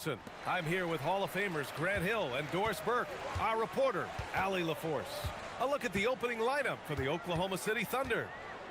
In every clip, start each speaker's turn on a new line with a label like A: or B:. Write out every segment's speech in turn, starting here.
A: Robertson. I'm here with Hall of Famers Grant Hill and Doris Burke, our reporter, Allie LaForce. A look at the opening lineup for the Oklahoma City Thunder.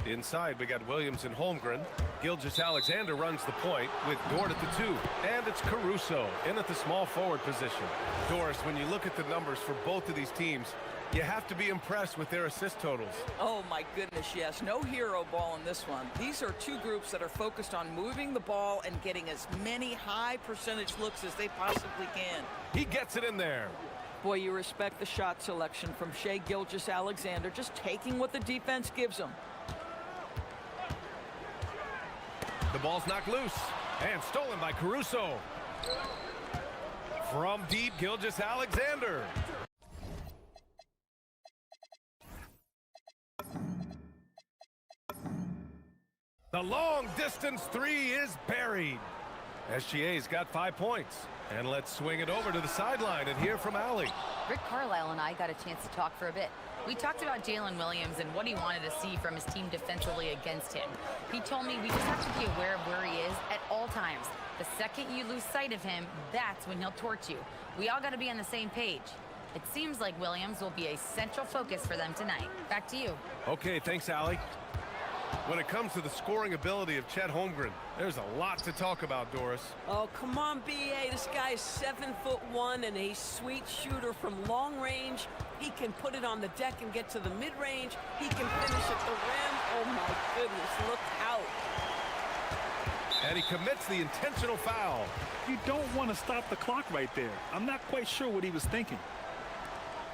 A: Inside, we got Williams and Holmgren. Gilgeous-Alexander runs the point with Dort at the 2. And it's Caruso in at the small forward position. Doris, when you look at the numbers for both of these teams, you have to be impressed with their assist totals.
B: Oh, my goodness, yes. No hero ball in this one. These are two groups that are focused on moving the ball and getting as many high percentage looks as they possibly can.
A: He gets it in there.
B: Boy, you respect the shot selection from Shai Gilgeous-Alexander, just taking what the defense gives him.
A: The ball's knocked loose and stolen by Caruso. From deep, Gilgeous-Alexander. The long-distance three is buried. SGA's got 5 points. And let's swing it over to the sideline and hear from Allie.
C: Rick Carlisle and I got a chance to talk for a bit. We talked about Jalen Williams and what he wanted to see from his team defensively against him. He told me we just have to be aware of where he is at all times. The second you lose sight of him, that's when he'll torch you. We all got to be on the same page. It seems like Williams will be a central focus for them tonight. Back to you.
A: Okay, thanks, Allie. When it comes to the scoring ability of Chet Holmgren, there's a lot to talk about, Doris.
D: Oh, come on, B.A. This guy is 7'1" and a sweet shooter from long range. He can put it on the deck and get to the mid-range. He can finish at the rim. Oh, my goodness, look out.
A: And he commits the intentional foul.
E: You don't want to stop the clock right there. I'm not quite sure what he was thinking.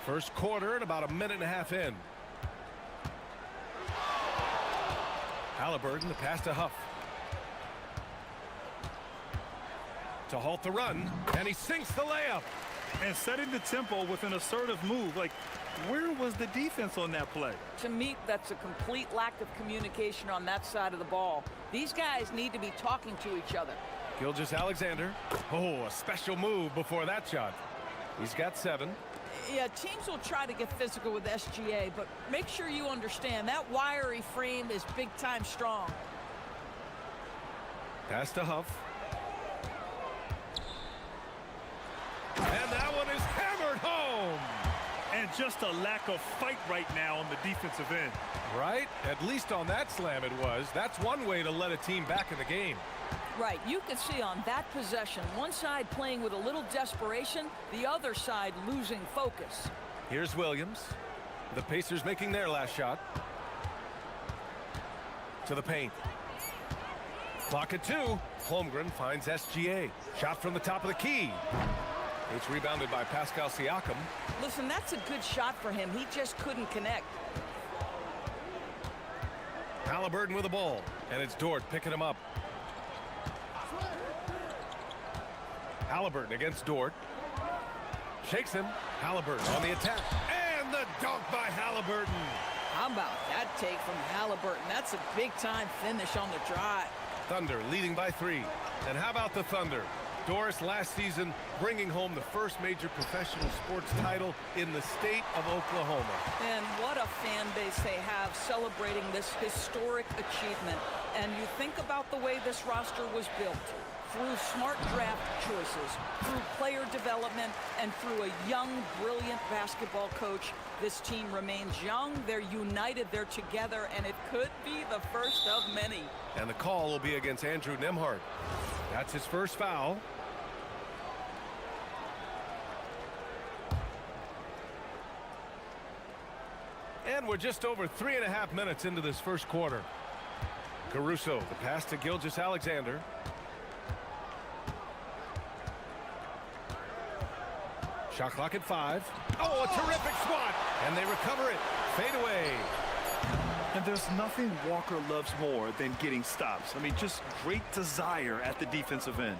A: First quarter and about a minute and a half in. Halliburton, the pass to Huff. To halt the run, and he sinks the layup.
E: And setting the tempo with an assertive move. Like, where was the defense on that play?
B: To me, that's a complete lack of communication on that side of the ball. These guys need to be talking to each other.
A: Gilgeous-Alexander. Oh, a special move before that shot. He's got 7.
B: Yeah, teams will try to get physical with SGA, but make sure you understand that wiry frame is big-time strong.
A: Pass to Huff. And that one is hammered home.
E: And just a lack of fight right now on the defensive end.
A: Right? At least on that slam it was. That's one way to let a team back in the game.
B: Right, you can see on that possession, one side playing with a little desperation, the other side losing focus.
A: Here's Williams. The Pacers making their last shot. To the paint. Clock at 2. Holmgren finds SGA. Shot from the top of the key. It's rebounded by Pascal Siakam.
B: Listen, that's a good shot for him. He just couldn't connect.
A: Halliburton with the ball. And it's Dort picking him up. Halliburton against Dort. Shakes him. Halliburton on the attack. And the dunk by Halliburton.
B: How about that take from Halliburton? That's a big-time finish on the drive.
A: Thunder leading by 3. And how about the Thunder? Doris last season bringing home the first major professional sports title in the state of Oklahoma.
B: And what a fan base they have celebrating this historic achievement. And you think about the way this roster was built. Through smart draft choices, through player development, and through a young, brilliant basketball coach, this team remains young, they're united, they're together, and it could be the first of many.
A: And the call will be against Andrew Nembhard. That's his first foul. And we're just over 3.5 minutes into this first quarter. Caruso, the pass to Gilgeous-Alexander. Shot clock at 5. Oh, a terrific swat. And they recover it. Fade away.
E: And there's nothing Walker loves more than getting stops. I mean, just great desire at the defensive end.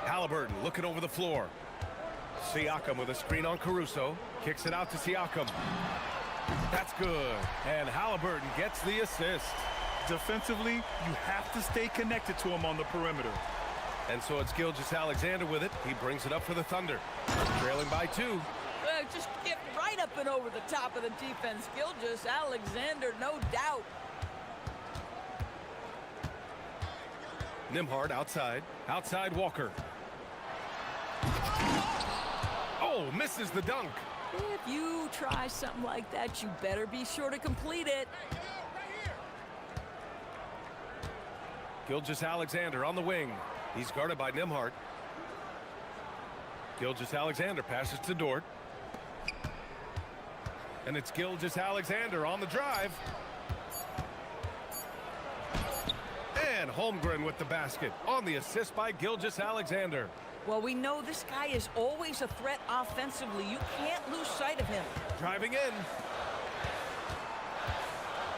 A: Halliburton looking over the floor. Siakam with a screen on Caruso. Kicks it out to Siakam. That's good. And Halliburton gets the assist.
E: Defensively, you have to stay connected to him on the perimeter.
A: And so it's Gilgeous-Alexander with it. He brings it up for the Thunder. Trailing by 2.
B: Just get right up and over the top of the defense. Gilgeous-Alexander, no doubt.
A: Nimhard outside. Outside Walker. Oh, misses the dunk.
B: If you try something like that, you better be sure to complete it.
A: Gilgeous-Alexander on the wing. He's guarded by Nimhard. Gilgeous-Alexander passes to Dort. And it's Gilgeous-Alexander on the drive. And Holmgren with the basket on the assist by Gilgeous-Alexander.
B: Well, we know this guy is always a threat offensively. You can't lose sight of him.
A: Driving in.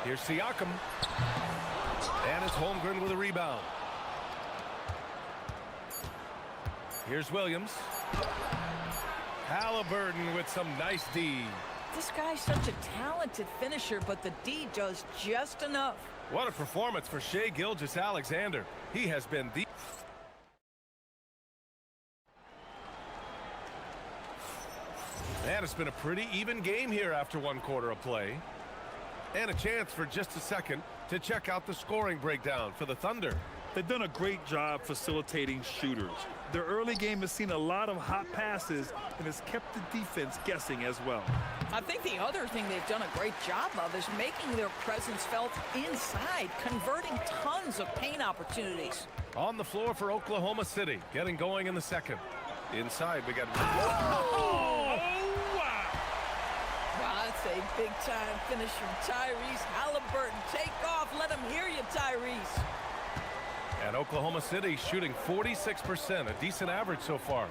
A: Here's Siakam. And it's Holmgren with a rebound. Here's Williams. Halliburton with some nice D.
B: This guy's such a talented finisher, but the D does just enough.
A: What a performance for Shai Gilgeous-Alexander. He has been the... And it's been a pretty even game here after one quarter of play. And a chance for just a second to check out the scoring breakdown for the Thunder.
E: They've done a great job facilitating shooters. Their early game has seen a lot of hot passes and has kept the defense guessing as well.
B: I think the other thing they've done a great job of is making their presence felt inside, converting tons of paint opportunities.
A: On the floor for Oklahoma City, getting going in the second. Inside, we got...
B: Wow, that's a big-time finish from Tyrese Halliburton. Take off. Let him hear you, Tyrese.
A: And Oklahoma City shooting 46%, a decent average so far.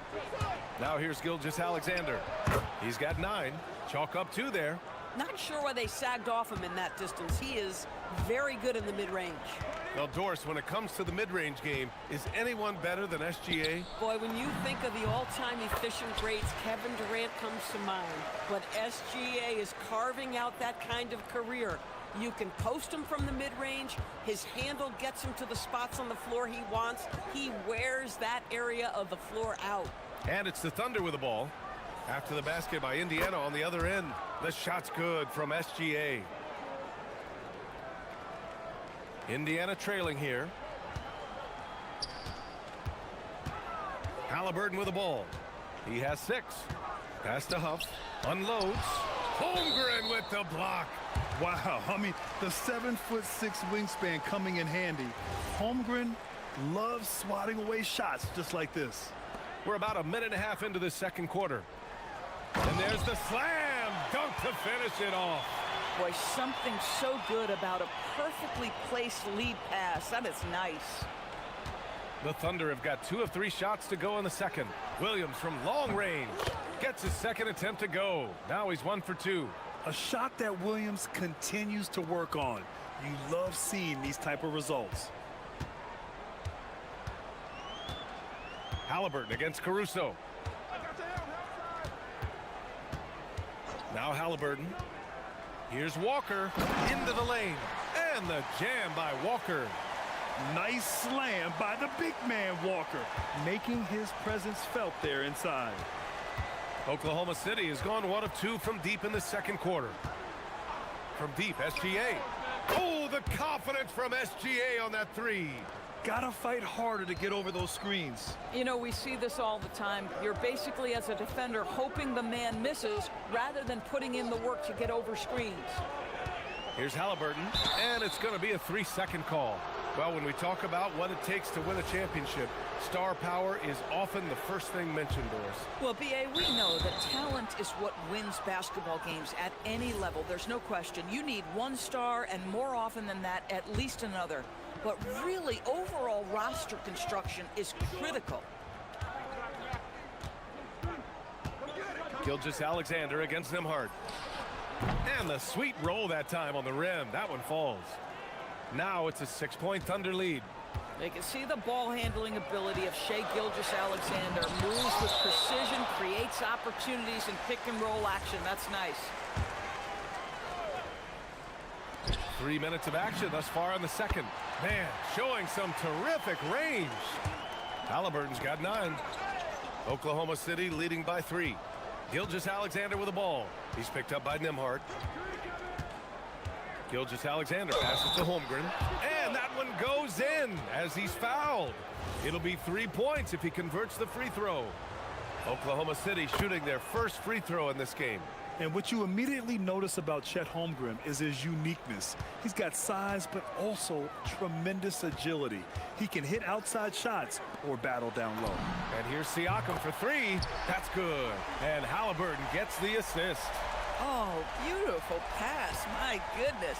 A: Now here's Gilgeous-Alexander. He's got 9. Chalk up 2 there.
D: Not sure why they sagged off him in that distance. He is very good in the mid-range.
A: Well, Doris, when it comes to the mid-range game, is anyone better than SGA?
D: Boy, when you think of the all-time efficient greats, Kevin Durant comes to mind. But SGA is carving out that kind of career. You can post him from the mid-range. His handle gets him to the spots on the floor he wants. He wears that area of the floor out.
A: And it's the Thunder with the ball. After the basket by Indiana on the other end. The shot's good from SGA. Indiana trailing here. Halliburton with the ball. He has 6. Pass to Huff. Unloads. Holmgren with the block.
E: Wow, I mean, the 7'6" wingspan coming in handy. Holmgren loves swatting away shots just like this.
A: We're about a minute and a half into the second quarter. And there's the slam dunk to finish it off.
B: Boy, something so good about a perfectly placed lead pass. That is nice.
A: The Thunder have got 2 of 3 shots to go in the second. Williams from long range gets his second attempt to go. Now he's 1 for 2.
E: A shot that Williams continues to work on. You love seeing these type of results.
A: Halliburton against Caruso. Now Halliburton. Here's Walker into the lane. And the jam by Walker.
E: Nice slam by the big man Walker, making his presence felt there inside.
A: Oklahoma City has gone 1 of 2 from deep in the second quarter. From deep, SGA. Oh, the confidence from SGA on that 3.
E: Gotta fight harder to get over those screens.
B: You know, we see this all the time. You're basically, as a defender, hoping the man misses rather than putting in the work to get over screens.
A: Here's Halliburton, and it's going to be a 3-second call. Well, when we talk about what it takes to win a championship, star power is often the first thing mentioned, Doris.
B: Well, B.A., we know that talent is what wins basketball games at any level. There's no question. You need one star, and more often than that, at least another. But really, overall roster construction is critical.
A: Gilgeous-Alexander against Nimhard. And the sweet roll that time on the rim. That one falls. Now it's a 6-point Thunder lead.
B: They can see the ball handling ability of Shai Gilgeous-Alexander. Moves with precision, creates opportunities in pick and roll action. That's nice.
A: 3 minutes of action thus far in the second. Man, showing some terrific range. Halliburton's got 9. Oklahoma City leading by 3. Gilgeous-Alexander with the ball. He's picked up by Nimhard. Gilgeous-Alexander passes to Holmgren. And that one goes in as he's fouled. It'll be 3 points if he converts the free throw. Oklahoma City shooting their first free throw in this game.
E: And what you immediately notice about Chet Holmgren is his uniqueness. He's got size, but also tremendous agility. He can hit outside shots or battle down low.
A: And here's Siakam for three. That's good. And Halliburton gets the assist.
B: Oh, beautiful pass. My goodness.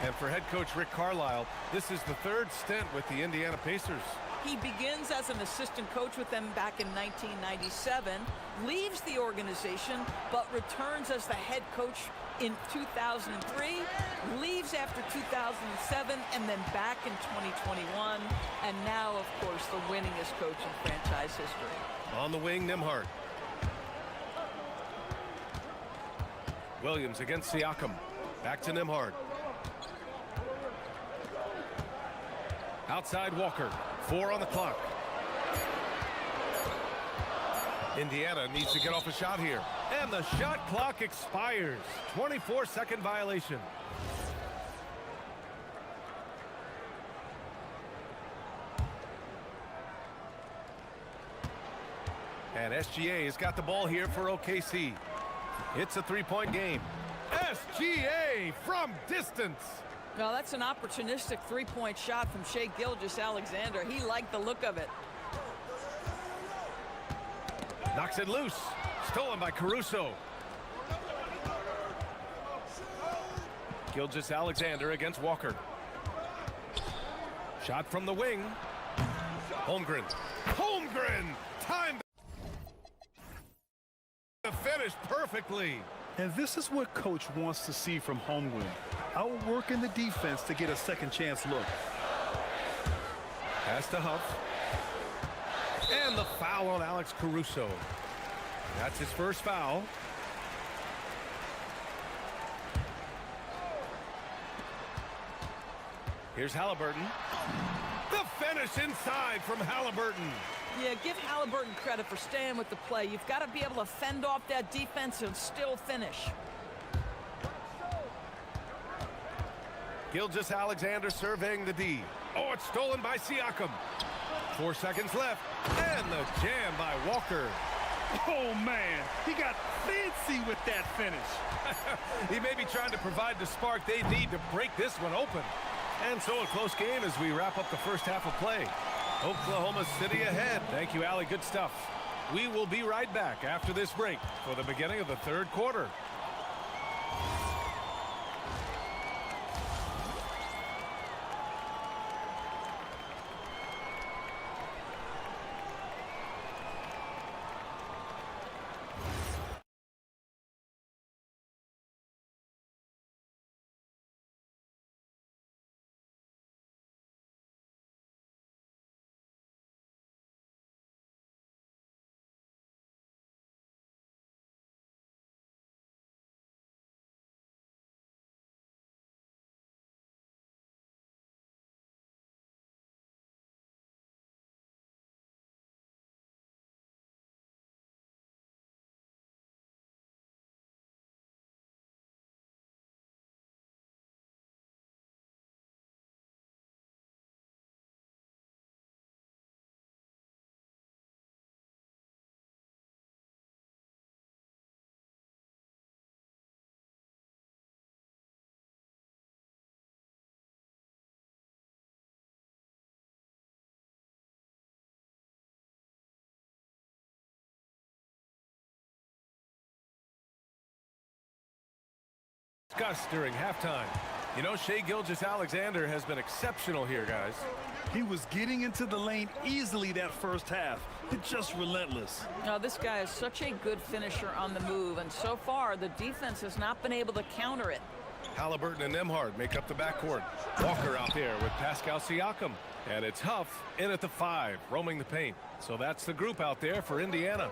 A: And for head coach Rick Carlisle, this is the third stint with the Indiana Pacers.
B: He begins as an assistant coach with them back in 1997, leaves the organization, but returns as the head coach in 2003, leaves after 2007, and then back in 2021, and now, of course, the winningest coach in franchise history.
A: On the wing, Nembhard. Williams against Siakam. Back to Nembhard. Outside Walker. 4 on the clock. Indiana needs to get off a shot here. And the shot clock expires. 24-second violation. And SGA has got the ball here for OKC. It's a three-point game. SGA from distance.
B: Now, that's an opportunistic three-point shot from Shai Gilgeous-Alexander. He liked the look of it.
A: Knocks it loose. Stolen by Caruso. Gilgeous-Alexander against Walker. Shot from the wing. Holmgren. Holmgren! Timed to finish perfectly.
E: And this is what coach wants to see from Holmgren. Outworking the defense to get a second chance look.
A: Pass to Huff. And the foul on Alex Caruso. That's his first foul. Here's Halliburton. The finish inside from Halliburton.
B: Yeah, give Halliburton credit for staying with the play. You've got to be able to fend off that defense and still finish.
A: Gilgeous-Alexander surveying the D. Oh, it's stolen by Siakam. 4 seconds left. And the jam by Walker.
E: Oh, man. He got fancy with that finish.
A: He may be trying to provide the spark they need to break this one open. And so a close game as we wrap up the first half of play. Oklahoma City ahead. Thank you, Allie. Good stuff. We will be right back after this break for the beginning of the third quarter. Discussed during halftime. You know, Shai Gilgeous-Alexander has been exceptional here, guys.
E: He was getting into the lane easily that first half. It's just relentless.
B: Now, this guy is such a good finisher on the move, and so far the defense has not been able to counter it.
A: Halliburton and Nembhard make up the backcourt. Walker out there with Pascal Siakam. And it's Huff in at the 5, roaming the paint. So that's the group out there for Indiana.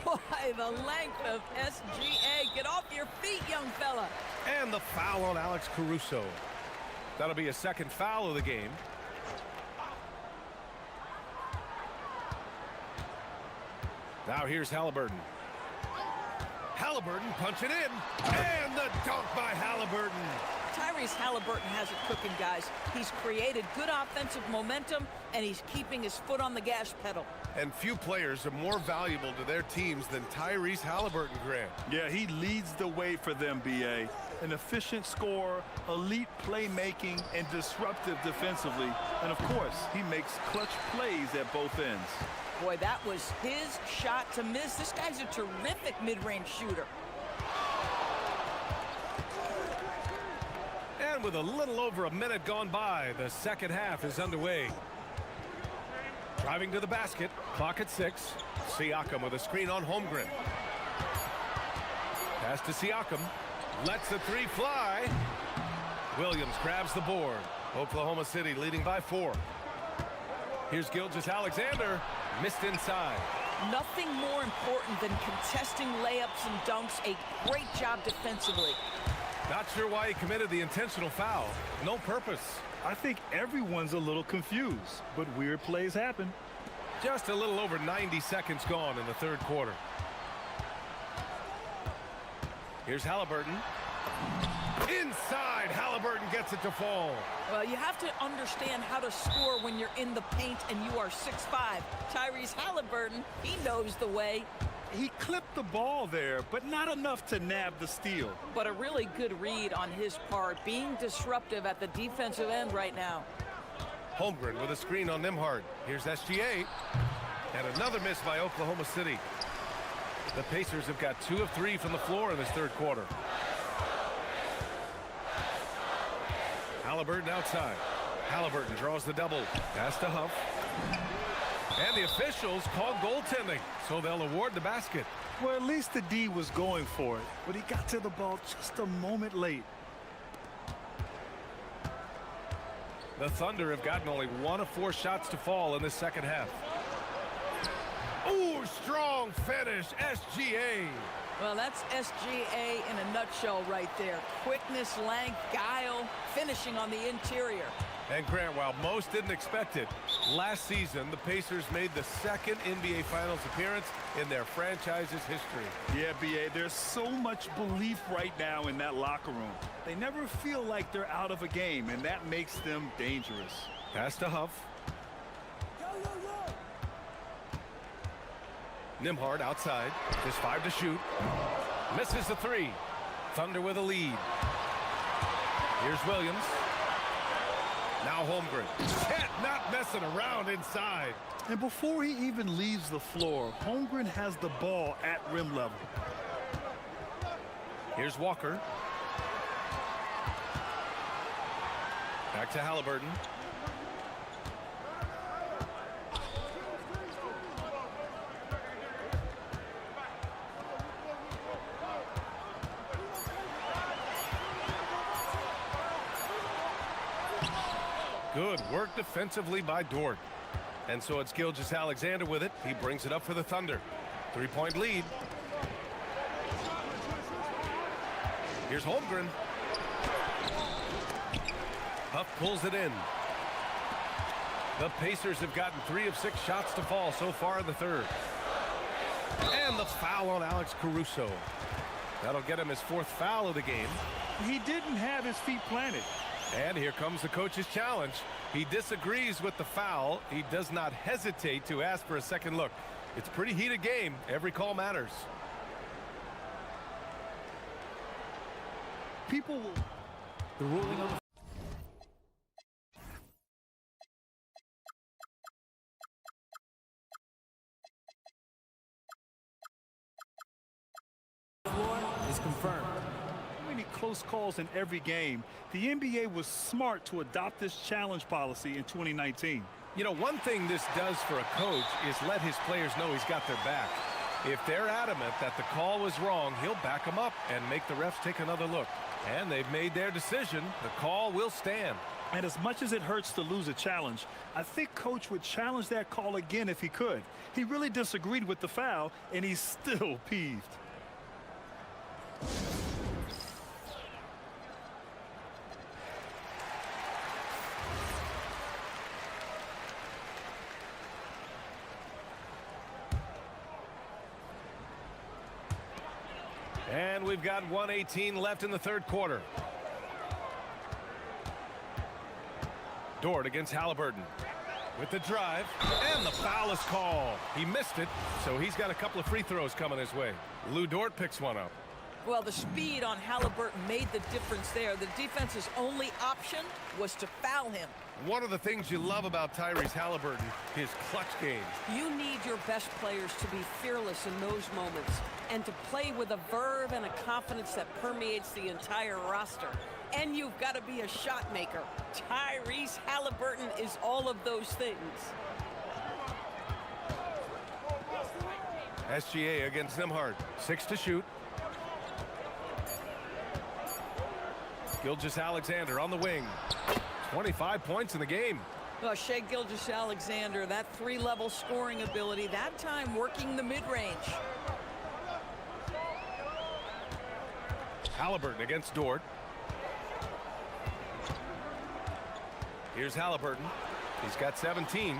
B: Boy, the length of SGA. Get off your feet, young fella.
A: And the foul on Alex Caruso. That'll be a second foul of the game. Now here's Halliburton. Halliburton punching in. And the dunk by Halliburton.
B: Tyrese Tyrese Halliburton has it cooking, guys. He's created good offensive momentum, and he's keeping his foot on the gas pedal.
A: And few players are more valuable to their teams than Tyrese Halliburton, Grant.
E: Yeah, he leads the way for them, B.A. An efficient scorer, elite playmaking, and disruptive defensively. And, of course, he makes clutch plays at both ends.
B: Boy, that was his shot to miss. This guy's a terrific mid-range shooter.
A: And with a little over a minute gone by, the second half is underway. Driving to the basket, clock at 6. Siakam with a screen on Holmgren. Pass to Siakam. Lets the three fly. Williams grabs the board. Oklahoma City leading by 4. Here's Gilgeous-Alexander. Missed inside.
B: Nothing more important than contesting layups and dunks. A great job defensively.
A: Not sure why he committed the intentional foul. No purpose.
E: I think everyone's a little confused, but weird plays happen.
A: Just a little over 90 seconds gone in the third quarter. Here's Halliburton. Inside, Halliburton gets it to fall.
B: Well, you have to understand how to score when you're in the paint and you are 6'5". Tyrese Halliburton, he knows the way.
E: He clipped the ball there, but not enough to nab the steal.
B: But a really good read on his part, being disruptive at the defensive end right now.
A: Holmgren with a screen on Nembhard. Here's SGA. And another miss by Oklahoma City. The Pacers have got 2 of 3 from the floor in this third quarter. Halliburton outside. Halliburton draws the double. Pass to Huff. And the officials call goaltending, so they'll award the basket.
E: Well, at least the D was going for it, but he got to the ball just a moment late.
A: The Thunder have gotten only 1 of 4 shots to fall in the second half. Ooh, strong finish, SGA.
B: Well, that's SGA in a nutshell right there. Quickness, length, guile, finishing on the interior.
A: And Grant, while most didn't expect it, last season the Pacers made the second NBA Finals appearance in their franchise's history.
E: Yeah, B.A., there's so much belief right now in that locker room. They never feel like they're out of a game, and that makes them dangerous.
A: Pass to Huff. Nembhard outside. Just 5 to shoot. Misses the 3. Thunder with a lead. Here's Williams. Now Holmgren. Chet not messing around inside.
E: And before he even leaves the floor, Holmgren has the ball at rim level.
A: Here's Walker. Back to Halliburton. Good work defensively by Dort. And so it's Gilgeous-Alexander with it. He brings it up for the Thunder. 3-point lead. Here's Holmgren. Huff pulls it in. The Pacers have gotten 3 of 6 shots to fall so far in the third. And the foul on Alex Caruso. That'll get him his 4th foul of the game.
E: He didn't have his feet planted.
A: And here comes the coach's challenge. He disagrees with the foul. He does not hesitate to ask for a second look. It's a pretty heated game. Every call matters.
E: People, the ruling of the
F: is confirmed.
E: many close calls in every game. The NBA was smart to adopt this challenge policy in 2019.
A: You know, one thing this does for a coach is let his players know he's got their back. If they're adamant that the call was wrong, he'll back them up and make the refs take another look. And they've made their decision. The call will stand.
E: And as much as it hurts to lose a challenge, I think Coach would challenge that call again if he could. He really disagreed with the foul, and he's still peeved.
A: And we've got 1:18 left in the third quarter. Dort against Halliburton. With the drive, and the foul is called. He missed it, so he's got a couple of free throws coming his way. Lou Dort picks one up.
B: Well, the speed on Halliburton made the difference there. The defense's only option was to foul him.
A: One of the things you love about Tyrese Halliburton, his clutch game.
B: You need your best players to be fearless in those moments and to play with a verve and a confidence that permeates the entire roster. And you've got to be a shot maker. Tyrese Halliburton is all of those things.
A: SGA against Nimhard. 6 to shoot. Gilgeous-Alexander on the wing. 25 points in the game.
B: Well, Shai Gilgeous-Alexander, that three-level scoring ability, that time working the mid-range.
A: Halliburton against Dort. Here's Halliburton. He's got 17.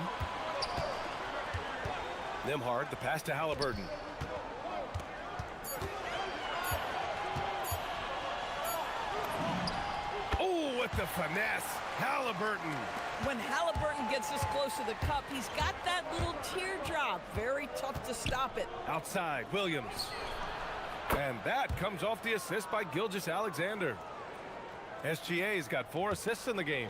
A: Nimhard, the pass to Halliburton. Oh, with the finesse. Halliburton.
B: When Halliburton gets this close to the cup, he's got that little teardrop. Very tough to stop it.
A: Outside, Williams. And that comes off the assist by Gilgeous-Alexander. SGA's got 4 assists in the game.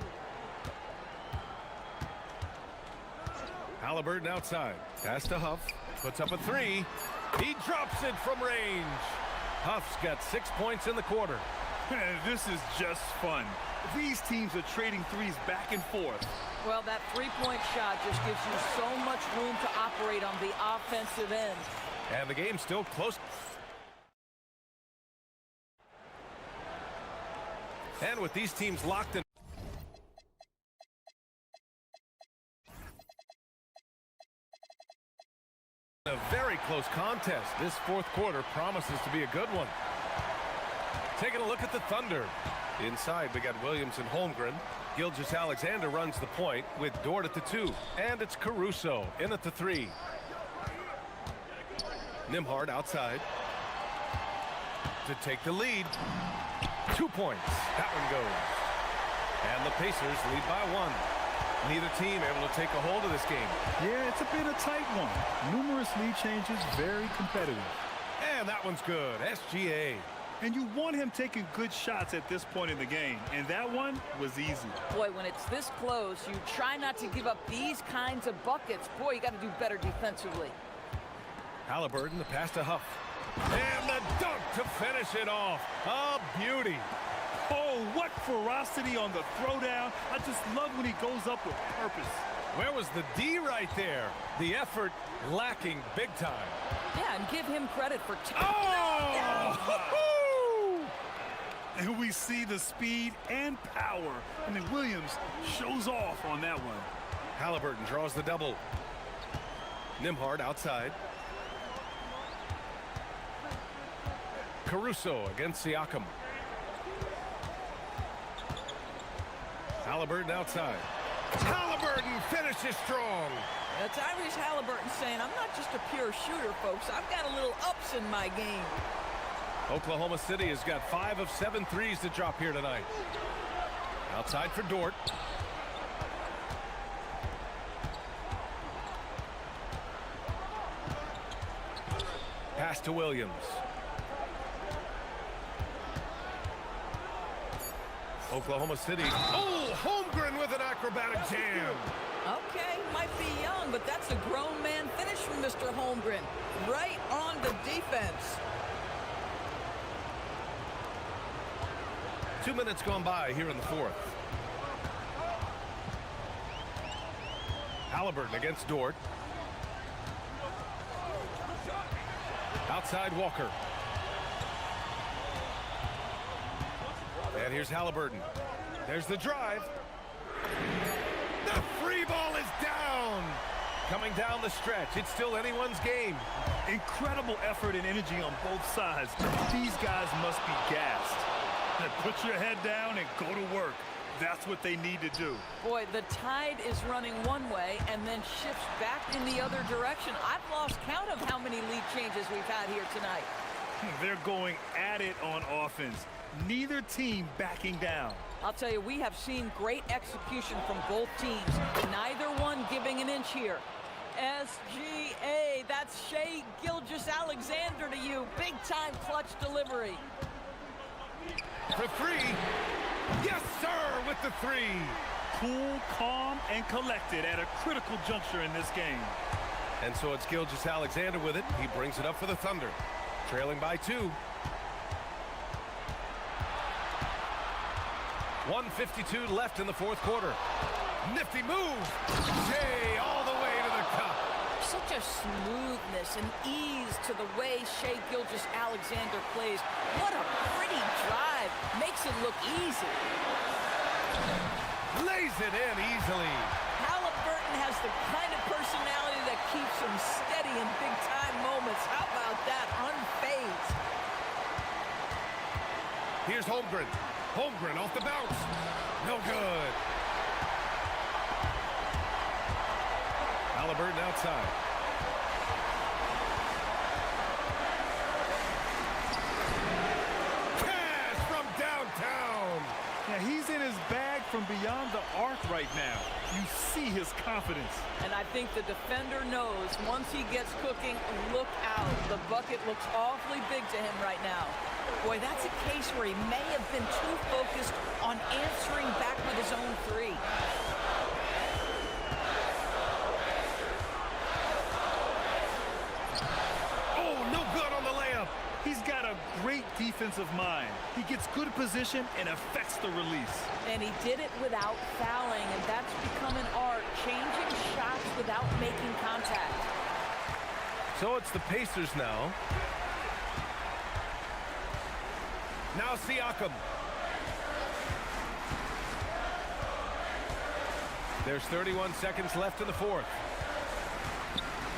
A: Halliburton outside. Pass to Huff. Puts up a 3. He drops it from range. Huff's got 6 points in the quarter.
E: This is just fun. These teams are trading threes back and forth.
B: Well, that three-point shot just gives you so much room to operate on the offensive end.
A: And the game's still close. And with these teams locked in a very close contest, this fourth quarter promises to be a good one. Taking a look at the Thunder. Inside, we got Williams and Holmgren. Gilgeous-Alexander runs the point with Dort at the 2. And it's Caruso in at the 3. Nimhard outside to take the lead. 2 points. That one goes. And the Pacers lead by 1. Neither team able to take a hold of this game.
E: Yeah, it's been a tight one. Numerous lead changes, very competitive.
A: And that one's good. SGA.
E: And you want him taking good shots at this point in the game. And that one was easy.
B: Boy, when it's this close, you try not to give up these kinds of buckets. Boy, you got to do better defensively.
A: Halliburton, the pass to Huff. And the dunk to finish it off. A beauty.
E: Oh, what ferocity on the throwdown. I just love when he goes up with purpose.
A: Where was the D right there? The effort lacking big time.
B: Yeah, and give him credit for...
A: Oh!
E: And we see the speed and power. And then Williams shows off on that one.
A: Halliburton draws the double. Nimhard outside. Caruso against Siakam. Halliburton outside. Halliburton finishes strong.
B: Tyrese Halliburton saying, I'm not just a pure shooter, folks. I've got a little ups in my game.
A: Oklahoma City has got 5 of 7 threes to drop here tonight. Outside for Dort. Pass to Williams. Oklahoma City. Oh, Holmgren with an acrobatic jam.
B: Okay, might be young, but that's a grown man finish from Mr. Holmgren. Right on the defense.
A: 2 minutes gone by here in the fourth. Halliburton against Dort. Outside Walker. And here's Halliburton. There's the drive. The free ball is down. Coming down the stretch. It's still anyone's game.
E: Incredible effort and energy on both sides. These guys must be gassed. Now put your head down and go to work. That's what they need to do.
B: Boy, the tide is running one way and then shifts back in the other direction. I've lost count of how many lead changes we've had here tonight.
E: They're going at it on offense. Neither team backing down.
B: I'll tell you, we have seen great execution from both teams. Neither one giving an inch here. SGA, that's Shea Gilgeous-Alexander to you. Big-time clutch delivery.
A: For three. Yes, sir, with the three.
E: Cool, calm, and collected at a critical juncture in this game.
A: And so it's Gilgeous-Alexander with it. He brings it up for the Thunder. Trailing by 2. 1:52 left in the fourth quarter. Nifty move. Shea all the way to the cup.
B: Such a smoothness and ease to the way Shea Gilgeous-Alexander plays. What a pretty drive. Makes it look easy.
A: Lays it in easily.
B: Halliburton has the kind of personality that keeps him steady in big-time moments. How about that? Unfazed.
A: Here's Holmgren. Holmgren off the bounce. No good. Halliburton outside. Cash from downtown.
E: Now, he's in his bag from beyond the arc right now. You see his confidence.
B: And I think the defender knows once he gets cooking, look out. The bucket looks awfully big to him right now. Boy, that's a case where he may have been too focused on answering back with his own three.
A: Oh, no good on the layup.
E: He's got a great defensive mind. He gets good position and affects the release.
B: And he did it without fouling, and that's become an art, changing shots without making contact.
A: So it's the Pacers now. Now Siakam. There's 31 seconds left in the fourth.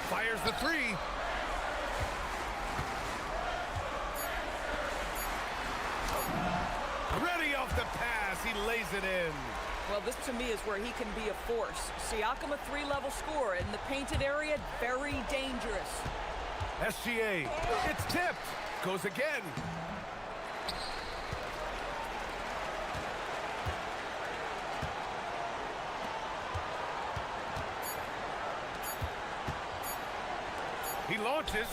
A: Fires the three. Ready off the pass. He lays it in.
B: Well, this to me is where he can be a force. Siakam, a three-level scorer in the painted area, very dangerous.
A: SGA. It's tipped. Goes again. He launches.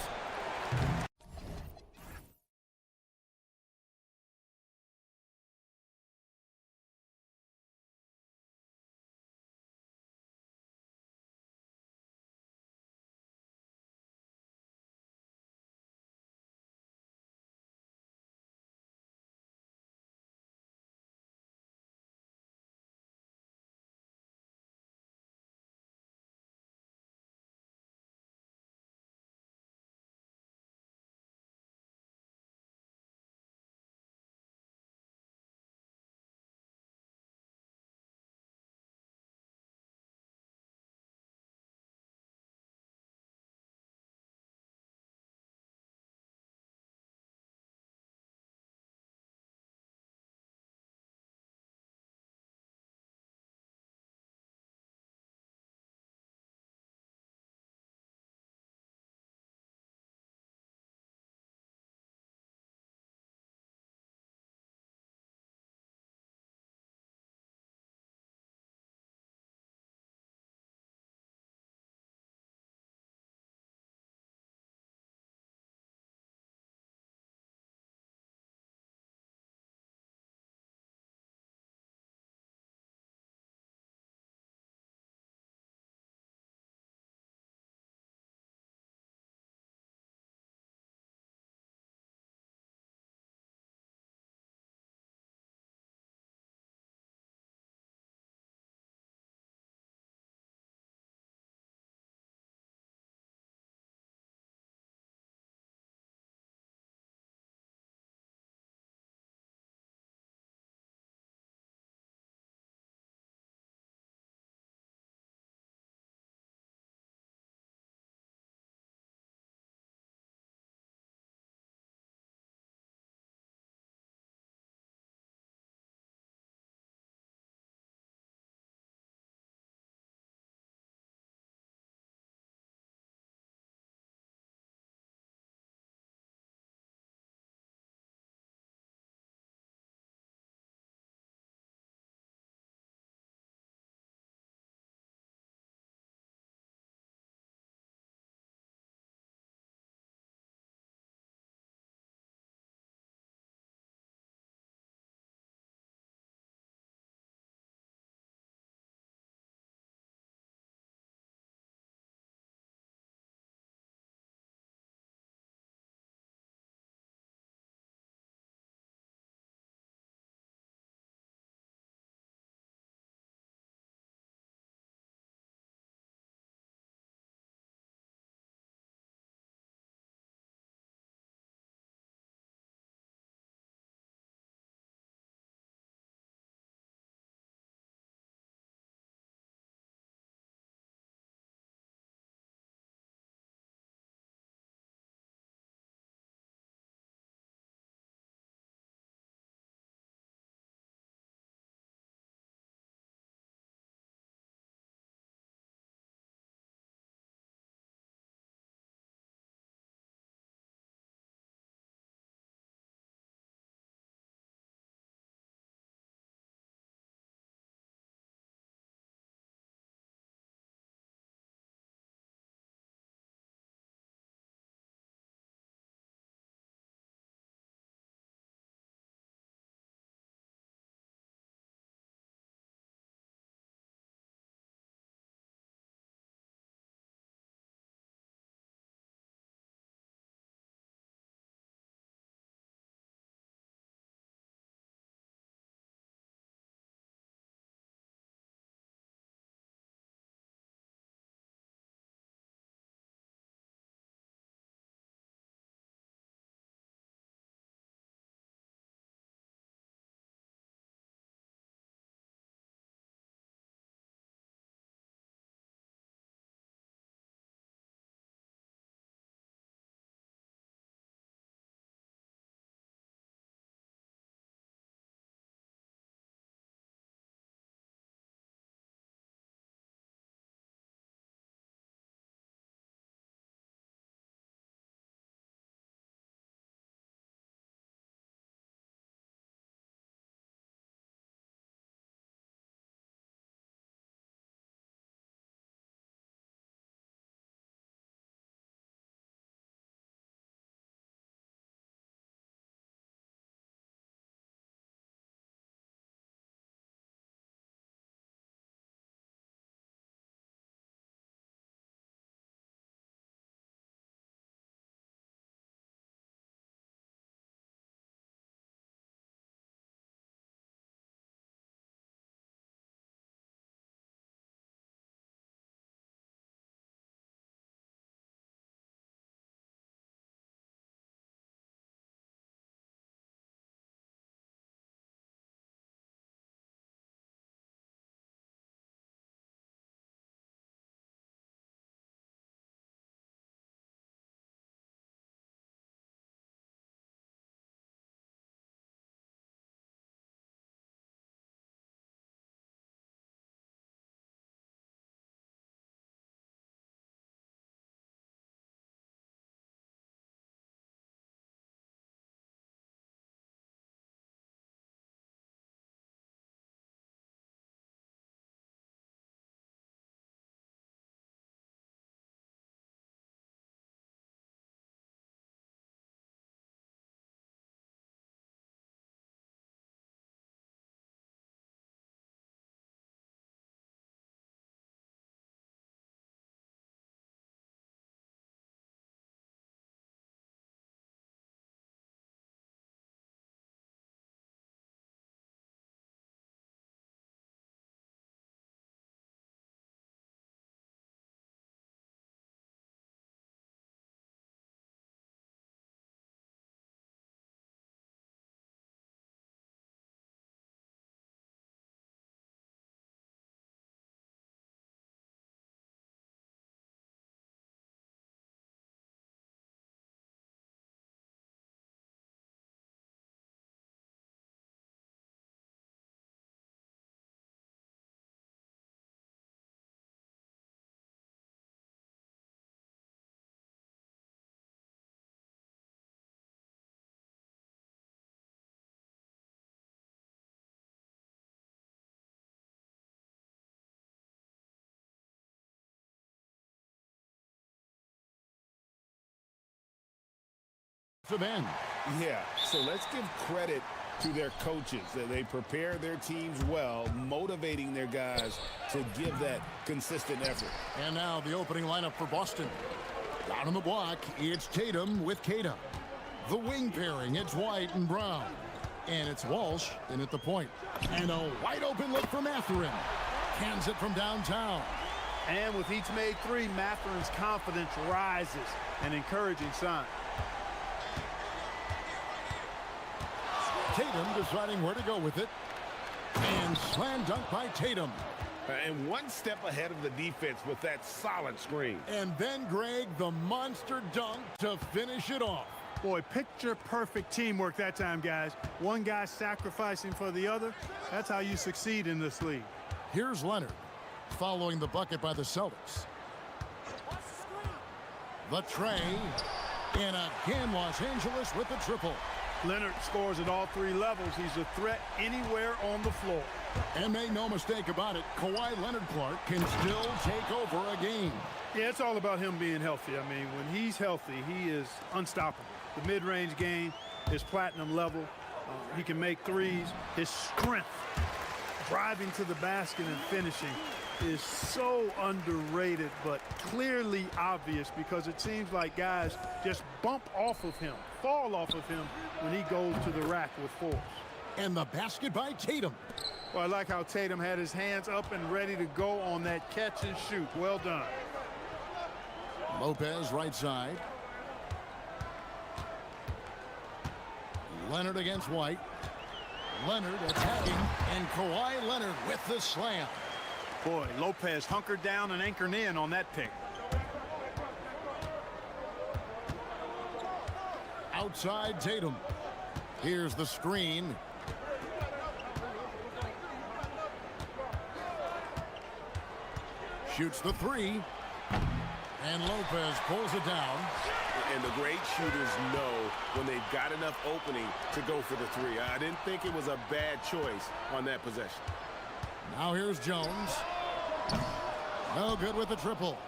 G: end.
H: Yeah, so let's give credit to their coaches that they prepare their teams well, motivating their guys to give that consistent effort.
G: And now the opening lineup for Boston. Down on the block, it's Tatum with Kata. The wing pairing, it's White and Brown. And it's Walsh in at the point. And a wide open look for Mathurin. Cans it from downtown.
I: And with each made three, Mathurin's confidence rises, an encouraging sign.
G: Tatum deciding where to go with it. And slam dunk by Tatum.
H: And one step ahead of the defense with that solid screen.
G: And then, Greg, the monster dunk to finish it off.
I: Boy, picture perfect teamwork that time, guys. One guy sacrificing for the other. That's how you succeed in this league.
G: Here's Leonard, following the bucket by the Celtics. The tray, and again Los Angeles with the triple.
I: Leonard scores at all three levels. He's a threat anywhere on the floor.
G: And make no mistake about it, Kawhi Leonard-Clark can still take over a game.
I: Yeah, it's all about him being healthy. I mean, when he's healthy, he is unstoppable. The mid-range game is platinum level. He can make threes. His strength, driving to the basket and finishing, is so underrated, but clearly obvious because it seems like guys just bump off of him, fall off of him when he goes to the rack with force.
G: And the basket by Tatum.
I: Well, I like how Tatum had his hands up and ready to go on that catch and shoot. Well done.
G: Lopez right side. Leonard against White. Leonard attacking, and Kawhi Leonard with the slam.
I: Boy, Lopez hunkered down and anchored in on that pick.
G: Outside Tatum. Here's the screen. Shoots the three. And Lopez pulls it down.
H: And the great shooters know when they've got enough opening to go for the three. I didn't think it was a bad choice on that possession.
G: Now here's Jones. No good with the triple.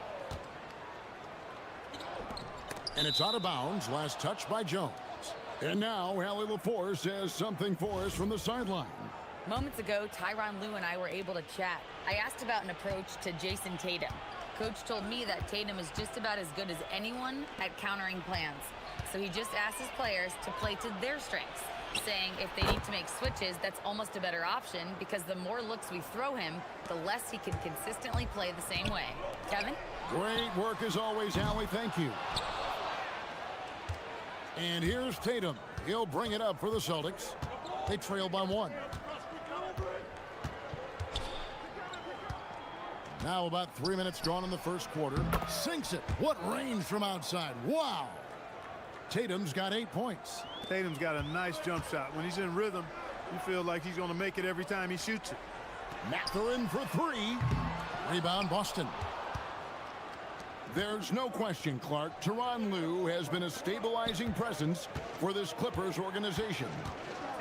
G: And it's out of bounds. Last touch by Jones. And now Allie LaForce has something for us from the sideline.
C: Moments ago, Tyronn Lue and I were able to chat. I asked about an approach to Jason Tatum. Coach told me that Tatum is just about as good as anyone at countering plans. So he just asked his players to play to their strengths, saying if they need to make switches, that's almost a better option because the more looks we throw him, the less he can consistently play the same way. Kevin?
G: Great work as always, Allie. Thank you. And here's Tatum. He'll bring it up for the Celtics. They trail by one. Now about 3 minutes gone in the first quarter. Sinks it. What range from outside. Wow. Tatum's got 8 points.
I: Tatum's got a nice jump shot. When he's in rhythm, you feel like he's going to make it every time he shoots it.
G: Mathurin for three. Rebound Boston. There's no question, Clark. Tyronn Lue has been a stabilizing presence for this Clippers organization.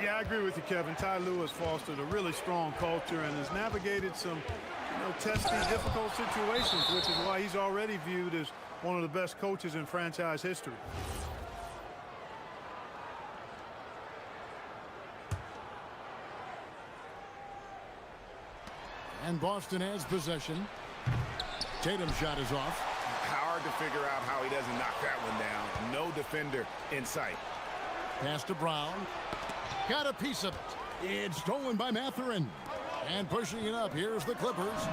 I: Yeah, I agree with you, Kevin. Ty Lue has fostered a really strong culture and has navigated some testy, difficult situations, which is why he's already viewed as one of the best coaches in franchise history.
G: And Boston has possession. Tatum's shot is off.
H: Hard to figure out how he doesn't knock that one down. No defender in sight.
G: Pass to Brown. Got a piece of it. It's stolen by Mathurin. And pushing it up, here's the Clippers.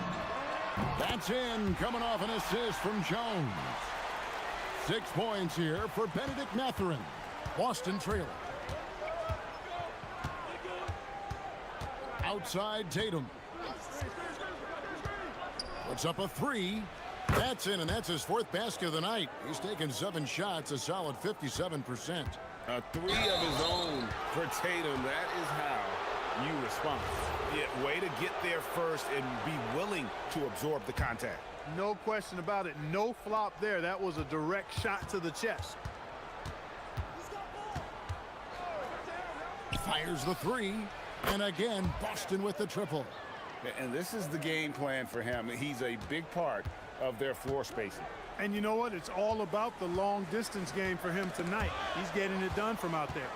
G: That's in, coming off an assist from Jones. 6 points here for Benedict Mathurin. Boston trailing. Outside Tatum. Puts up a three. That's in, and that's his 4th basket of the night. He's taken 7 shots, a solid 57%.
H: A three of his own for Tatum. That is how you respond. Yeah, way to get there first and be willing to absorb the contact.
I: No question about it. No flop there. That was a direct shot to the chest.
G: Fires the three. And again, Boston with the triple.
H: And this is the game plan for him. He's a big part of their floor spacing.
I: And you know what? It's all about the long-distance game for him tonight. He's getting it done from out there.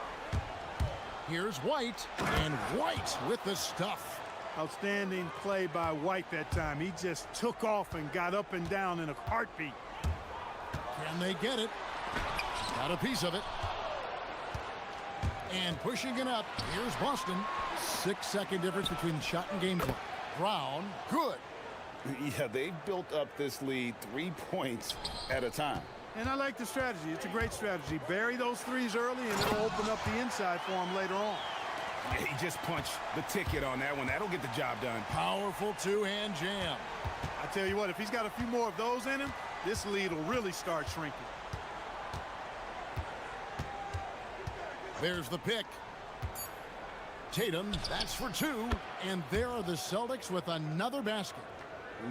G: Here's White, and White with the stuff.
I: Outstanding play by White that time. He just took off and got up and down in a heartbeat.
G: Can they get it? Got a piece of it. And pushing it up, here's Boston. 6-second difference between shot and game play. Brown, good.
H: Yeah, they've built up this lead 3 points at a time.
I: And I like the strategy. It's a great strategy. Bury those threes early, and it'll open up the inside for him later on.
H: Yeah, he just punched the ticket on that one. That'll get the job done.
G: Powerful two-hand jam.
I: I tell you what, if he's got a few more of those in him, this lead will really start shrinking.
G: There's the pick. Tatum, that's for 2. And there are the Celtics with another basket.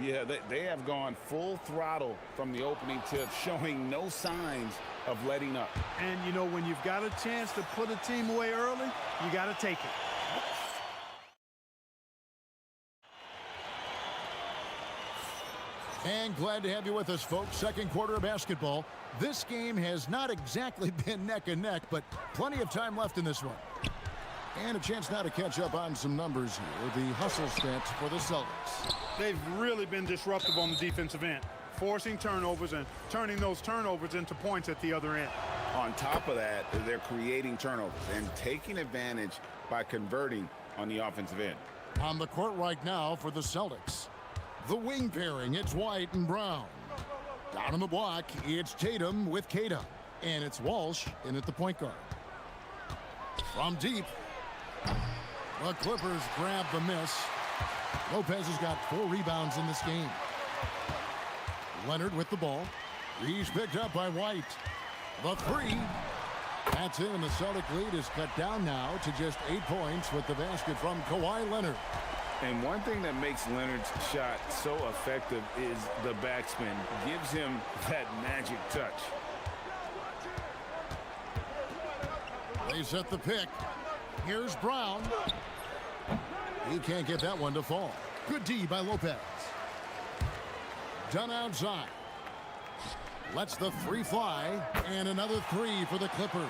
H: Yeah, they have gone full throttle from the opening tip, showing no signs of letting up.
I: And, you know, when you've got a chance to put a team away early, you got to take it.
G: And glad to have you with us, folks. Second quarter of basketball. This game has not exactly been neck and neck, but plenty of time left in this one. And a chance now to catch up on some numbers here. The hustle stats for the Celtics.
I: They've really been disruptive on the defensive end, forcing turnovers and turning those turnovers into points at the other end.
H: On top of that, they're creating turnovers and taking advantage by converting on the offensive end.
G: On the court right now for the Celtics. The wing pairing, it's White and Brown. Down on the block, it's Tatum with Kata. And it's Walsh in at the point guard. From deep, the Clippers grab the miss. Lopez has got 4 rebounds in this game. Leonard with the ball. He's picked up by White. The 3. That's in, and the Celtic lead is cut down now to just 8 points with the basket from Kawhi Leonard.
H: And one thing that makes Leonard's shot so effective is the backspin. Gives him that magic touch.
G: They set the pick. Here's Brown. He can't get that one to fall. Good D by Lopez. Done outside. Lets the 3 fly. And another 3 for the Clippers.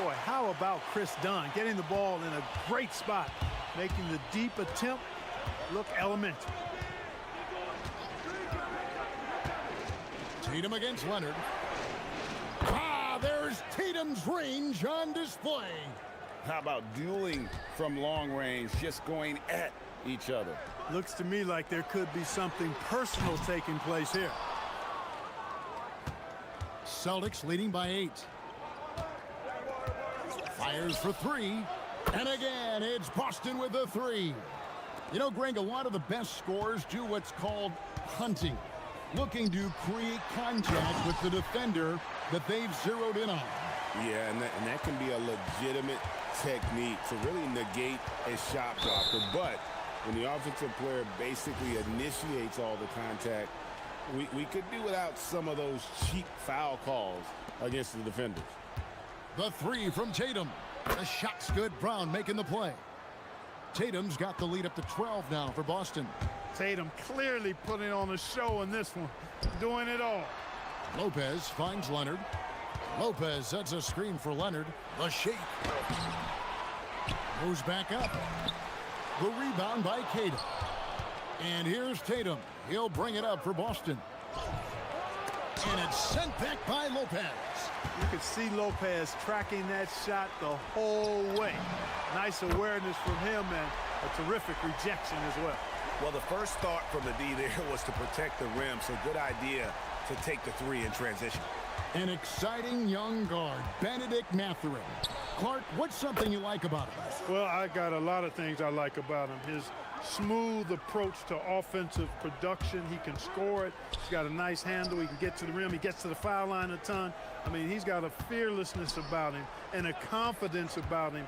I: Boy, how about Chris Dunn getting the ball in a great spot, making the deep attempt look elementary.
G: Tatum against Leonard. There's Tatum's range on display.
H: How about dueling from long range, just going at each other?
I: Looks to me like there could be something personal taking place here.
G: Celtics leading by 8. Fires for 3. And again, it's Boston with the 3. You know, Greg, a lot of the best scorers do what's called hunting, looking to create contact with the defender that they've zeroed in on.
H: Yeah, and that can be a legitimate technique to really negate a shot blocker. But when the offensive player basically initiates all the contact, we could do without some of those cheap foul calls against the defenders.
G: The 3 from Tatum. The shot's good. Brown making the play. Tatum's got the lead up to 12 now for Boston.
I: Tatum clearly putting on a show in this one, doing it all.
G: Lopez finds Leonard. Lopez sets a screen for Leonard. The shake. Goes back up. The rebound by Kata. And here's Tatum. He'll bring it up for Boston. And it's sent back by Lopez.
I: You could see Lopez tracking that shot the whole way. Nice awareness from him and a terrific rejection as well.
A: Well, the first thought from the D there was to protect the rim, so good idea to take the 3 in transition.
G: An exciting young guard, Benedict Mathurin. Clark, what's something you like about him?
I: Well, I got a lot of things I like about him. His smooth approach to offensive production. He can score it. He's got a nice handle. He can get to the rim. He gets to the foul line a ton. I mean, he's got a fearlessness about him and a confidence about him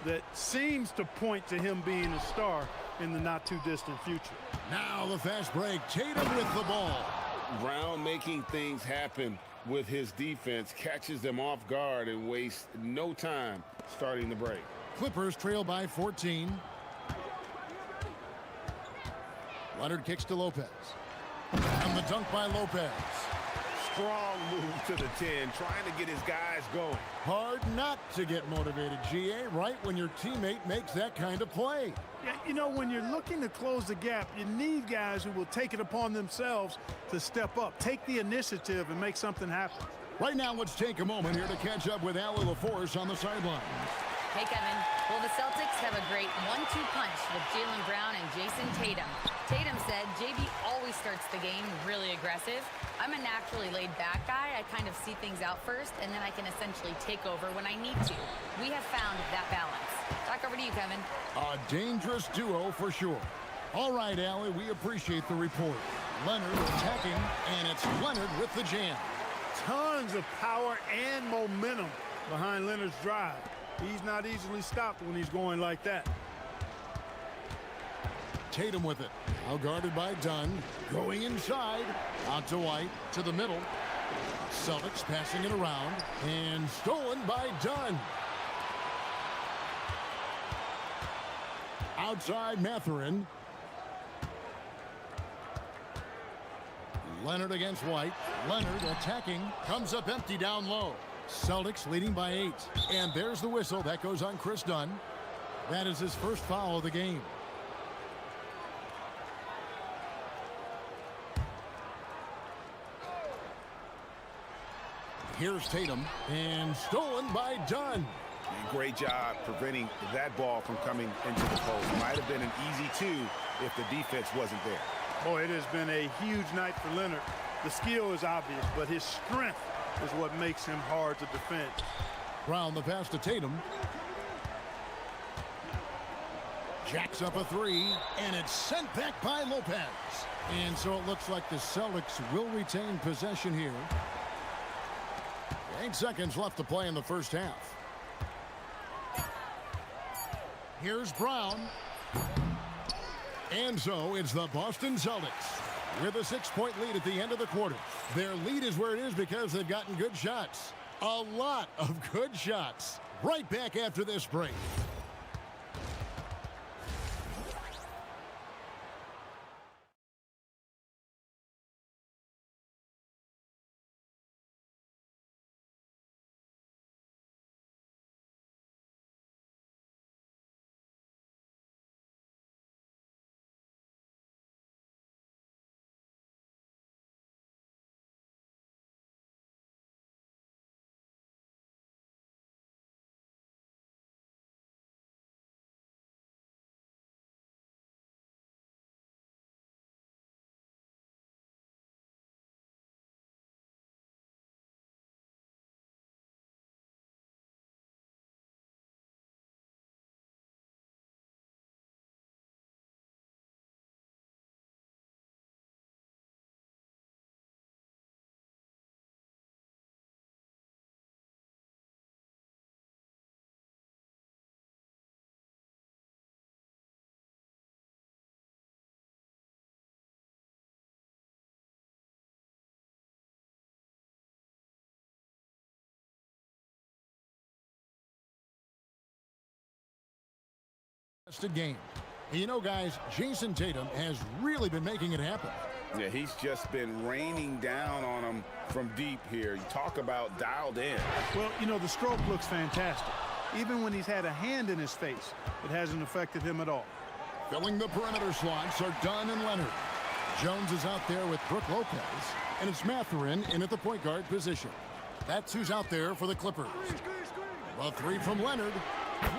I: that seems to point to him being a star in the not-too-distant future.
G: Now the fast break. Tatum with the ball.
H: Brown making things happen with his defense, catches them off guard and wastes no time starting the break.
G: Clippers trail by 14. Leonard kicks to Lopez. And the dunk by Lopez.
H: strong move to the 10, trying to get his guys going.
G: Hard not to get motivated, GA, right when your teammate makes that kind of play.
I: Yeah, you know, when you're looking to close the gap, you need guys who will take it upon themselves to step up, take the initiative, and make something happen.
G: Right now, let's take a moment here to catch up with Ali LaForce on the sideline.
C: Hey, Kevin. Well, the Celtics have a great 1-2 punch with Jaylen Brown and Jason Tatum. Tatum said JB always starts the game really aggressive. I'm a naturally laid-back guy. I kind of see things out first, and then I can essentially take over when I need to. We have found that balance. Back over to you, Kevin.
G: A dangerous duo for sure. All right, Allie, we appreciate the report. Leonard attacking, and it's Leonard with the jam.
I: Tons of power and momentum behind Leonard's drive. He's not easily stopped when he's going like that.
G: Tatum with it. Now guarded by Dunn. Going inside. Out to White. To the middle. Celtics passing it around. And stolen by Dunn. Outside Mathurin. Leonard against White. Leonard attacking. Comes up empty down low. Celtics leading by 8. And there's the whistle. That goes on Chris Dunn. That is his first foul of the game. Here's Tatum. And stolen by Dunn.
H: And great job preventing that ball from coming into the post. Might have been an easy 2 if the defense wasn't there.
I: Boy, it has been a huge night for Leonard. The skill is obvious, but his strength is what makes him hard to defend.
G: Brown the pass to Tatum. Jacks up a 3, and it's sent back by Lopez. And so it looks like the Celtics will retain possession here. 8 seconds left to play in the first half. Here's Brown. And so it's the Boston Celtics with a 6-point lead at the end of the quarter. Their lead is where it is because they've gotten good shots. A lot of good shots. Right back after this break. Game. You know, guys, Jason Tatum has really been making it happen.
H: Yeah, he's just been raining down on him from deep here. You talk about dialed in.
I: Well, you know, the stroke looks fantastic. Even when he's had a hand in his face, it hasn't affected him at all.
G: Filling the perimeter slots are Dunn and Leonard. Jones is out there with Brook Lopez, and it's Mathurin in at the point guard position. That's who's out there for the Clippers. A 3 from Leonard.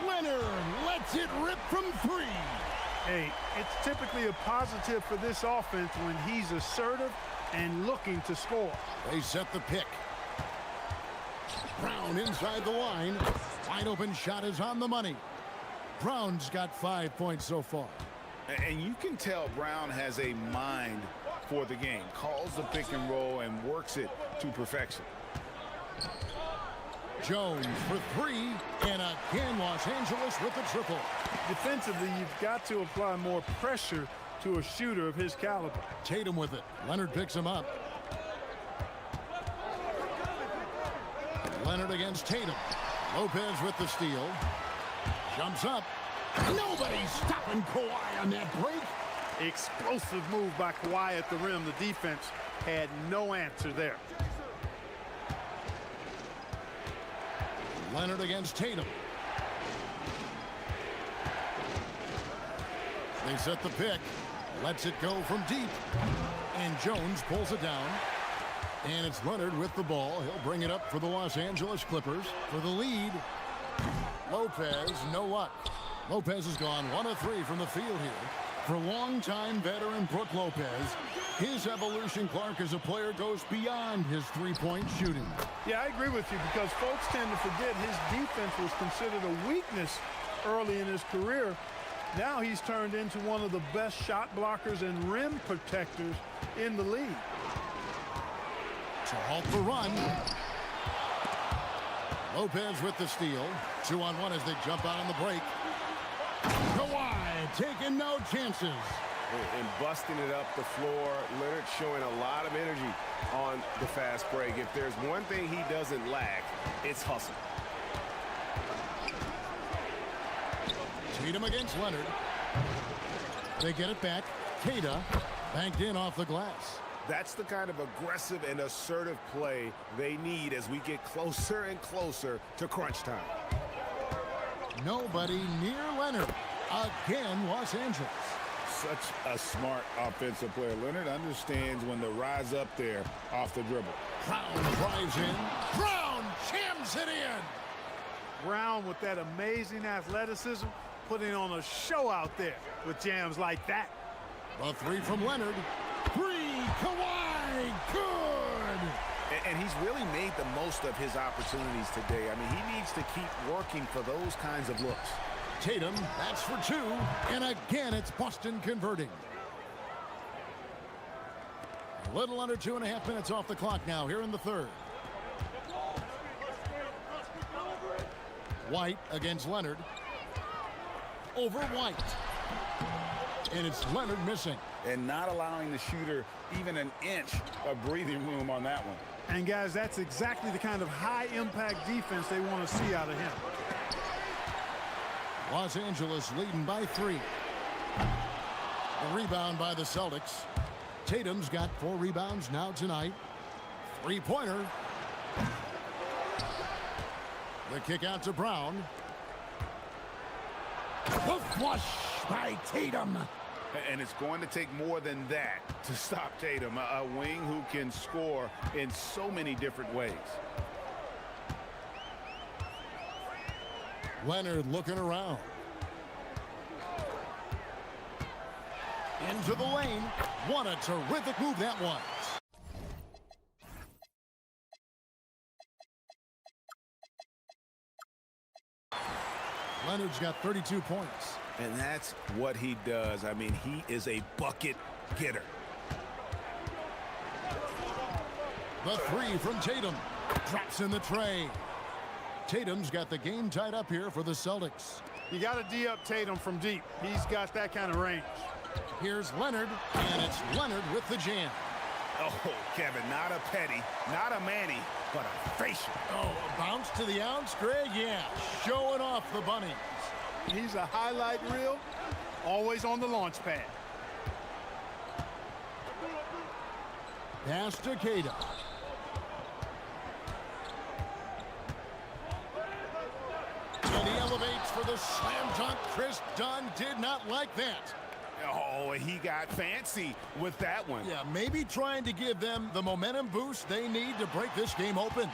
G: Leonard lets it rip from 3.
I: Hey, it's typically a positive for this offense when he's assertive and looking to score.
G: They set the pick. Brown inside the line. Wide open shot is on the money. Brown's got 5 points so far.
H: And you can tell Brown has a mind for the game. Calls the pick and roll and works it to perfection.
G: Jones for 3, and again Los Angeles with the triple.
I: Defensively, you've got to apply more pressure to a shooter of his caliber.
G: Tatum with it. Leonard picks him up. Leonard against Tatum. Lopez with the steal. Jumps up. Nobody's stopping Kawhi on that break.
I: Explosive move by Kawhi at the rim. The defense had no answer there.
G: Leonard against Tatum. They set the pick. Lets it go from deep. And Jones pulls it down. And it's Leonard with the ball. He'll bring it up for the Los Angeles Clippers for the lead. Lopez, no luck. Lopez has gone 1 of 3 from the field here. For longtime veteran Brook Lopez, his evolution, Clark, as a player goes beyond his three-point shooting.
I: Yeah, I agree with you because folks tend to forget his defense was considered a weakness early in his career. Now he's turned into one of the best shot blockers and rim protectors in the league.
G: To halt the run. Lopez with the steal. 2-on-1 as they jump out on the break. Kawhi taking no chances.
H: And busting it up the floor. Leonard showing a lot of energy on the fast break. If there's one thing he doesn't lack, it's hustle.
G: Tatum against Leonard. They get it back. Kata banked in off the glass.
H: That's the kind of aggressive and assertive play they need as we get closer and closer to crunch time.
G: Nobody near Leonard. Again, Los Angeles.
H: Such a smart offensive player. Leonard understands when to rise up there off the dribble.
G: Brown drives in. Brown jams it in.
I: Brown with that amazing athleticism, putting on a show out there with jams like that.
G: A 3 from Leonard. 3, Kawhi, good!
H: And he's really made the most of his opportunities today. I mean, he needs to keep working for those kinds of looks.
G: Tatum, that's for 2. And again, it's Boston converting. A little under 2.5 minutes off the clock now here in the third. White against Leonard. Over White. And it's Leonard missing.
H: And not allowing the shooter even an inch of breathing room on that one.
I: And guys, that's exactly the kind of high-impact defense they want to see out of him.
G: Los Angeles leading by 3. A rebound by the Celtics. Tatum's got 4 rebounds now tonight. 3-pointer. The kick out to Brown. The flush by Tatum.
H: And it's going to take more than that to stop Tatum, a wing who can score in so many different ways.
G: Leonard looking around. Into the lane. What a terrific move that was. Leonard's got 32 points.
H: And that's what he does. I mean, he is a bucket getter.
G: The 3 from Tatum. Drops in the tray. Tatum's got the game tied up here for the Celtics.
I: You got to D-up Tatum from deep. He's got that kind of range.
G: Here's Leonard, and it's Leonard with the jam.
H: Oh, Kevin, not a petty, not a Manny, but a facial.
G: Oh, a bounce to the ounce, Greg? Yeah, showing off the bunny.
I: He's a highlight reel, always on the launch pad.
G: Pass to Kata. And he elevates for the slam dunk. Chris Dunn did not like that.
H: Oh, he got fancy with that one.
G: Yeah, maybe trying to give them the momentum boost they need to break this game open.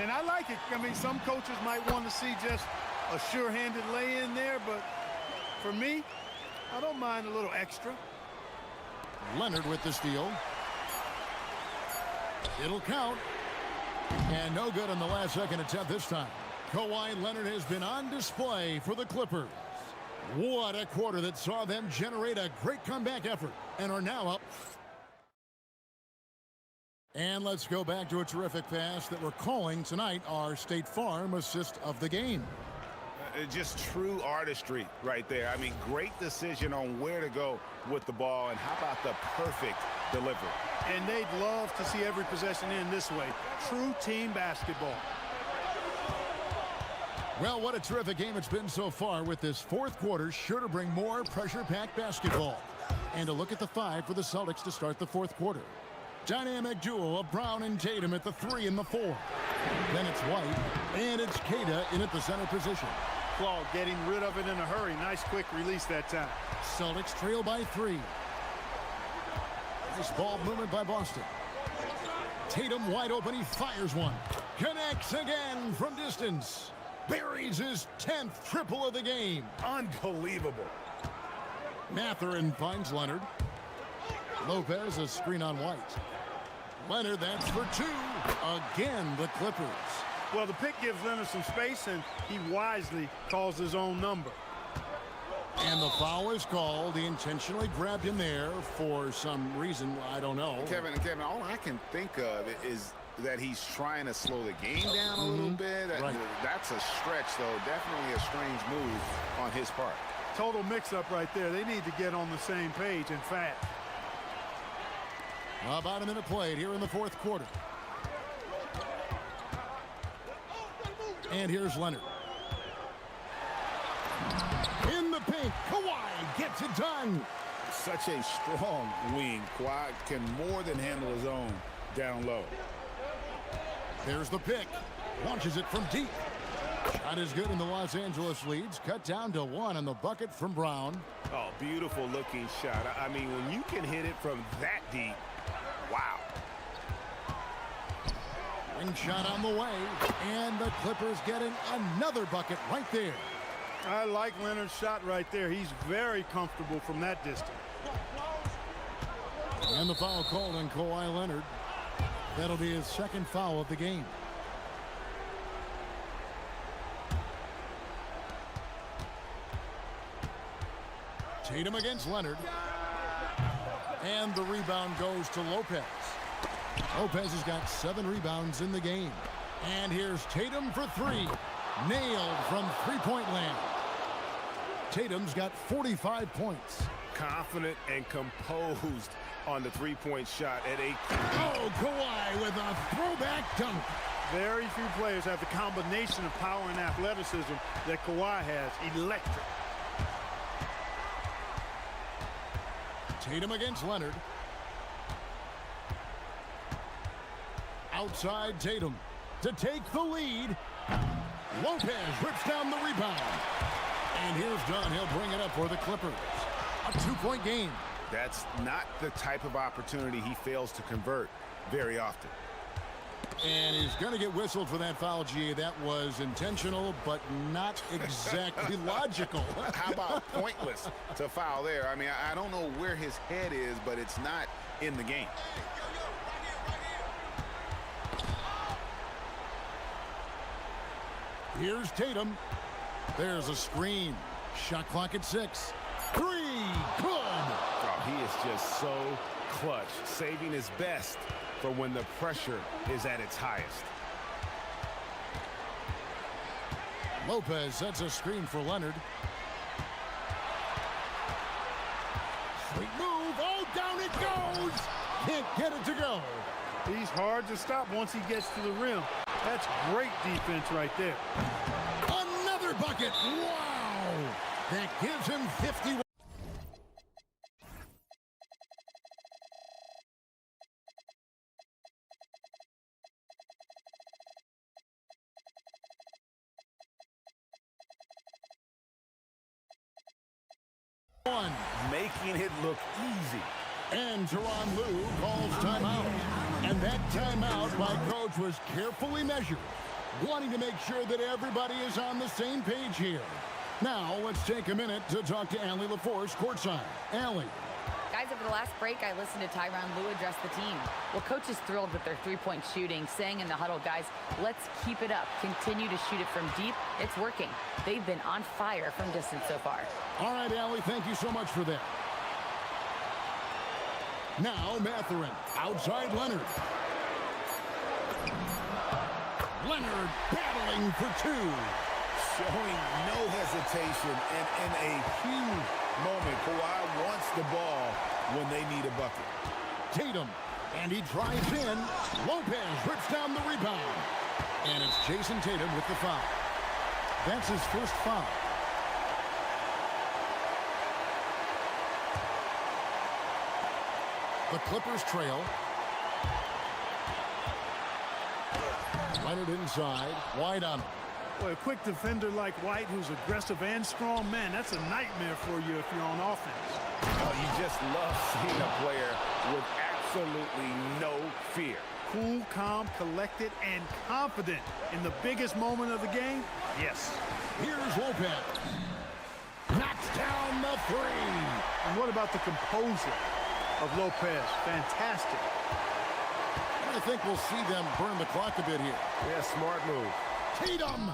I: And I like it. I mean, some coaches might want to see just a sure-handed lay-in there, but for me, I don't mind a little extra.
G: Leonard with the steal. It'll count. And no good on the last-second attempt this time. Kawhi Leonard has been on display for the Clippers. What a quarter that saw them generate a great comeback effort and are now up. And let's go back to a terrific pass that we're calling tonight our State Farm assist of the game.
H: Just true artistry right there. I mean, great decision on where to go with the ball, and how about the perfect delivery?
I: And they'd love to see every possession end this way. True team basketball.
G: Well, what a terrific game it's been so far, with this fourth quarter sure to bring more pressure-packed basketball. And a look at the 5 for the Celtics to start the fourth quarter. Dynamic duo of Brown and Tatum at the 3 and the 4. Then it's White, and it's Queta in at the center position.
I: Claude getting rid of it in a hurry. Nice quick release that time.
G: Celtics trail by 3. Nice ball movement by Boston. Tatum wide open, he fires one. Connects again from distance. Buries his 10th triple of the game.
H: Unbelievable.
G: Mathurin finds Leonard. Lopez a screen on White. Leonard, that's for 2. Again, the Clippers.
I: Well, the pick gives Leonard some space, and he wisely calls his own number.
G: And the foul is called. He intentionally grabbed him there for some reason. I don't know.
H: Kevin, all I can think of is that he's trying to slow the game down a little bit.
G: Right.
H: That's a stretch, though. Definitely a strange move on his part.
I: Total mix-up right there. They need to get on the same page, in fact.
G: About a minute played here in the 4th quarter. And here's Leonard. In the paint, Kawhi gets it done.
H: Such a strong wing. Kawhi can more than handle his own down low.
G: There's the pick. Launches it from deep. Shot is good, and the Los Angeles leads. Cut down to 1 on the bucket from Brown.
H: Oh, beautiful looking shot. I mean, when you can hit it from that deep, wow.
G: Wing shot on the way, and the Clippers getting another bucket right there.
I: I like Leonard's shot right there. He's very comfortable from that distance.
G: And the foul called on Kawhi Leonard. That'll be his 2nd foul of the game. Tatum against Leonard. And the rebound goes to Lopez. Lopez has got 7 rebounds in the game. And here's Tatum for 3. Nailed from three-point land. Tatum's got 45 points.
H: Confident and composed on the three-point shot at 8.
G: Oh, Kawhi with a throwback dunk.
I: Very few players have the combination of power and athleticism that Kawhi has. Electric.
G: Tatum against Leonard. Outside Tatum to take the lead. Lopez rips down the rebound. And here's Dunn. He'll bring it up for the Clippers. A 2-point game.
H: That's not the type of opportunity he fails to convert very often.
G: And he's going to get whistled for that foul, G. That was intentional, but not exactly logical.
H: How about pointless to foul there? I mean, I don't know where his head is, but it's not in the game.
G: Here's Tatum. There's a screen. Shot clock at 6. 3. Good.
H: Oh, he is just so clutch, saving his best for when the pressure is at its highest.
G: Lopez sets a screen for Leonard. Sweet move. Oh, down it goes. Can't get it to go.
I: He's hard to stop once he gets to the rim. That's great defense right there.
G: Another bucket. Wow. That gives him 51.
H: Making it look easy.
G: And Tyronn Lue calls timeout. And that timeout by coach was carefully measured, wanting to make sure that everybody is on the same page here. Now, let's take a minute to talk to Allie LaForce courtside. Allie.
C: Guys, over the last break, I listened to Tyronn Lue address the team. Well, coach is thrilled with their three-point shooting, saying in the huddle, guys, let's keep it up. Continue to shoot it from deep. It's working. They've been on fire from distance so far.
G: All right, Allie, thank you so much for that. Now, Mathurin, outside Leonard. Leonard battling for 2.
H: Showing no hesitation and in a huge moment. Kawhi wants the ball when they need a bucket.
G: Tatum, and he drives in. Lopez rips down the rebound. And it's Jason Tatum with the foul. That's his first foul. The Clippers trail. Leonard inside. White on him.
I: Boy, a quick defender like White, who's aggressive and strong, man, that's a nightmare for you if you're on offense.
H: Oh, you just love seeing a player with absolutely no fear.
I: Cool, calm, collected, and confident in the biggest moment of the game? Yes.
G: Here's Lopez. Knocks down the three.
I: And what about the composure of Lopez? Fantastic.
G: I think we'll see them burn the clock a bit here.
H: Yeah, smart move.
G: Tatum.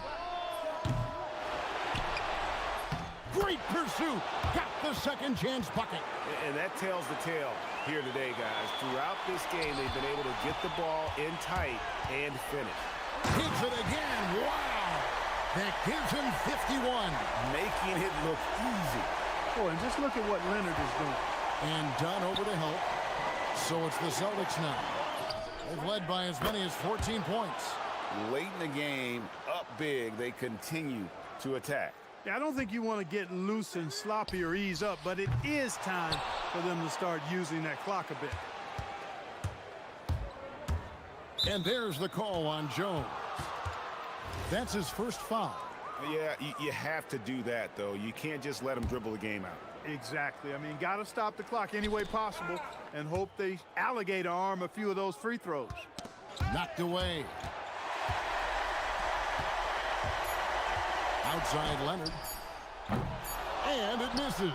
G: Great pursuit. Got the second chance bucket.
H: And that tells the tale here today, guys. Throughout this game, they've been able to get the ball in tight and finish.
G: Hits it again. Wow. That gives him 51.
H: Making it look easy.
I: Oh, and just look at what Leonard is doing.
G: And done over to help. So it's the Celtics now. They've led by as many as 14 points.
H: Late in the game, up big, they continue to attack.
I: Yeah, I don't think you want to get loose and sloppy or ease up, but it is time for them to start using that clock a bit.
G: And there's the call on Jones. That's his first foul.
H: Yeah, you have to do that, though. You can't just let them dribble the game out.
I: Exactly. I mean, got to stop the clock any way possible and hope they alligator arm a few of those free throws.
G: Knocked away. Outside Leonard. And it misses.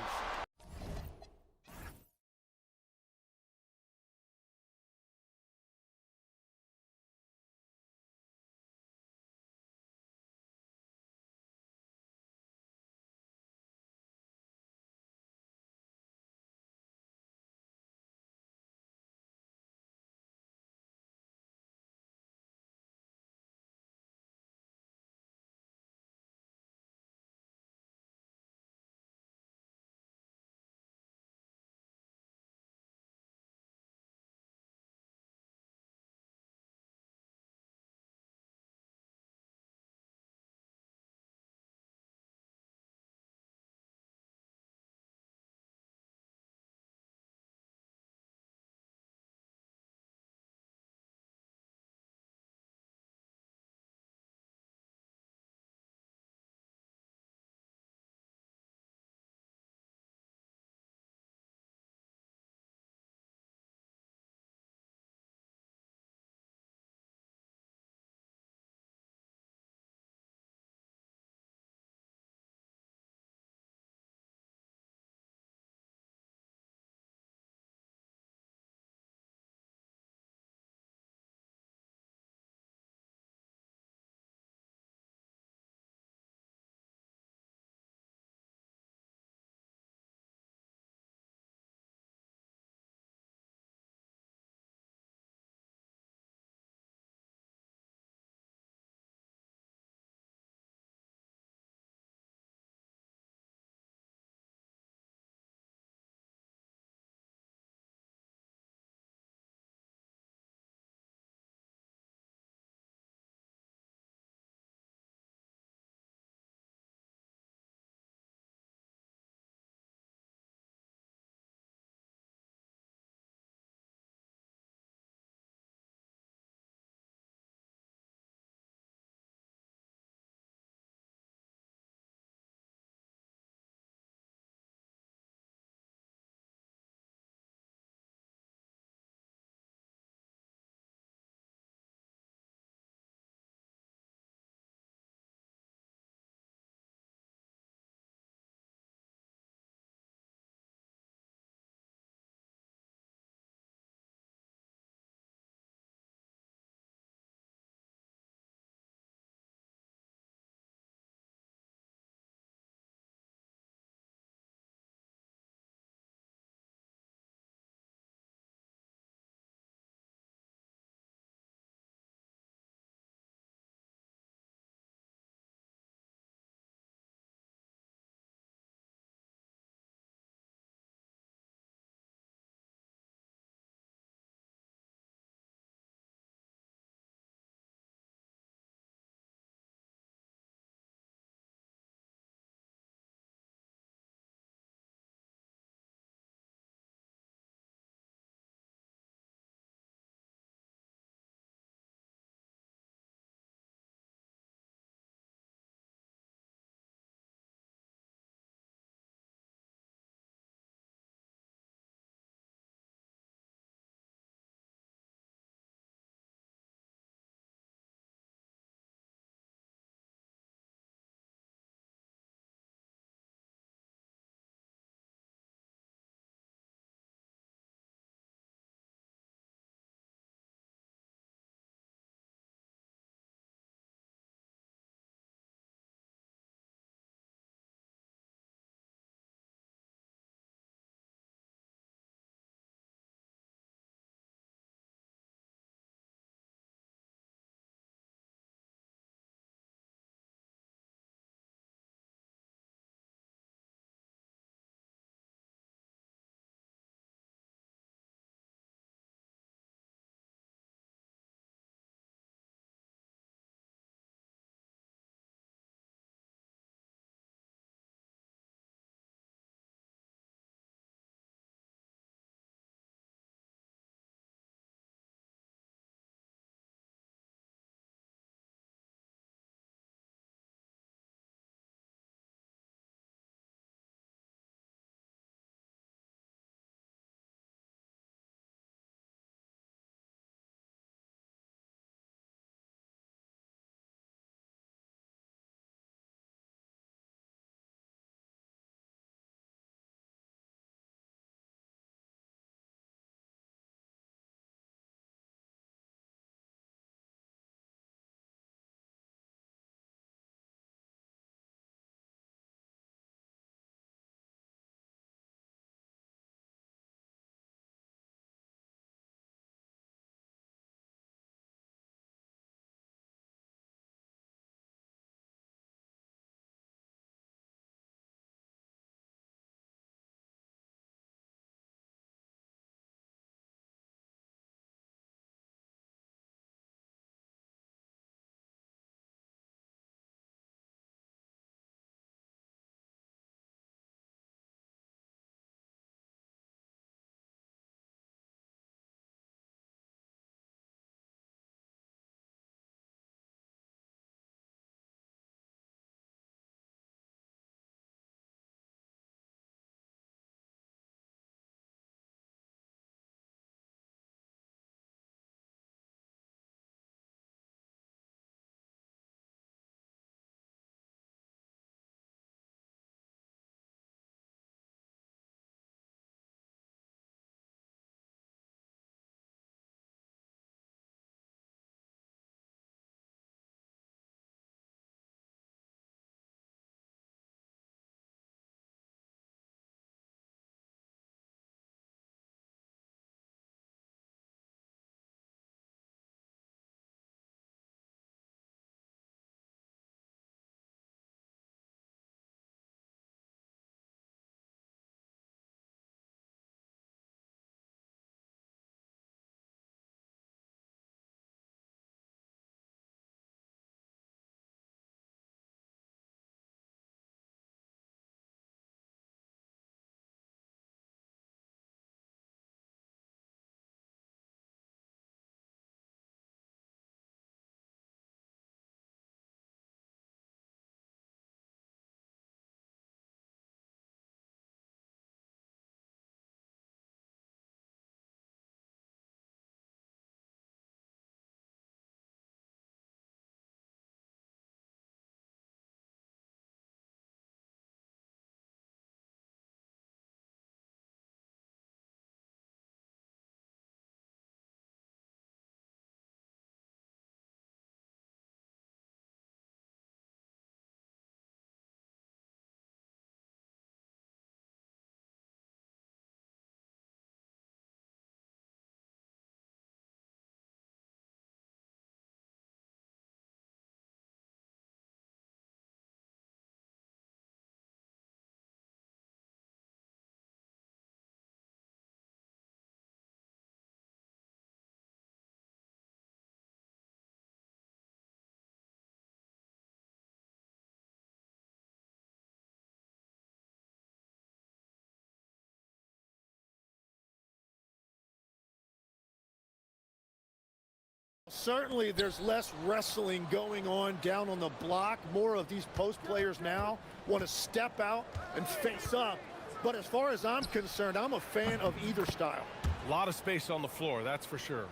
J: Certainly there's less wrestling going on down on the block. More of these post players now want to step out and face up. But as far as I'm concerned, I'm a fan of either style.
A: A lot of space on the floor, that's for sure.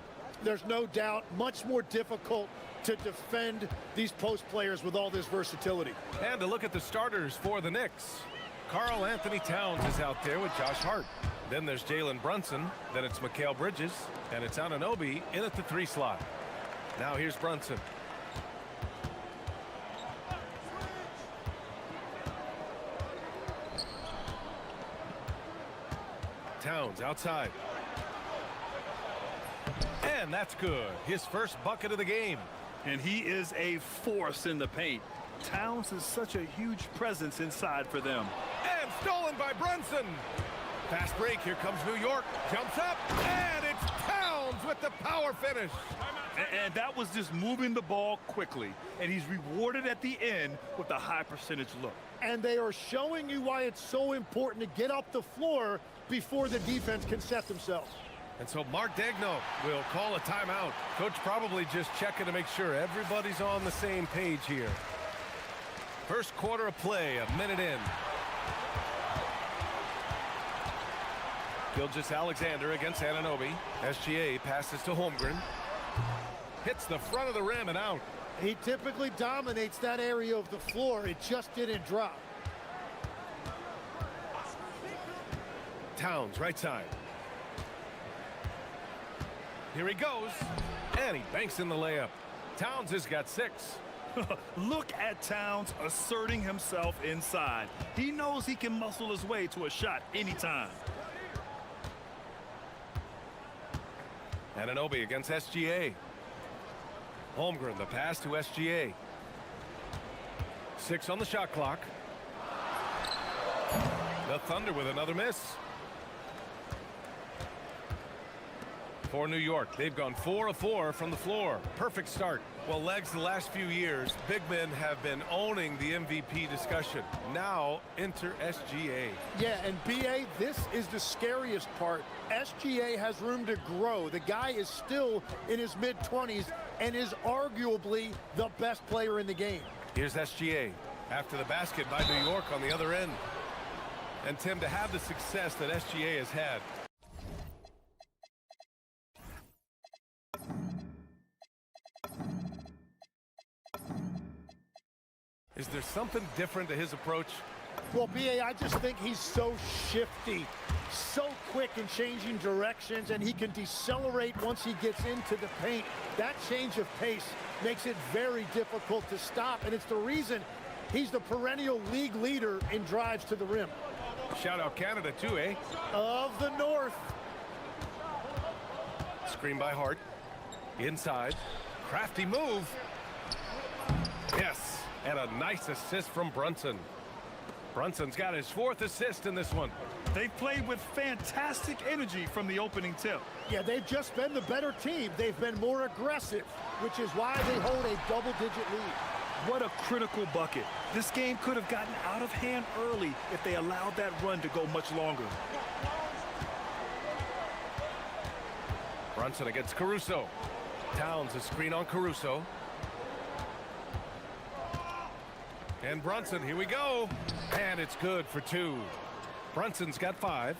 J: There's no doubt much more difficult to defend these post players with all this versatility.
A: And to look at the starters for the Knicks. Karl Anthony Towns is out there with Josh Hart. Then there's Jalen Brunson. Then it's Mikal Bridges. And it's Anunoby in at the 3 slot. Now here's Brunson. Towns outside. And that's good. His first bucket of the game.
E: And he is a force in the paint. Towns is such a huge presence inside for them.
A: And stolen by Brunson. Fast break. Here comes New York. Jumps up. And it's Towns with the power finish.
E: And that was just moving the ball quickly. And he's rewarded at the end with a high percentage look.
J: And they are showing you why it's so important to get up the floor before the defense can set themselves.
A: And so Mark Daigneault will call a timeout. Coach probably just checking to make sure everybody's on the same page here. First quarter of play, a minute in. Gilgeous-Alexander against Anunoby. SGA passes to Holmgren. Hits the front of the rim and out.
J: He typically dominates that area of the floor. It just didn't drop.
A: Towns, right side. Here he goes. And he banks in the layup. Towns has got 6.
E: Look at Towns asserting himself inside. He knows he can muscle his way to a shot anytime.
A: Anunoby against SGA. Holmgren, the pass to SGA. 6 on the shot clock. The Thunder with another miss. For New York, they've gone 4 of 4 from the floor. Perfect start. Well, Legs, the last few years, big men have been owning the MVP discussion. Now, enter SGA.
J: Yeah, and BA, this is the scariest part. SGA has room to grow. The guy is still in his mid-20s and is arguably the best player in the game.
A: Here's SGA after the basket by New York on the other end. And Tim, to have the success that SGA has had, is there something different to his approach?
J: Well, BA, I just think he's so shifty, so quick in changing directions, and he can decelerate once he gets into the paint. That change of pace makes it very difficult to stop, and it's the reason he's the perennial league leader in drives to the rim.
A: Shout out Canada too, eh?
J: Of the North.
A: Screen by Hart. Inside. Crafty move. Yes. And a nice assist from Brunson. Brunson's got his 4th assist in this one.
E: They've played with fantastic energy from the opening tip.
J: Yeah, they've just been the better team. They've been more aggressive, which is why they hold a double-digit lead.
E: What a critical bucket. This game could have gotten out of hand early if they allowed that run to go much longer.
A: Brunson against Caruso. Towns a screen on Caruso. And Brunson, here we go. And it's good for 2. Brunson's got 5.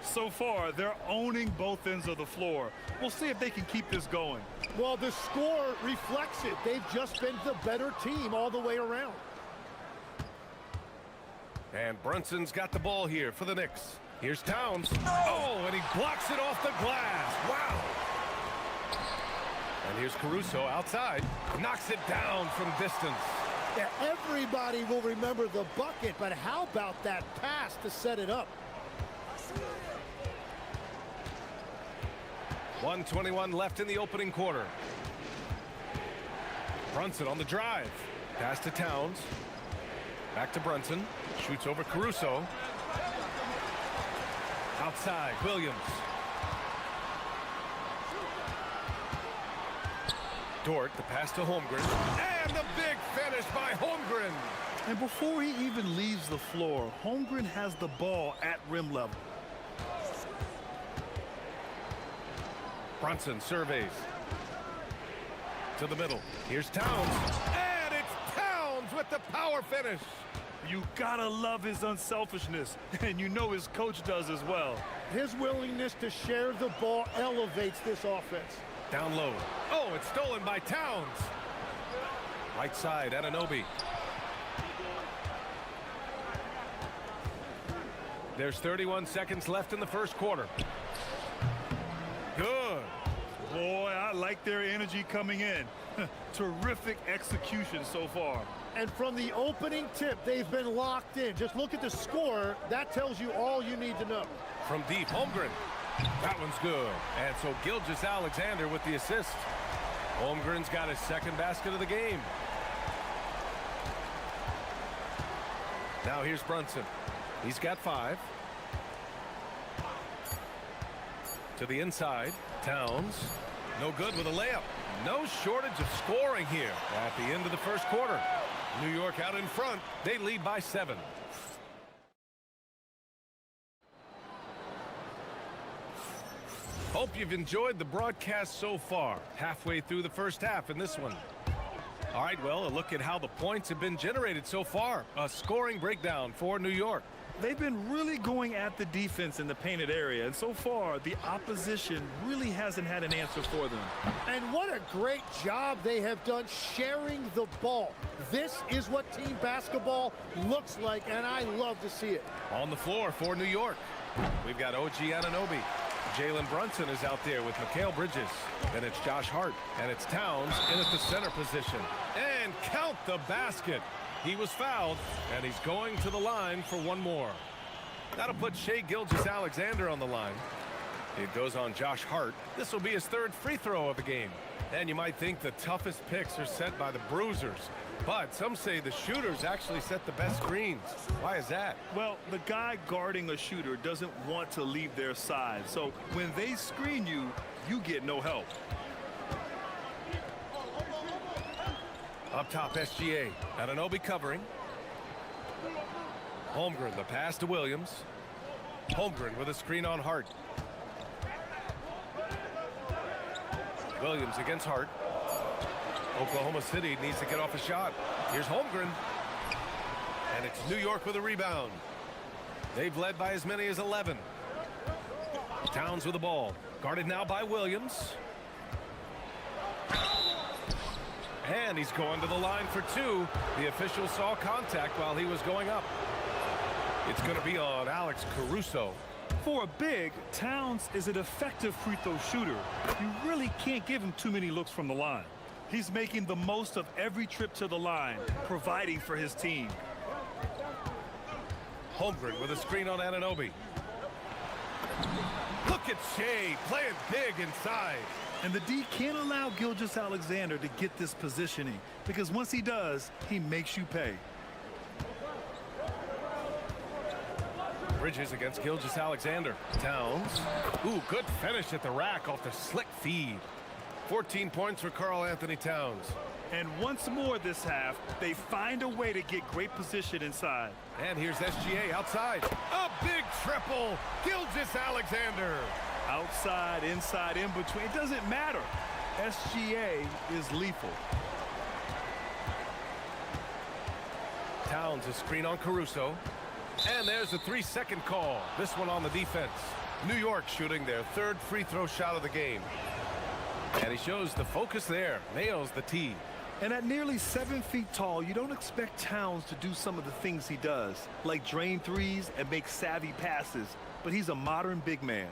E: So far, they're owning both ends of the floor. We'll see if they can keep this going.
J: Well, the score reflects it. They've just been the better team all the way around.
A: And Brunson's got the ball here for the Knicks. Here's Towns. Oh, and he blocks it off the glass. Wow. And here's Caruso outside. Knocks it down from distance.
J: Yeah, everybody will remember the bucket, but how about that pass to set it up?
A: 1:21 left in the opening quarter. Brunson on the drive. Pass to Towns. Back to Brunson. Shoots over Caruso. Outside, Williams. Dort, the pass to Holmgren. And the big finish by Holmgren.
E: And before he even leaves the floor, Holmgren has the ball at rim level.
A: Brunson surveys. To the middle. Here's Towns. And it's Towns with the power finish.
E: You gotta love his unselfishness, and you know his coach does as well.
J: His willingness to share the ball elevates this offense.
A: Down low. Oh, it's stolen by Towns. Right side, Anunoby. There's 31 seconds left in the first quarter. Good.
E: Boy, I like their energy coming in. Terrific execution so far.
J: And from the opening tip, they've been locked in. Just look at the score. That tells you all you need to know.
A: From deep, Holmgren. That one's good. And so Gilgeous-Alexander with the assist. Holmgren's got his second basket of the game. Now here's Brunson. He's got 5. To the inside. Towns. No good with a layup. No shortage of scoring here at the end of the first quarter. New York out in front. They lead by 7. Hope you've enjoyed the broadcast so far. Halfway through the first half in this one. All right, well, a look at how the points have been generated so far. A scoring breakdown for New York.
E: They've been really going at the defense in the painted area, and so far, the opposition really hasn't had an answer for them.
J: And what a great job they have done sharing the ball. This is what team basketball looks like, and I love to see it.
A: On the floor for New York, we've got OG Anunoby. Jalen Brunson is out there with Mikal Bridges. Then it's Josh Hart, and it's Towns in at the center position. And count the basket. He was fouled, and he's going to the line for one more. That'll put Shai Gilgeous-Alexander on the line. It goes on Josh Hart. This will be his 3rd free throw of the game. And you might think the toughest picks are set by the bruisers. But some say the shooters actually set the best screens. Why is that?
E: Well, the guy guarding a shooter doesn't want to leave their side. So when they screen you, you get no help.
A: Up top, SGA. Anunoby covering. Holmgren, the pass to Williams. Holmgren with a screen on Hart. Williams against Hart. Oklahoma City needs to get off a shot. Here's Holmgren. And it's New York with a rebound. They've led by as many as 11. Towns with the ball. Guarded now by Williams. And he's going to the line for 2. The official saw contact while he was going up. It's going to be on Alex Caruso.
E: For a big, Towns is an effective free throw shooter. You really can't give him too many looks from the line. He's making the most of every trip to the line, providing for his team.
A: Holmgren with a screen on Anunoby. Look at Shai playing big inside.
E: And the D can't allow Gilgeous-Alexander to get this positioning, because once he does, he makes you pay.
A: Bridges against Gilgeous-Alexander. Towns. Ooh, good finish at the rack off the slick feed. 14 points for Karl-Anthony Towns.
E: And once more this half, they find a way to get great position inside.
A: And here's SGA outside. A big triple. Gilgeous-Alexander.
E: Outside, inside, in between, it doesn't matter. SGA is lethal.
A: Towns a screen on Caruso. And there's a 3-second call. This one on the defense. New York shooting their 3rd free throw shot of the game. And he shows the focus there. Nails the tee.
E: And at nearly 7 feet tall, you don't expect Towns to do some of the things he does, like drain threes and make savvy passes. But he's a modern big man.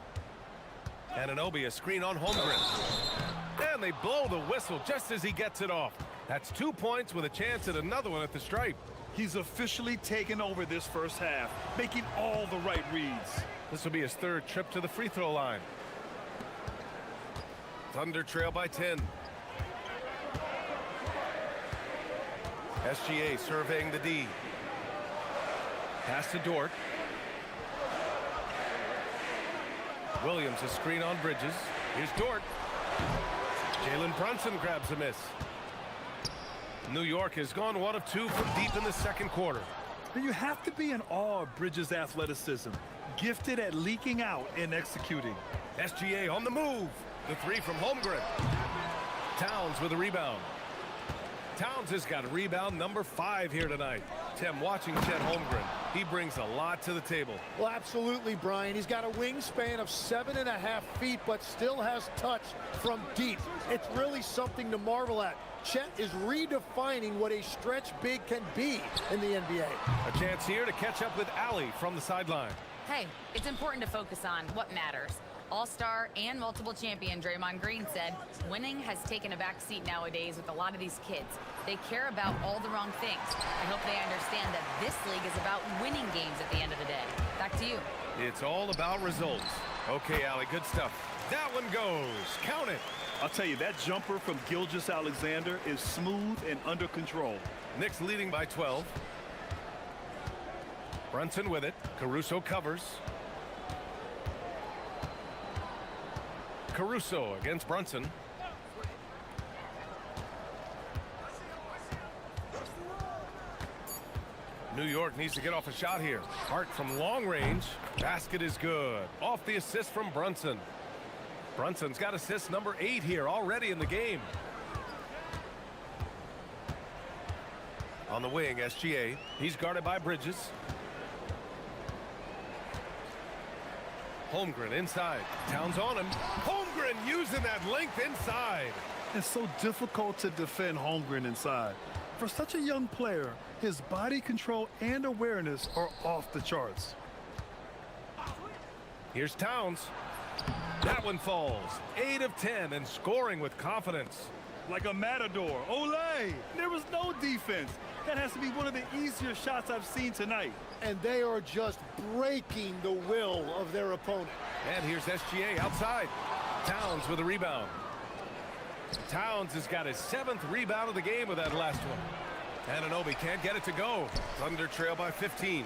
A: Anunoby a screen on Holmgren. And they blow the whistle just as he gets it off. That's 2 points with a chance at another one at the stripe.
E: He's officially taken over this first half, making all the right reads.
A: This will be his 3rd trip to the free throw line. Thunder trail by 10. SGA surveying the D. Pass to Dort. Williams a screen on Bridges. Here's Dort. Jalen Brunson grabs a miss. New York has gone 1 of 2 from deep in the second quarter.
E: And you have to be in awe of Bridges' athleticism, gifted at leaking out and executing.
A: SGA on the move. The 3 from Holmgren. Towns with a rebound. Towns has got rebound number 5 here tonight. Tim, watching Chet Holmgren, he brings a lot to the table.
J: Well, absolutely, Brian. He's got a wingspan of 7.5 feet, but still has touch from deep. It's really something to marvel at. Chet is redefining what a stretch big can be in the NBA.
A: A chance here to catch up with Ali from the sideline.
C: Hey, it's important to focus on what matters. All-star and multiple champion Draymond Green said winning has taken a back seat nowadays with a lot of these kids. They care about all the wrong things. I hope they understand that this league is about winning games at the end of the day. Back to you.
A: It's all about results. Okay, Ali, good stuff. That one goes. Count it.
E: I'll tell you, that jumper from Gilgeous-Alexander is smooth and under control.
A: Knicks leading by 12. Brunson with it. Caruso covers. Caruso against Brunson. New York needs to get off a shot here. Hart from long range. Basket is good. Off the assist from Brunson. Brunson's got assist number 8 here already in the game. On the wing, SGA. He's guarded by Bridges. Holmgren inside. Towns on him. Holmgren using that length inside.
E: It's so difficult to defend Holmgren inside. For such a young player, his body control and awareness are off the charts.
A: Here's Towns. That one falls. 8 of 10 and scoring with confidence.
E: Like a matador. Olay! There was no defense. That has to be one of the easier shots I've seen tonight.
J: And they are just breaking the will of their opponent.
A: And here's SGA outside. Towns with a rebound. Towns has got his 7th rebound of the game with that last one. Anunoby can't get it to go. Thunder trail by 15.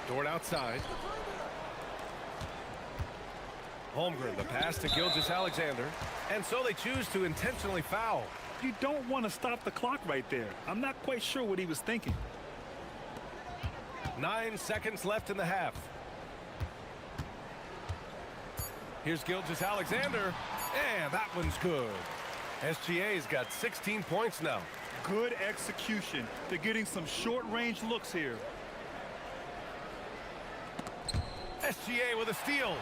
A: Dort outside. Holmgren, the pass to Gilgeous-Alexander. And so they choose to intentionally foul.
E: You don't want to stop the clock right there. I'm not quite sure what he was thinking.
A: 9 seconds left in the half. Here's Gilgeous-Alexander. And that one's good. SGA's got 16 points now.
E: Good execution. They're getting some short-range looks here.
A: SGA with a steal.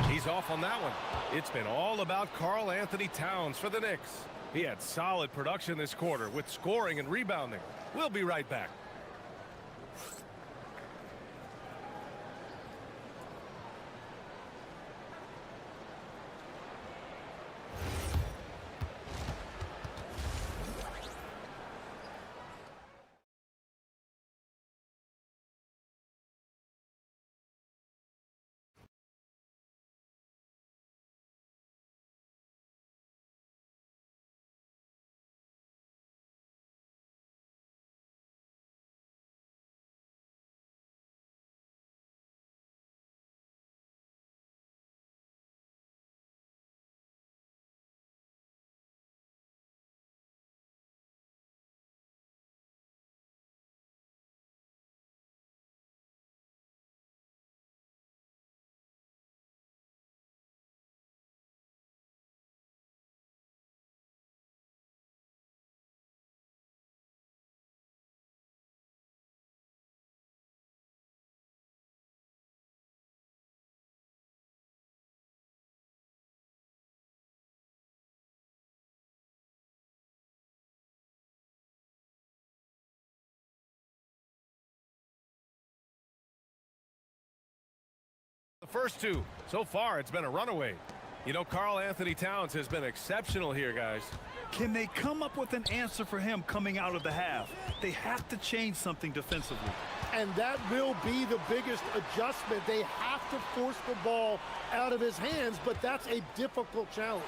A: He's off on that one. It's been all about Karl Anthony Towns for the Knicks. He had solid production this quarter with scoring and rebounding. We'll be right back. The first two. So far, it's been a runaway. You know, Karl Anthony Towns has been exceptional here, guys.
E: Can they come up with an answer for him coming out of the half? They have to change something defensively.
J: And that will be the biggest adjustment. They have to force the ball out of his hands, but that's a difficult challenge.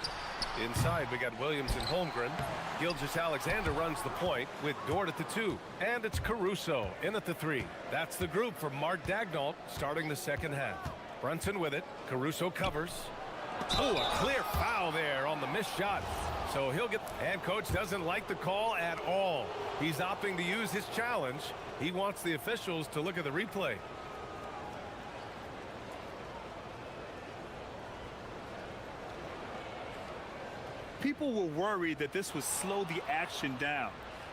A: Inside, we got Williams and Holmgren. Gilgeous-Alexander runs the point with Dort at the 2. And it's Caruso in at the 3. That's the group for Mark Daigneault starting the second half. Brunson with it. Caruso covers. Oh, a clear foul there on the missed shot. So he'll get... And coach doesn't like the call at all. He's opting to use his challenge. He wants the officials to look at the replay.
E: People were worried that this would slow the action down.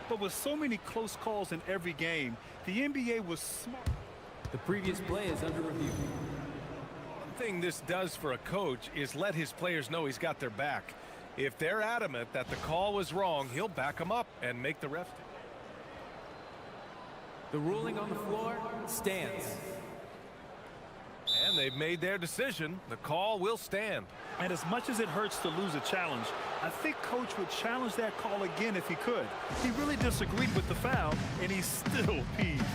E: But with so many close calls in every game, the NBA was smart.
F: The previous play is under review.
A: One thing this does for a coach is let his players know he's got their back. If they're adamant that the call was wrong, he'll back them up and make the ref.
F: The ruling on the floor stands.
A: And they've made their decision. The call will stand.
E: And as much as it hurts to lose a challenge, I think Coach would challenge that call again if he could. He really disagreed with the foul, and he's still peeved.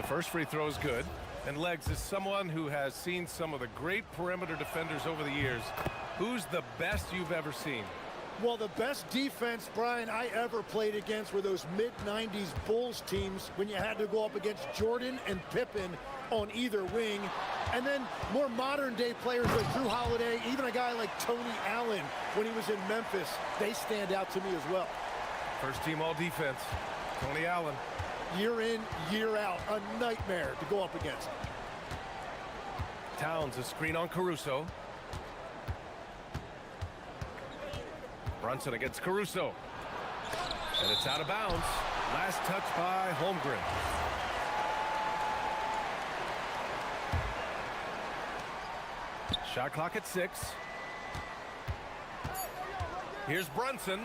A: First free throw is good, and Legs is someone who has seen some of the great perimeter defenders over the years. Who's the best you've ever seen?
J: Well, the best defense, Brian, I ever played against were those mid-90s Bulls teams when you had to go up against Jordan and Pippen on either wing. And then more modern-day players like Drew Holiday, even a guy like Tony Allen when he was in Memphis, they stand out to me as well.
A: First team all defense, Tony Allen.
J: Year in, year out, a nightmare to go up against.
A: Towns, a screen on Caruso. Brunson against Caruso. And it's out of bounds. Last touch by Holmgren. Shot clock at 6. Here's Brunson.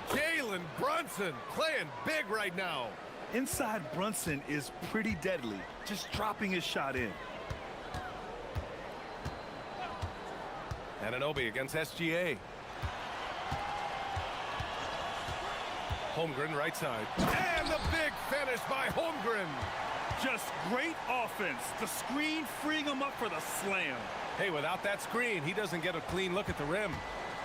A: Jalen Brunson playing big right now.
E: Inside Brunson is pretty deadly, just dropping his shot in.
A: Anunoby against SGA. Holmgren right side. And the big finish by Holmgren.
E: Just great offense. The screen freeing him up for the slam.
A: Hey, without that screen, he doesn't get a clean look at the rim.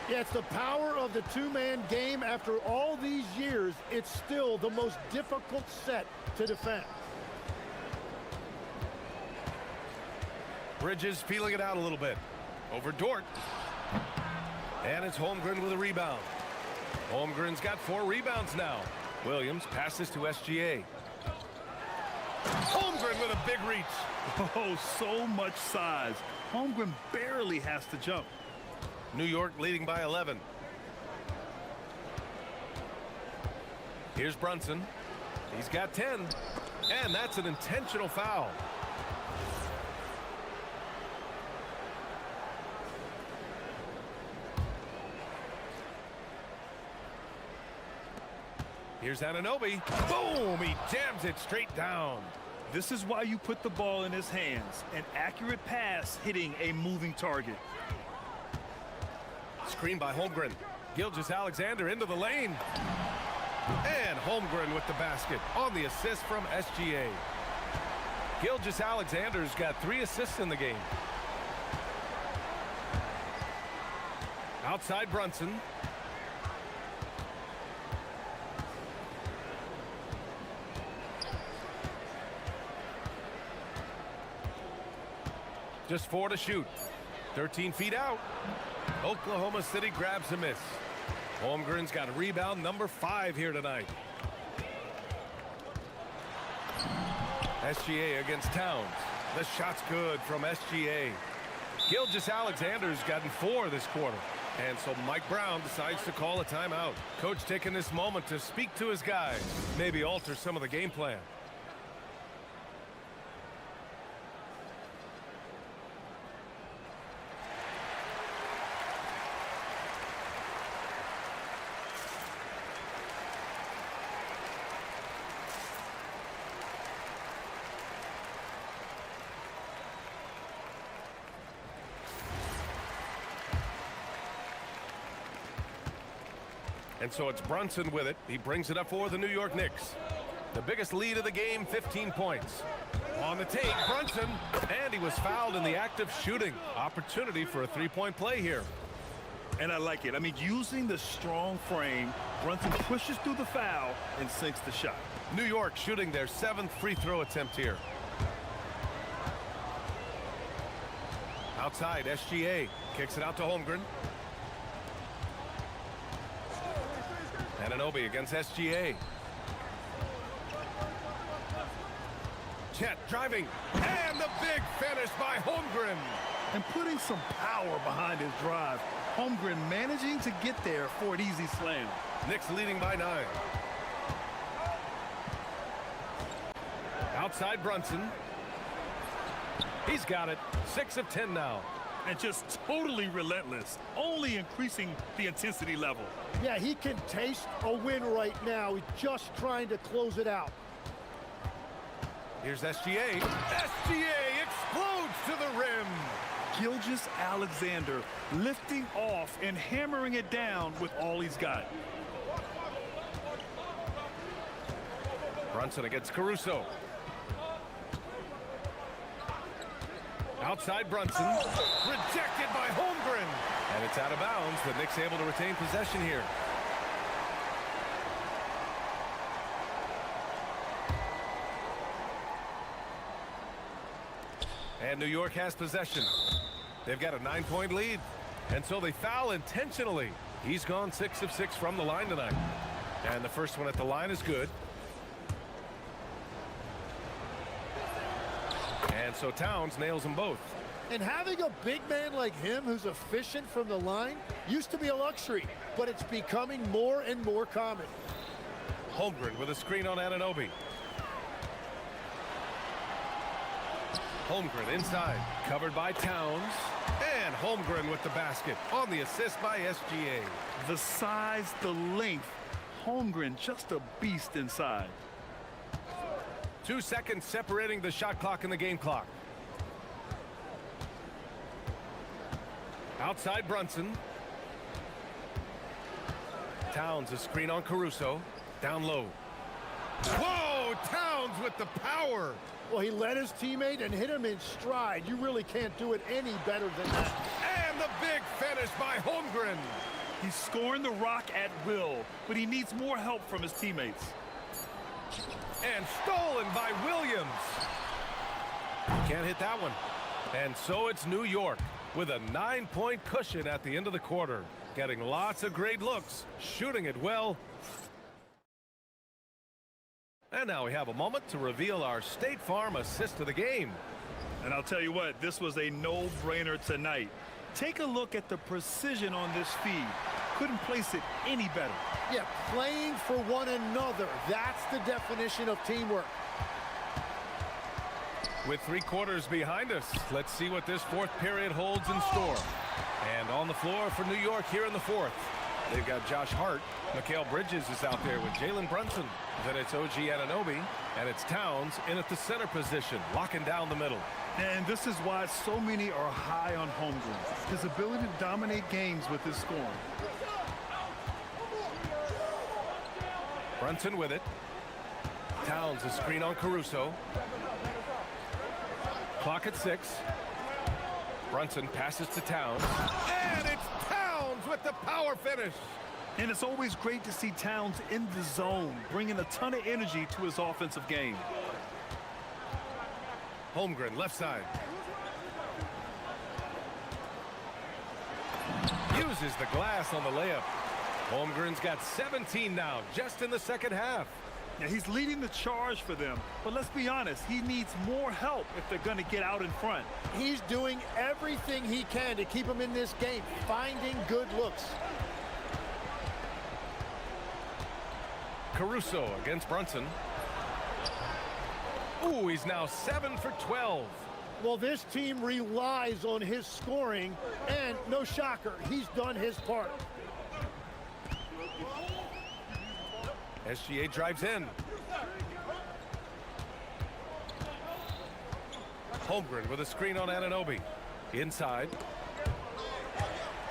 J: Yeah, it's the power of the two-man game. After all these years, it's still the most difficult set to defend.
A: Bridges feeling it out a little bit. Over Dort. And it's Holmgren with a rebound. Holmgren's got 4 rebounds now. Williams passes to SGA. Holmgren with a big reach.
E: Oh, so much size. Holmgren barely has to jump.
A: New York leading by 11. Here's Brunson. He's got 10. And that's an intentional foul. Here's Anunoby. Boom! He jams it straight down.
E: This is why you put the ball in his hands. An accurate pass hitting a moving target.
A: Screen by Holmgren. Gilgeous-Alexander into the lane. And Holmgren with the basket on the assist from SGA. Gilgeous-Alexander's got 3 assists in the game. Outside Brunson. Just 4 to shoot. 13 feet out. Oklahoma City grabs a miss. Holmgren's got a rebound number 5 here tonight. SGA against Towns. The shot's good from SGA. Gilgeous-Alexander's gotten 4 this quarter. And so Mike Brown decides to call a timeout. Coach taking this moment to speak to his guys. Maybe alter some of the game plan. And so it's Brunson with it. He brings it up for the New York Knicks. The biggest lead of the game, 15 points. On the take, Brunson, and he was fouled in the act of shooting. Opportunity for a 3-point play here.
E: And I like it. I mean, using the strong frame, Brunson pushes through the foul and sinks the shot.
A: New York shooting their 7th free throw attempt here. Outside, SGA kicks it out to Holmgren. Anunoby against SGA. Chet driving, and the big finish by Holmgren.
E: And putting some power behind his drive. Holmgren managing to get there for an easy slam.
A: Knicks leading by 9. Outside Brunson. He's got it. 6 of 10 now.
E: And just totally relentless, only increasing the intensity level.
J: Yeah, he can taste a win right now. He's just trying to close it out.
A: Here's SGA. SGA explodes to the rim.
E: Gilgeous-Alexander lifting off and hammering it down with all he's got.
A: Brunson against Caruso. Outside Brunson. Rejected by Holmgren. And it's out of bounds. The Knicks able to retain possession here. And New York has possession. They've got a 9-point lead. And so they foul intentionally. He's gone 6 of 6 from the line tonight. And the first one at the line is good. And so Towns nails them both.
J: And having a big man like him who's efficient from the line used to be a luxury, but it's becoming more and more common.
A: Holmgren with a screen on Anunoby. Holmgren inside, covered by Towns. And Holmgren with the basket on the assist by SGA.
E: The size, the length. Holmgren just a beast inside.
A: 2 seconds separating the shot clock and the game clock. Outside Brunson. Towns a screen on Caruso. Down low. Whoa! Towns with the power.
J: Well, he led his teammate and hit him in stride. You really can't do it any better than that.
A: And the big finish by Holmgren.
E: He's scoring the rock at will, but he needs more help from his teammates.
A: And stolen by Williams. Can't hit that one. And so it's New York with a 9-point cushion at the end of the quarter. Getting lots of great looks, shooting it well. And now we have a moment to reveal our State Farm assist of the game.
E: And I'll tell you what, this was a no-brainer tonight. Take a look at the precision on this feed. Couldn't place it any better.
J: Yeah, playing for one another. That's the definition of teamwork.
A: With 3 quarters behind us, let's see what this 4th period holds in store. And on the floor for New York here in the 4th. They've got Josh Hart. Mikal Bridges is out there with Jalen Brunson. Then it's OG Anunoby. And it's Towns in at the center position, locking down the middle.
E: And this is why so many are high on Holmgren. His ability to dominate games with his scoring.
A: Brunson with it. Towns a screen on Caruso. Clock at 6. Brunson passes to Towns. And it's Towns with the power finish.
E: And it's always great to see Towns in the zone, bringing a ton of energy to his offensive game.
A: Holmgren left side. Uses the glass on the layup. Holmgren's got 17 now, just in the second half.
E: Yeah, he's leading the charge for them, but let's be honest, he needs more help if they're going to get out in front.
J: He's doing everything he can to keep him in this game, finding good looks.
A: Caruso against Brunson. Ooh, he's now 7 for 12.
J: Well, this team relies on his scoring, and no shocker, he's done his part.
A: SGA drives in. Holmgren with a screen on Anunoby. Inside.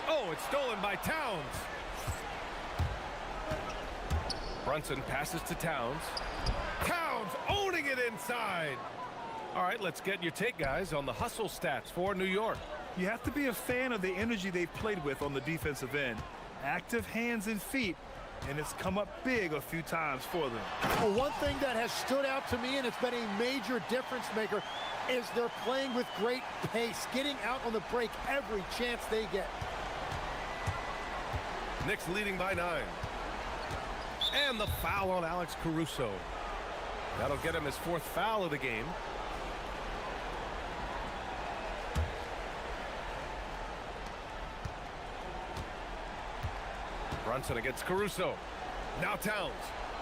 A: Oh, it's stolen by Towns. Brunson passes to Towns. Towns owning it inside. All right, let's get your take, guys, on the hustle stats for New York.
E: You have to be a fan of the energy they've played with on the defensive end. Active hands and feet, and it's come up big a few times for them.
J: Well, one thing that has stood out to me, and it's been a major difference maker, is they're playing with great pace, getting out on the break every chance they get.
A: Knicks leading by 9. And the foul on Alex Caruso. That'll get him his 4th foul of the game. Brunson against Caruso. Now Towns.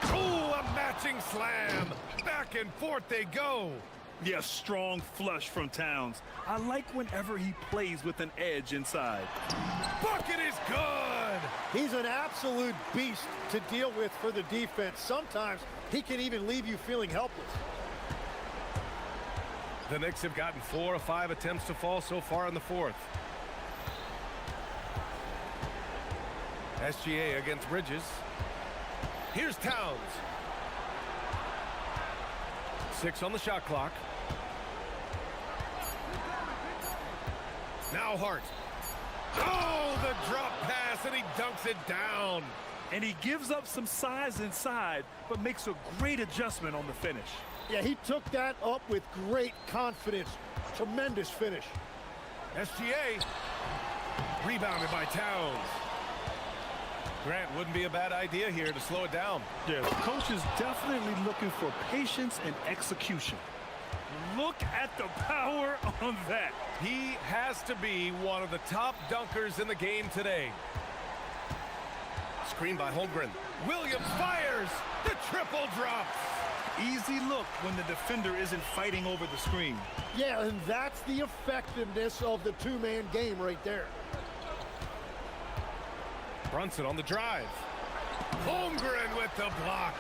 A: Ooh, a matching slam. Back and forth they go.
E: Yeah, strong flush from Towns. I like whenever he plays with an edge inside.
A: Bucket is good.
J: He's an absolute beast to deal with for the defense. Sometimes he can even leave you feeling helpless.
A: The Knicks have gotten 4 of 5 attempts to fall so far in the 4th. SGA against Bridges. Here's Towns. 6 on the shot clock. Now Hart. Oh, the drop pass, and he dunks it down.
E: And he gives up some size inside, but makes a great adjustment on the finish.
J: Yeah, he took that up with great confidence. Tremendous finish.
A: SGA. Rebounded by Towns. Grant, wouldn't be a bad idea here to slow it down.
E: Yeah, the coach is definitely looking for patience and execution. Look at the power on that.
A: He has to be one of the top dunkers in the game today. Screen by Holmgren. Williams fires. The triple drops.
E: Easy look when the defender isn't fighting over the screen.
J: Yeah, and that's the effectiveness of the two-man game right there.
A: Brunson on the drive. Holmgren with the block.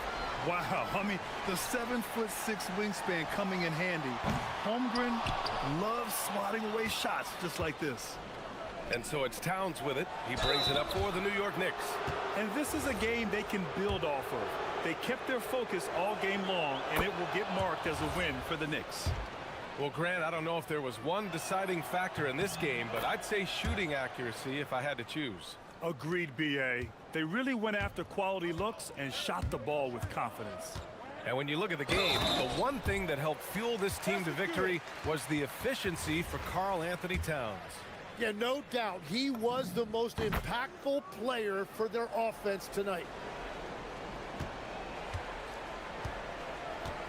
E: Wow, I mean, the 7'6" wingspan coming in handy. Holmgren loves swatting away shots just like this.
A: And so it's Towns with it. He brings it up for the New York Knicks.
E: And this is a game they can build off of. They kept their focus all game long, and it will get marked as a win for the Knicks.
A: Well, Grant, I don't know if there was one deciding factor in this game, but I'd say shooting accuracy if I had to choose.
E: Agreed, B.A. They really went after quality looks and shot the ball with confidence.
A: And when you look at the game, the one thing that helped fuel this team to victory was the efficiency for Karl Anthony Towns.
J: Yeah, no doubt. He was the most impactful player for their offense tonight.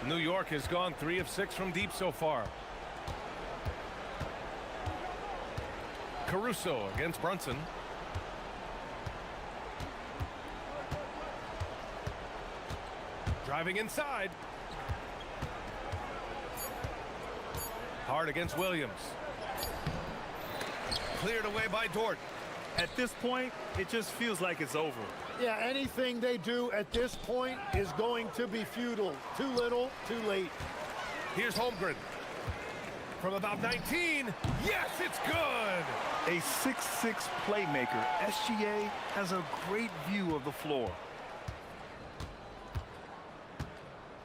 A: New York has gone 3 of 6 from deep so far. Caruso against Brunson. Driving inside. Hard against Williams. Cleared away by Dort.
E: At this point, it just feels like it's over.
J: Yeah, anything they do at this point is going to be futile. Too little, too late.
A: Here's Holmgren. From about 19. Yes, it's good.
E: A 6'6" playmaker, SGA has a great view of the floor.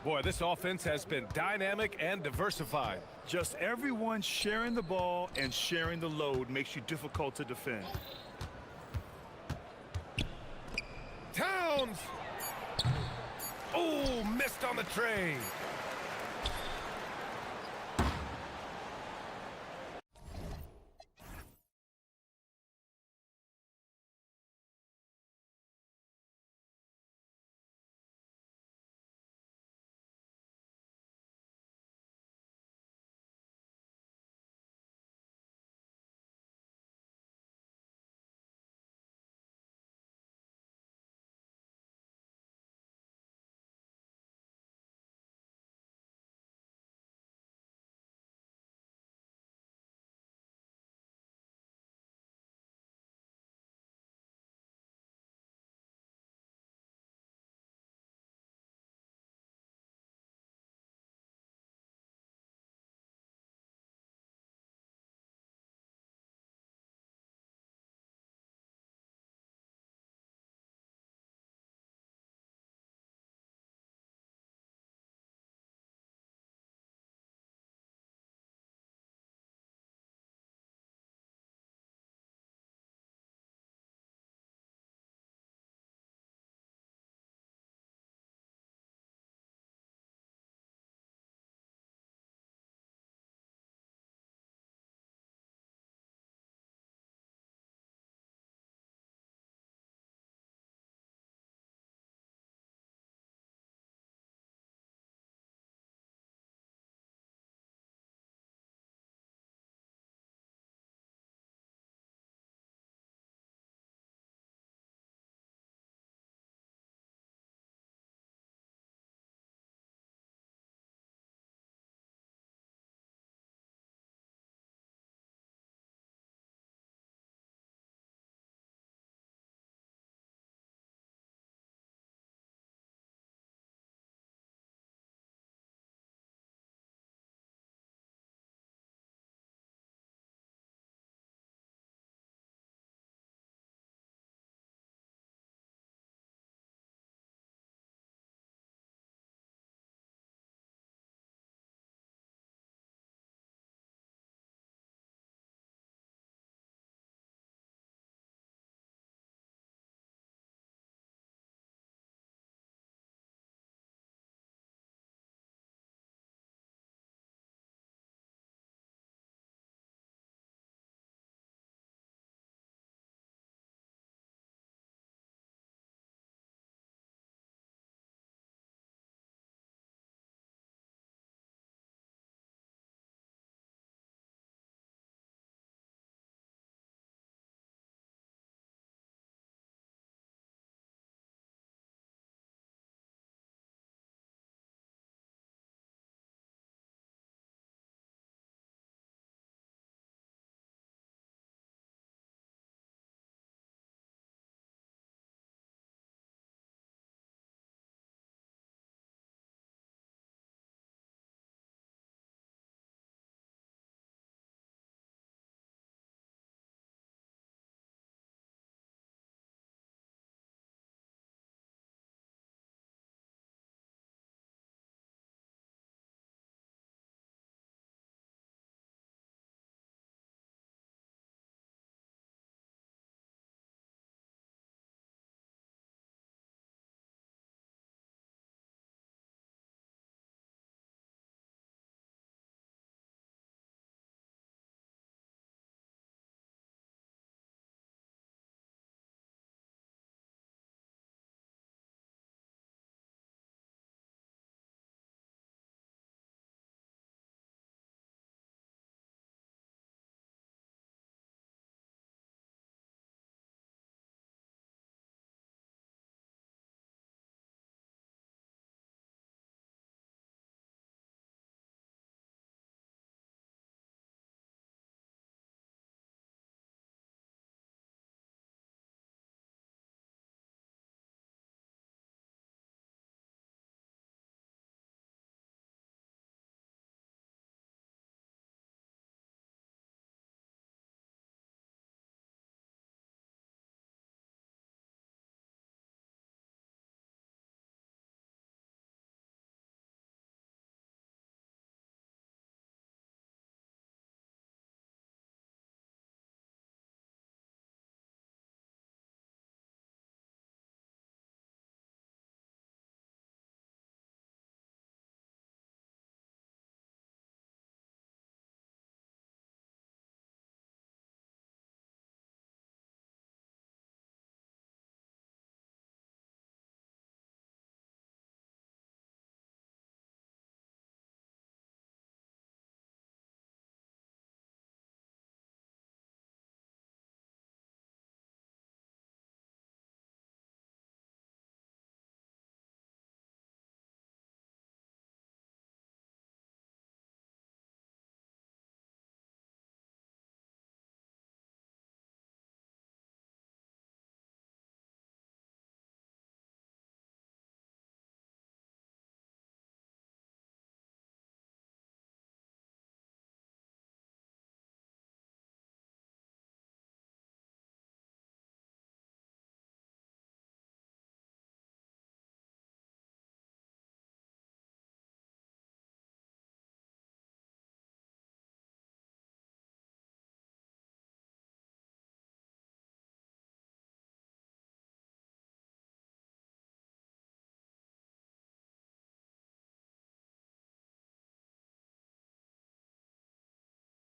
A: Boy, this offense has been dynamic and diversified.
E: Just everyone sharing the ball and sharing the load makes you difficult to defend.
A: Towns! Oh, missed on the tray.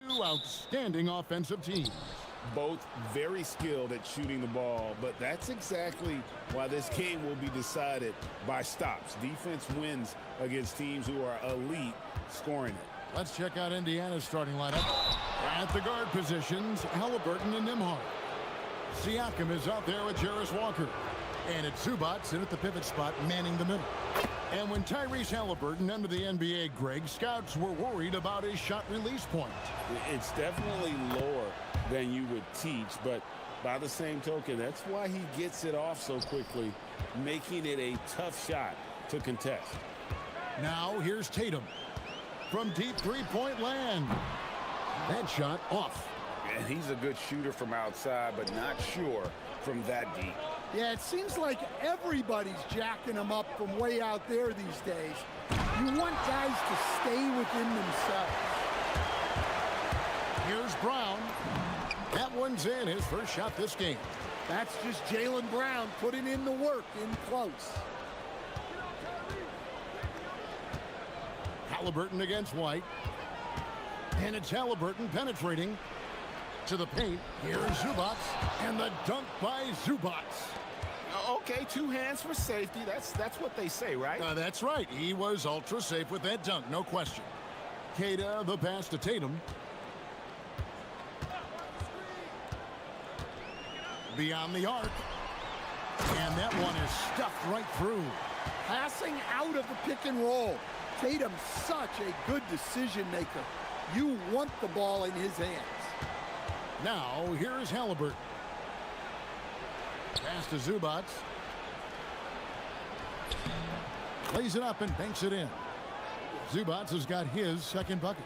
G: Two outstanding offensive teams.
H: Both very skilled at shooting the ball, but that's exactly why this game will be decided by stops. Defense wins against teams who are elite scoring it.
G: Let's check out Indiana's starting lineup. At the guard positions, Halliburton and Nembhard. Siakam is out there with Jarris Walker. And it's Zubac in at the pivot spot, manning the middle. And when Tyrese Halliburton entered the NBA, Greg, scouts were worried about his shot release point.
H: It's definitely lower than you would teach, but by the same token, that's why he gets it off so quickly, making it a tough shot to contest.
G: Now here's Tatum from deep three-point land. That shot off.
H: And he's a good shooter from outside, but not sure from that deep.
J: Yeah, it seems like everybody's jacking them up from way out there these days. You want guys to stay within themselves.
G: Here's Brown. That one's in, his first shot this game.
J: That's just Jaylen Brown putting in the work in close.
G: Halliburton against White. And it's Halliburton penetrating to the paint. Here's Zubac, and the dunk by Zubac.
H: Okay, two hands for safety. That's what they say, right?
G: That's right. He was ultra safe with that dunk, no question. Queta, the pass to Tatum. Beyond the arc. And that one is stuffed right through.
J: Passing out of the pick and roll. Tatum's such a good decision maker. You want the ball in his hands.
G: Now, here's Halliburton. Pass to Zubac. Plays it up and banks it in. Zubac has got his second bucket.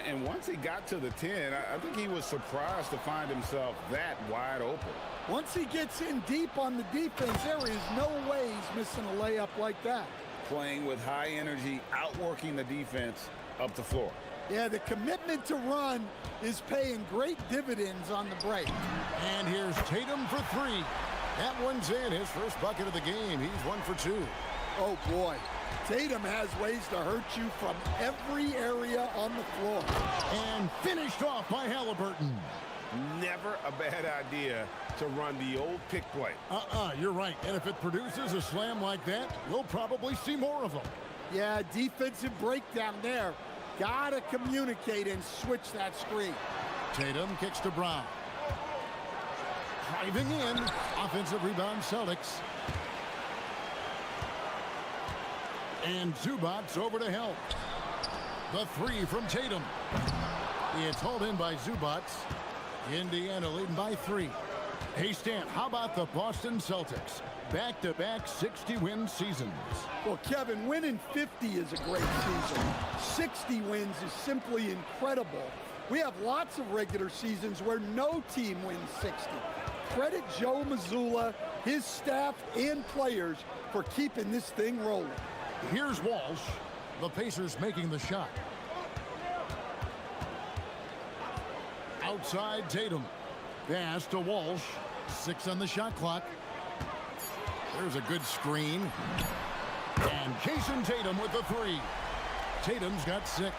H: And once he got to the 10, I think he was surprised to find himself that wide open.
J: Once he gets in deep on the defense, there is no way he's missing a layup like that.
H: Playing with high energy, outworking the defense up the floor.
J: Yeah, the commitment to run is paying great dividends on the break.
G: And here's Tatum for three. That one's in, his first bucket of the game. He's 1 for 2.
J: Oh, boy. Tatum has ways to hurt you from every area on the floor.
G: And finished off by Halliburton.
H: Never a bad idea to run the old pick play.
G: You're right. And if it produces a slam like that, we'll probably see more of them.
J: Yeah, defensive breakdown there. Gotta communicate and switch that screen.
G: Tatum kicks to Brown. Driving in. Offensive rebound, Celtics. And Zubac over to help. The three from Tatum. It's hauled in by Zubac. Indiana leading by 3. Hey, Stan, how about the Boston Celtics? Back-to-back 60-win seasons.
J: Well, Kevin, winning 50 is a great season. 60 wins is simply incredible. We have lots of regular seasons where no team wins 60. Credit Joe Mazzulla, his staff, and players for keeping this thing rolling.
G: Here's Walsh. The Pacers making the shot. Outside Tatum. Pass to Walsh. 6 on the shot clock. There's a good screen. And Jason Tatum with the 3. Tatum's got 6.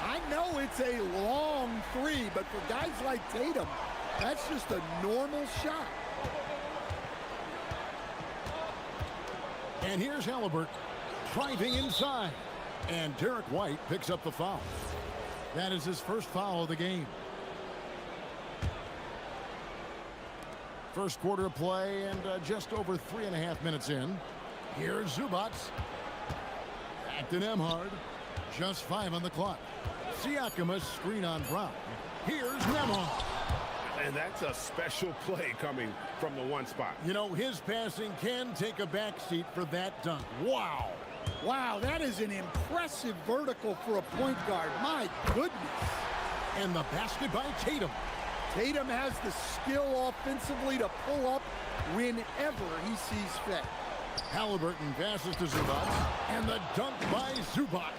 J: I know it's a long 3, but for guys like Tatum, that's just a normal shot.
G: And here's Halliburton driving inside. And Derek White picks up the foul. That is his first foul of the game. First quarter of play and just over 3.5 minutes in. Here's Zubac. Back to Nembhard. Just 5 on the clock. Siakam a screen on Brown. Here's Nembhard.
H: And that's a special play coming from the one spot.
G: You know, his passing can take a backseat for that dunk. Wow.
J: Wow, that is an impressive vertical for a point guard. My goodness.
G: And the basket by Tatum.
J: Tatum has the skill offensively to pull up whenever he sees fit.
G: Halliburton passes to Zubac. And the dunk by Zubac.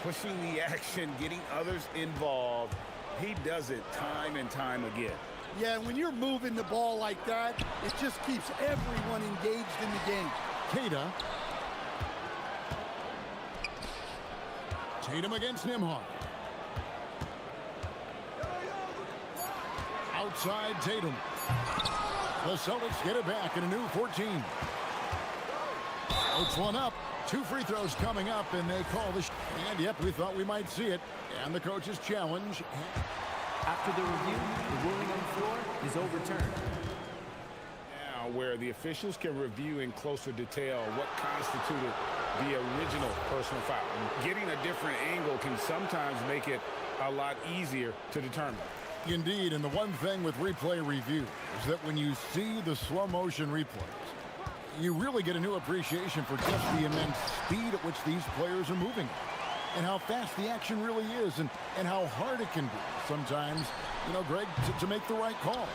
H: Pushing the action, getting others involved. He does it time and time again.
J: Yeah, when you're moving the ball like that, it just keeps everyone engaged in the game.
G: Queta. Tatum against Nembhard. outside Tatum. The Celtics get it back in a new 14. It's one up. 2 free throws coming up, and they call the and yep, we thought we might see it. And the coach's challenge.
F: After the review, the ruling on the floor is overturned.
H: Now, where the officials can review in closer detail what constituted the original personal foul. Getting a different angle can sometimes make it a lot easier to determine.
G: Indeed, and the one thing with replay review is that when you see the slow motion replays, you really get a new appreciation for just the immense speed at which these players are moving and how fast the action really is and how hard it can be sometimes, you know, Greg, to make the right call.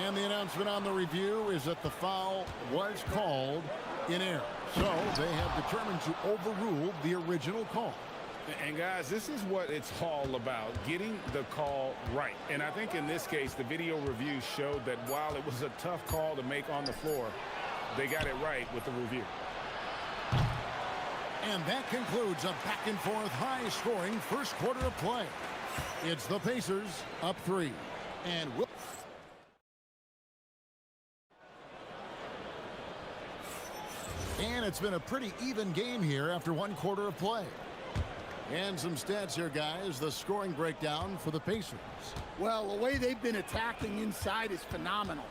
G: And the announcement on the review is that the foul was called in error. So they have determined to overrule the original call.
H: And guys, this is what it's all about, getting the call right. And I think in this case, the video review showed that while it was a tough call to make on the floor, they got it right with the review.
G: And that concludes a back-and-forth, high-scoring first quarter of play. It's the Pacers up 3. And it's been a pretty even game here after 1 quarter of play. And some stats here, guys. The scoring breakdown for the Pacers.
J: Well, the way they've been attacking inside is phenomenal.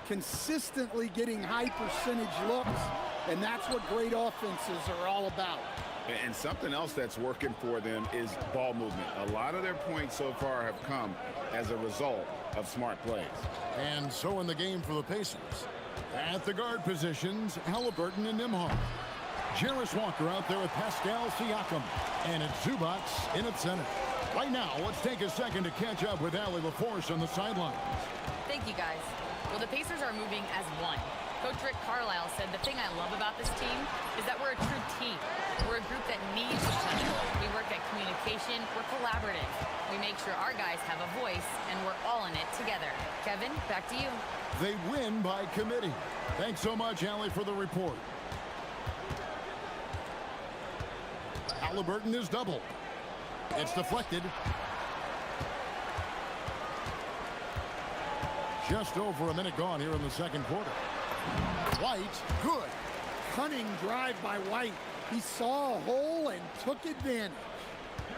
J: Consistently getting high percentage looks, and that's what great offenses are all about.
H: And something else that's working for them is ball movement. A lot of their points so far have come as a result of smart plays.
G: And so in the game for the Pacers, at the guard positions, Halliburton and Nembhard. Jarris Walker out there with Pascal Siakam. And it's Zubac in at center. Right now, let's take a second to catch up with Allie LaForce on the sidelines.
C: Thank you, guys. Well, the Pacers are moving as one. Coach Rick Carlisle said the thing I love about this team is that we're a true team. We're a group that needs each other. We work at communication. We're collaborative. We make sure our guys have a voice, and we're all in it together. Kevin, back to you.
G: They win by committee. Thanks so much, Allie, for the report. Halliburton is double. It's deflected. Just over a minute gone here in the second quarter. White, good.
J: Cunning drive by White. He saw a hole and took advantage.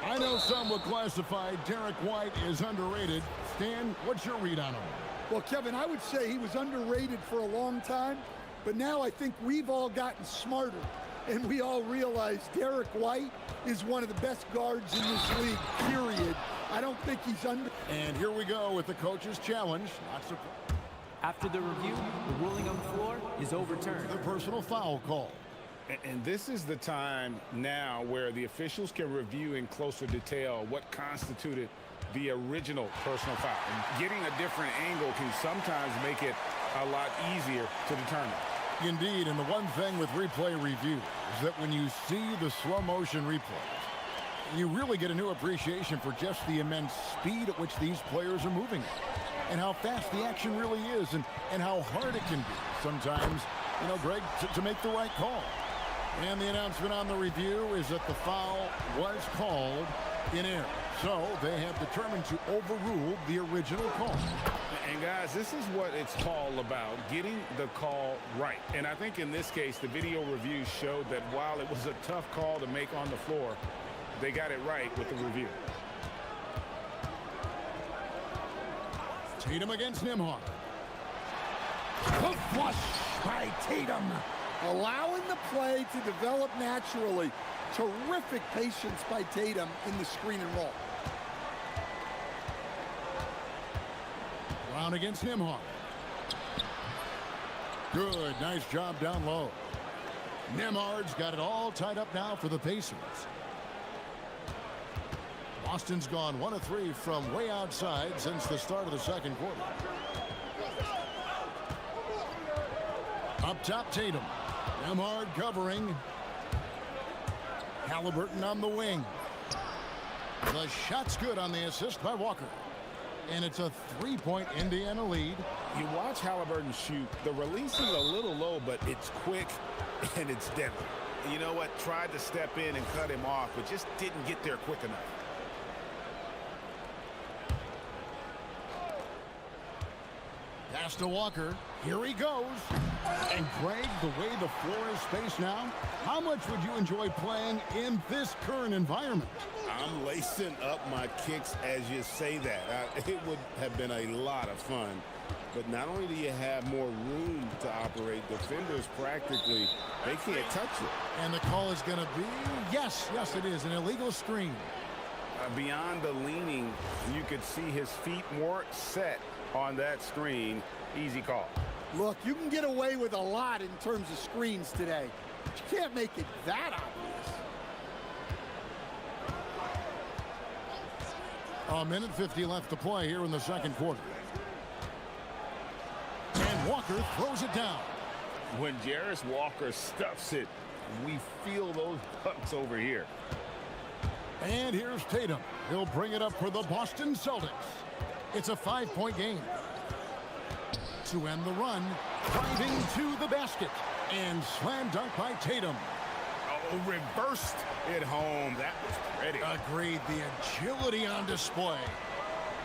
G: I know some would classify Derek White as underrated. Stan, what's your read on him?
J: Well, Kevin, I would say he was underrated for a long time, but now I think we've all gotten smarter, and we all realize Derek White is one of the best guards in this league, period. I don't think he's under.
G: And here we go with the coach's challenge. Not surprised.
F: After the review, the ruling on the floor is overturned.
G: The personal foul call.
H: And this is the time now where the officials can review in closer detail what constituted the original personal foul. And getting a different angle can sometimes make it a lot easier to determine.
G: Indeed, and the one thing with replay review is that when you see the slow motion replays, you really get a new appreciation for just the immense speed at which these players are moving and how fast the action really is and how hard it can be sometimes, you know, Greg, to make the right call. And the announcement on the review is that the foul was called in error. So they have determined to overrule the original call.
H: And guys, this is what it's all about, getting the call right. And I think in this case, the video review showed that while it was a tough call to make on the floor, they got it right with the review.
G: Tatum against Nembhard.
J: The flush by Tatum, allowing the play to develop naturally. Terrific patience by Tatum in the screen and roll.
G: Brown against Nembhard. Good, nice job down low. Nembhard's got it all tied up now for the Pacers. Boston's gone 1 of 3 from way outside since the start of the second quarter. Up top, Tatum. Nembhard covering. Halliburton on the wing. The shot's good on the assist by Walker. And it's a 3-point Indiana lead.
H: You watch Halliburton shoot. The release is a little low, but it's quick and it's deadly. You know what? Tried to step in and cut him off, but just didn't get there quick enough.
G: Pass to Walker. Here he goes. And Greg, the way the floor is spaced now, how much would you enjoy playing in this current environment?
H: I'm lacing up my kicks as you say that. It would have been a lot of fun. But not only do you have more room to operate, defenders practically, they can't touch it.
G: And the call is going to be, yes, it is, an illegal screen.
H: Beyond the leaning, you could see his feet more set on that screen. Easy call.
J: Look, you can get away with a lot in terms of screens today. But you can't make it that obvious.
G: A minute 50 left to play here in the second quarter. And Walker throws it down.
H: When Jarris Walker stuffs it, we feel those bucks over here.
G: And here's Tatum. He'll bring it up for the Boston Celtics. It's a 5-point game. To end the run, driving to the basket. And slam dunk by Tatum.
H: Oh, reversed it home. That was pretty.
G: Agreed. The agility on display.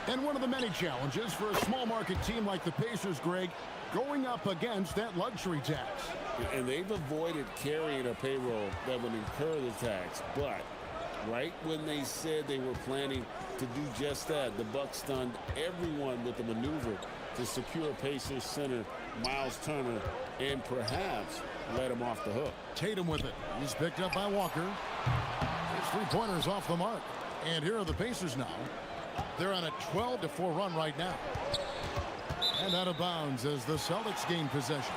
G: And one of the many challenges for a small market team like the Pacers, Greg, going up against that luxury tax.
H: And they've avoided carrying a payroll that would incur the tax. But right when they said they were planning to do just that, the Bucks stunned everyone with the maneuver to secure Pacers center Miles Turner and perhaps let him off the hook.
G: Tatum with it. He's picked up by Walker. His three-pointers off the mark. And here are the Pacers now. They're on a 12-4 run right now. And out of bounds as the Celtics gain possession.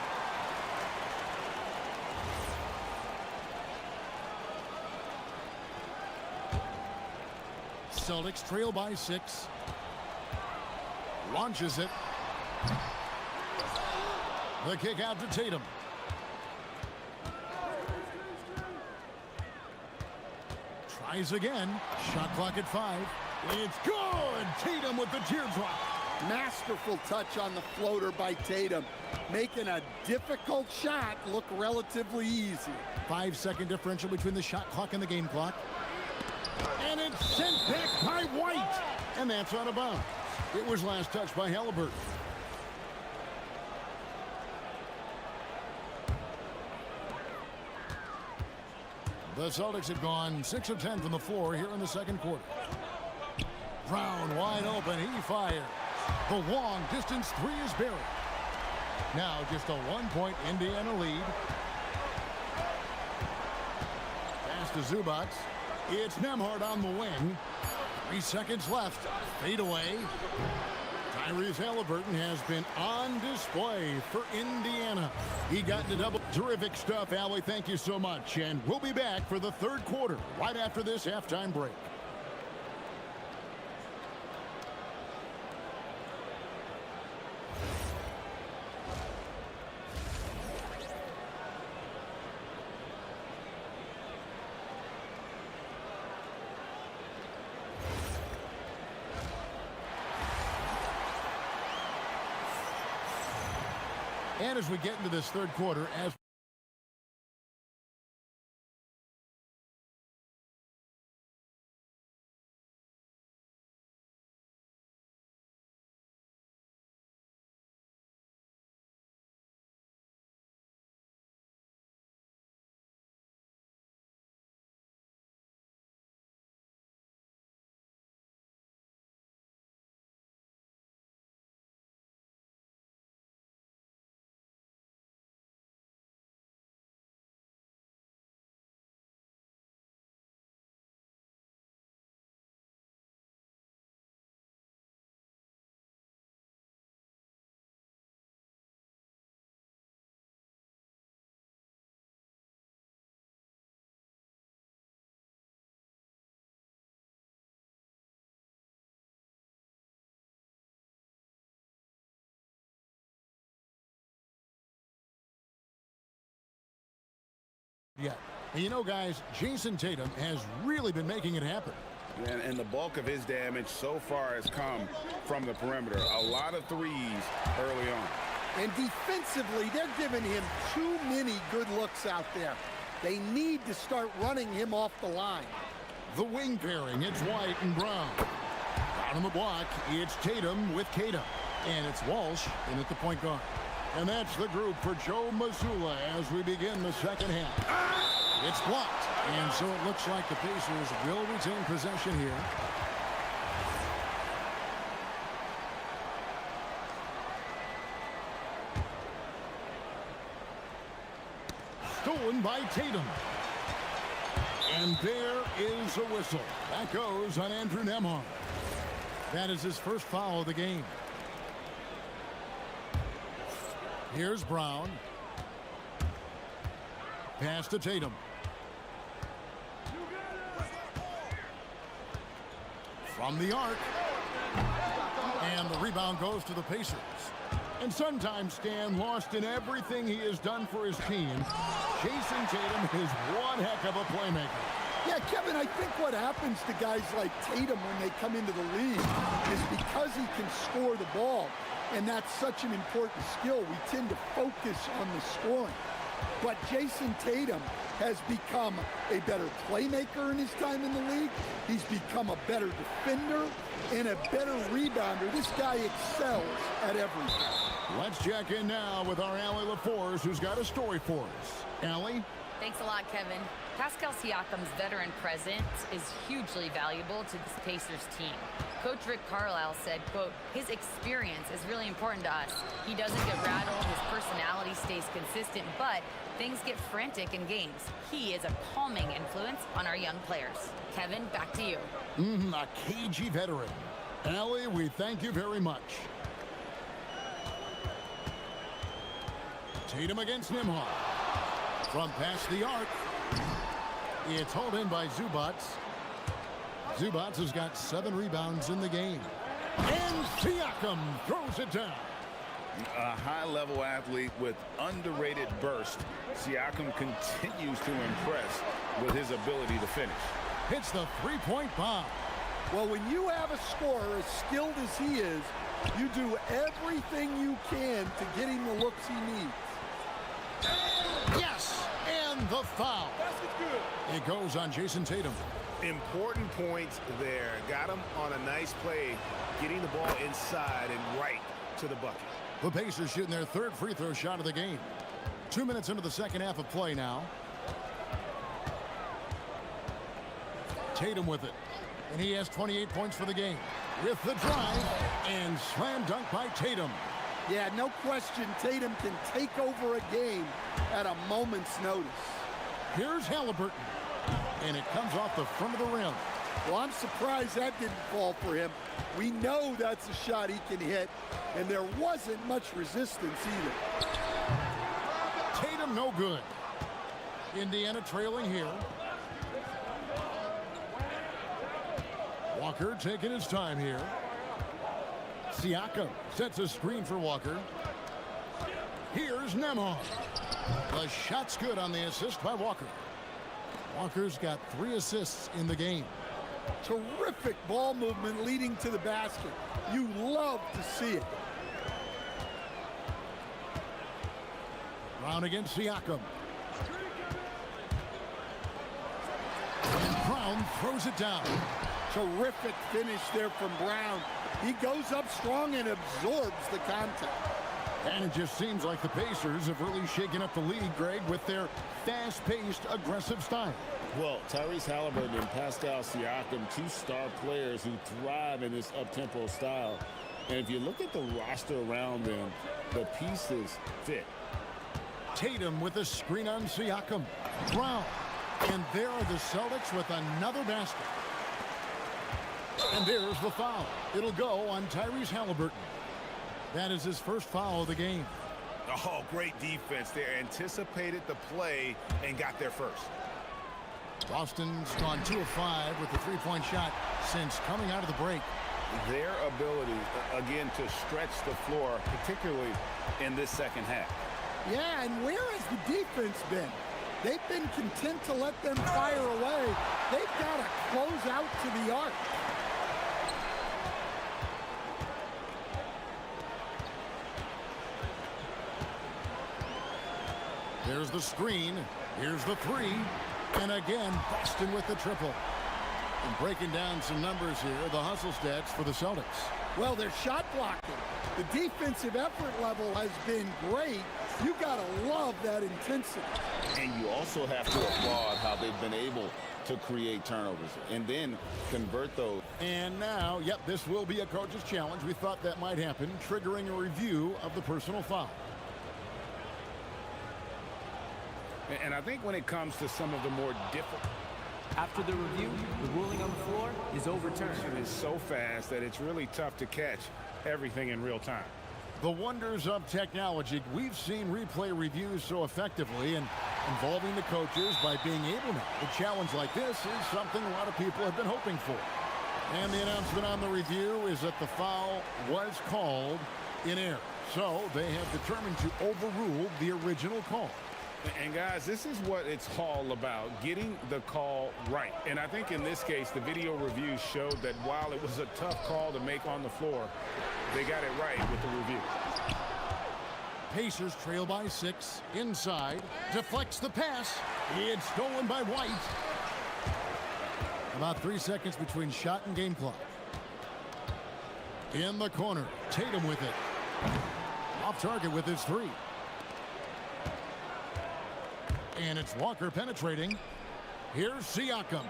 G: Celtics trail by 6. Launches it. The kick out to Tatum. Tries again. Shot clock at 5. It's good. Tatum with the teardrop.
J: Masterful touch on the floater by Tatum, making a difficult shot look relatively easy.
G: 5-second differential between the shot clock and the game clock. And it's sent back by White. And that's out of bounds. It was last touched by Halliburton. The Celtics have gone 6 of 10 from the floor here in the second quarter. Brown wide open. He fires. The long distance three is buried. Now just a 1-point Indiana lead. Pass to Zubac. It's Nembhard on the wing. 3 seconds left. Fade away. Tyrese Halliburton has been on display for Indiana. He got into double. Terrific stuff, Allie. Thank you so much. And we'll be back for the third quarter right after this halftime break. And as we get into this third quarter, as yeah. And you know, guys, Jason Tatum has really been making it happen.
H: And the bulk of his damage so far has come from the perimeter. A lot of threes early on.
J: And defensively, they're giving him too many good looks out there. They need to start running him off the line.
G: The wing pairing, it's White and Brown. Down on the block, it's Tatum with Tatum. And it's Walsh in at the point guard. And that's the group for Joe Mazzulla as we begin the second half. It's blocked. And so it looks like the Pacers will retain possession here. Stolen by Tatum. And there is a whistle. That goes on Andrew Nembhard. That is his first foul of the game. Here's Brown. Pass to Tatum. From the arc. And the rebound goes to the Pacers. And sometimes Stan, lost in everything he has done for his team, Jason Tatum is one heck of a playmaker.
J: Yeah, Kevin, I think what happens to guys like Tatum when they come into the league is because he can score the ball, and that's such an important skill, we tend to focus on the scoring. But Jason Tatum has become a better playmaker in his time in the league. He's become a better defender and a better rebounder. This guy excels at everything.
G: Let's check in now with our Allie LaForce, who's got a story for us. Allie?
C: Thanks a lot, Kevin. Pascal Siakam's veteran presence is hugely valuable to this Pacers team. Coach Rick Carlisle said, quote, his experience is really important to us. He doesn't get rattled, his personality stays consistent, but things get frantic in games. He is a calming influence on our young players. Kevin, back to you.
G: A cagey veteran. Allie, we thank you very much. Tatum against Nembhard. From past the arc. It's hauled in by Zubats. Zubats has got 7 rebounds in the game. And Siakam throws it down.
H: A high-level athlete with underrated burst. Siakam continues to impress with his ability to finish.
G: Hits the three-point bomb.
J: Well, when you have a scorer as skilled as he is, you do everything you can to get him the looks he needs.
G: Yes, and the foul. It goes on Jason Tatum.
H: Important points there. Got him on a nice play, getting the ball inside and right to the bucket.
G: The Pacers shooting their third free throw shot of the game. 2 minutes into the second half of play now. Tatum with it. And he has 28 points for the game. With the drive and slam dunk by Tatum.
J: Yeah, no question, Tatum can take over a game at a moment's notice.
G: Here's Halliburton. And it comes off the front of the rim.
J: Well, I'm surprised that didn't fall for him. We know that's a shot he can hit, and there wasn't much resistance either.
G: Tatum no good. Indiana trailing here. Walker taking his time here. Siakam sets a screen for Walker. Here's Nembhard. The shot's good on the assist by Walker. Walker's got 3 assists in the game.
J: Terrific ball movement leading to the basket. You love to see it.
G: Brown against Siakam. And Brown throws it down.
J: Terrific finish there from Brown. He goes up strong and absorbs the contact.
G: And it just seems like the Pacers have really shaken up the league, Greg, with their fast-paced, aggressive style.
H: Well, Tyrese Halliburton and Pascal Siakam, 2 star players who thrive in this up-tempo style. And if you look at the roster around them, the pieces fit.
G: Tatum with a screen on Siakam. Brown. And there are the Celtics with another basket. And there's the foul. It'll go on Tyrese Halliburton. That is his first foul of the game.
H: Oh, great defense there. Anticipated the play and got there first.
G: Boston's gone 2 of 5 with the 3-point shot since coming out of the break.
H: Their ability, again, to stretch the floor, particularly in this second half.
J: Yeah, and where has the defense been? They've been content to let them fire away. They've got to close out to the arc.
G: There's the screen. Here's the 3. And again, Boston with the triple. And breaking down some numbers here, the hustle stats for the Celtics.
J: Well, they're shot blocking. The defensive effort level has been great. You gotta love that intensity.
H: And you also have to applaud how they've been able to create turnovers and then convert those.
G: And now, yep, this will be a coach's challenge. We thought that might happen, triggering a review of the personal foul.
H: And I think when it comes to some of the more difficult...
F: After the review, the ruling on the floor is overturned.
H: It is so fast that it's really tough to catch everything in real time.
G: The wonders of technology. We've seen replay reviews so effectively and involving the coaches by being able to. A challenge like this is something a lot of people have been hoping for. And the announcement on the review is that the foul was called in error. So they have determined to overrule the original call.
H: And guys, this is what it's all about, getting the call right. And I think in this case, the video review showed that while it was a tough call to make on the floor, they got it right with the review.
G: Pacers trail by 6. Inside. Deflects the pass. It's stolen by White. About 3 seconds between shot and game clock. In the corner. Tatum with it. Off target with his 3. And it's Walker penetrating. Here's Siakam.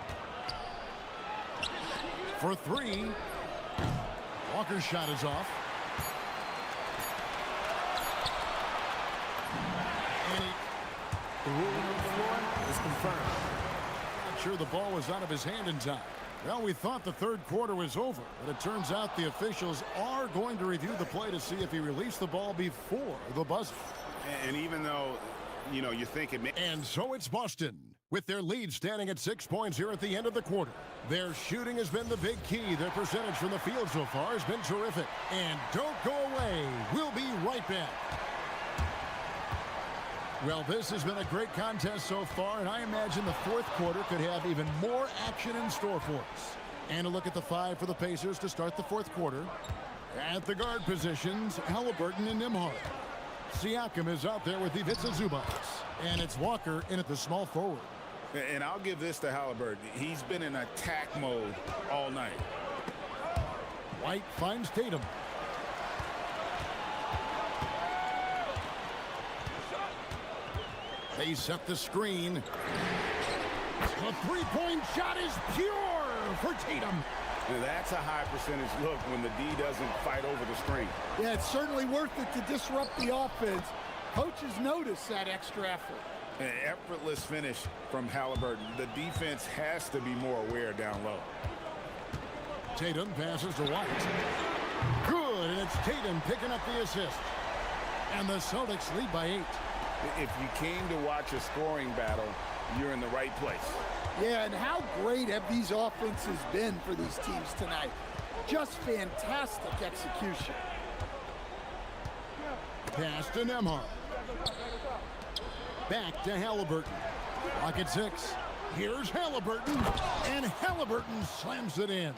G: For 3. Walker's shot is off. And
F: the ruling on the floor is confirmed.
G: Not sure the ball was out of his hand in time. Well, we thought the third quarter was over, but it turns out the officials are going to review the play to see if he released the ball before the buzzer.
H: And even though, you know, you think it may...
G: And so it's Boston, with their lead standing at 6 points here at the end of the quarter. Their shooting has been the big key. Their percentage from the field so far has been terrific. And don't go away. We'll be right back. Well, this has been a great contest so far, and I imagine the fourth quarter could have even more action in store for us. And a look at the 5 for the Pacers to start the fourth quarter. At the guard positions, Halliburton and Nembhard. Siakam is out there with Ivica Zubac. And it's Walker in at the small forward.
H: And I'll give this to Halliburton. He's been in attack mode all night.
G: White finds Tatum. They set the screen. The three-point shot is pure for Tatum.
H: That's a high percentage look when the D doesn't fight over the screen.
J: Yeah, it's certainly worth it to disrupt the offense. Coaches notice that extra effort.
H: An effortless finish from Halliburton. The defense has to be more aware down low.
G: Tatum passes to White. Good, and it's Tatum picking up the assist. And the Celtics lead by 8.
H: If you came to watch a scoring battle, you're in the right place.
J: Yeah, and how great have these offenses been for these teams tonight? Just fantastic execution.
G: Pass to Nembhard. Back to Halliburton. Clock at 6. Here's Halliburton, and Halliburton slams it in.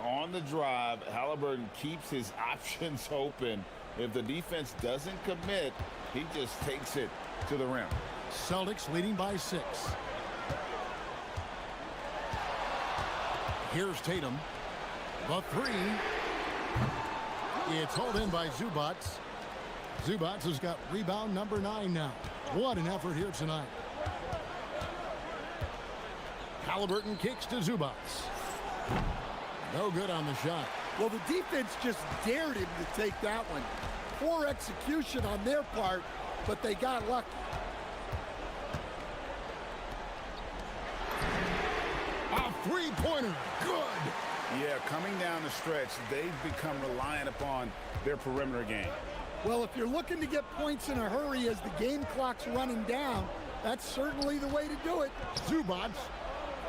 H: On the drive, Halliburton keeps his options open. If the defense doesn't commit, he just takes it to the rim.
G: Celtics leading by 6. Here's Tatum. The 3. It's hauled in by Zubac. Zubac has got rebound number 9 now. What an effort here tonight. Halliburton kicks to Zubac. No good on the shot.
J: Well, the defense just dared him to take that one. Poor execution on their part, but they got lucky.
G: A three-pointer. Good.
H: Yeah, coming down the stretch, they've become reliant upon their perimeter game.
J: Well, if you're looking to get points in a hurry as the game clock's running down, that's certainly the way to do it.
G: Zubac.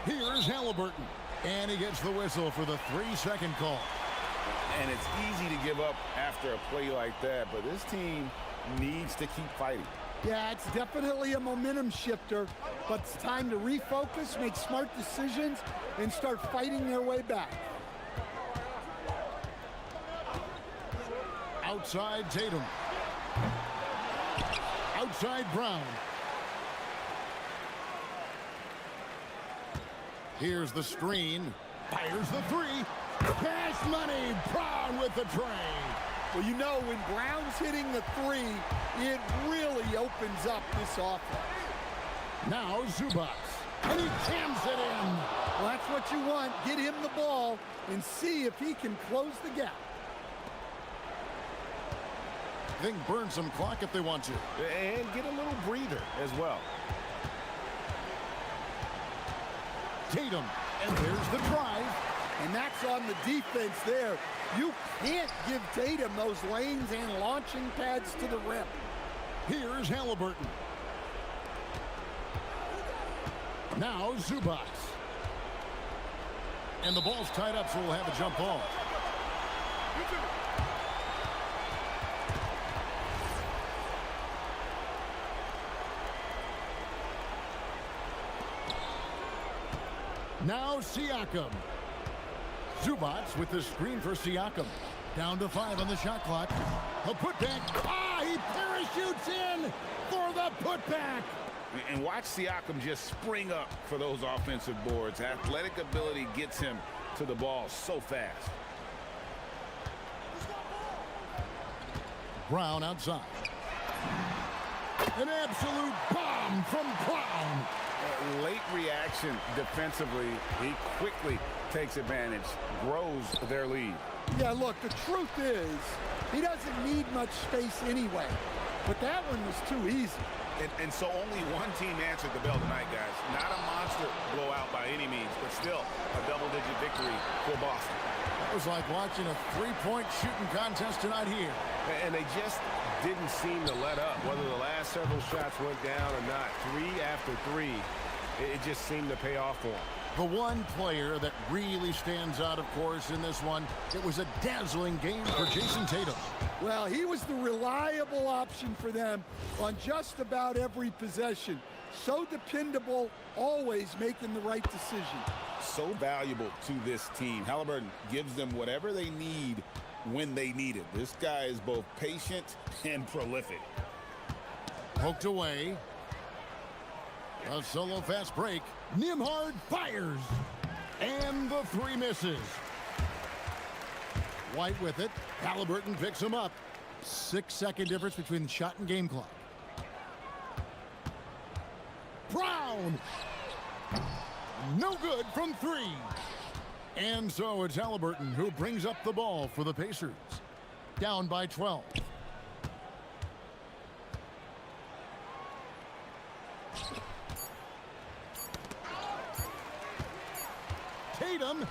G: Here's Halliburton. And he gets the whistle for the 3-second call.
H: And it's easy to give up after a play like that, but this team needs to keep fighting.
J: Yeah, it's definitely a momentum shifter, but it's time to refocus, make smart decisions, and start fighting their way back.
G: Outside Tatum. Outside Brown. Here's the screen. Fires the 3. Cash money, Brown with the tray.
J: Well, you know, when Brown's hitting the three, it really opens up this offense.
G: Now Zubats, and he jams it in.
J: Well, that's what you want. Get him the ball and see if he can close the gap.
G: They can burn some clock if they want to.
H: And get a little breather as well.
G: Tatum, and there's the drive.
J: And that's on the defense there. You can't give Tatum those lanes and launching pads to the rim.
G: Here's Halliburton. Now Zubats. And the ball's tied up, so we'll have a jump ball. Now Siakam. Zubats with the screen for Siakam. Down to 5 on the shot clock. A putback. Ah, he parachutes in for the putback.
H: And watch Siakam just spring up for those offensive boards. Athletic ability gets him to the ball so fast.
G: Brown outside. An absolute bomb from Brown.
H: Late reaction defensively. He quickly takes advantage, grows their lead.
J: Yeah, look, the truth is, he doesn't need much space anyway. But that one was too easy.
H: And so only one team answered the bell tonight, guys. Not a monster blowout by any means, but still a double-digit victory for Boston.
G: It was like watching a three-point shooting contest tonight here.
H: And they just didn't seem to let up, whether the last several shots went down or not. 3 after 3, it just seemed to pay off for them.
G: The one player that really stands out, of course, in this one, it was a dazzling game for Jason Tatum.
J: Well, he was the reliable option for them on just about every possession. So dependable, always making the right decision.
H: So valuable to this team. Halliburton gives them whatever they need when they need it. This guy is both patient and prolific.
G: Poked away. A solo fast break. Nimhard fires. And the 3 misses. White with it. Halliburton picks him up. 6-second difference between shot and game clock. Brown. No good from 3. And so it's Halliburton who brings up the ball for the Pacers. Down by 12. Tatum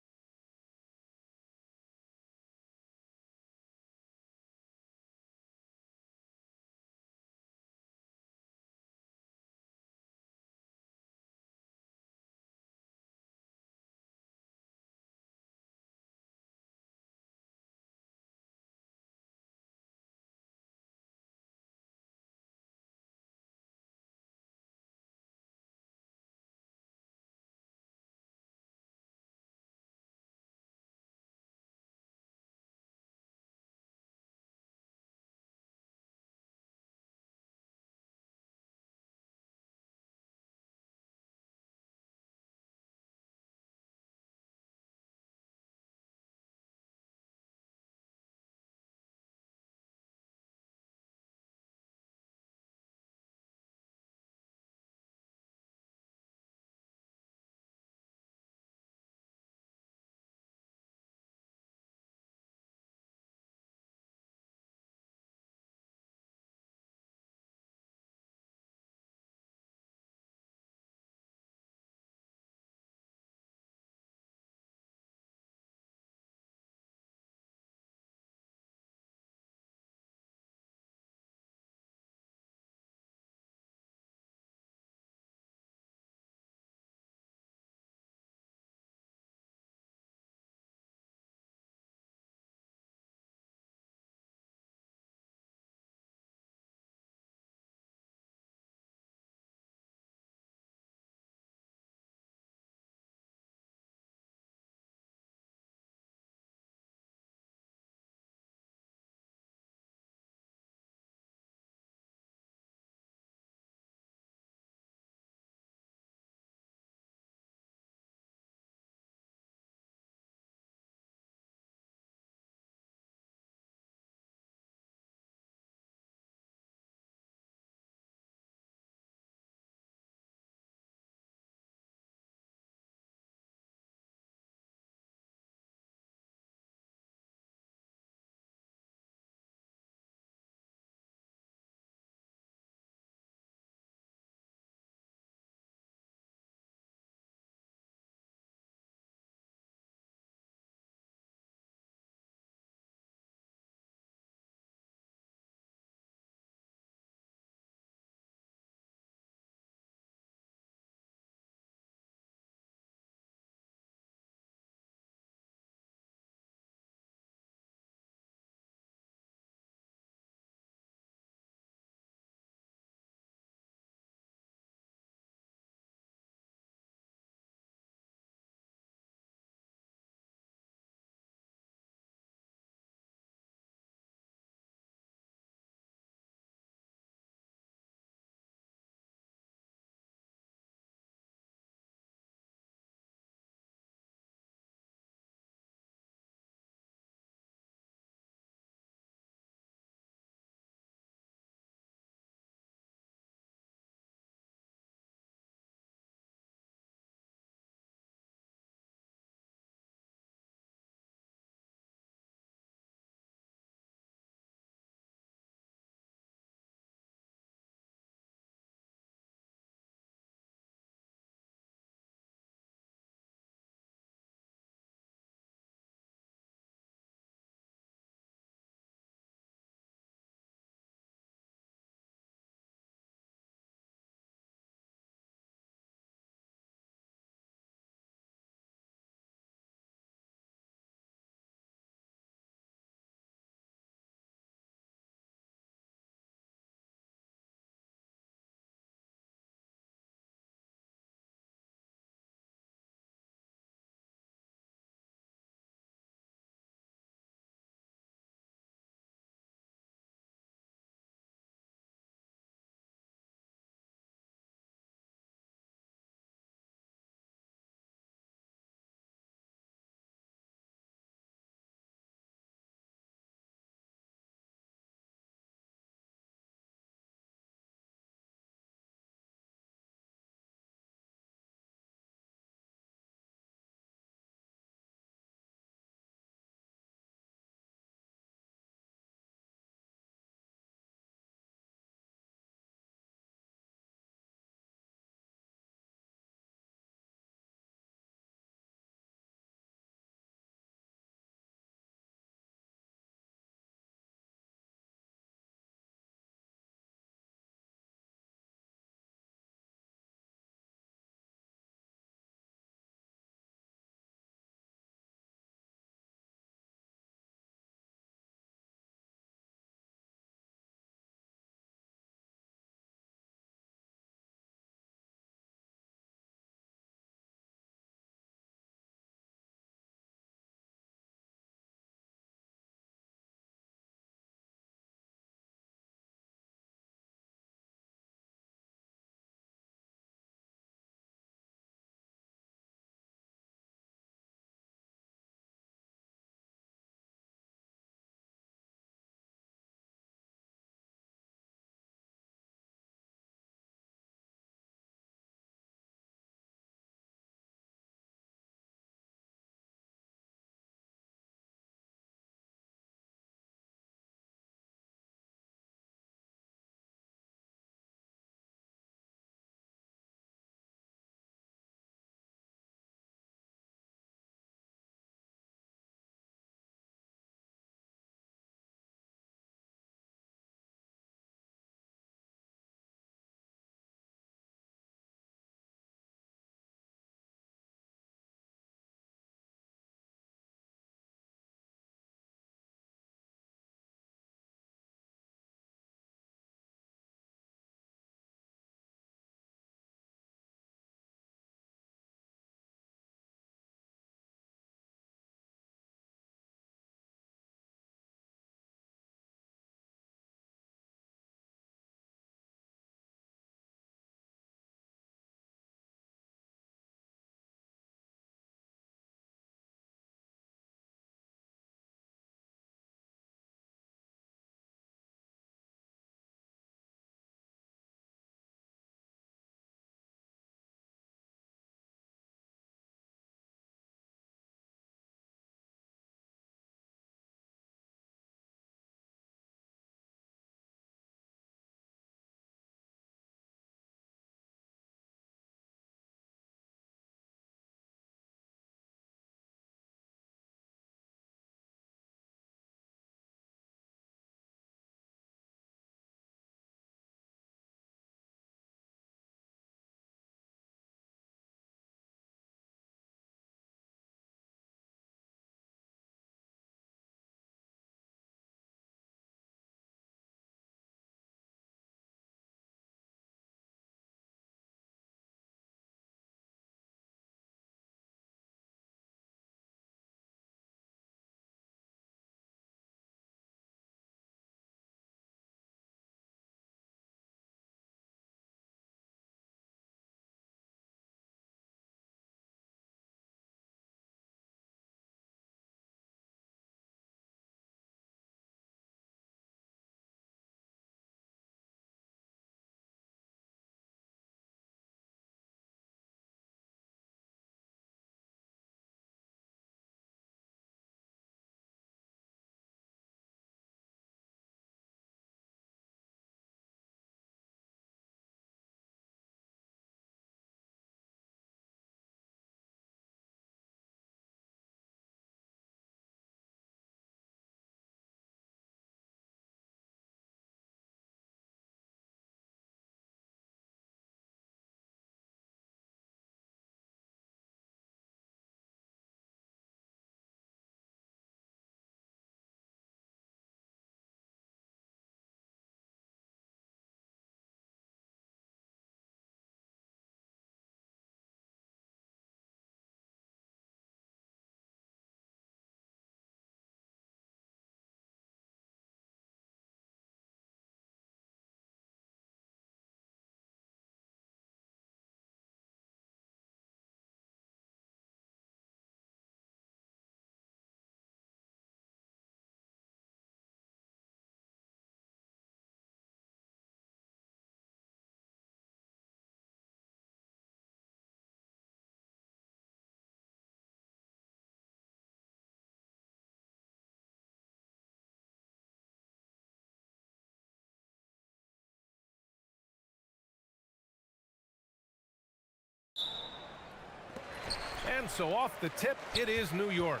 A: And so off the tip, it is New York.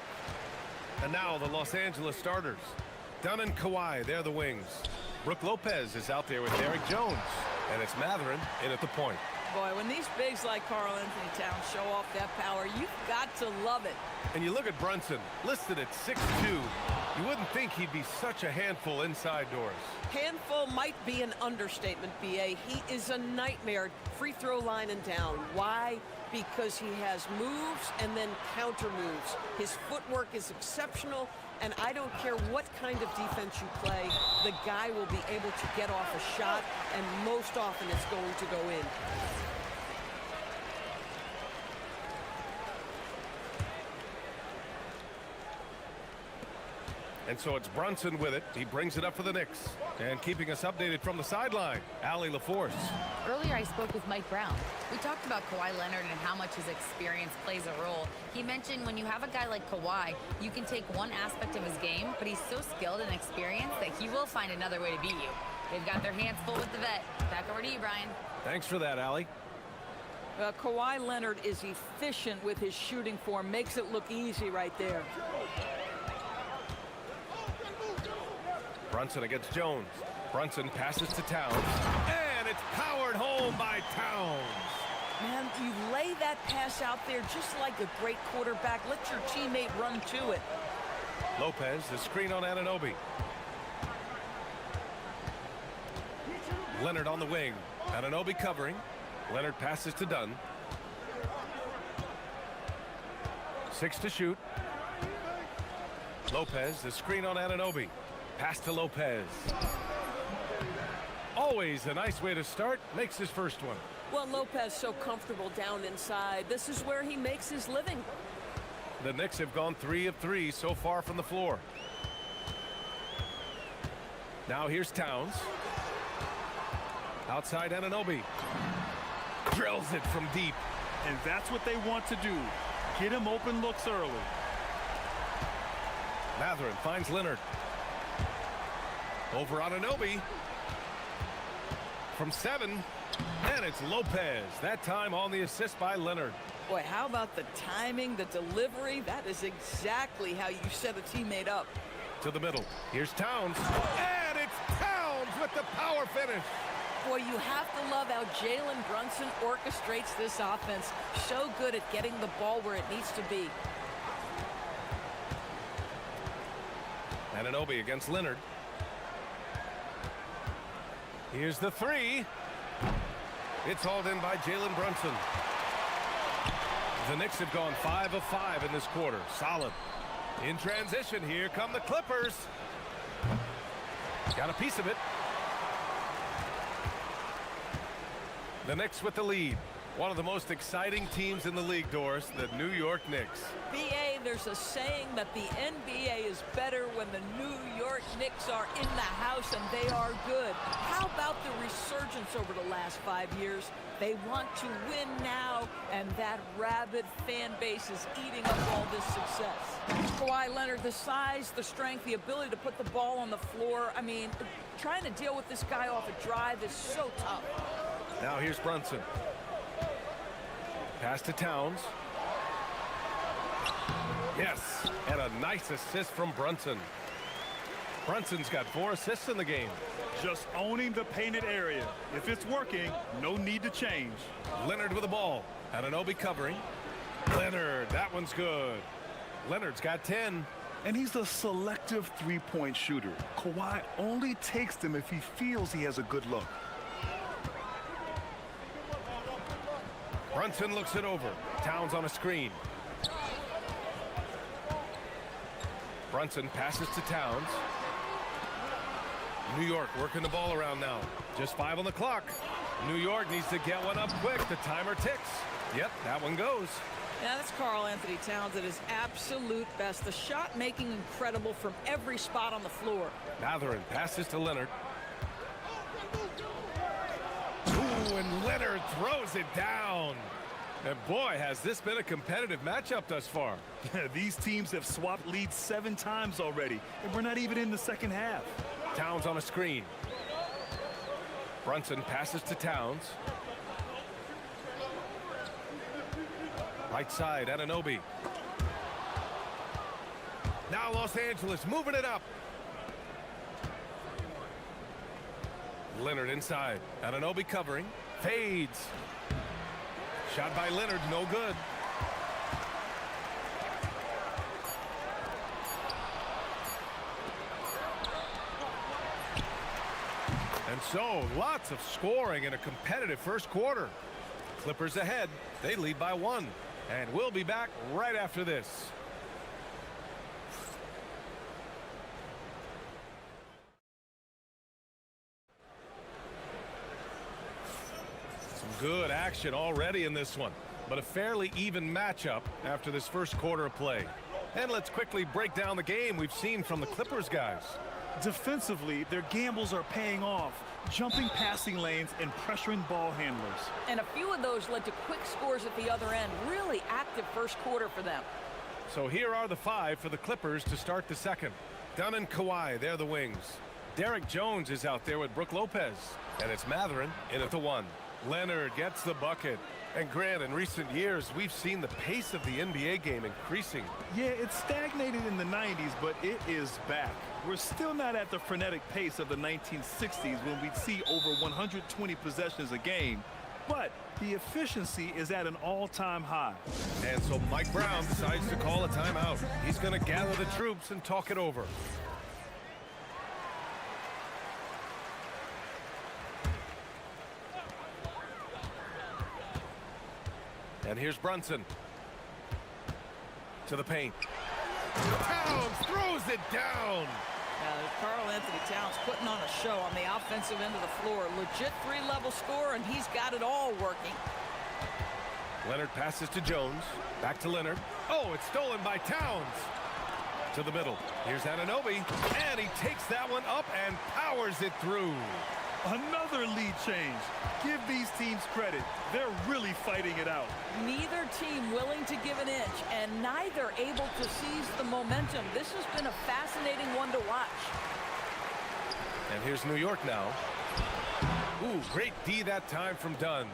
A: And now the Los Angeles starters. Dunn and Kawhi, they're the wings. Brooke Lopez is out there with Derek Jones. And it's Matherin in at the point.
B: Boy, when these bigs like Karl Anthony Towns show off that power, you've got to love it.
A: And you look at Brunson, listed at 6'2". You wouldn't think he'd be such a handful inside doors.
D: Handful might be an understatement, B.A. He is a nightmare, free throw line and down. Why? Because he has moves and then counter moves. His footwork is exceptional, and I don't care what kind of defense you play, the guy will be able to get off a shot, and most often it's going to go in.
A: And so it's Brunson with it. He brings it up for the Knicks. And keeping us updated from the sideline, Allie LaForce.
C: Earlier, I spoke with Mike Brown. We talked about Kawhi Leonard and how much his experience plays a role. He mentioned when you have a guy like Kawhi, you can take one aspect of his game, but he's so skilled and experienced that he will find another way to beat you. They've got their hands full with the vet. Back over to you, Brian.
A: Thanks for that, Allie.
B: Kawhi Leonard is efficient with his shooting form. Makes it look easy right there.
A: Brunson against Jones. Brunson passes to Towns. And it's powered home by Towns.
B: Man, you lay that pass out there just like a great quarterback. Let your teammate run to it.
A: Lopez, the screen on Anunoby. Leonard on the wing. Anunoby covering. Leonard passes to Dunn. 6 to shoot. Lopez, the screen on Anunoby. Pass to Lopez. Always a nice way to start. Makes his first one.
D: Well, Lopez so comfortable down inside. This is where he makes his living.
A: The Knicks have gone 3 of 3 so far from the floor. Now here's Towns. Outside Anunoby. Drills it from deep.
E: And that's what they want to do. Get him open looks early.
A: Matherin finds Leonard. Over Anunoby. From 7. And it's Lopez. That time on the assist by Leonard.
B: Boy, how about the timing, the delivery? That is exactly how you set a teammate up.
A: To the middle. Here's Towns. And it's Towns with the power finish.
B: Boy, you have to love how Jalen Brunson orchestrates this offense. So good at getting the ball where it needs to be.
A: Anunoby against Leonard. Here's the 3. It's hauled in by Jalen Brunson. The Knicks have gone 5 of 5 in this quarter. Solid. In transition, here come the Clippers. Got a piece of it. The Knicks with the lead. One of the most exciting teams in the league, Doris, the New York Knicks.
B: BA, there's a saying that the NBA is better when the New York Knicks are in the house, and they are good. How about the resurgence over the last 5 years? They want to win now, and that rabid fan base is eating up all this success. Kawhi Leonard, the size, the strength, the ability to put the ball on the floor. I mean, trying to deal with this guy off a drive is so tough.
A: Now here's Brunson. Pass to Towns. Yes, and a nice assist from Brunson. Brunson's got 4 assists in the game.
E: Just owning the painted area. If it's working, no need to change.
A: Leonard with the ball. Anunoby covering. Leonard, that one's good. Leonard's got 10.
E: And he's a selective three-point shooter. Kawhi only takes them if he feels he has a good look.
A: Brunson looks it over. Towns on a screen. Brunson passes to Towns. New York working the ball around now. Just 5 on the clock. New York needs to get one up quick. The timer ticks. Yep, that one goes.
B: Yeah, that's Karl Anthony Towns at his absolute best. The shot making incredible from every spot on the floor.
A: Matherin passes to Leonard. Ooh, and Leonard throws it down. And boy, has this been a competitive matchup thus far.
E: These teams have swapped leads 7 times already, and we're not even in the second half.
A: Towns on a screen. Brunson passes to Towns. Right side, Anunoby. Now Los Angeles moving it up. Leonard inside. Anunoby covering. Fades. Shot by Leonard, no good. And so, lots of scoring in a competitive first quarter. Clippers ahead. They lead by 1. And we'll be back right after this. Some good action already in this one, but a fairly even matchup after this first quarter of play. And let's quickly break down the game we've seen from the Clippers guys.
E: Defensively, their gambles are paying off, jumping passing lanes and pressuring ball handlers.
B: And a few of those led to quick scores at the other end. Really active first quarter for them.
A: So here are the 5 for the Clippers to start the second. Dunn and Kawhi, they're the wings. Derek Jones is out there with Brook Lopez. And it's Mathurin in at the 1. Leonard gets the bucket. And Grant, in recent years, we've seen the pace of the NBA game increasing.
E: Yeah, it stagnated in the 90s, but it is back. We're still not at the frenetic pace of the 1960s when we'd see over 120 possessions a game, but the efficiency is at an all-time high.
A: And so Mike Brown decides to call a timeout. He's going to gather the troops and talk it over. And here's Brunson. To the paint. Towns throws it down.
B: Karl Anthony Towns putting on a show on the offensive end of the floor. Legit 3-level score, and he's got it all working.
A: Leonard passes to Jones. Back to Leonard. Oh, it's stolen by Towns. To the middle. Here's Anunoby. And he takes that one up and powers it through.
E: Another lead change. Give these teams credit. They're really fighting it out.
B: Neither team willing to give an inch, and neither able to seize the momentum. This has been a fascinating one to watch.
A: And here's New York now. Ooh, great D that time from Dunn.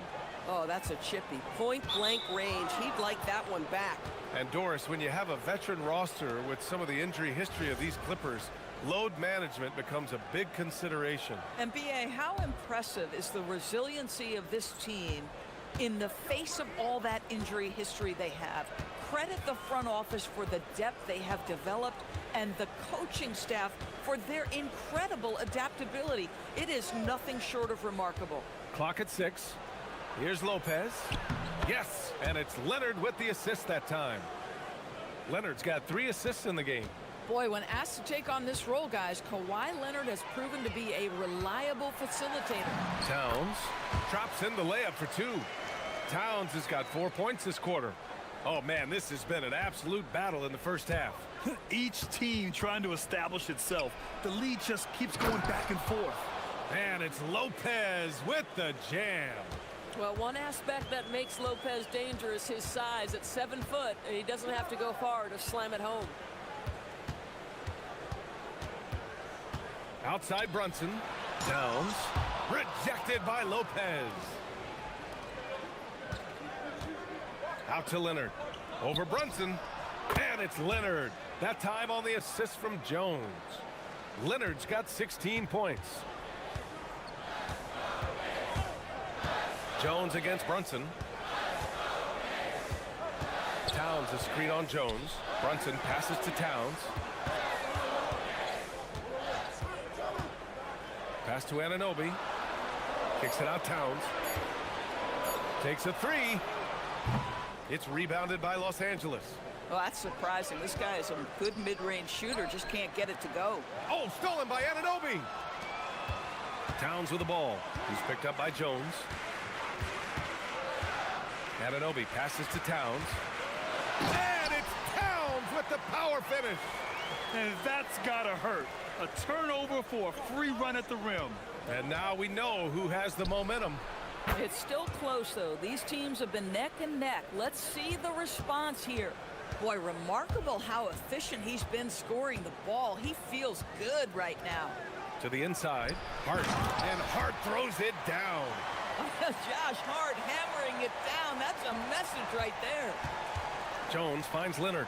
D: Oh, that's a chippy. Point-blank range. He'd like that one back.
A: And Doris, when you have a veteran roster with some of the injury history of these Clippers, load management becomes a big consideration.
B: And B.A., how impressive is the resiliency of this team in the face of all that injury history they have? Credit the front office for the depth they have developed and the coaching staff for their incredible adaptability. It is nothing short of remarkable.
A: Clock at 6. Here's Lopez. Yes, and it's Leonard with the assist that time. Leonard's got 3 assists in the game.
B: Boy, when asked to take on this role, guys, Kawhi Leonard has proven to be a reliable facilitator.
A: Towns drops in the layup for 2. Towns has got 4 points this quarter. Oh, man, this has been an absolute battle in the first half.
E: Each team trying to establish itself. The lead just keeps going back and forth.
A: And it's Lopez with the jam.
D: Well, one aspect that makes Lopez dangerous, his size. At 7 foot, he doesn't have to go far to slam it home.
A: Outside Brunson. Towns. Rejected by Lopez. Out to Leonard. Over Brunson. And it's Leonard. That time on the assist from Jones. Leonard's got 16 points. Jones against Brunson. Towns a screen on Jones. Brunson passes to Towns. Pass to Anunoby. Kicks it out Towns. Takes a 3. It's rebounded by Los Angeles.
B: Well, that's surprising. This guy is a good mid-range shooter, just can't get it to go.
A: Oh, stolen by Anunoby. Towns with the ball. He's picked up by Jones. Anunoby passes to Towns. And it's Towns with the power finish.
E: And that's gotta hurt. A turnover for a free run at the rim.
A: And now we know who has the momentum.
B: It's still close, though. These teams have been neck and neck. Let's see the response here. Boy, remarkable how efficient he's been scoring the ball. He feels good right now.
A: To the inside, Hart. And Hart throws it down.
B: Josh Hart hammering it down. That's a message right there.
A: Jones finds Leonard.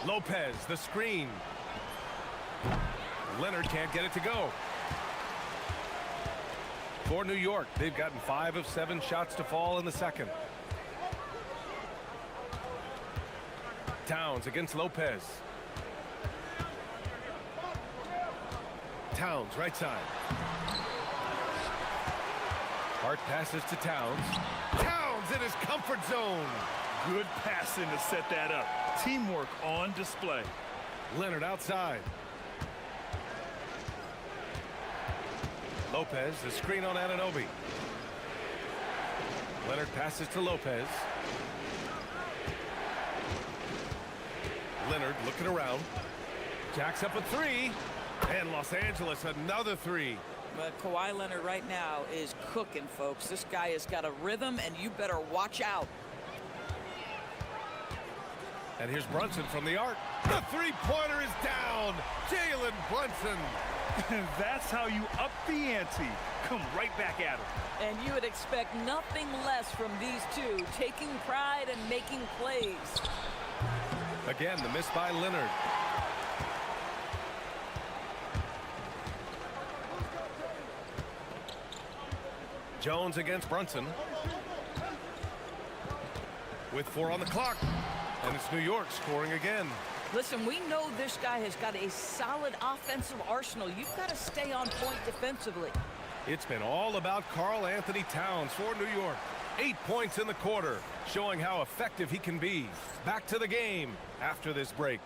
A: Lopez, the screen. Leonard can't get it to go. For New York, they've gotten 5 of 7 shots to fall in the second. Towns against Lopez. Towns, right side. Hart passes to Towns. Towns in his comfort zone.
E: Good passing to set that up. Teamwork on display.
A: Leonard outside. Lopez, the screen on Anunoby. Leonard passes to Lopez. Leonard looking around. Jacks up a 3. And Los Angeles another 3.
B: But Kawhi Leonard right now is cooking, folks. This guy has got a rhythm, and you better watch out.
A: And here's Brunson from the arc. The three-pointer is down. Jalen Brunson.
E: And that's how you up the ante. Come right back at him.
B: And you would expect nothing less from these two, taking pride and making plays.
A: Again, the miss by Leonard. Jones against Brunson. With 4 on the clock. And it's New York scoring again.
B: Listen, we know this guy has got a solid offensive arsenal. You've got to stay on point defensively.
A: It's been all about Karl Anthony Towns for New York. 8 points in the quarter, showing how effective he can be. Back to the game after this break.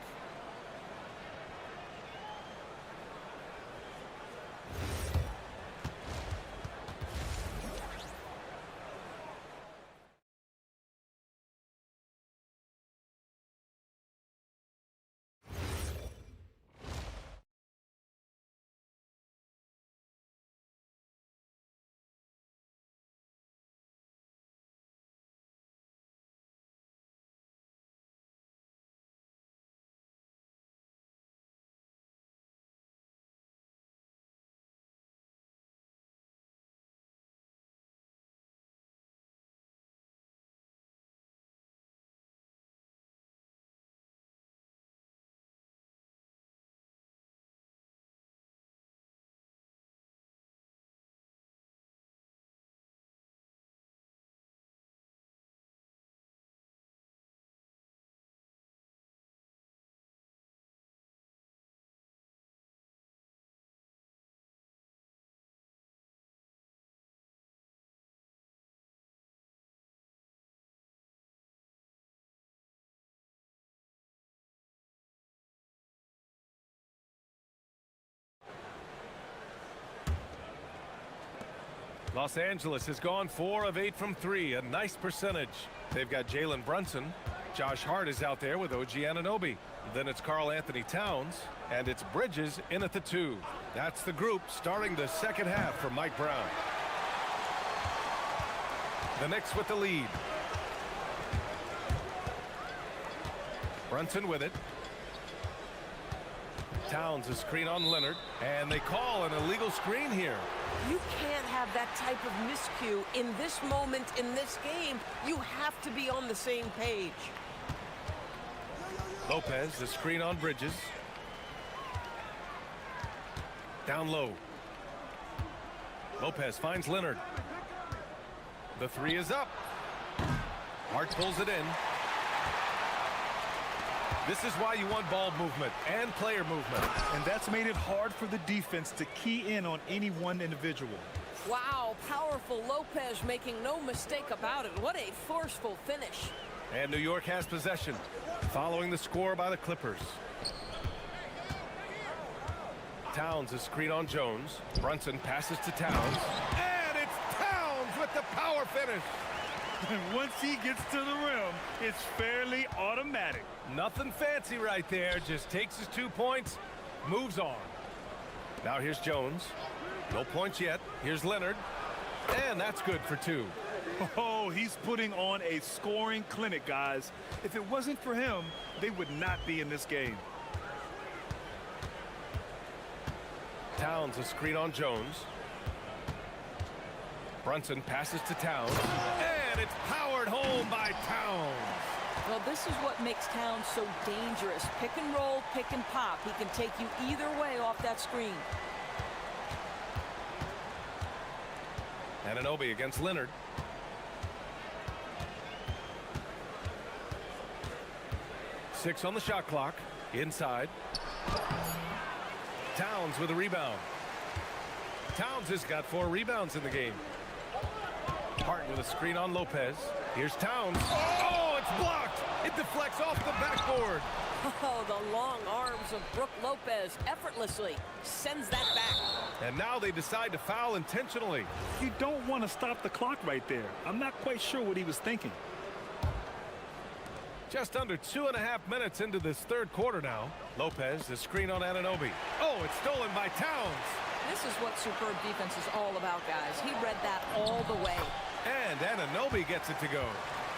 A: Los Angeles has gone 4 of 8 from 3, a nice percentage. They've got Jalen Brunson. Josh Hart is out there with OG Anunoby. Then it's Karl Anthony Towns, and it's Bridges in at the 2. That's the group starting the second half for Mike Brown. The Knicks with the lead. Brunson with it. Towns a screen on Leonard, and they call an illegal screen here.
D: You can't have that type of miscue in this moment in this game. You have to be on the same page.
A: Lopez, the screen on Bridges. Down low. Lopez finds Leonard. The 3 is up. Hart pulls it in. This is why you want ball movement and player movement.
E: And that's made it hard for the defense to key in on any one individual.
D: Wow, powerful Lopez making no mistake about it. What a forceful finish.
A: And New York has possession, following the score by the Clippers. Towns a screen on Jones. Brunson passes to Towns. And it's Towns with the power finish.
E: And once he gets to the rim, it's fairly automatic.
A: Nothing fancy right there. Just takes his 2 points, moves on. Now here's Jones. No points yet. Here's Leonard. And that's good for 2.
E: Oh, he's putting on a scoring clinic, guys. If it wasn't for him, they would not be in this game.
A: Towns a screen on Jones. Brunson passes to Towns. And And it's powered home by Towns.
B: Well, this is what makes Towns so dangerous. Pick and roll, pick and pop. He can take you either way off that screen.
A: Anunoby against Leonard. Six on the shot clock. Inside. Towns with a rebound. Towns has got 4 rebounds in the game. Hart with a screen on Lopez. Here's Towns. Oh, it's blocked. It deflects off the backboard.
D: Oh, the long arms of Brook Lopez effortlessly sends that back.
A: And now they decide to foul intentionally.
E: You don't want to stop the clock right there. I'm not quite sure what he was thinking.
A: Just under 2.5 minutes into this third quarter now. Lopez, the screen on Anunoby. Oh, it's stolen by Towns.
B: This is what superb defense is all about, guys. He read that all the way.
A: And Anunoby gets it to go.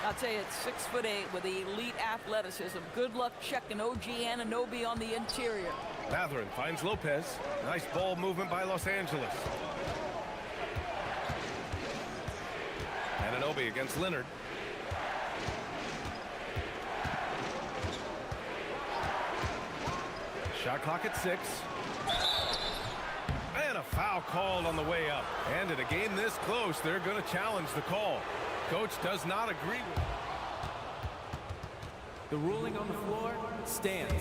B: I'll tell you, it's 6'8" with elite athleticism. Good luck checking OG Anunoby on the interior.
A: Matherin finds Lopez. Nice ball movement by Los Angeles. Anunoby against Leonard. Shot clock at 6. And a foul called on the way up. And in a game this close, they're going to challenge the call. Coach does not agree with it.
F: The ruling on the floor stands.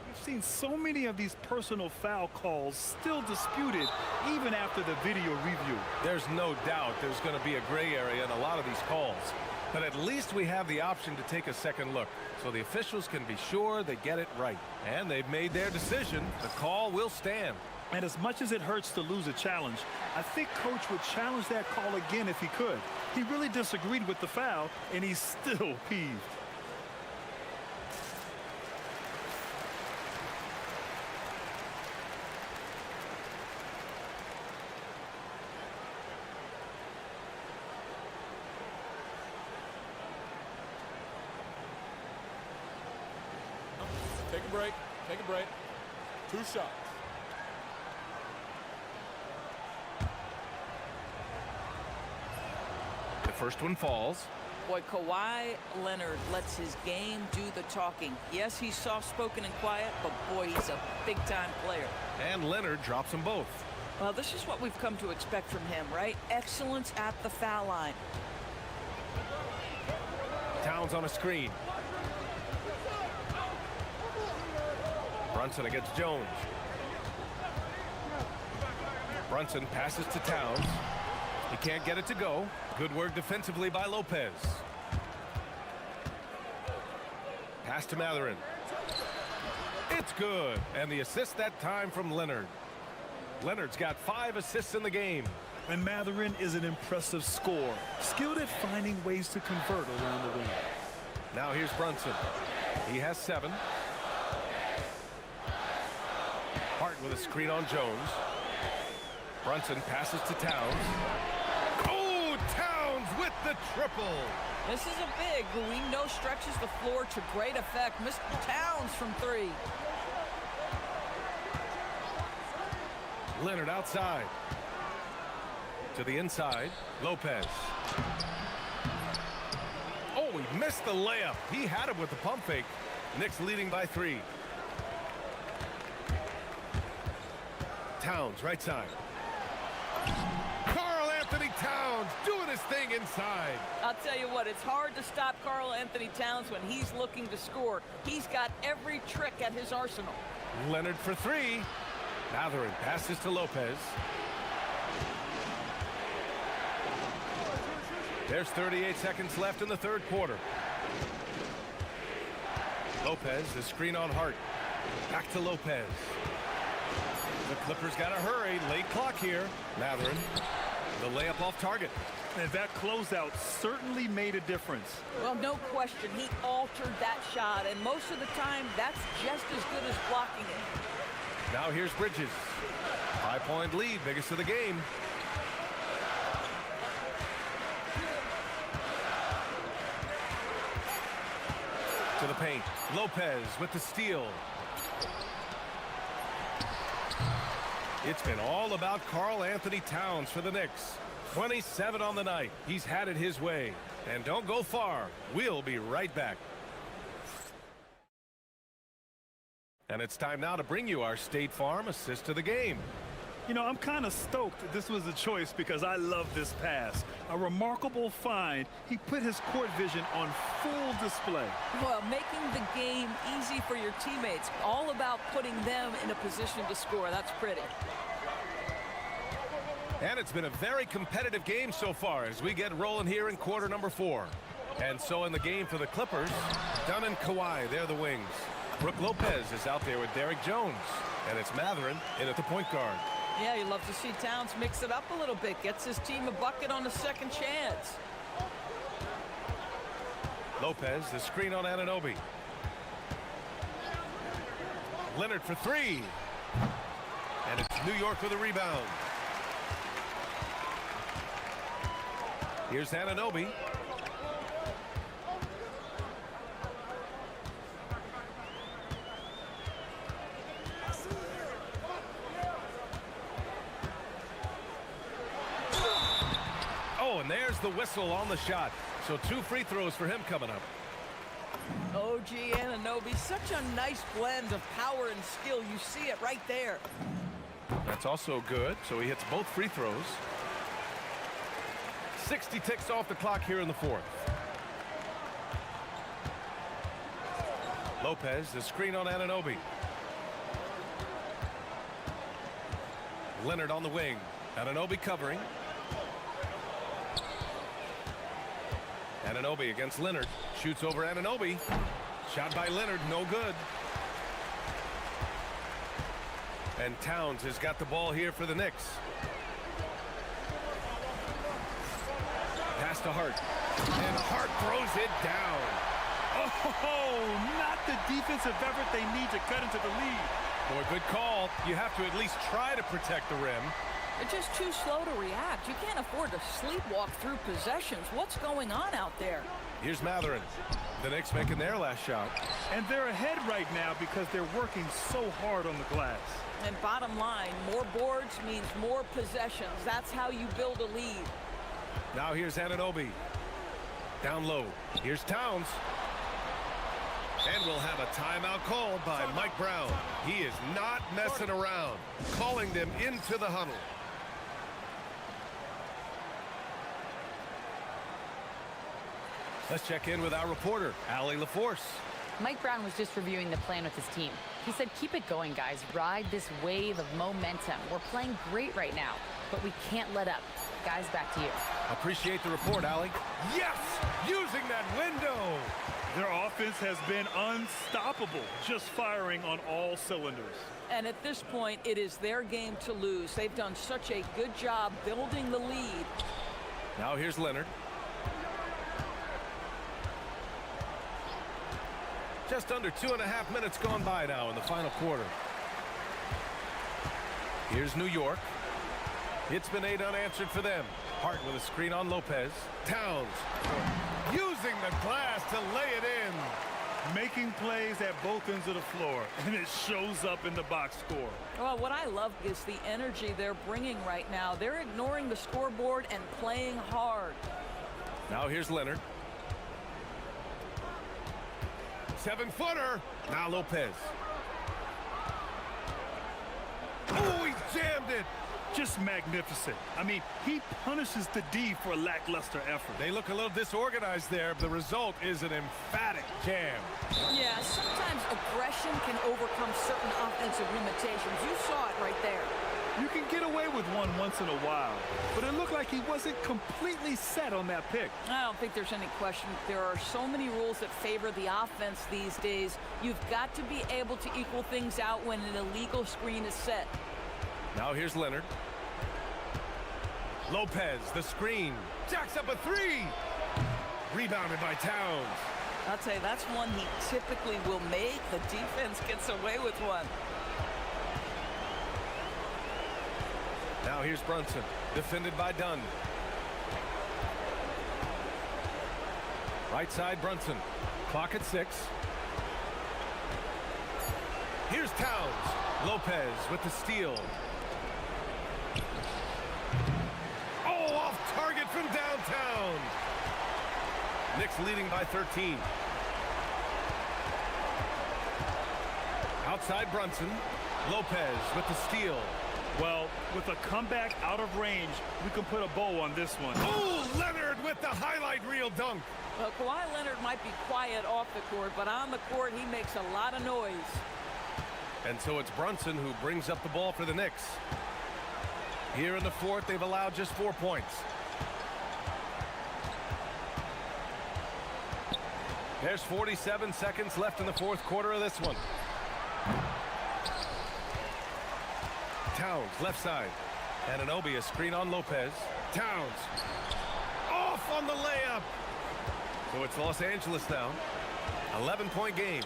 E: We've seen so many of these personal foul calls still disputed even after the video review.
A: There's no doubt there's going to be a gray area in a lot of these calls. But at least we have the option to take a second look, so the officials can be sure they get it right. And they've made their decision. The call will stand.
E: And as much as it hurts to lose a challenge, I think Coach would challenge that call again if he could. He really disagreed with the foul, and he's still peeved.
K: Take a break. Take a break. 2 shots.
A: The first one falls.
B: Boy, Kawhi Leonard lets his game do the talking. Yes, he's soft-spoken and quiet, but boy, he's a big-time player.
A: And Leonard drops them both.
B: Well, this is what we've come to expect from him, right? Excellence at the foul line.
A: Towns on a screen. Brunson against Jones. Brunson passes to Towns. He can't get it to go. Good work defensively by Lopez. Pass to Matherin. It's good. And the assist that time from Leonard. Leonard's got 5 assists in the game.
E: And Matherin is an impressive scorer, skilled at finding ways to convert around the rim.
A: Now here's Brunson. He has 7. Hart with a screen on Jones. Brunson passes to Towns. Oh, Towns with the triple.
B: This is a big who we know stretches the floor to great effect. Mr. Towns from 3.
A: Leonard outside. To the inside. Lopez. Oh, he missed the layup. He had it with the pump fake. Knicks leading by 3. Towns, right side. Karl Anthony Towns doing his thing inside.
B: I'll tell you what, it's hard to stop Karl Anthony Towns when he's looking to score. He's got every trick at his arsenal.
A: Leonard for 3. Matherin passes to Lopez. There's 38 seconds left in the third quarter. Lopez, the screen on Hart. Back to Lopez. The Clippers got to hurry. Late clock here. Matherin, the layup off target.
E: And that closeout certainly made a difference.
B: Well, no question. He altered that shot, and most of the time, that's just as good as blocking it.
A: Now here's Bridges. 5-point lead, biggest of the game. To the paint. Lopez with the steal. It's been all about Karl Anthony Towns for the Knicks. 27 on the night. He's had it his way. And don't go far. We'll be right back. And it's time now to bring you our State Farm assist to the game.
E: You know, I'm kind of stoked this was a choice because I love this pass. A remarkable find. He put his court vision on full display.
B: Well, making the game easy for your teammates. All about putting them in a position to score. That's pretty.
A: And it's been a very competitive game so far as we get rolling here in quarter number 4. And so in the game for the Clippers, Dunn and Kawhi, they're the wings. Brooke Lopez is out there with Derek Jones. And it's Matherin in at the point guard.
B: Yeah, you love to see Towns mix it up a little bit. Gets his team a bucket on a second chance.
A: Lopez, the screen on Anunoby. Leonard for 3. And it's New York with a rebound. Here's Anunoby. Oh, and there's the whistle on the shot. So 2 free throws for him coming up.
B: OG Anunoby, such a nice blend of power and skill. You see it right there.
A: That's also good. So he hits both free throws. 60 ticks off the clock here in the 4th. Lopez, the screen on Anunoby. Leonard on the wing. Anunoby covering. Anunoby against Leonard. Shoots over Anunoby. Shot by Leonard, no good. And Towns has got the ball here for the Knicks. Pass to Hart. And Hart throws it down.
E: Oh, not the defensive effort they need to cut into the lead.
A: Boy, good call. You have to at least try to protect the rim.
B: They're just too slow to react. You can't afford to sleepwalk through possessions. What's going on out there?
A: Here's Matherin. The Knicks making their last shot.
E: And they're ahead right now because they're working so hard on the glass.
B: And bottom line, more boards means more possessions. That's how you build a lead.
A: Now here's Anunoby. Down low. Here's Towns. And we'll have a timeout called by Mike Brown. He is not messing around. Calling them into the huddle. Let's check in with our reporter, Allie LaForce.
C: Mike Brown was just reviewing the plan with his team. He said, keep it going, guys. Ride this wave of momentum. We're playing great right now, but we can't let up. Guys, back to you.
A: Appreciate the report, Allie. Yes! Using that window!
E: Their offense has been unstoppable, just firing on all cylinders.
B: And at this point, it is their game to lose. They've done such a good job building the lead.
A: Now here's Leonard. Just under 2.5 minutes gone by now in the final quarter. Here's New York. It's been 8 unanswered for them. Hart with a screen on Lopez. Towns using the glass to lay it in.
E: Making plays at both ends of the floor, and it shows up in the box score.
B: Well, what I love is the energy they're bringing right now. They're ignoring the scoreboard and playing hard.
A: Now here's Leonard. 7-footer. Now Lopez. Oh, he jammed it.
E: Just magnificent. I mean, he punishes the D for a lackluster effort.
A: They look a little disorganized there. The result is an emphatic jam.
B: Yeah, sometimes aggression can overcome certain offensive limitations. You saw it right there.
E: You can get away with one once in a while, but it looked like he wasn't completely set on that pick.
B: I don't think there's any question. There are so many rules that favor the offense these days. You've got to be able to equal things out when an illegal screen is set.
A: Now here's Leonard. Lopez, the screen. Jacks up a 3. Rebounded by Towns.
B: I'll tell you, that's one he typically will make. The defense gets away with one.
A: Now here's Brunson, defended by Dunn. Right side, Brunson. Clock at 6. Here's Towns. Lopez with the steal. Oh, off Knicks leading by 13. Outside Brunson. Lopez with the steal.
E: Well, with a comeback out of range, we can put a bow on this one.
A: Oh, Leonard with the highlight reel dunk.
B: Well, Kawhi Leonard might be quiet off the court, but on the court, he makes a lot of noise.
A: And so it's Brunson who brings up the ball for the Knicks. Here in the fourth, they've allowed just 4 points. There's 47 seconds left in the fourth quarter of this one. Towns, left side. Anunoby, a screen on Lopez. Towns. Off on the layup. So it's Los Angeles now. 11-point game.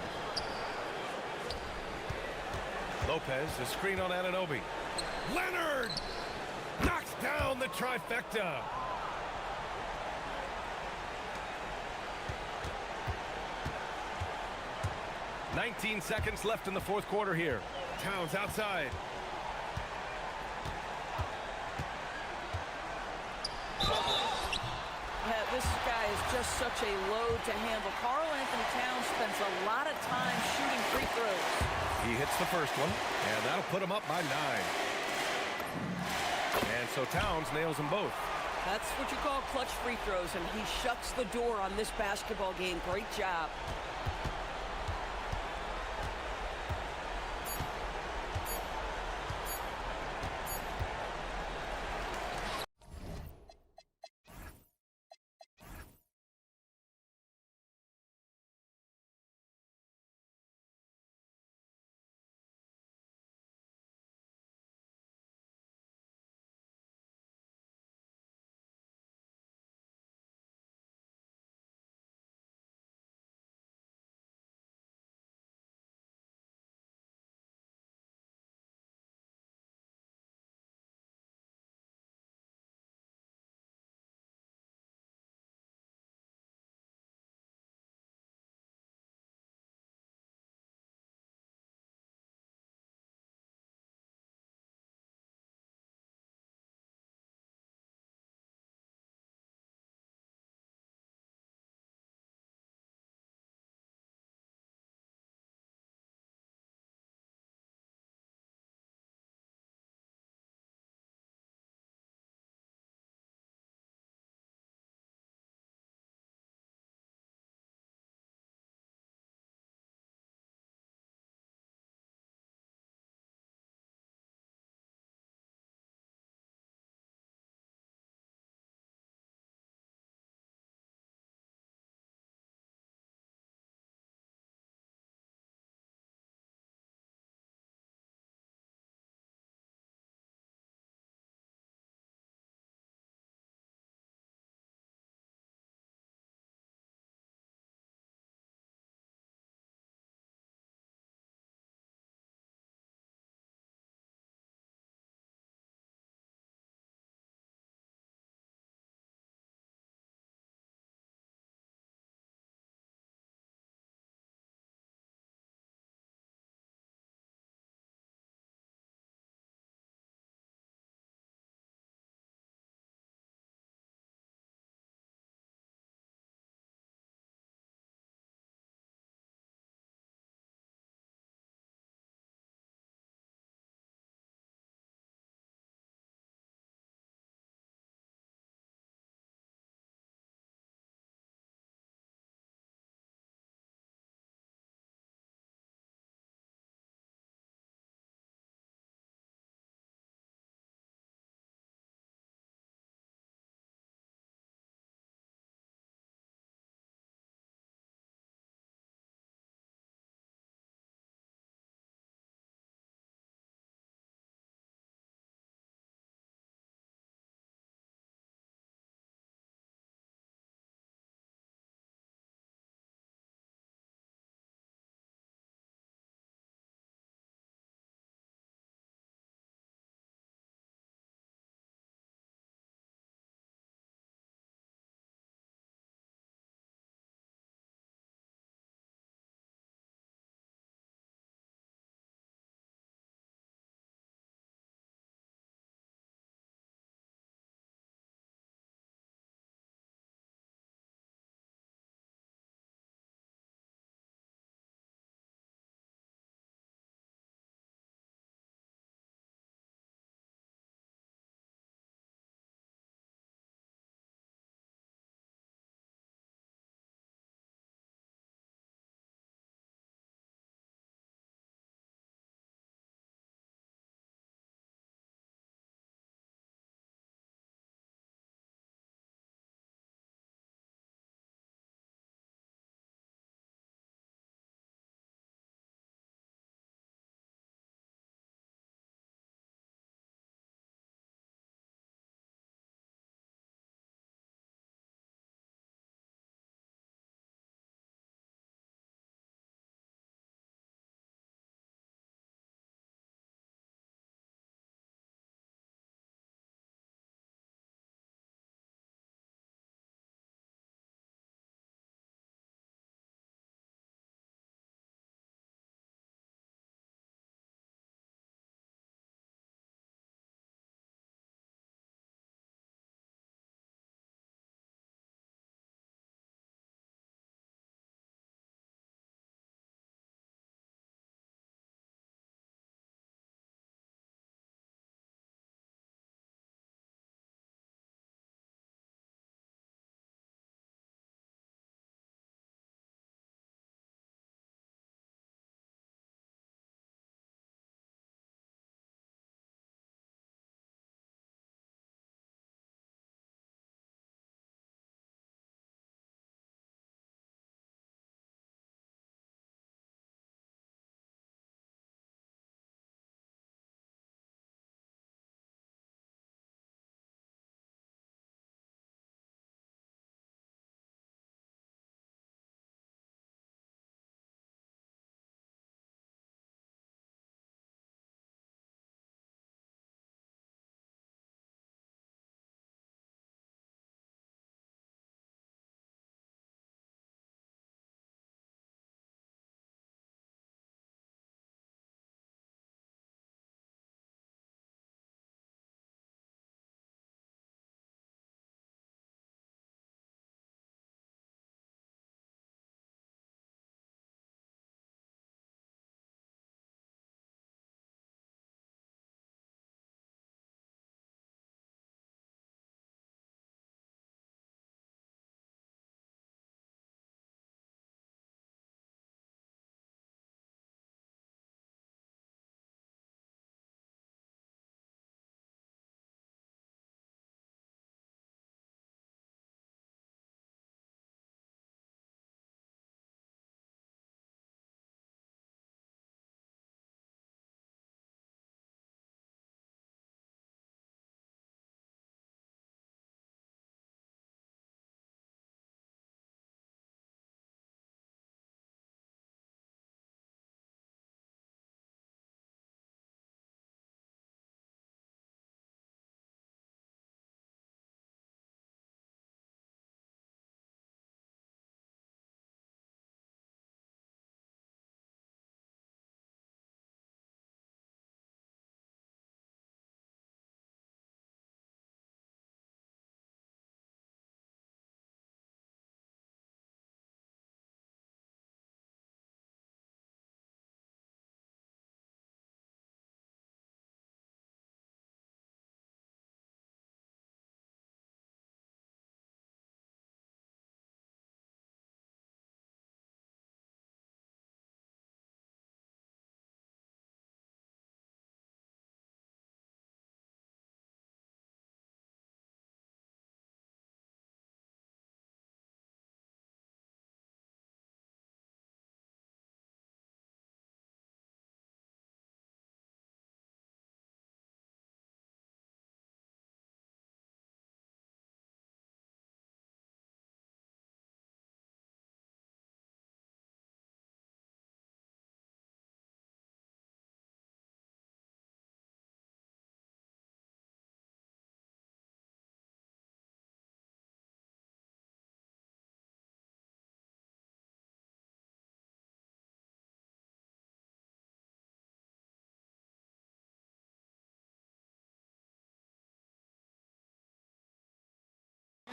A: Lopez, a screen on Anunoby. Leonard knocks down the trifecta. "19 seconds left in the fourth quarter here. Towns outside.
B: This guy is just such a load to handle. Karl Anthony Towns spends a lot of time shooting free throws.
A: He hits the first one, and that'll put him up by 9. And so Towns nails them both.
B: That's what you call clutch free throws, and he shuts the door on this basketball game. Great job.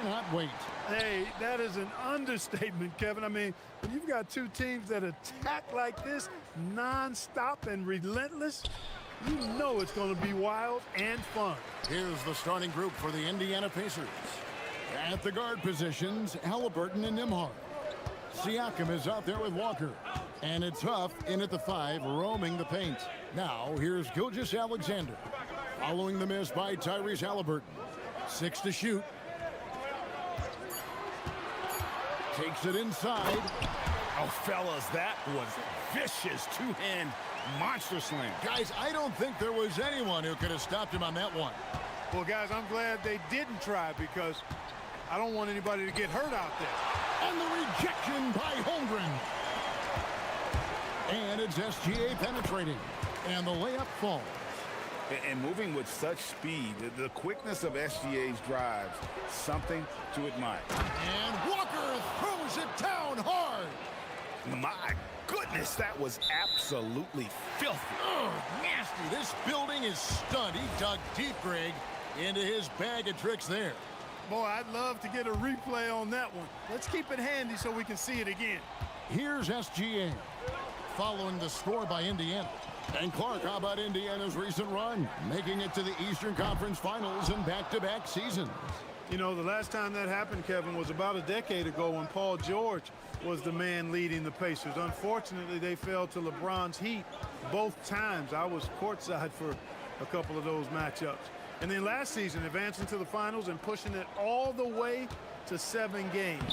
G: cannot wait.
I: Hey, that is an understatement, Kevin. I mean, when you've got two teams that attack like this, non-stop and relentless, you know it's going to be wild and fun.
G: Here's the starting group for the Indiana Pacers. At the guard positions, Halliburton and Nembhard. Siakam is out there with Walker. And it's Huff in at the 5, roaming the paint. Now, here's Gilgeous-Alexander. Following the miss by Tyrese Halliburton. 6 to shoot. Takes it inside.
H: Oh, fellas, that was vicious two-hand monster slam.
G: Guys, I don't think there was anyone who could have stopped him on that one.
I: Well, guys, I'm glad they didn't try because I don't want anybody to get hurt out there.
G: And the rejection by Holmgren. And it's SGA penetrating. And the layup falls.
H: And moving with such speed, the quickness of SGA's drives, something to admire.
G: And Walker throws it down hard.
H: My goodness, that was absolutely filthy.
G: Oh, nasty. This building is stunned. He dug deep, Greg, into his bag of tricks there.
I: Boy, I'd love to get a replay on that one. Let's keep it handy so we can see it again.
G: Here's SGA, following the score by Indiana. And Clark, how about Indiana's recent run, making it to the Eastern Conference Finals in back-to-back seasons?
I: You know, the last time that happened, Kevin, was about a decade ago when Paul George was the man leading the Pacers. Unfortunately, they fell to LeBron's Heat both times. I was courtside for a couple of those matchups. And then last season, advancing to the finals and pushing it all the way to 7 games.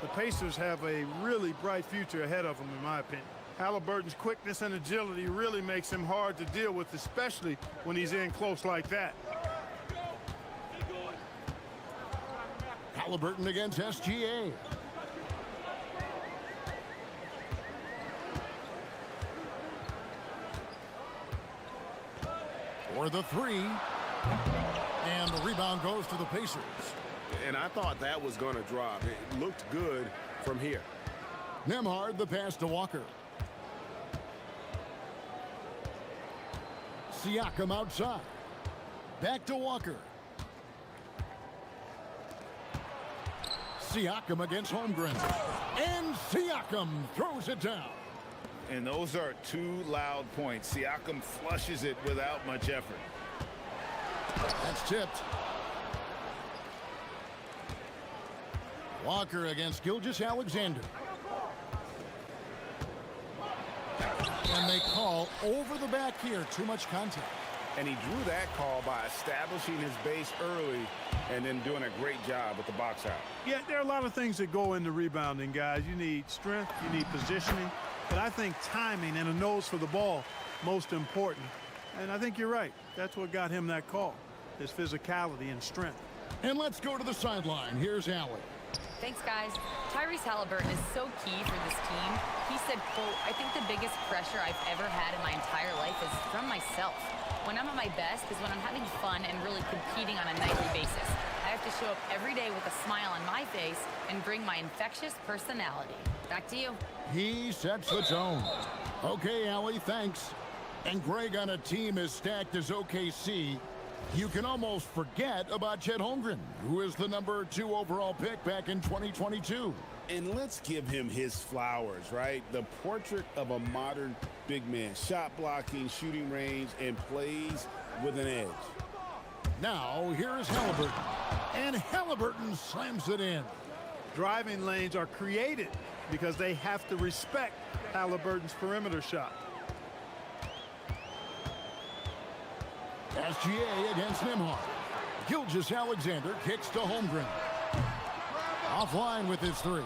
I: The Pacers have a really bright future ahead of them, in my opinion. Halliburton's quickness and agility really makes him hard to deal with, especially when he's in close like that.
G: Halliburton against SGA. For the 3. And the rebound goes to the Pacers.
H: And I thought that was going to drop. It looked good from here.
G: Nembhard, the pass to Walker. Siakam outside. Back to Walker. Siakam against Holmgren. And Siakam throws it down.
H: And those are 2 loud points. Siakam flushes it without much effort.
G: That's tipped. Walker against Gilgeous-Alexander. And they call over the back here. Too much contact.
H: And he drew that call by establishing his base early and then doing a great job with the box out.
I: Yeah, there are a lot of things that go into rebounding, guys. You need strength, you need positioning, but I think timing and a nose for the ball, most important. And I think you're right. That's what got him that call, his physicality and strength.
G: And let's go to the sideline. Here's Allie.
C: Thanks, guys. Tyrese Halliburton is so key for this team. He said, quote, "I think the biggest pressure I've ever had in my entire life is from myself. When I'm at my best is when I'm having fun and really competing on a nightly basis. I have to show up every day with a smile on my face and bring my infectious personality." Back to you.
G: He sets the tone. Okay, Allie, thanks. And Greg, on a team as stacked as OKC, you can almost forget about Chet Holmgren, who is the number 2 overall pick back in 2022.
H: And let's give him his flowers, right? The portrait of a modern big man. Shot blocking, shooting range, and plays with an edge.
G: Now, here is Halliburton. And Halliburton slams it in.
I: Driving lanes are created because they have to respect Halliburton's perimeter shot.
G: SGA against Nembhard. Gilgeous-Alexander kicks to Holmgren. Offline with his 3.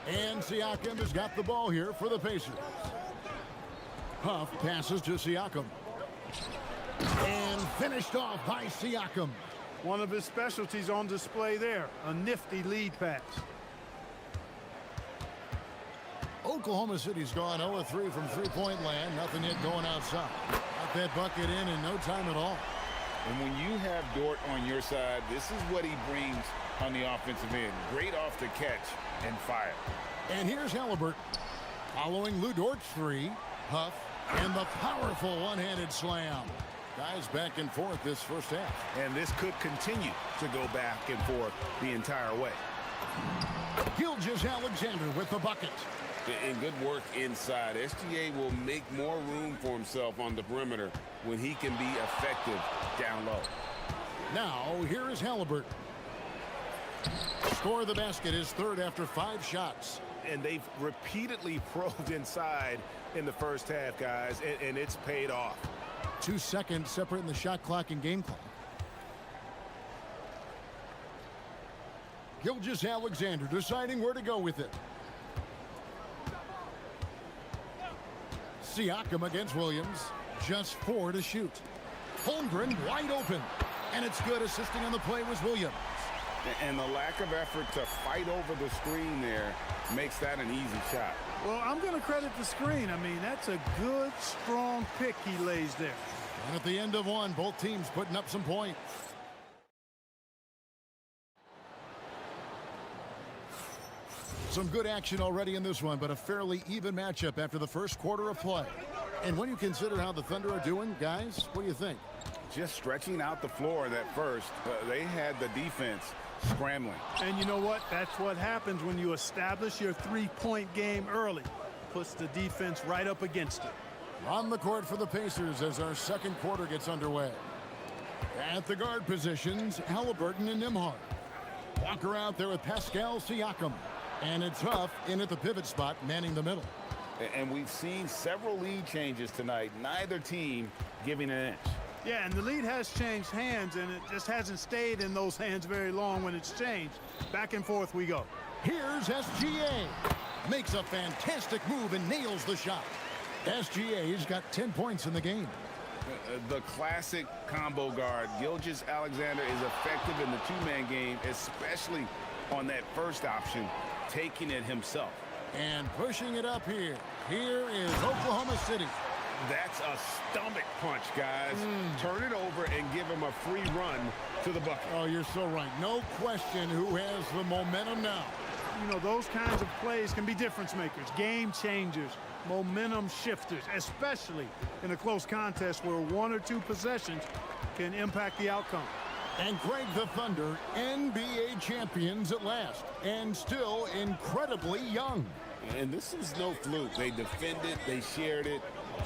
G: And Siakam has got the ball here for the Pacers. Huff passes to Siakam. And finished off by Siakam.
I: One of his specialties on display there, a nifty lead pass.
G: Oklahoma City's gone 0-3 from three-point land. Nothing yet going outside. Got that bucket in no time at all.
H: And when you have Dort on your side, this is what he brings on the offensive end. Great off the catch and fire.
G: And here's Halliburton. Following Lou Dort's 3, Huff, and the powerful one-handed slam. Guys back and forth this first half.
H: And this could continue to go back and forth the entire way.
G: Gilgeous-Alexander with the bucket.
H: And good work inside. SGA will make more room for himself on the perimeter when he can be effective down low.
G: Now, here is Halliburton. Score the basket is third after 5 shots.
H: And they've repeatedly probed inside in the first half, guys, and it's paid off.
G: 2 seconds separating the shot clock and game clock. Gilgeous-Alexander deciding where to go with it. Siakam against Williams. Just 4 to shoot. Holmgren wide open. And it's good. Assisting on the play was Williams.
H: And the lack of effort to fight over the screen there makes that an easy shot.
I: Well, I'm going to credit the screen. I mean, that's a good, strong pick he lays there.
G: And at the end of one, both teams putting up some points. Some good action already in this one, but a fairly even matchup after the first quarter of play. And when you consider how the Thunder are doing, guys, what do you think?
H: Just stretching out the floor that first. They had the defense scrambling.
I: And you know what? That's what happens when you establish your three-point game early. Puts the defense right up against it.
G: On the court for the Pacers as our second quarter gets underway. At the guard positions, Halliburton and Nembhard. Walker out there with Pascal Siakam. And it's Huff in at the pivot spot, manning the middle.
H: And we've seen several lead changes tonight. Neither team giving an inch.
I: Yeah, and the lead has changed hands, and it just hasn't stayed in those hands very long when it's changed. Back and forth we go.
G: Here's SGA. Makes a fantastic move and nails the shot. SGA's got 10 points in the game.
H: The classic combo guard. Gilgeous-Alexander is effective in the two-man game, especially on that first option, taking it himself.
G: And pushing it up here. Here is Oklahoma City.
H: That's a stomach punch, guys. Turn it over and give him a free run to the bucket.
G: Oh, you're so right. No question who has the momentum now.
I: You know, those kinds of plays can be difference makers, game changers, momentum shifters, especially in a close contest where 1 or 2 possessions can impact the outcome.
G: And Greg, the Thunder, NBA champions at last, and still incredibly young.
H: And this is no fluke. They defended, they shared it,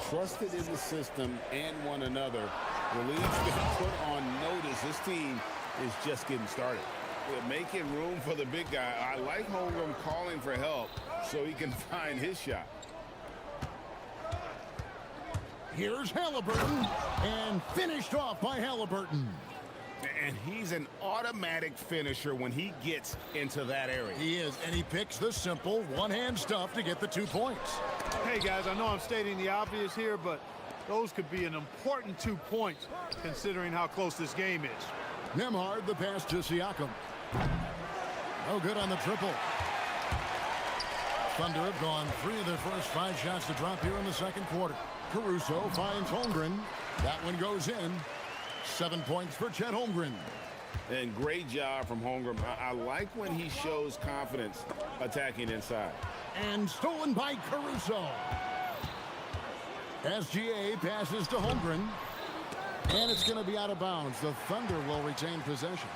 H: trusted in the system and one another. The league's been put on notice. This team is just getting started. They're making room for the big guy. I like Holmgren calling for help so he can find his shot.
G: Here's Halliburton, and finished off by Halliburton.
H: And he's an automatic finisher when he gets into that area.
G: He is, and he picks the simple one-hand stuff to get the 2 points.
I: Hey, guys, I know I'm stating the obvious here, but those could be an important 2 points considering how close this game is.
G: Nembhard, the pass to Siakam. No good on the triple. Thunder have gone 3 of their first 5 shots to drop here in the second quarter. Caruso finds Holmgren. That one goes in. 7 points for Chet Holmgren.
H: And great job from Holmgren. I like when he shows confidence attacking inside.
G: And stolen by Caruso. SGA passes to Holmgren. And it's going to be out of bounds. The Thunder will retain possession.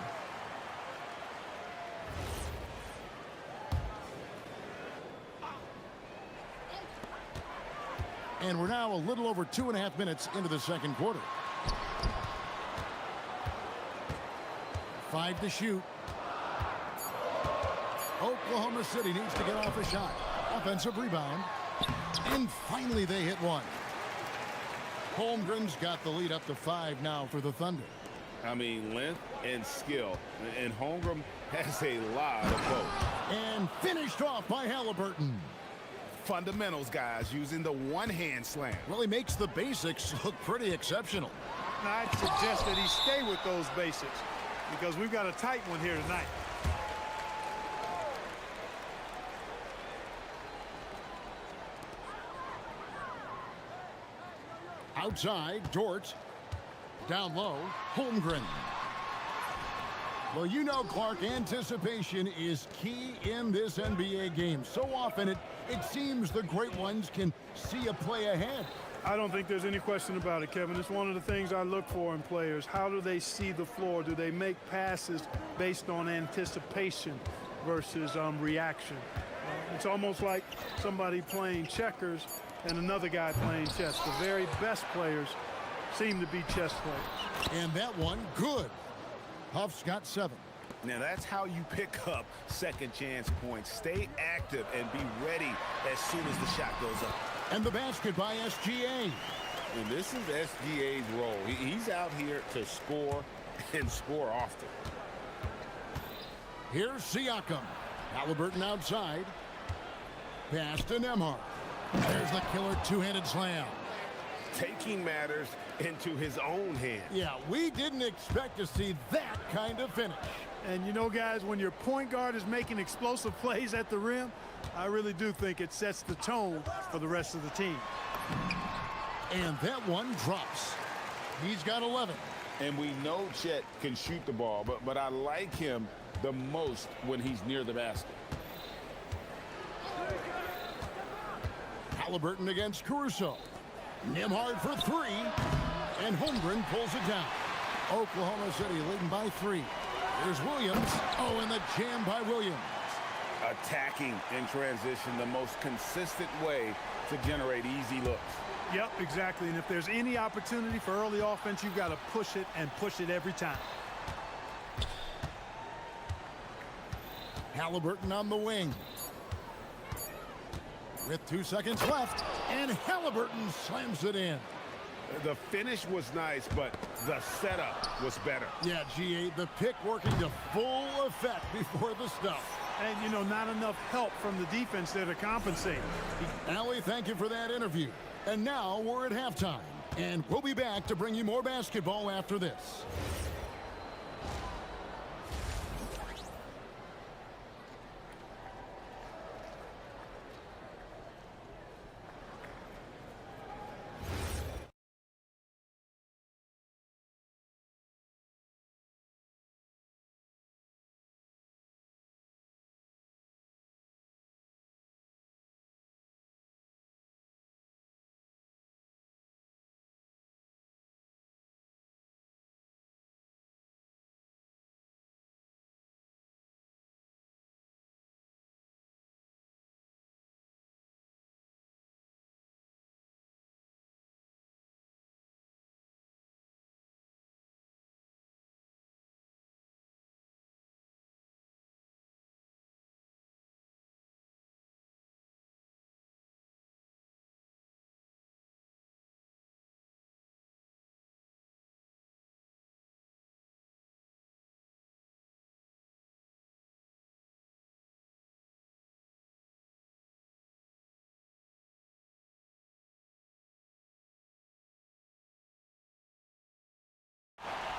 G: And we're now a little over 2.5 minutes into the second quarter. 5 to shoot. Oklahoma City needs to get off a shot. Offensive rebound. And finally they hit one. Holmgren's got the lead up to 5 now for the Thunder.
H: I mean, length and skill. And Holmgren has a lot of both.
G: And finished off by Halliburton.
H: Fundamentals, guys, using the one-hand slam.
G: Well, he makes the basics look pretty exceptional.
I: I'd suggest that he stay with those basics because we've got a tight one here tonight.
G: Outside, Dort. Down low, Holmgren. Well, you know, Clark, anticipation is key in this NBA game. So often it seems the great ones can see a play ahead.
I: I don't think there's any question about it, Kevin. It's one of the things I look for in players. How do they see the floor? Do they make passes based on anticipation versus reaction? It's almost like somebody playing checkers and another guy playing chess. The very best players seem to be chess players.
G: And that one, good. Huff's got 7.
H: Now that's how you pick up second chance points. Stay active and be ready as soon as the shot goes up.
G: And the basket by SGA.
H: And this is SGA's role. He's out here to score and score often.
G: Here's Siakam. Halliburton outside. Pass to Nembhard. There's the killer two-handed slam.
H: Taking matters into his own hands.
G: Yeah, we didn't expect to see that kind of finish.
I: And you know, guys, when your point guard is making explosive plays at the rim, I really do think it sets the tone for the rest of the team.
G: And that one drops. He's got 11.
H: And we know Chet can shoot the ball, but I like him the most when he's near the basket.
G: Halliburton against Caruso. Nembhard for 3. And Holmgren pulls it down. Oklahoma City leading by 3. Here's Williams. Oh, and the jam by Williams.
H: Attacking in transition, the most consistent way to generate easy looks.
I: Yep, exactly. And if there's any opportunity for early offense, you've got to push it and push it every time.
G: Halliburton on the wing. With 2 seconds left, and Halliburton slams it in.
H: The finish was nice, but the setup was better.
G: Yeah, GA, the pick working to full effect before the stuff.
I: And, you know, not enough help from the defense there to compensate.
G: Allie, thank you for that interview. And now we're at halftime, and we'll be back to bring you more basketball after this.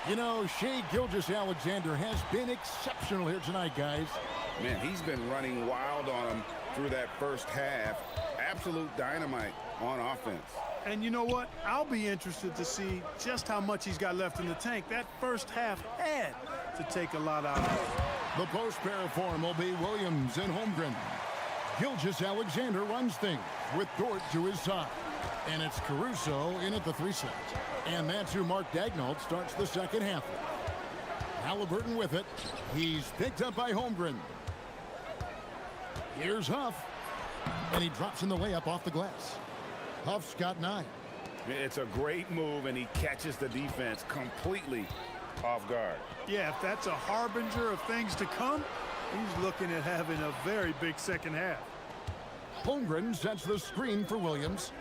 G: You know, Shai Gilgeous-Alexander has been exceptional here tonight, guys.
H: Man, he's been running wild on him through that first half. Absolute dynamite on offense.
I: And you know what? I'll be interested to see just how much he's got left in the tank. That first half had to take a lot out of it.
G: The post pair for him will be Williams and Holmgren. Gilgeous-Alexander runs things with Dort to his side. And it's Caruso in at the 3 slot. And that's who Mark Daigneault starts the second half. Halliburton with it. He's picked up by Holmgren. Here's Huff. And he drops in the layup off the glass. Huff's got 9.
H: It's a great move, and he catches the defense completely off guard.
I: Yeah, if that's a harbinger of things to come, he's looking at having a very big second half.
G: Holmgren sets the screen for Williams.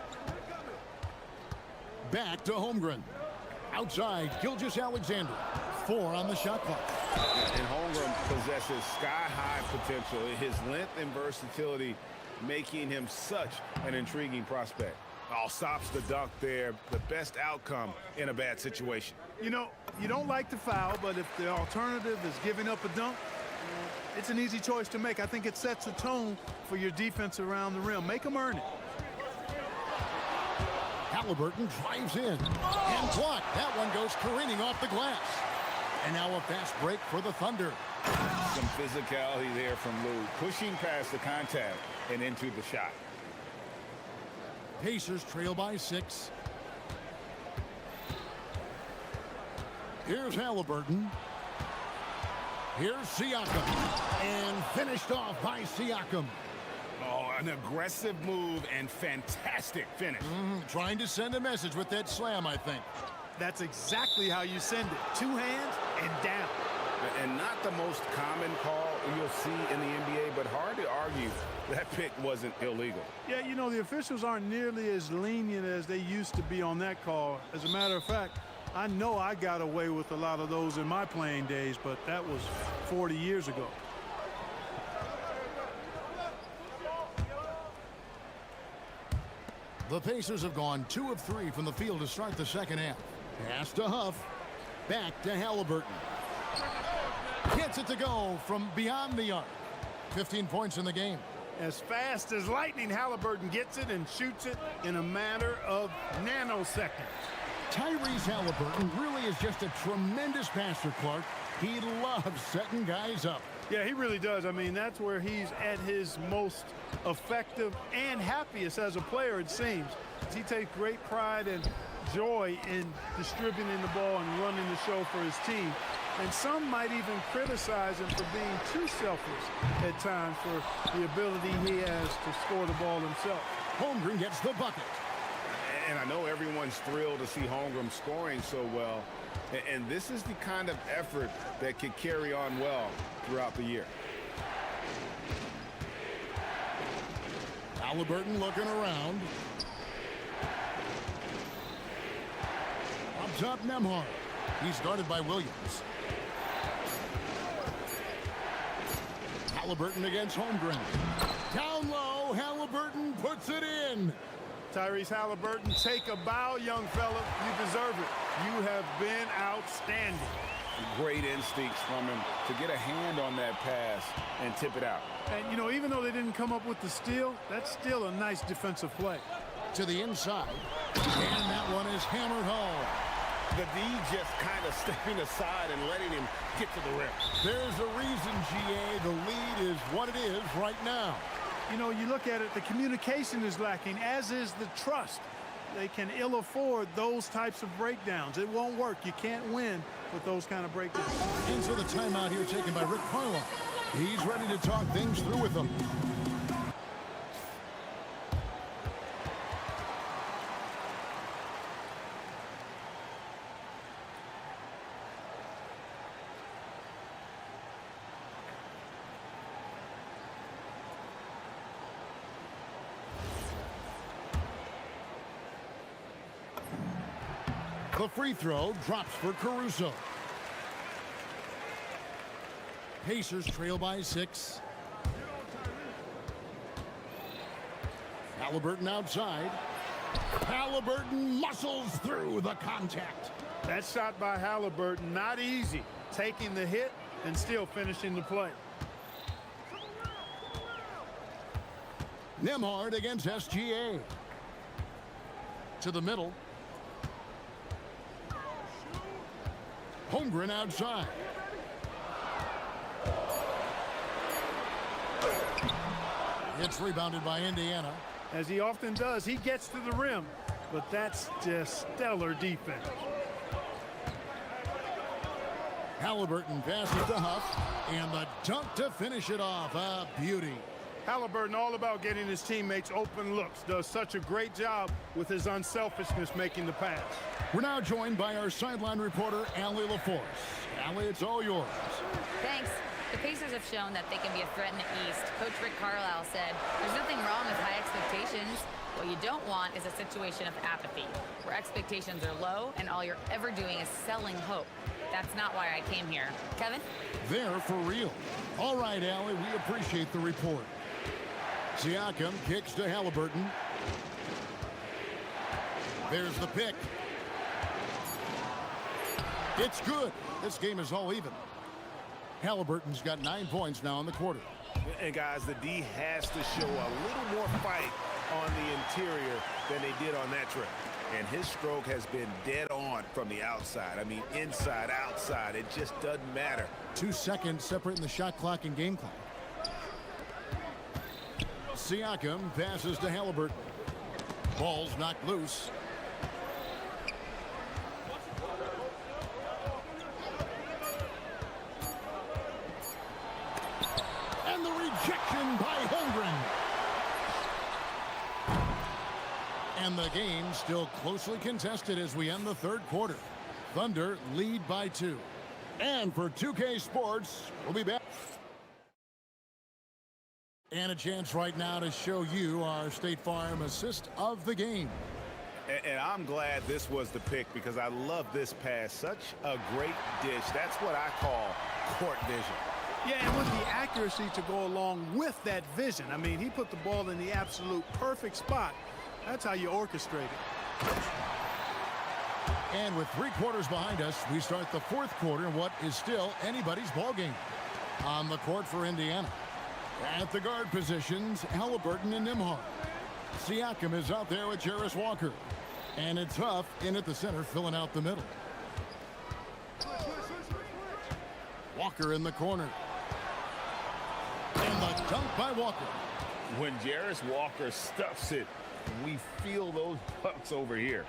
G: Back to Holmgren. Outside, Gilgeous-Alexander. 4 on the shot clock.
H: And Holmgren possesses sky-high potential. His length and versatility making him such an intriguing prospect. Oh, stops the dunk there. The best outcome in a bad situation.
I: You know, you don't like the foul, but if the alternative is giving up a dunk, it's an easy choice to make. I think it sets a tone for your defense around the rim. Make them earn it.
G: Halliburton drives in and blocked. That one goes careening off the glass. And now a fast break for the Thunder.
H: Some physicality there from Lou, pushing past the contact and into the shot.
G: Pacers trail by 6. Here's Halliburton. Here's Siakam. And finished off by Siakam.
H: Oh, an aggressive move and fantastic finish.
G: Trying to send a message with that slam, I think.
I: That's exactly how you send it. 2 hands and down.
H: And not the most common call you'll see in the NBA, but hard to argue that pick wasn't illegal.
I: Yeah, you know, the officials aren't nearly as lenient as they used to be on that call. As a matter of fact, I know I got away with a lot of those in my playing days, but that was 40 years ago.
G: The Pacers have gone 2 of 3 from the field to start the second half. Pass to Huff. Back to Halliburton. Gets it to go from beyond the arc. 15 points in the game.
I: As fast as lightning, Halliburton gets it and shoots it in a matter of nanoseconds.
G: Tyrese Halliburton really is just a tremendous passer, Clark. He loves setting guys up.
I: Yeah, he really does. I mean, that's where he's at his most effective and happiest as a player, it seems. He takes great pride and joy in distributing the ball and running the show for his team. And some might even criticize him for being too selfish at times for the ability he has to score the ball himself.
G: Holmgren gets the bucket.
H: And I know everyone's thrilled to see Holmgren scoring so well. And this is the kind of effort that could carry on well throughout the year.
G: Halliburton looking around. Up top, Nembhard. He's guarded by Williams. Halliburton against Holmgren. Down low, Halliburton puts it in.
I: Tyrese Halliburton, take a bow, young fella. You deserve it. You have been outstanding.
H: Great instincts from him to get a hand on that pass and tip it out.
I: And, you know, even though they didn't come up with the steal, that's still a nice defensive play.
G: To the inside. And that one is hammered home.
H: The D just kind of stepping aside and letting him get to the rim.
G: There's a reason, GA, the lead is what it is right now.
I: You know, you look at it, the communication is lacking, as is the trust. They can ill afford those types of breakdowns. It won't work. You can't win with those kind of breakdowns.
G: Into the timeout here taken by Rick Carlisle. He's ready to talk things through with them. The free throw drops for Caruso. Pacers trail by 6. Halliburton outside. Halliburton muscles through the contact.
I: That shot by Halliburton, not easy. Taking the hit and still finishing the play.
G: Nembhard against SGA. To the middle. Holmgren outside. It's rebounded by Indiana.
I: As he often does, he gets to the rim, but that's just stellar defense.
G: Halliburton passes to Huff, and the dunk to finish it off. A beauty.
I: Halliburton all about getting his teammates open looks. Does such a great job with his unselfishness making the pass.
G: We're now joined by our sideline reporter, Allie LaForce. Allie, it's all yours.
C: Thanks. The Pacers have shown that they can be a threat in the East. Coach Rick Carlisle said, there's nothing wrong with high expectations. What you don't want is a situation of apathy, where expectations are low and all you're ever doing is selling hope. That's not why I came here. Kevin?
G: They're for real. All right, Allie, we appreciate the report. Siakam kicks to Halliburton. There's the pick. It's good. This game is all even. Halliburton's got 9 points now in the quarter.
H: And guys, the D has to show a little more fight on the interior than they did on that trip. And his stroke has been dead on from the outside. I mean, inside, outside, it just doesn't matter.
G: 2 seconds separating the shot clock and game clock. Siakam passes to Halliburton. Ball's knocked loose. And the rejection by Holmgren. And the game still closely contested as we end the third quarter. Thunder lead by 2. And for 2K Sports, we'll be back. And a chance right now to show you our State Farm assist of the game.
H: And I'm glad this was the pick because I love this pass. Such a great dish. That's what I call court vision.
I: Yeah, and with the accuracy to go along with that vision. I mean, he put the ball in the absolute perfect spot. That's how you orchestrate it.
G: And with 3 quarters behind us, we start the fourth quarter in what is still anybody's ball game. On the court for Indiana. At the guard positions, Halliburton and Nimhar. Siakam is out there with Jarris Walker. And it's Huff in at the center, filling out the middle. Walker in the corner. And the dunk by Walker.
H: When Jarris Walker stuffs it, we feel those pucks over here.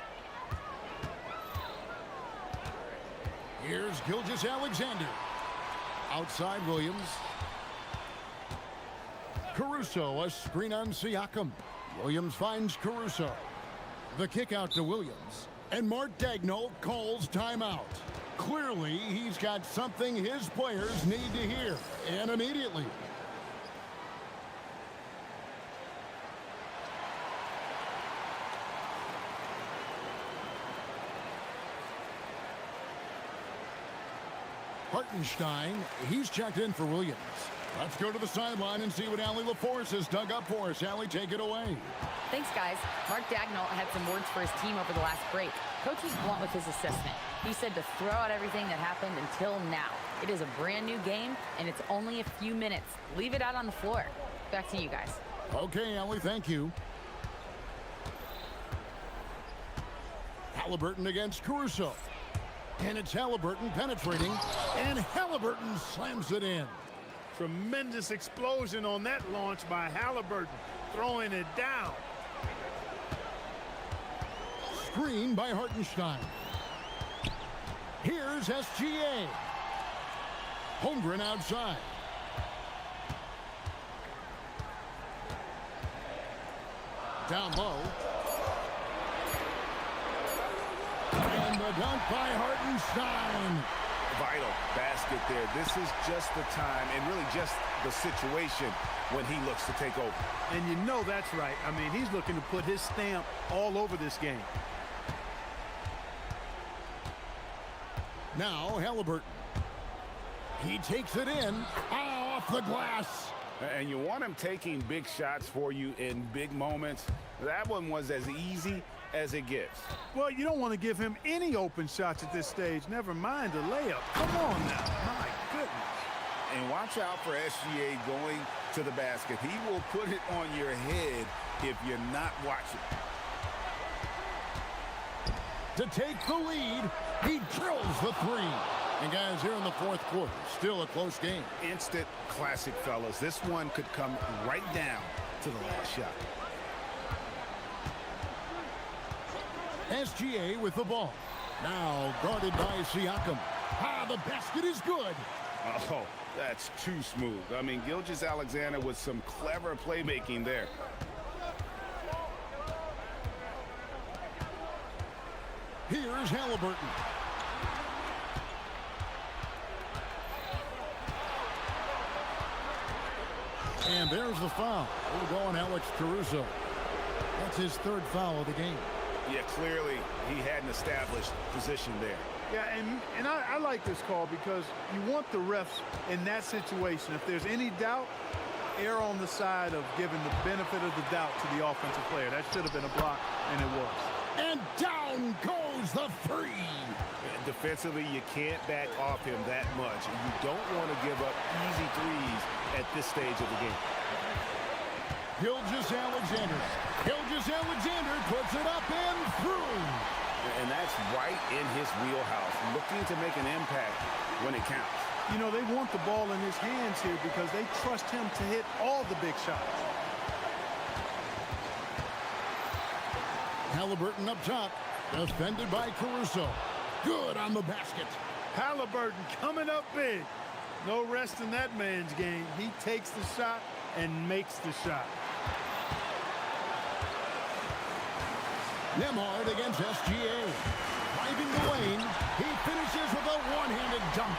G: Here's Gilgeous-Alexander. Outside Williams. Caruso, a screen on Siakam. Williams finds Caruso. The kick out to Williams. And Mark Daigneault calls timeout. Clearly, he's got something his players need to hear. And immediately. Hartenstein, he's checked in for Williams. Let's go to the sideline and see what Allie LaForce has dug up for us. Allie, take it away.
C: Thanks, guys. Mark Daigneault had some words for his team over the last break. Coach was blunt with his assessment. He said to throw out everything that happened until now. It is a brand new game, and it's only a few minutes. Leave it out on the floor. Back to you guys.
G: Okay, Allie, thank you. Halliburton against Caruso. And it's Halliburton penetrating, and Halliburton slams it in.
I: Tremendous explosion on that launch by Halliburton, throwing it down.
G: Screen by Hartenstein. Here's SGA. Holmgren outside. Down low. And the dunk by Hartenstein.
H: Vital basket there. This is just the time and really just the situation when he looks to take over.
I: And you know that's right. I mean, he's looking to put his stamp all over this game.
G: Now Halliburton. He takes it in. Off the glass.
H: And you want him taking big shots for you in big moments. That one was as easy as it gets.
I: Well, you don't want to give him any open shots at this stage, never mind a layup. Come on now, my goodness.
H: And watch out for SGA going to the basket. He will put it on your head if you're not watching.
G: To take the lead, he drills the 3. And guys, here in the fourth quarter, still a close game.
H: Instant classic, fellas. This one could come right down to the last shot.
G: SGA with the ball. Now guarded by Siakam. The basket is good.
H: Oh, that's too smooth. I mean, Gilgeous-Alexander with some clever playmaking there.
G: Here's Halliburton. And there's the foul. We'll go on Alex Caruso. That's his 3rd foul of the game.
H: Yeah, clearly he had an established position there.
I: Yeah, and I like this call because you want the refs in that situation. If there's any doubt, err on the side of giving the benefit of the doubt to the offensive player. That should have been a block, and it was.
G: And down goes the 3.
H: Defensively, you can't back off him that much. And you don't want to give up easy threes at this stage of the game.
G: Gilgeous-Alexander. Gilgeous-Alexander puts it up and through.
H: And that's right in his wheelhouse, looking to make an impact when it counts.
I: You know, they want the ball in his hands here because they trust him to hit all the big shots.
G: Halliburton up top. Defended by Caruso. Good on the basket.
I: Halliburton coming up big. No rest in that man's game. He takes the shot and makes the shot.
G: Nemhard against SGA. Driving the lane. He finishes with a one-handed dunk.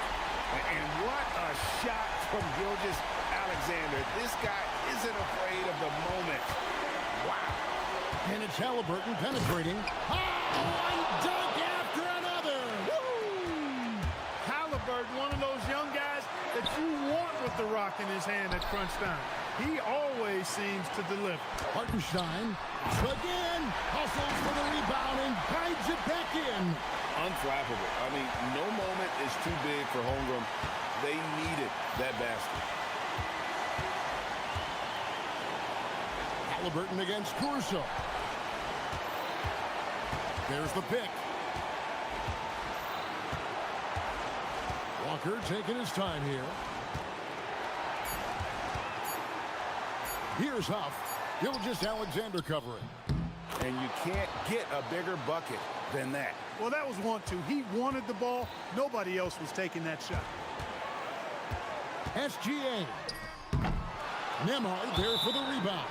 H: And what a shot from Gilgeous Alexander. This guy isn't afraid of the moment. Wow.
G: And it's Halliburton penetrating. Oh, one dunk after another.
I: Woo! Halliburton, one of those young guys that you want with the rock in his hand at crunch time. He always seems to deliver.
G: Hartenstein again hustles for the rebound and guides it back in.
H: Unflappable. I mean, no moment is too big for Holmgren. They needed that basket.
G: Halliburton against Caruso. There's the pick. Walker taking his time here. Here's Huff. Gilgeous Alexander covering.
H: And you can't get a bigger bucket than that.
I: Well, that was 1-2. He wanted the ball. Nobody else was taking that shot.
G: SGA. Nemhard there for the rebound.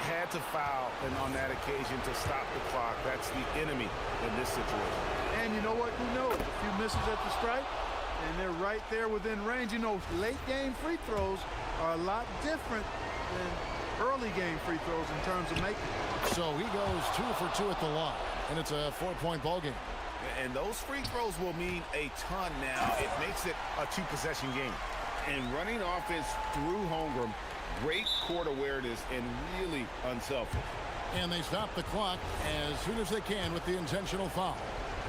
H: Had to foul and on that occasion to stop the clock. That's the enemy in this situation.
I: And you know what? Who knows? A few misses at the stripe, and they're right there within range. You know, late game free throws are a lot different than early game free throws in terms of making.
G: So he goes 2 for 2 at the line, and it's a 4-point ball game.
H: And those free throws will mean a ton now. It makes it a 2-possession game. And running offense through Holmgren, great court awareness and really unselfish.
G: And they stop the clock as soon as they can with the intentional foul.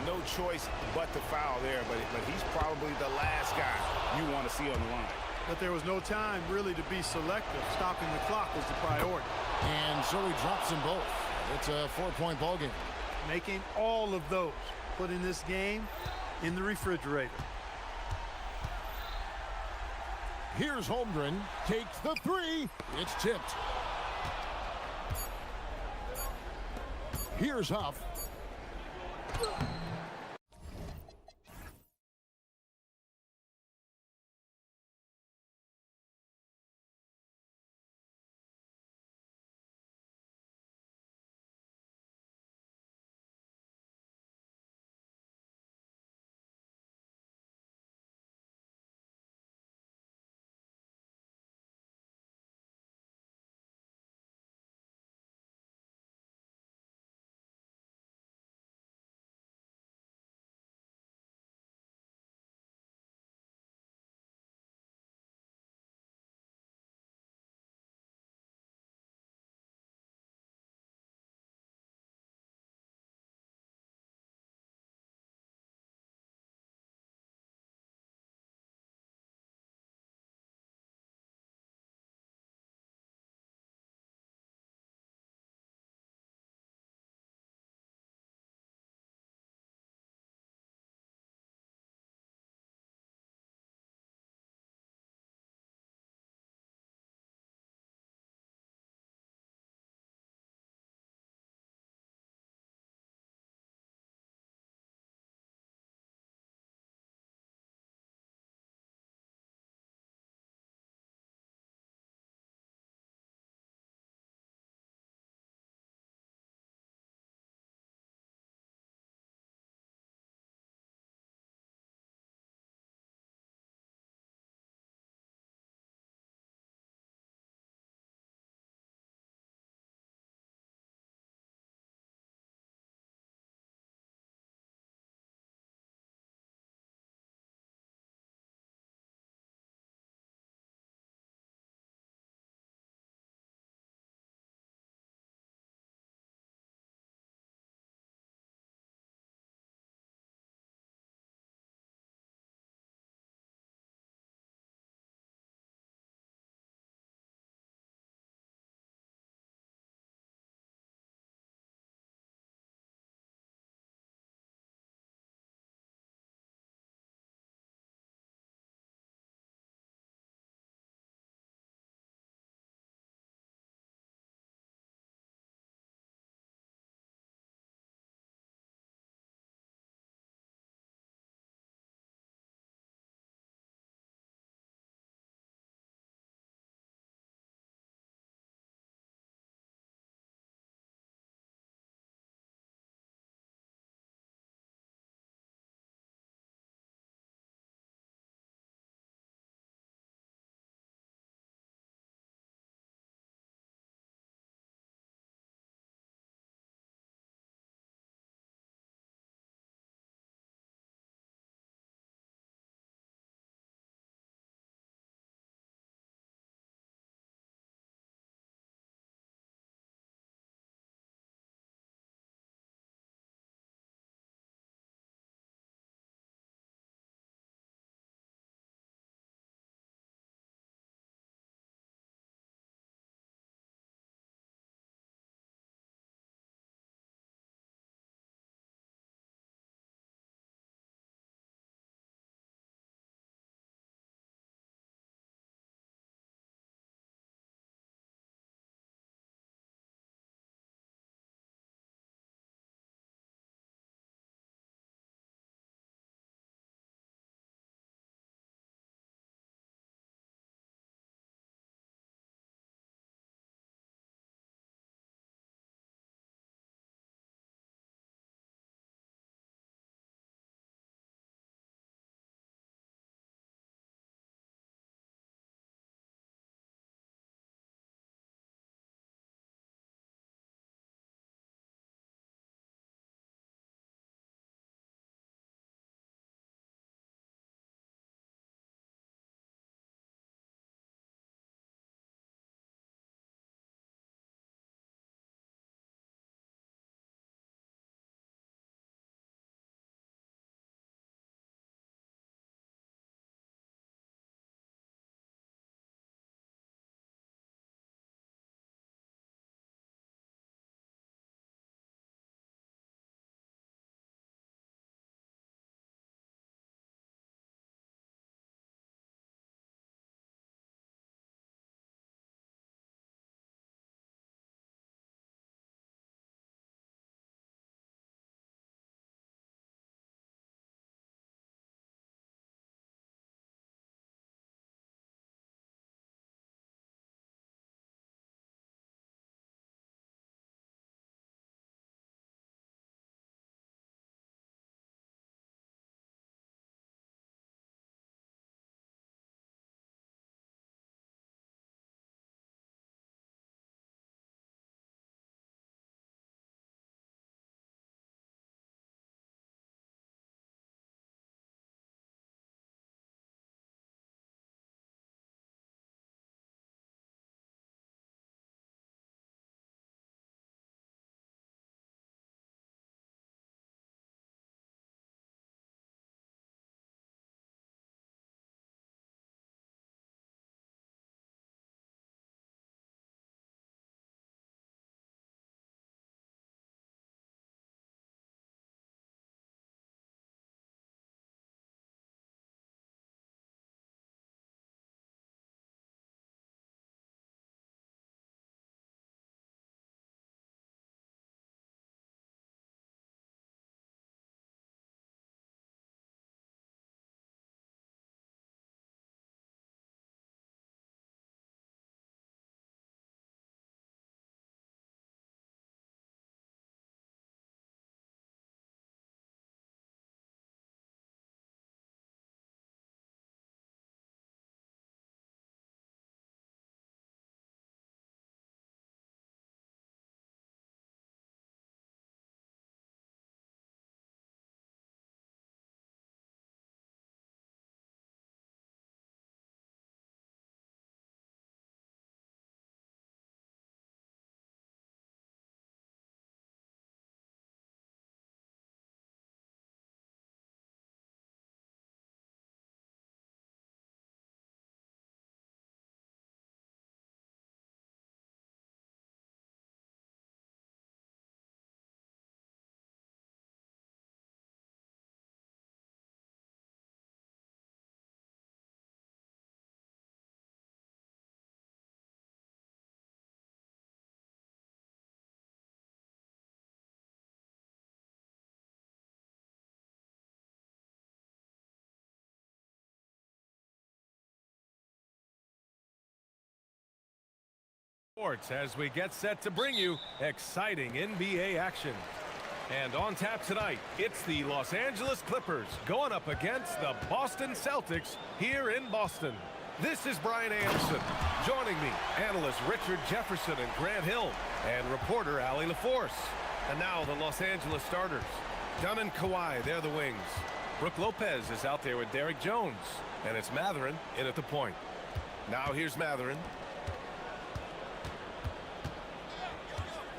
H: No choice but to foul there, but he's probably the last guy you want to see on the line.
I: But there was no time really to be selective. Stopping the clock was the priority.
G: And so he drops them both. It's a 4-point ball game.
I: Making all of those, putting this game in the refrigerator.
G: Here's Holmgren, takes the 3. It's tipped. Here's Huff.
A: Sports as we get set to bring you exciting NBA action. And on tap tonight, it's the Los Angeles Clippers going up against the Boston Celtics here in Boston. This is Brian Anderson. Joining me, analysts Richard Jefferson and Grant Hill, and reporter Allie LaForce. And now the Los Angeles starters. Dunn and Kawhi, they're the wings. Brooke Lopez is out there with Derek Jones. And it's Matherin in at the point. Now here's Matherin.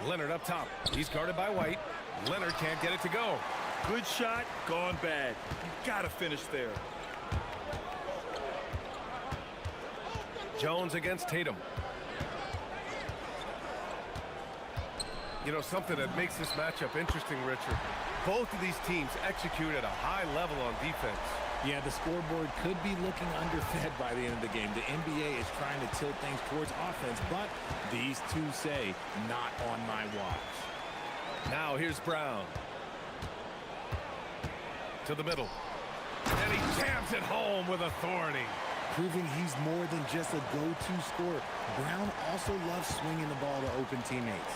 A: Leonard up top. He's guarded by White. Leonard can't get it to go.
E: Good shot, gone bad. You gotta finish there.
A: Jones against Tatum. You know, something that makes this matchup interesting, Richard. Both of these teams execute at a high level on defense.
F: Yeah, the scoreboard could be looking underfed by the end of the game. The NBA is trying to tilt things towards offense, but these two say, not on my watch.
A: Now here's Brown. To the middle. And he jams it home with authority.
F: Proving he's more than just a go-to scorer. Brown also loves swinging the ball to open teammates.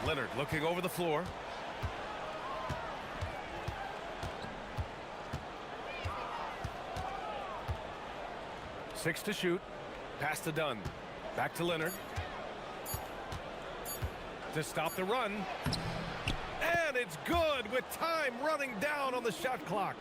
A: Leonard looking over the floor. Six to shoot. Pass to Dunn. Back to Leonard. To stop the run. And it's good with time running down on the shot clock.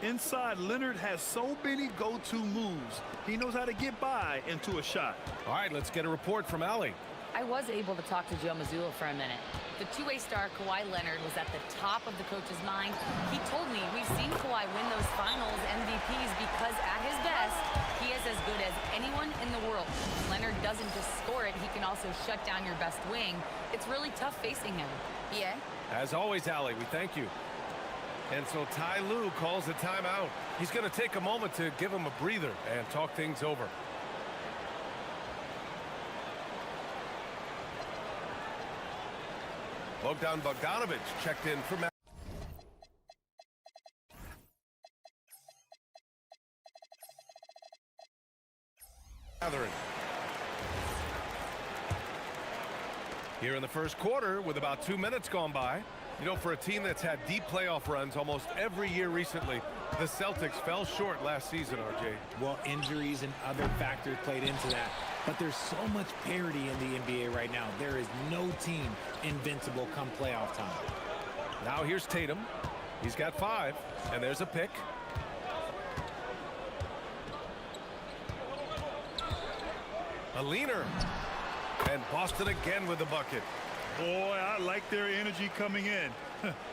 E: Inside, Leonard has so many go-to moves. He knows how to get by into a shot.
A: All right, let's get a report from Allie.
C: I was able to talk to Joe Mazzulla for a minute. The two-way star, Kawhi Leonard, was at the top of the coach's mind. He told me we've seen Kawhi win those finals MVPs because at his best, he is as good as anyone in the world. Leonard doesn't just score it, he can also shut down your best wing. It's really tough facing him. Yeah?
A: As always, Allie, we thank you. And so Ty Lue calls the timeout. He's going to take a moment to give him a breather and talk things over. Bogdan Bogdanovic checked in for Matherin. Here in the first quarter with about 2 minutes gone by. You know, for a team that's had deep playoff runs almost every year recently, the Celtics fell short last season, RJ.
F: Well, injuries and other factors played into that. But there's so much parity in the NBA right now. There is no team invincible come playoff time.
A: Now here's Tatum. He's got 5, and there's a pick. A leaner. And Boston again with the bucket.
E: Boy, I like their energy coming in.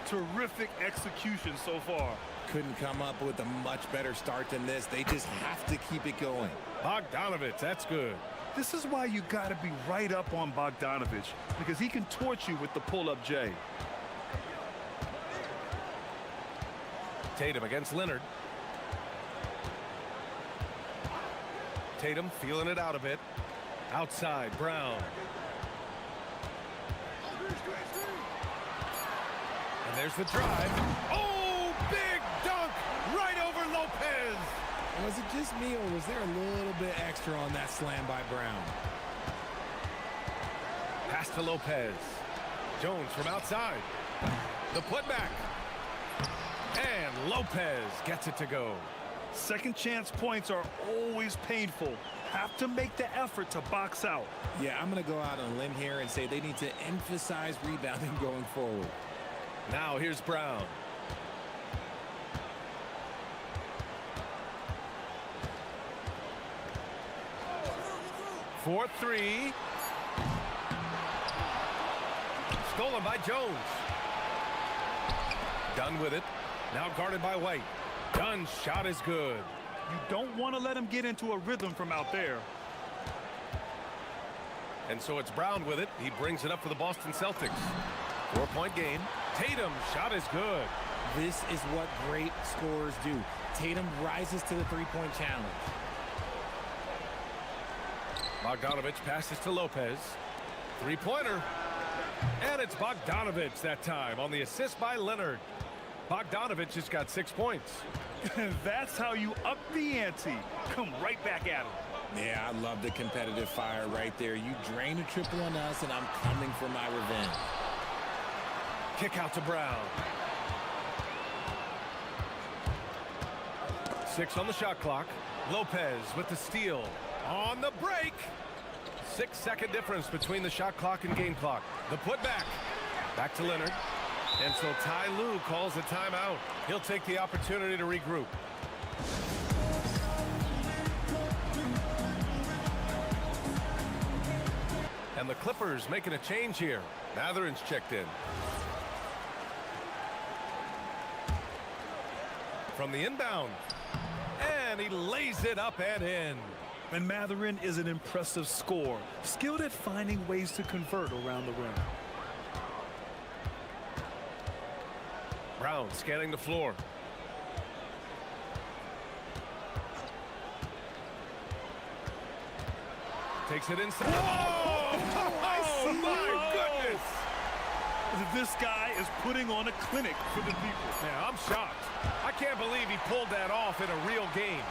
E: Terrific execution so far.
F: Couldn't come up with a much better start than this. They just have to keep it going.
A: Bogdanovic, that's good.
E: This is why you got to be right up on Bogdanovic, because he can torch you with the pull-up J.
A: Tatum against Leonard. Tatum feeling it out a bit. Outside, Brown. And there's the drive. Oh, big dunk right over Lopez.
F: Was it just me, or was there a little bit extra on that slam by Brown?
A: Pass to Lopez. Jones from outside. The putback. And Lopez gets it to go.
E: Second chance points are always painful. Have to make the effort to box out.
F: Yeah, I'm going to go out on a limb here and say they need to emphasize rebounding going forward.
A: Now here's Brown. For 3. Stolen by Jones. Dunn with it. Now guarded by White. Dunn's shot is good.
E: You don't want to let him get into a rhythm from out there.
A: And so it's Brown with it. He brings it up for the Boston Celtics. 4-point game. Tatum's shot is good.
F: This is what great scorers do. Tatum rises to the three-point challenge.
A: Bogdanovic passes to Lopez. Three-pointer. And it's Bogdanovic that time on the assist by Leonard. Bogdanovic has got 6 points.
E: That's how you up the ante. Come right back at him.
F: Yeah, I love the competitive fire right there. You drain a triple on us, and I'm coming for my revenge.
A: Kick out to Brown. 6 on the shot clock. Lopez with the steal. On the break. 6-second difference between the shot clock and game clock. The putback. Back to Leonard. And so Ty Lue calls a timeout. He'll take the opportunity to regroup. And the Clippers making a change here. Matherin's checked in. From the inbound. And he lays it up and in.
E: And Matherin is an impressive scorer, skilled at finding ways to convert around the rim.
A: Brown scanning the floor. Takes it inside. Oh, my goodness!
E: This guy is putting on a clinic for the people.
A: Yeah, I'm shocked. I can't believe he pulled that off in a real game.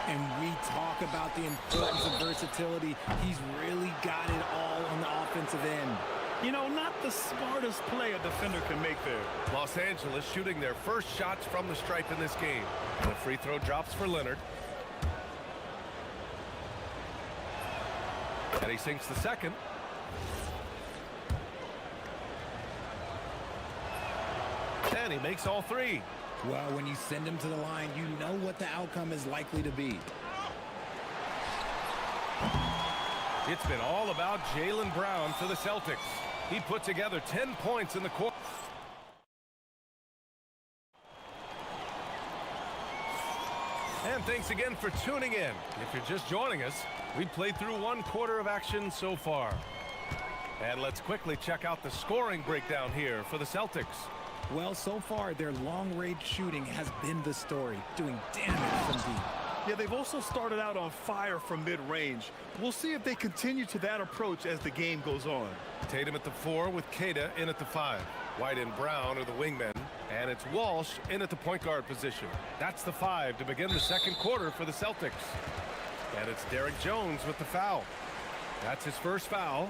F: And we talk about the importance of versatility. He's really got it all on the offensive end.
E: You know, not the smartest play a defender can make there.
A: Los Angeles shooting their first shots from the stripe in this game. The free throw drops for Leonard. And he sinks the second. And he makes all three.
F: Well, when you send him to the line, you know what the outcome is likely to be.
A: It's been all about Jaylen Brown for the Celtics. He put together 10 points in the quarter. And thanks again for tuning in. If you're just joining us, we've played through 1 quarter of action so far. And let's quickly check out the scoring breakdown here for the Celtics.
F: Well, so far, their long-range shooting has been the story, doing damage from deep.
E: Yeah, they've also started out on fire from mid-range. We'll see if they continue to that approach as the game goes on.
A: Tatum at the 4 with Queta in at the 5. White and Brown are the wingmen. And it's Walsh in at the point guard position. That's the 5 to begin the second quarter for the Celtics. And it's Derek Jones with the foul. That's his first foul.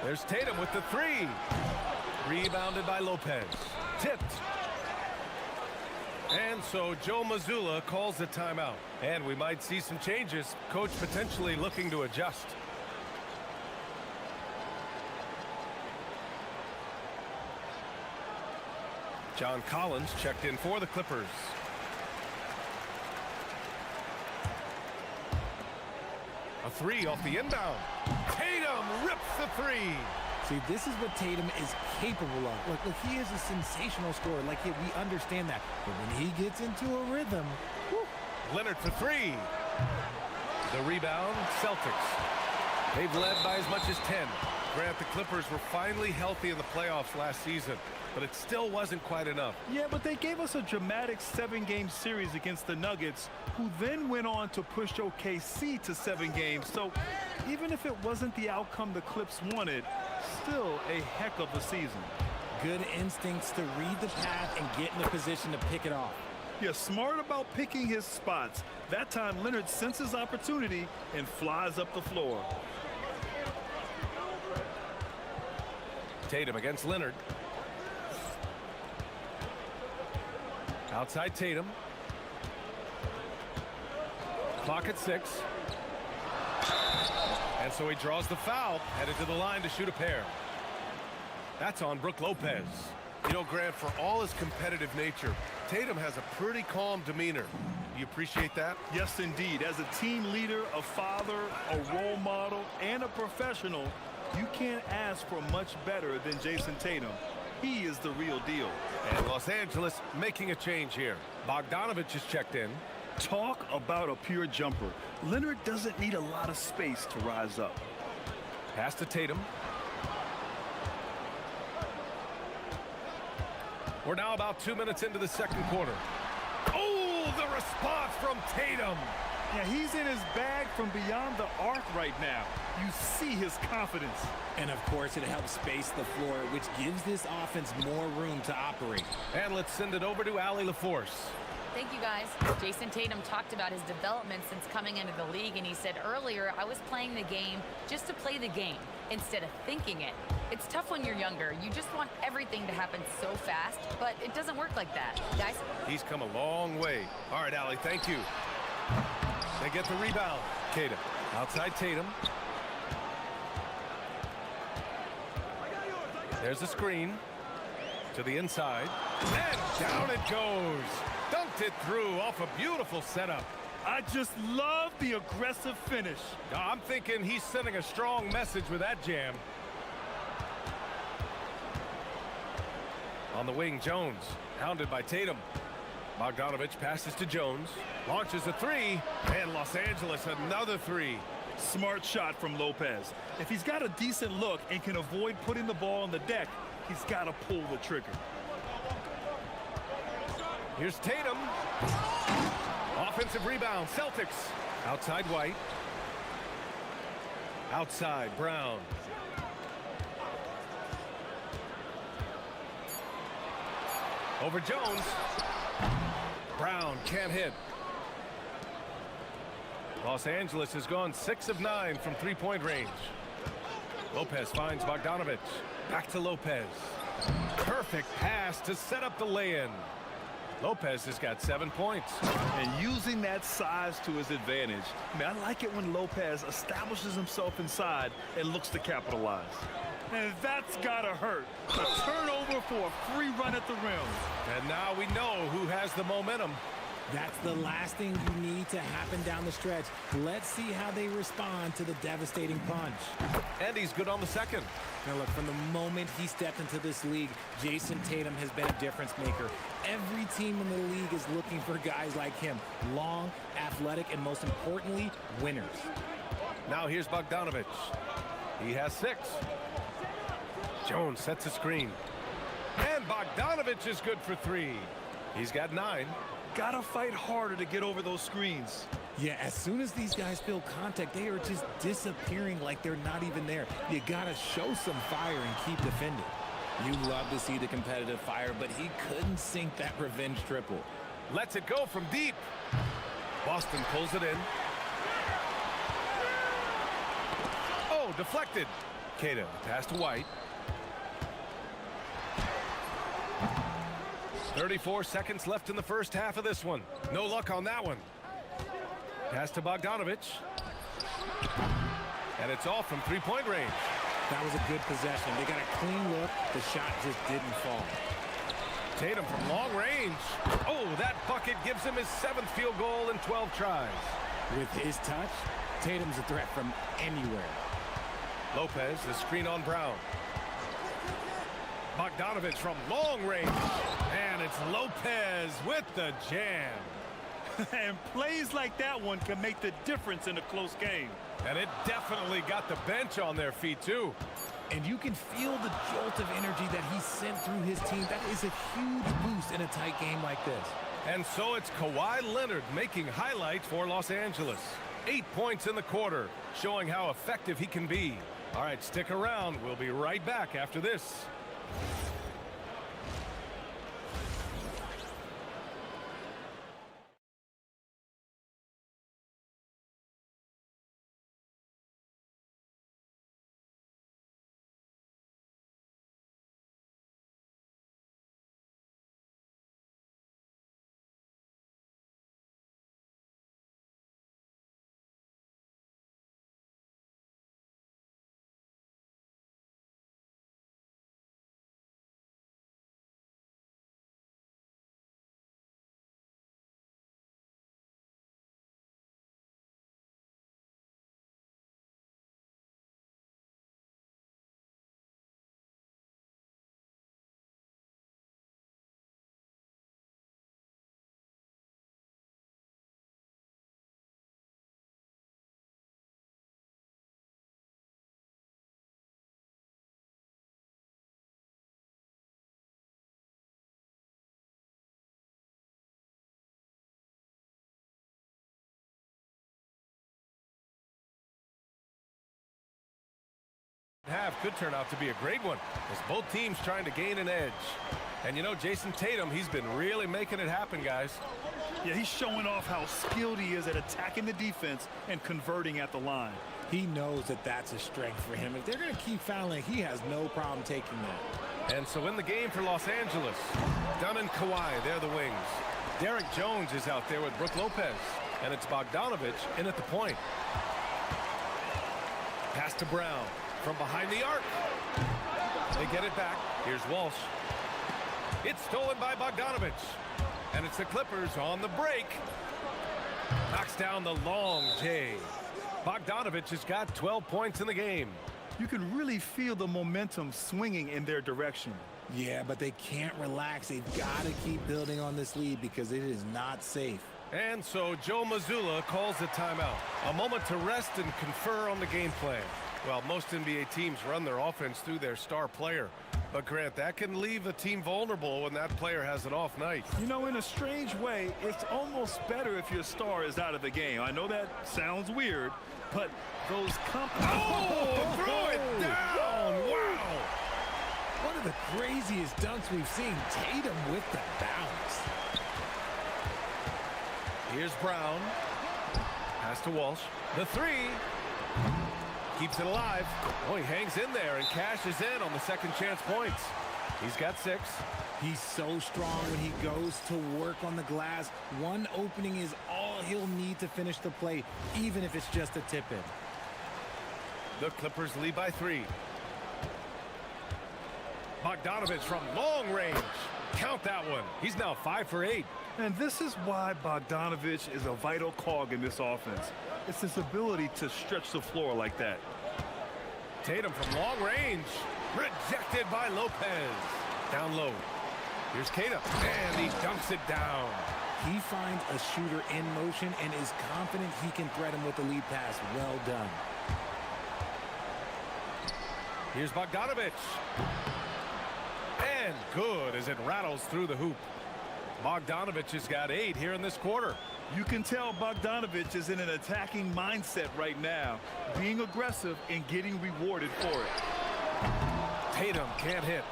A: There's Tatum with the 3. Rebounded by Lopez. Tipped. And so Joe Mazzulla calls the timeout. And we might see some changes. Coach potentially looking to adjust. John Collins checked in for the Clippers. A 3 off the inbound. Tatum rips the 3.
F: See, this is what Tatum is capable of. Look, he is a sensational scorer. We understand that. But when he gets into a rhythm, whew.
A: Leonard for 3. The rebound, Celtics. They've led by as much as 10. Grant, the Clippers were finally healthy in the playoffs last season, but it still wasn't quite enough.
E: Yeah, but they gave us a dramatic 7-game series against the Nuggets, who then went on to push OKC to 7 games. So even if it wasn't the outcome the Clips wanted, still a heck of a season.
F: Good instincts to read the path and get in a position to pick it off.
E: Yeah, smart about picking his spots. That time, Leonard senses opportunity and flies up the floor.
A: Tatum against Leonard. Outside Tatum. Clock at 6. And so he draws the foul, headed to the line to shoot a pair. That's on Brook Lopez. You know, Grant, for all his competitive nature, Tatum has a pretty calm demeanor. Do you appreciate that?
E: Yes, indeed. As a team leader, a father, a role model, and a professional, you can't ask for much better than Jason Tatum. He is the real deal.
A: And Los Angeles making a change here. Bogdanovich is checked in.
E: Talk about a pure jumper. Leonard doesn't need a lot of space to rise up.
A: Pass to Tatum. We're now about 2 minutes into the second quarter. Oh, the response from Tatum.
E: Yeah, he's in his bag from beyond the arc right now. You see his confidence.
F: And, of course, it helps space the floor, which gives this offense more room to operate.
A: And let's send it over to Allie LaForce.
C: Thank you, guys. Jason Tatum talked about his development since coming into the league, and he said earlier, I was playing the game just to play the game instead of thinking it. It's tough when you're younger. You just want everything to happen so fast, but it doesn't work like that. Guys?
A: He's come a long way. All right, Allie, thank you. They get the rebound. Tatum. Outside Tatum. There's the screen. To the inside. And down it goes. Dunked it through off a beautiful setup.
E: I just love the aggressive finish.
A: I'm thinking he's sending a strong message with that jam. On the wing, Jones, hounded by Tatum. Bogdanovich passes to Jones, launches a three, and Los Angeles another three.
E: Smart shot from Lopez. If he's got a decent look and can avoid putting the ball on the deck, he's got to pull the trigger.
A: Here's Tatum. Offensive rebound, Celtics. Outside White. Outside Brown. Over Jones. Brown can't hit. Los Angeles has gone 6 of 9 from three-point range. Lopez finds Bogdanovich. Back to Lopez. Perfect pass to set up the lay-in. Lopez has got 7 points.
E: And using that size to his advantage. I mean, I like it when Lopez establishes himself inside and looks to capitalize. And that's gotta hurt. A turnover for a free run at the rim.
A: And now we know who has the momentum.
F: That's the last thing you need to happen down the stretch. Let's see how they respond to the devastating punch.
A: And he's good on the second.
F: Now look, from the moment he stepped into this league, Jason Tatum has been a difference maker. Every team in the league is looking for guys like him. Long, athletic, and most importantly, winners.
A: Now here's Bogdanovich. He has 6. Jones sets a screen. And Bogdanovich is good for 3. He's got 9.
E: Gotta fight harder to get over those screens.
F: Yeah, as soon as these guys feel contact, they are just disappearing like they're not even there. You gotta show some fire and keep defending. You love to see the competitive fire, but he couldn't sink that revenge triple.
A: Lets it go from deep. Boston pulls it in. Oh, deflected. Cato, pass to White. 34 seconds left in the first half of this one. No luck on that one. Pass to Bogdanovich. And it's off from three-point range.
F: That was a good possession. They got a clean look. The shot just didn't fall.
A: Tatum from long range. Oh, that bucket gives him his 7th field goal in 12 tries.
F: With his touch, Tatum's a threat from anywhere.
A: Lopez, the screen on Brown. Bogdanovich from long range. And it's Lopez with the jam.
E: And plays like that one can make the difference in a close game.
A: And it definitely got the bench on their feet, too.
F: And you can feel the jolt of energy that he sent through his team. That is a huge boost in a tight game like this.
A: And so it's Kawhi Leonard making highlights for Los Angeles. 8 points in the quarter, showing how effective he can be. All right, stick around. We'll be right back after this. Half could turn out to be a great one as both teams trying to gain an edge. And you know, Jason Tatum, he's been really making it happen, guys.
E: Yeah, he's showing off how skilled he is at attacking the defense and converting at the line.
F: He knows that that's a strength for him. If they're going to keep fouling, he has no problem taking that.
A: And so in the game for Los Angeles, Dunn and Kawhi, they're the wings. Derek Jones is out there with Brook Lopez. And it's Bogdanovich in at the point. Pass to Brown from behind the arc. They get it back. Here's Walsh. It's stolen by Bogdanovich. And it's the Clippers on the break. Knocks down the long J. Bogdanovich has got 12 points in the game.
E: You can really feel the momentum swinging in their direction.
F: Yeah, but they can't relax. They've got to keep building on this lead because it is not safe.
A: And so Joe Mazzulla calls the timeout. A moment to rest and confer on the game plan. Well, most NBA teams run their offense through their star player. But, Grant, that can leave a team vulnerable when that player has an off night.
E: You know, in a strange way, it's almost better if your star is out of the game. I know that sounds weird, but those
A: Oh, throw it down! Wow!
F: One of the craziest dunks we've seen. Tatum with the bounce.
A: Here's Brown. Pass to Walsh. The three. Keeps it alive. Oh, he hangs in there and cashes in on the second chance points. He's got 6.
F: He's so strong when he goes to work on the glass. One opening is all he'll need to finish the play, even if it's just a tip-in.
A: The Clippers lead by 3. Bogdanovich from long range. Count that one. He's now 5 for 8.
E: And this is why Bogdanovich is a vital cog in this offense. It's his ability to stretch the floor like that.
A: Tatum from long range. Rejected by Lopez. Down low. Here's Tatum. And he dunks it down.
F: He finds a shooter in motion and is confident he can threat him with the lead pass. Well done.
A: Here's Bogdanovich. And good as it rattles through the hoop. Bogdanovich has got 8 here in this quarter.
E: You can tell Bogdanovich is in an attacking mindset right now, being aggressive and getting rewarded for it.
A: Tatum can't hit.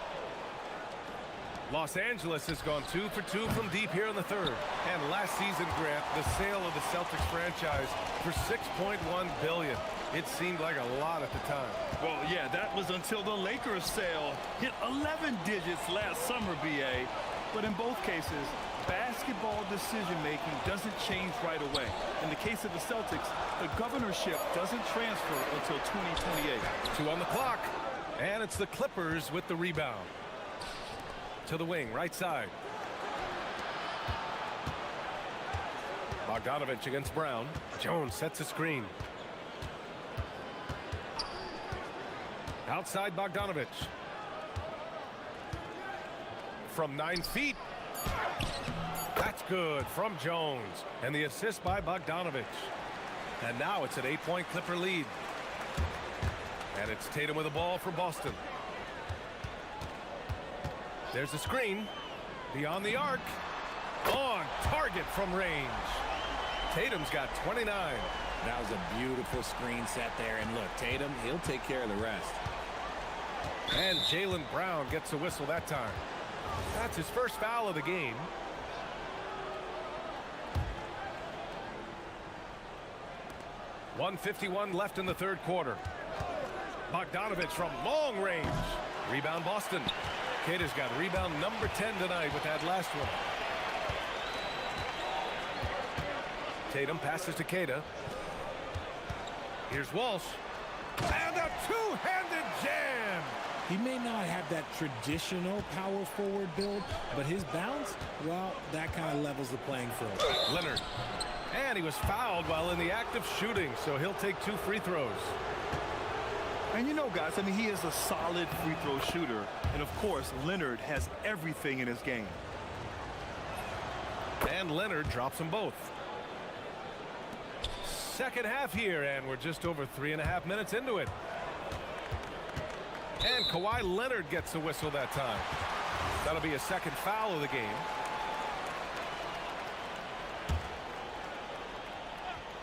A: Los Angeles has gone 2 for 2 from deep here in the third. And last season, Grant, the sale of the Celtics franchise for $6.1 billion. It seemed like a lot at the time.
E: Well, yeah, that was until the Lakers sale hit 11 digits last summer, BA. But in both cases, basketball decision-making doesn't change right away. In the case of the Celtics, the governorship doesn't transfer until 2028.
A: 2 on the clock. And it's the Clippers with the rebound. To the wing, right side. Bogdanovich against Brown. Jones sets a screen. Outside Bogdanovich. From 9 feet. That's good from Jones. And the assist by Bogdanovich. And now it's an 8-point Clipper lead. And it's Tatum with the ball for Boston. There's a screen. Beyond the arc. On target from range. Tatum's got 29.
F: That was a beautiful screen set there. And look, Tatum, he'll take care of the rest.
A: And Jaylen Brown gets a whistle that time. That's his first foul of the game. .151 left in the third quarter. Bogdanovich from long range. Rebound Boston. Keita's got rebound number 10 tonight with that last one. Tatum passes to Keita. Here's Walsh. And a two-handed jam.
F: He may not have that traditional power forward build, but his bounce, well, that kind of levels the playing field.
A: Leonard. And he was fouled while in the act of shooting, so he'll take 2 free throws.
E: And you know, guys, I mean, he is a solid free throw shooter. And, of course, Leonard has everything in his game.
A: And Leonard drops them both. Second half here, and we're just over 3.5 minutes into it. And Kawhi Leonard gets the whistle that time. That'll be a second foul of the game.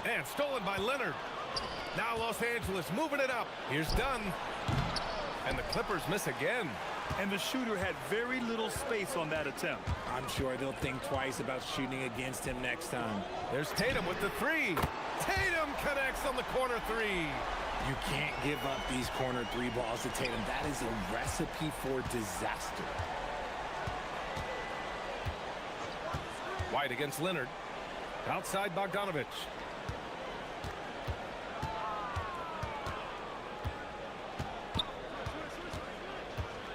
A: And stolen by Leonard. Now Los Angeles moving it up. Here's Dunn. Clippers miss again.
E: And the shooter had very little space on that attempt.
F: I'm sure they'll think twice about shooting against him next time.
A: There's Tatum with the three. Tatum connects on the corner three.
F: You can't give up these corner three balls to Tatum. That is a recipe for disaster.
A: White against Leonard. Outside Bogdanovich.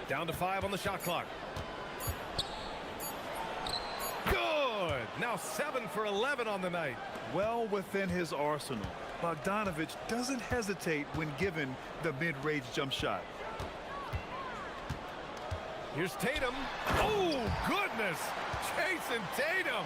A: Down to 5 on the shot clock. Good! Now 7 for 11 on the night.
E: Well within his arsenal. Bogdanovich doesn't hesitate when given the mid-range jump shot.
A: Here's Tatum. Oh, goodness! Jason Tatum!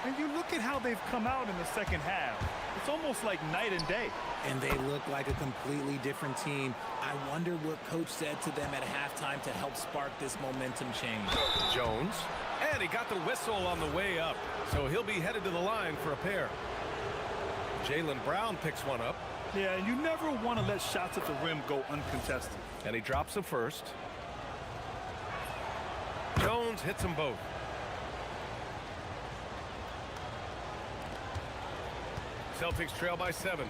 E: And you look at how they've come out in the second half. It's almost like night and day.
F: And they look like a completely different team. I wonder what coach said to them at halftime to help spark this momentum change.
A: Jones. And he got the whistle on the way up. So he'll be headed to the line for a pair. Jaylen Brown picks one up.
E: Yeah, and you never want to let shots at the rim go uncontested.
A: And he drops them first. Jones hits them both. Celtics trail by 7.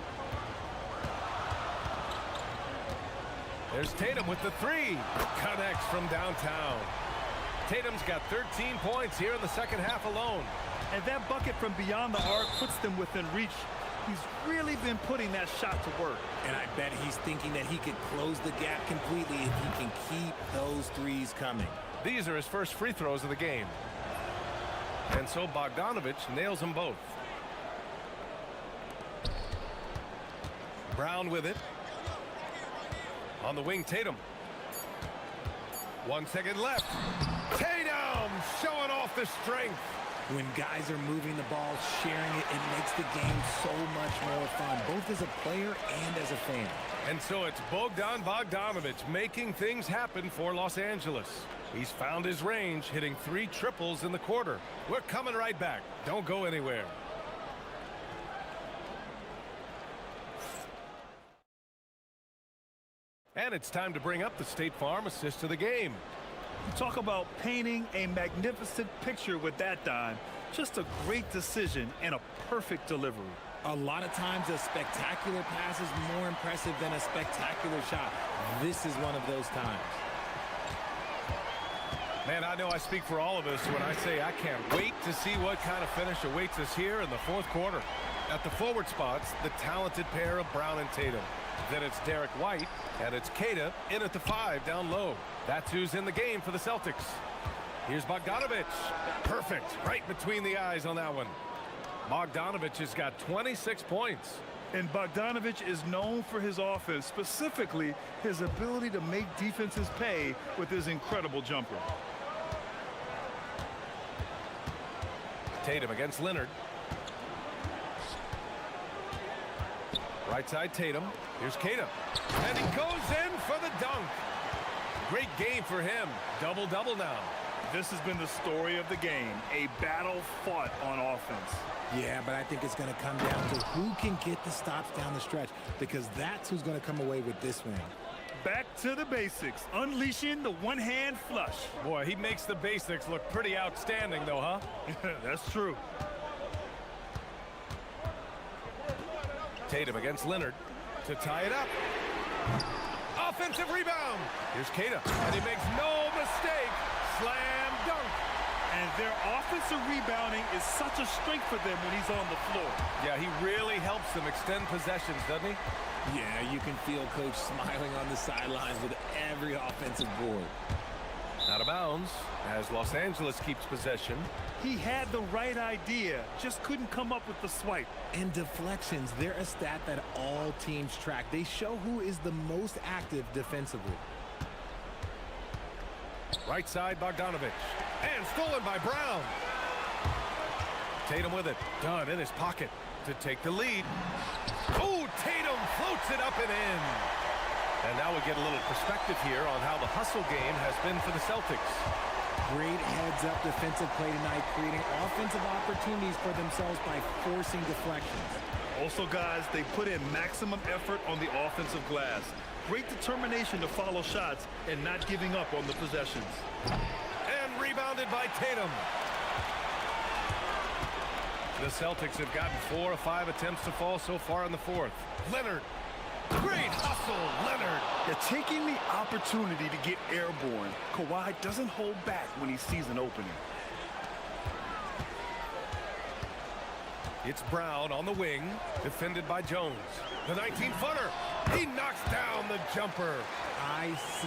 A: There's Tatum with the three. Connects from downtown. Tatum's got 13 points here in the second half alone.
E: And that bucket from beyond the arc puts them within reach. He's really been putting that shot to work.
F: And I bet he's thinking that he could close the gap completely if he can keep those threes coming.
A: These are his first free throws of the game. And so Bogdanovich nails them both. Brown with it. On the wing, Tatum. 1 second left. Tatum showing off the strength.
F: When guys are moving the ball, sharing it, it makes the game so much more fun, both as a player and as a fan.
A: And so it's Bogdan Bogdanovich making things happen for Los Angeles. He's found his range, hitting 3 triples in the quarter. We're coming right back. Don't go anywhere. And it's time to bring up the State Farm assist of the game.
E: You talk about painting a magnificent picture with that dime. Just a great decision and a perfect delivery.
F: A lot of times a spectacular pass is more impressive than a spectacular shot. This is one of those times.
A: Man, I know I speak for all of us when I say I can't wait to see what kind of finish awaits us here in the fourth quarter. At the forward spots, the talented pair of Brown and Tatum. Then it's Derek White, and it's Keita in at the 5 down low. That's who's in the game for the Celtics. Here's Bogdanovich. Perfect. Right between the eyes on that one. Bogdanovich has got 26 points.
E: And Bogdanovich is known for his offense, specifically his ability to make defenses pay with his incredible jumper.
A: Tatum against Leonard. Right side Tatum. Here's Keita. And he goes in for the dunk. Great game for him. Double-double now.
E: This has been the story of the game. A battle fought on offense.
F: Yeah, but I think it's going to come down to who can get the stops down the stretch, because that's who's going to come away with this win.
E: Back to the basics. Unleashing the one-hand flush.
A: Boy, he makes the basics look pretty outstanding, though, huh?
E: That's true.
A: Tatum against Leonard to tie it up. Offensive rebound. Here's Keita, and he makes no mistake. Slam dunk.
E: And their offensive rebounding is such a strength for them when he's on the floor.
A: Yeah, he really helps them extend possessions, doesn't he?
F: Yeah, you can feel Coach smiling on the sidelines with every offensive board.
A: Out of bounds as Los Angeles keeps possession.
E: He had the right idea, just couldn't come up with the swipe.
F: And deflections, they're a stat that all teams track. They show who is the most active defensively.
A: Right side, Bogdanovich. And stolen by Brown. Tatum with it. Done in his pocket to take the lead. Oh, Tatum floats it up and in. And now we get a little perspective here on how the hustle game has been for the Celtics.
F: Great heads-up defensive play tonight, creating offensive opportunities for themselves by forcing deflections.
E: Also, guys, they put in maximum effort on the offensive glass. Great determination to follow shots and not giving up on the possessions.
A: And rebounded by Tatum. The Celtics have gotten 4 of 5 attempts to fall so far in the fourth. Leonard. Great hustle, Leonard.
E: They're taking the opportunity to get airborne. Kawhi doesn't hold back when he sees an opening.
A: It's Brown on the wing, defended by Jones. The 19-footer. He knocks down the jumper.
F: ICE,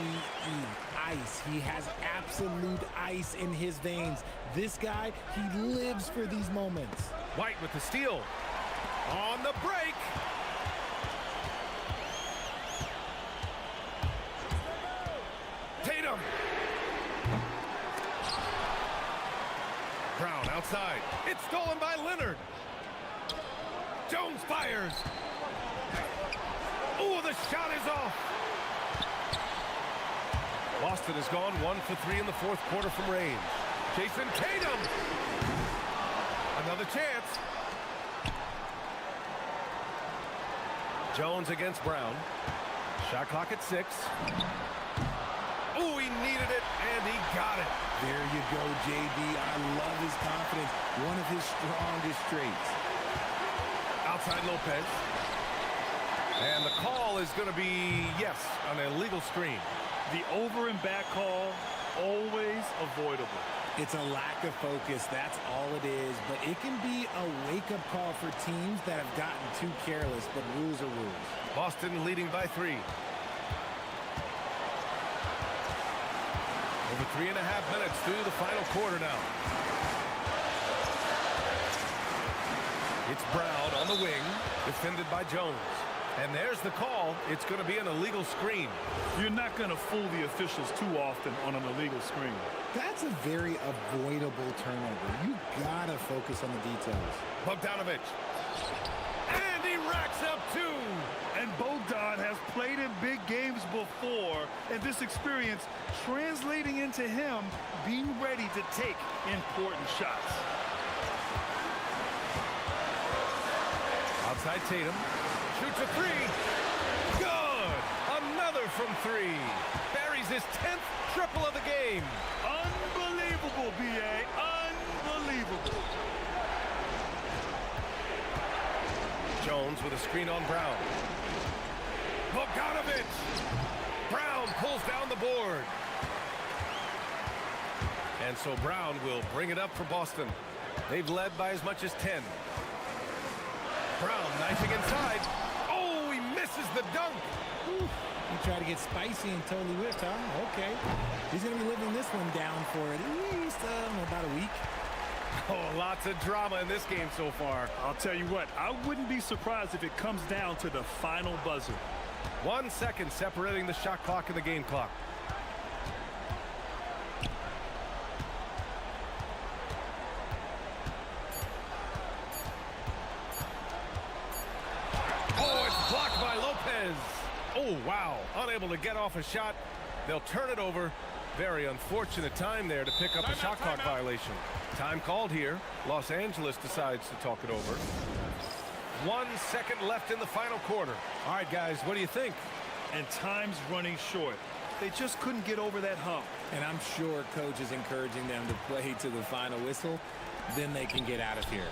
F: ice. He has absolute ice in his veins. This guy, he lives for these moments.
A: White with the steal. On the break. Tatum. Brown outside. It's stolen by Leonard. Jones fires. Oh, the shot is off. Boston has gone 1 for 3 in the fourth quarter from range. Jason Tatum. Another chance. Jones against Brown. Shot clock at 6. Oh, he needed it, and he got it.
F: There you go, JB. I love his confidence. One of his strongest traits.
A: Outside Lopez. And the call is going to be, yes, an illegal screen.
E: The over and back call, always avoidable.
F: It's a lack of focus. That's all it is. But it can be a wake-up call for teams that have gotten too careless, but rules are rules.
A: Boston leading by 3. Over 3.5 minutes through the final quarter now. It's Brown on the wing, defended by Jones. And there's the call. It's going to be an illegal screen.
E: You're not going to fool the officials too often on an illegal screen.
F: That's a very avoidable turnover. You gotta focus on the details.
A: Bogdanovich. And he racks up 2.
E: And Bogdan has played in big games before, and this experience translating into him being ready to take important shots.
A: Outside Tatum. Shoots a 3. Good. Another from 3. Buries his 10th triple of the game.
E: Unbelievable, B.A. Unbelievable.
A: Jones with a screen on Brown. Bogdanovich. Brown pulls down the board. And so Brown will bring it up for Boston. They've led by as much as 10. Brown knifing inside. Oh, he misses the dunk.
F: Whew. He tried to get spicy and totally whipped, huh? Okay. He's going to be living this one down for at least about a week.
A: Oh, lots of drama in this game so far.
E: I'll tell you what, I wouldn't be surprised if it comes down to the final buzzer.
A: 1 second separating the shot clock and the game clock. Oh, it's blocked by Lopez. Oh, wow. Unable to get off a shot. They'll turn it over. Very unfortunate time there to pick up a shot clock violation. Time called here. Los Angeles decides to talk it over. 1 second left in the final quarter. All right, guys, what do you think?
E: And time's running short. They just couldn't get over that hump.
F: And I'm sure coach is encouraging them to play to the final whistle. Then they can get out of here.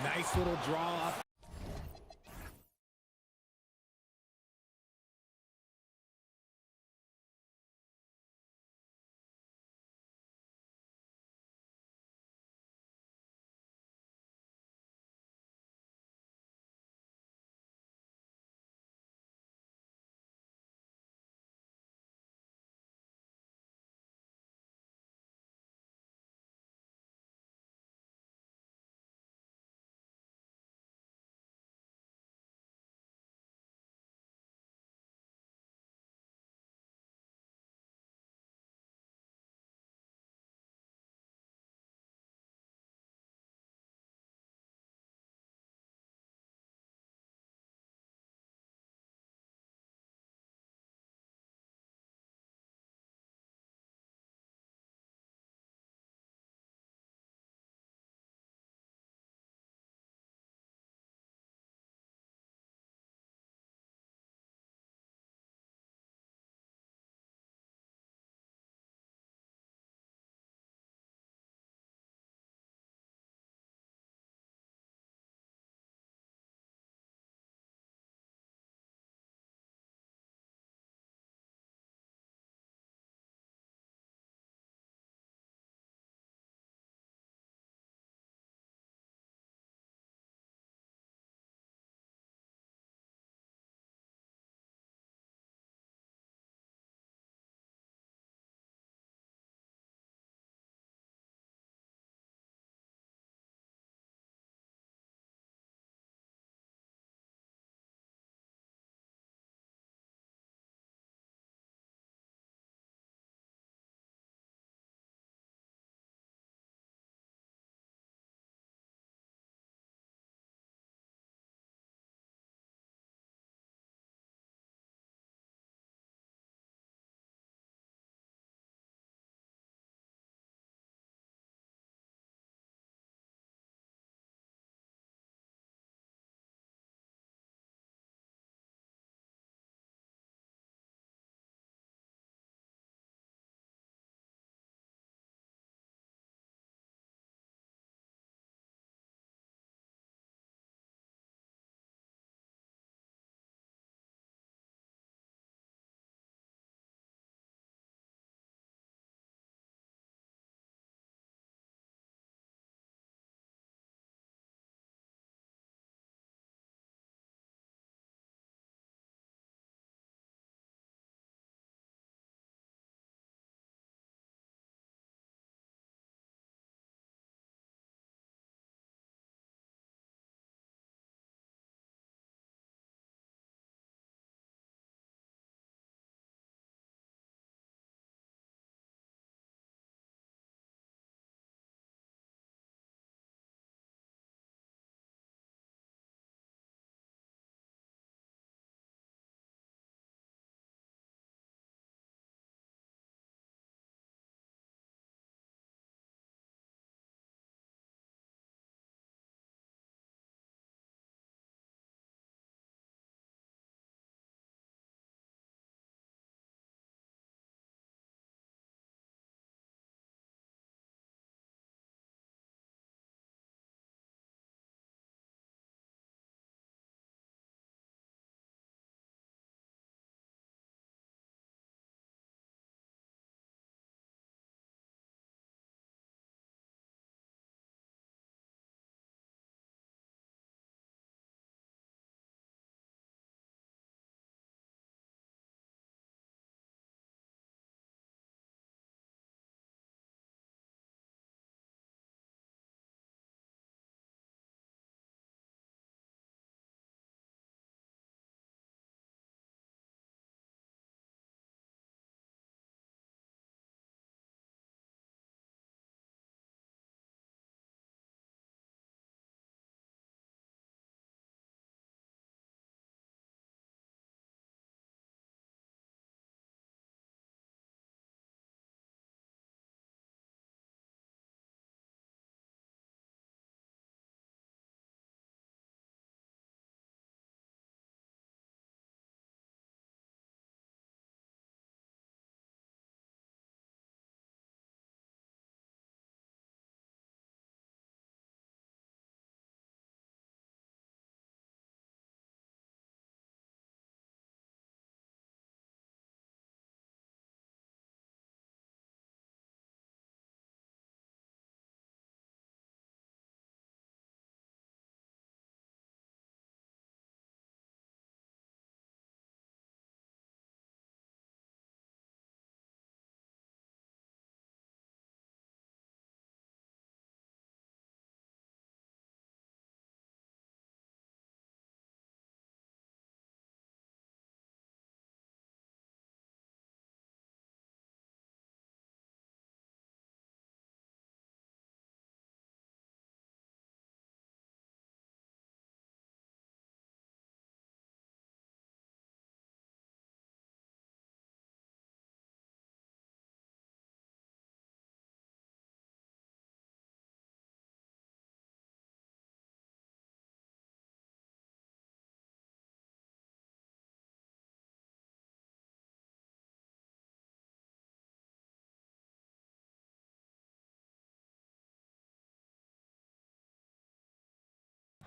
F: Nice little draw up.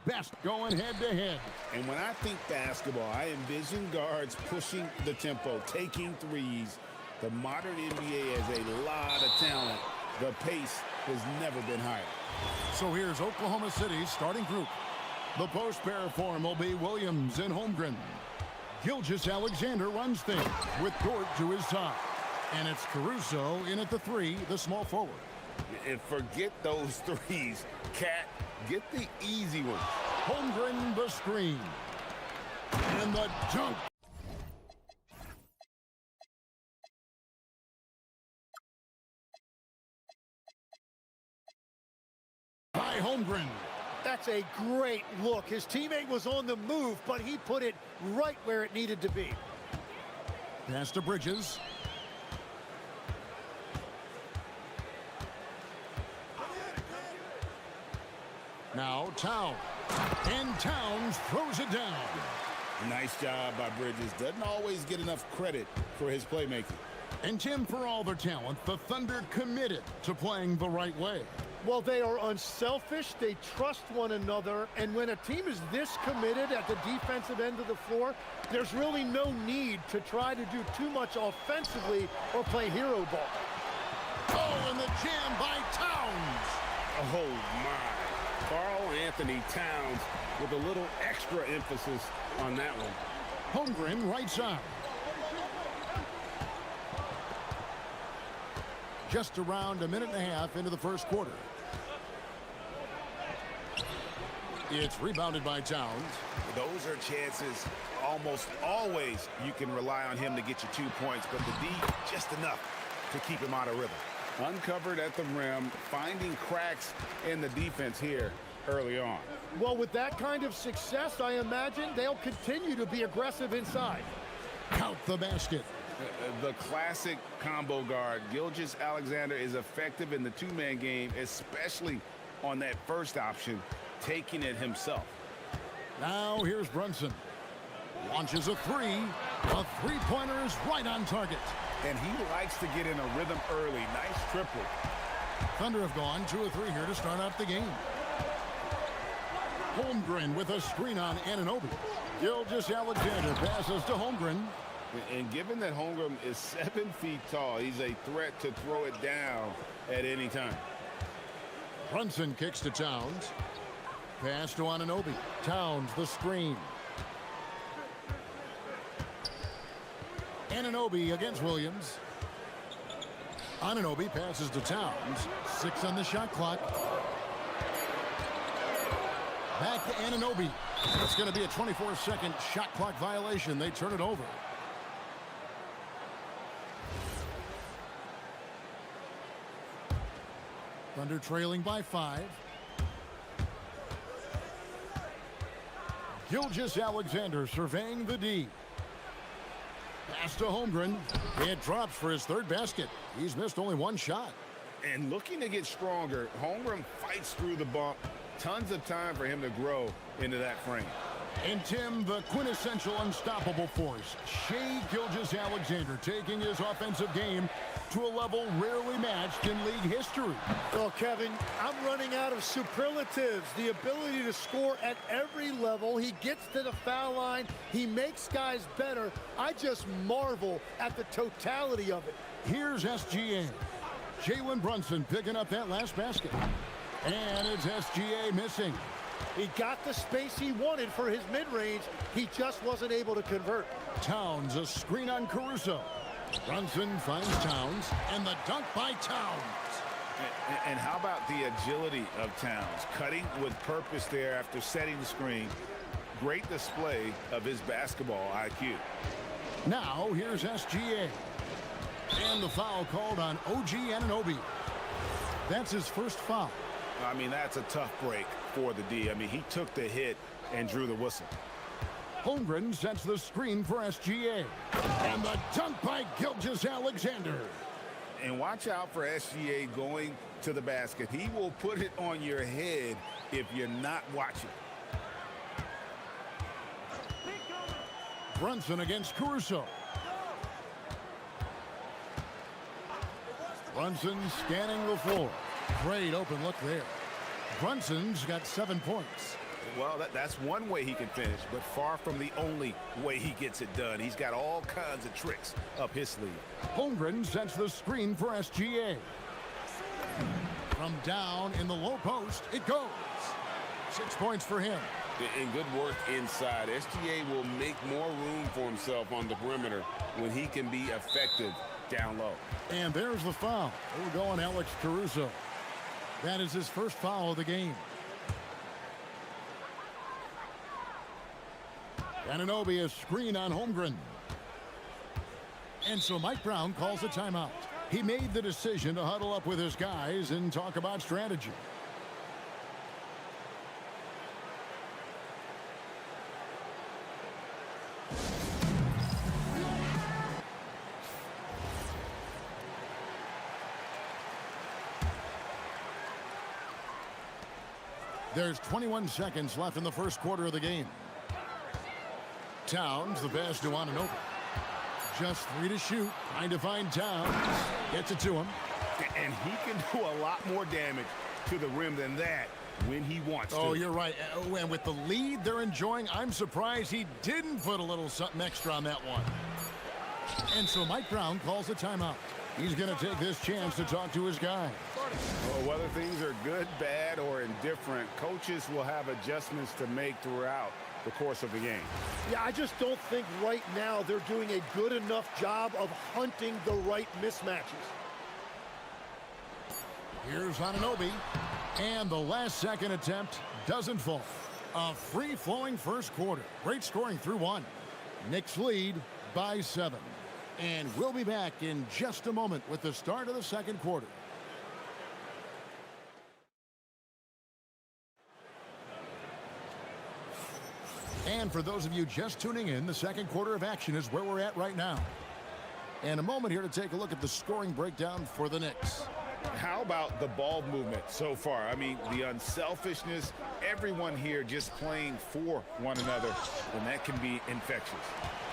G: Best going head-to-head.
H: And when I think basketball, I envision guards pushing the tempo, taking threes. The modern NBA has a lot of talent. The pace has never been higher.
G: So here's Oklahoma City's starting group. The post pair form will be Williams and Holmgren. Gilgeous-Alexander runs things with Dort to his side. And it's Caruso in at the 3, the small forward.
H: And forget those threes. Cat, get the easy ones.
G: Holmgren the screen. And the dunk. By Holmgren.
J: That's a great look. His teammate was on the move, but he put it right where it needed to be.
G: Pass to Bridges. Now Towns. And Towns throws it down.
H: Nice job by Bridges. Doesn't always get enough credit for his playmaking.
G: And Tim, for all their talent, the Thunder committed to playing the right way.
J: Well, they are unselfish, they trust one another, and when a team is this committed at the defensive end of the floor, there's really no need to try to do too much offensively or play hero ball.
G: Oh, and the jam by Towns.
H: Oh, my. Karl Anthony Towns with a little extra emphasis on that one.
G: Holmgren right side. Just around a minute and a half into the first quarter. It's rebounded by Towns.
H: Those are chances almost always you can rely on him to get you 2 points, but the D, just enough to keep him out of rhythm. Uncovered at the rim, finding cracks in the defense here early on.
J: Well, with that kind of success, I imagine they'll continue to be aggressive inside.
G: Count the basket.
H: The classic combo guard. Gilgeous-Alexander is effective in the two-man game, especially on that first option, taking it himself.
G: Now here's Brunson. Launches a 3. A three-pointer is right on target.
H: And he likes to get in a rhythm early. Nice triple.
G: Thunder have gone 2 or 3 here to start out the game. Holmgren with a screen on Anunoby. Gilgeous-Alexander passes to Holmgren.
H: And given that Holmgren is 7 feet tall, he's a threat to throw it down at any time.
G: Brunson kicks to Towns. Pass to Anunoby. Towns the screen. Anunoby against Williams. Anunoby passes to Towns. 6 on the shot clock. Back to Anunoby. It's going to be a 24-second shot clock violation. They turn it over. Thunder trailing by 5. Gilgeous-Alexander surveying the D. Pass to Holmgren. It drops for his 3rd basket. He's missed only 1 shot.
H: And looking to get stronger, Holmgren fights through the bump. Tons of time for him to grow into that frame.
G: And Tim, the quintessential unstoppable force, Shai Gilgeous-Alexander, taking his offensive game to a level rarely matched in league history.
J: Well, Kevin, I'm running out of superlatives. The ability to score at every level. He gets to the foul line. He makes guys better. I just marvel at the totality of it.
G: Here's SGA. Jalen Brunson picking up that last basket. And it's SGA missing.
J: He got the space he wanted for his mid-range. He just wasn't able to convert.
G: Towns, a screen on Caruso. Brunson finds Towns, and the dunk by Towns.
H: And how about the agility of Towns? Cutting with purpose there after setting the screen. Great display of his basketball IQ.
G: Now here's SGA. And the foul called on OG Anunoby. That's his first foul.
H: I mean, that's a tough break for the D. I mean, he took the hit and drew the whistle.
G: Holmgren sets the screen for SGA. And the dunk by Gilgeous-Alexander.
H: And watch out for SGA going to the basket. He will put it on your head if you're not watching.
G: Brunson against Caruso. Brunson scanning the floor. Great open look there. Brunson's got 7 points.
H: Well, that's one way he can finish, but far from the only way he gets it done. He's got all kinds of tricks up his sleeve.
G: Holmgren sets the screen for SGA. From down in the low post, it goes. 6 points for him.
H: And good work inside. SGA will make more room for himself on the perimeter when he can be effective down low.
G: And there's the foul. We'll go on Alex Caruso. That is his first foul of the game. Anunoby a screen on Holmgren. And so Mike Brown calls a timeout. He made the decision to huddle up with his guys and talk about strategy. There's 21 seconds left in the first quarter of the game. Towns, the pass to Anunoby. Just 3 to shoot. Trying to find Towns. Gets it to him.
H: And he can do a lot more damage to the rim than that when he wants to.
G: Oh, you're right. And with the lead they're enjoying, I'm surprised he didn't put a little something extra on that one. And so Mike Brown calls a timeout. He's going to take this chance to talk to his guy.
H: Well, whether things are good, bad, or indifferent, coaches will have adjustments to make throughout the course of the game.
J: Yeah, I just don't think right now they're doing a good enough job of hunting the right mismatches.
G: Here's Anunoby. And the last second attempt doesn't fall. A free-flowing first quarter. Great scoring through 1. Knicks lead by 7. And we'll be back in just a moment with the start of the second quarter. And for those of you just tuning in, the second quarter of action is where we're at right now. And a moment here to take a look at the scoring breakdown for the Knicks.
H: How about the ball movement so far? I mean, the unselfishness, everyone here just playing for one another, and that can be infectious.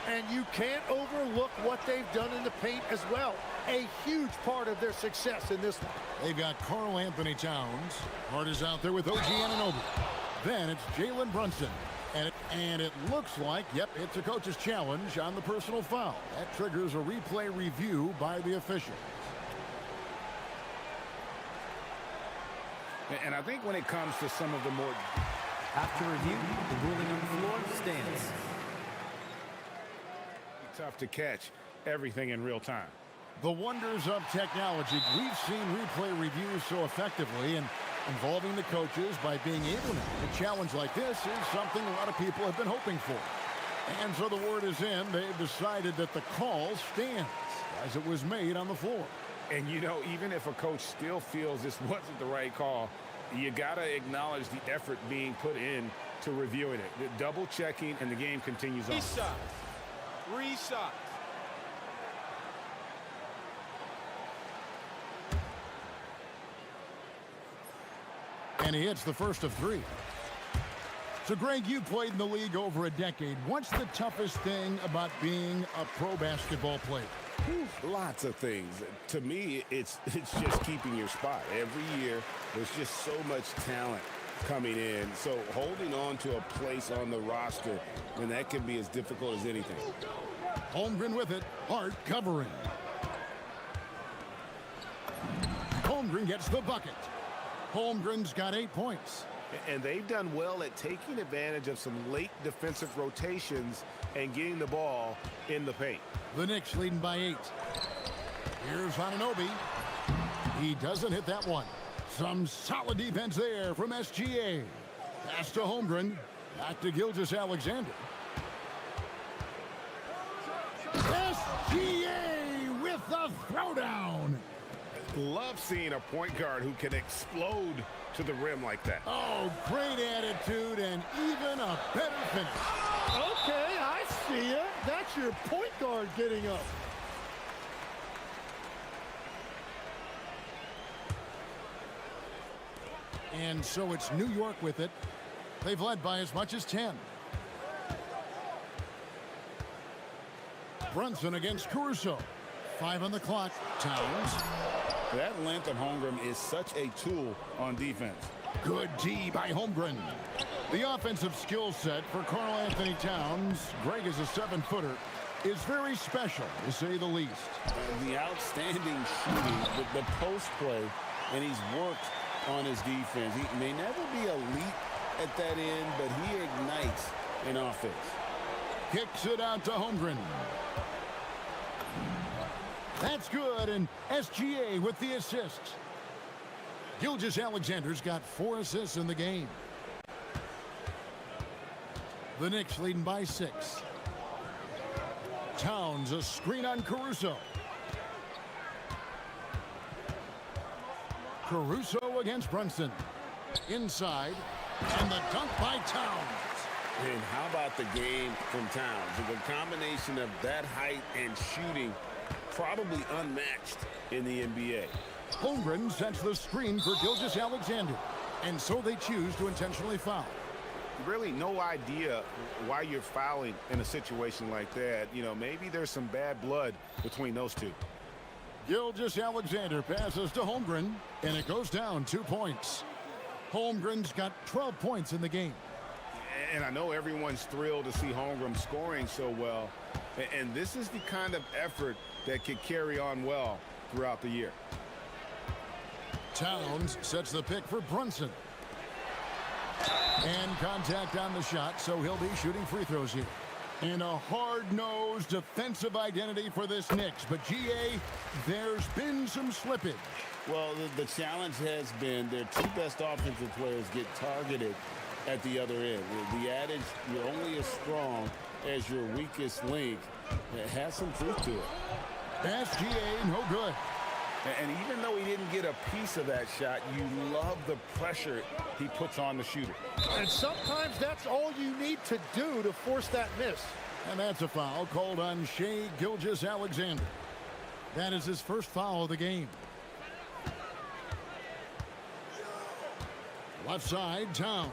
J: And you can't overlook what they've done in the paint as well. A huge part of their success in this one.
G: They've got Karl Anthony Towns. Hart is out there with OG Anunoby. Then it's Jalen Brunson. And it looks like, yep, it's a coach's challenge on the personal foul. That triggers a replay review by the official.
H: And I think when it comes to some of the more...
L: After review, the ruling on the floor stands.
H: Tough to catch everything in real time.
G: The wonders of technology. We've seen replay reviews so effectively, and involving the coaches by being able to. A challenge like this is something a lot of people have been hoping for. And so the word is in. They've decided that the call stands as it was made on the floor.
H: And, you know, even if a coach still feels this wasn't the right call, you got to acknowledge the effort being put in to reviewing it. The double checking, and the game continues on.
K: Reset.
G: And he hits the first of 3. So, Greg, you played in the league over a decade. What's the toughest thing about being a pro basketball player?
H: Lots of things. To me, it's just keeping your spot. Every year, there's just so much talent coming in. So holding on to a place on the roster, and that can be as difficult as anything.
G: Holmgren with it. Hart covering. Holmgren gets the bucket. Holmgren's got 8 points.
H: And they've done well at taking advantage of some late defensive rotations and getting the ball in the paint.
G: The Knicks leading by 8. Here's Anunoby. He doesn't hit that one. Some solid defense there from SGA. Pass to Holmgren. Back to Gilgeous-Alexander. SGA with the throwdown.
H: Love seeing a point guard who can explode to the rim like that.
G: Oh, great attitude and even a better finish.
J: Okay, I see it. That's your point guard getting up.
G: And so it's New York with it. They've led by as much as 10. Brunson against Caruso. 5 on the clock. Towns.
H: That length of Holmgren is such a tool on defense.
G: Good D by Holmgren. The offensive skill set for Karl Anthony Towns, Greg is a 7-footer, is very special, to say the least.
H: The outstanding shooting, the post play, and he's worked on his defense. He may never be elite at that end, but he ignites in offense.
G: Kicks it out to Holmgren. That's good, and SGA with the assist. Gilgeous-Alexander's got 4 assists in the game. The Knicks leading by 6. Towns, a screen on Caruso. Caruso against Brunson. Inside, and the dunk by Towns.
H: And how about the game from Towns? The combination of that height and shooting, probably unmatched in the NBA.
G: Holmgren sets the screen for Gilgeous-Alexander, and so they choose to intentionally foul.
E: Really no idea why you're fouling in a situation like that. You know, maybe there's some bad blood between those two.
G: Gilgeous-Alexander passes to Holmgren, and it goes down 2 points. Holmgren's got 12 points in the game.
E: And I know everyone's thrilled to see Holmgren scoring so well. And this is the kind of effort that could carry on well throughout the year.
G: Towns sets the pick for Brunson. And contact on the shot, so he'll be shooting free throws here. And a hard-nosed defensive identity for this Knicks. But, GA, there's been some slippage.
H: Well, the challenge has been their 2 best offensive players get targeted at the other end. The adage, you're only as strong as your weakest link, it has some truth to it.
G: SGA, no good.
E: And even though he didn't get a piece of that shot, you love the pressure he puts on the shooter.
J: And sometimes that's all you need to do to force that miss.
G: And that's a foul called on Shai Gilgeous-Alexander. That is his first foul of the game. Left side, Towns.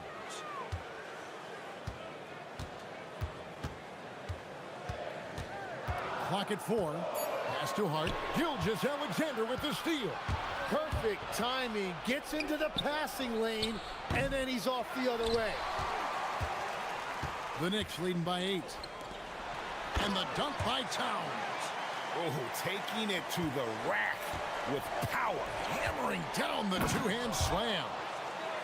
G: Clock at 4. Pass to Hart. Gilgeous-Alexander with the steal.
J: Perfect timing. Gets into the passing lane, and then he's off the other way.
G: The Knicks leading by 8. And the dunk by Towns.
E: Oh, taking it to the rack with power.
G: Hammering down the two-hand slam.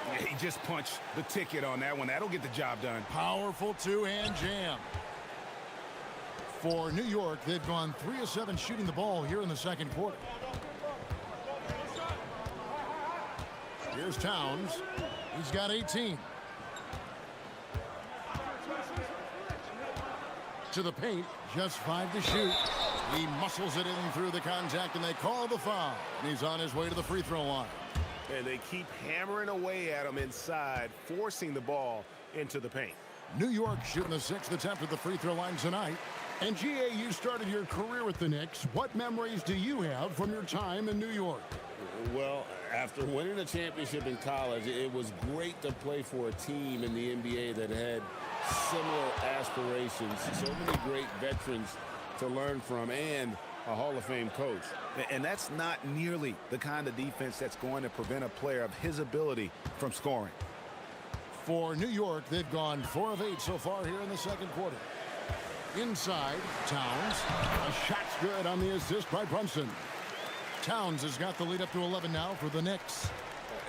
E: Yeah, he just punched the ticket on that one. That'll get the job done.
G: Powerful two-hand jam. For New York, they've gone 3 of 7 shooting the ball here in the second quarter. Here's Towns. He's got 18. To the paint, just 5 to shoot. He muscles it in through the contact, and they call the foul. And he's on his way to the free throw line.
E: And they keep hammering away at him inside, forcing the ball into the paint.
G: New York shooting the 6th attempt at the free throw line tonight. And GA, you started your career with the Knicks. What memories do you have from your time in New York?
H: Well, after winning a championship in college, it was great to play for a team in the NBA that had similar aspirations. So many great veterans to learn from, and a Hall of Fame coach.
E: And that's not nearly the kind of defense that's going to prevent a player of his ability from scoring.
G: For New York, they've gone 4 of 8 so far here in the second quarter. Inside, Towns. A shot's good on the assist by Brunson. Towns has got the lead up to 11 now for the Knicks.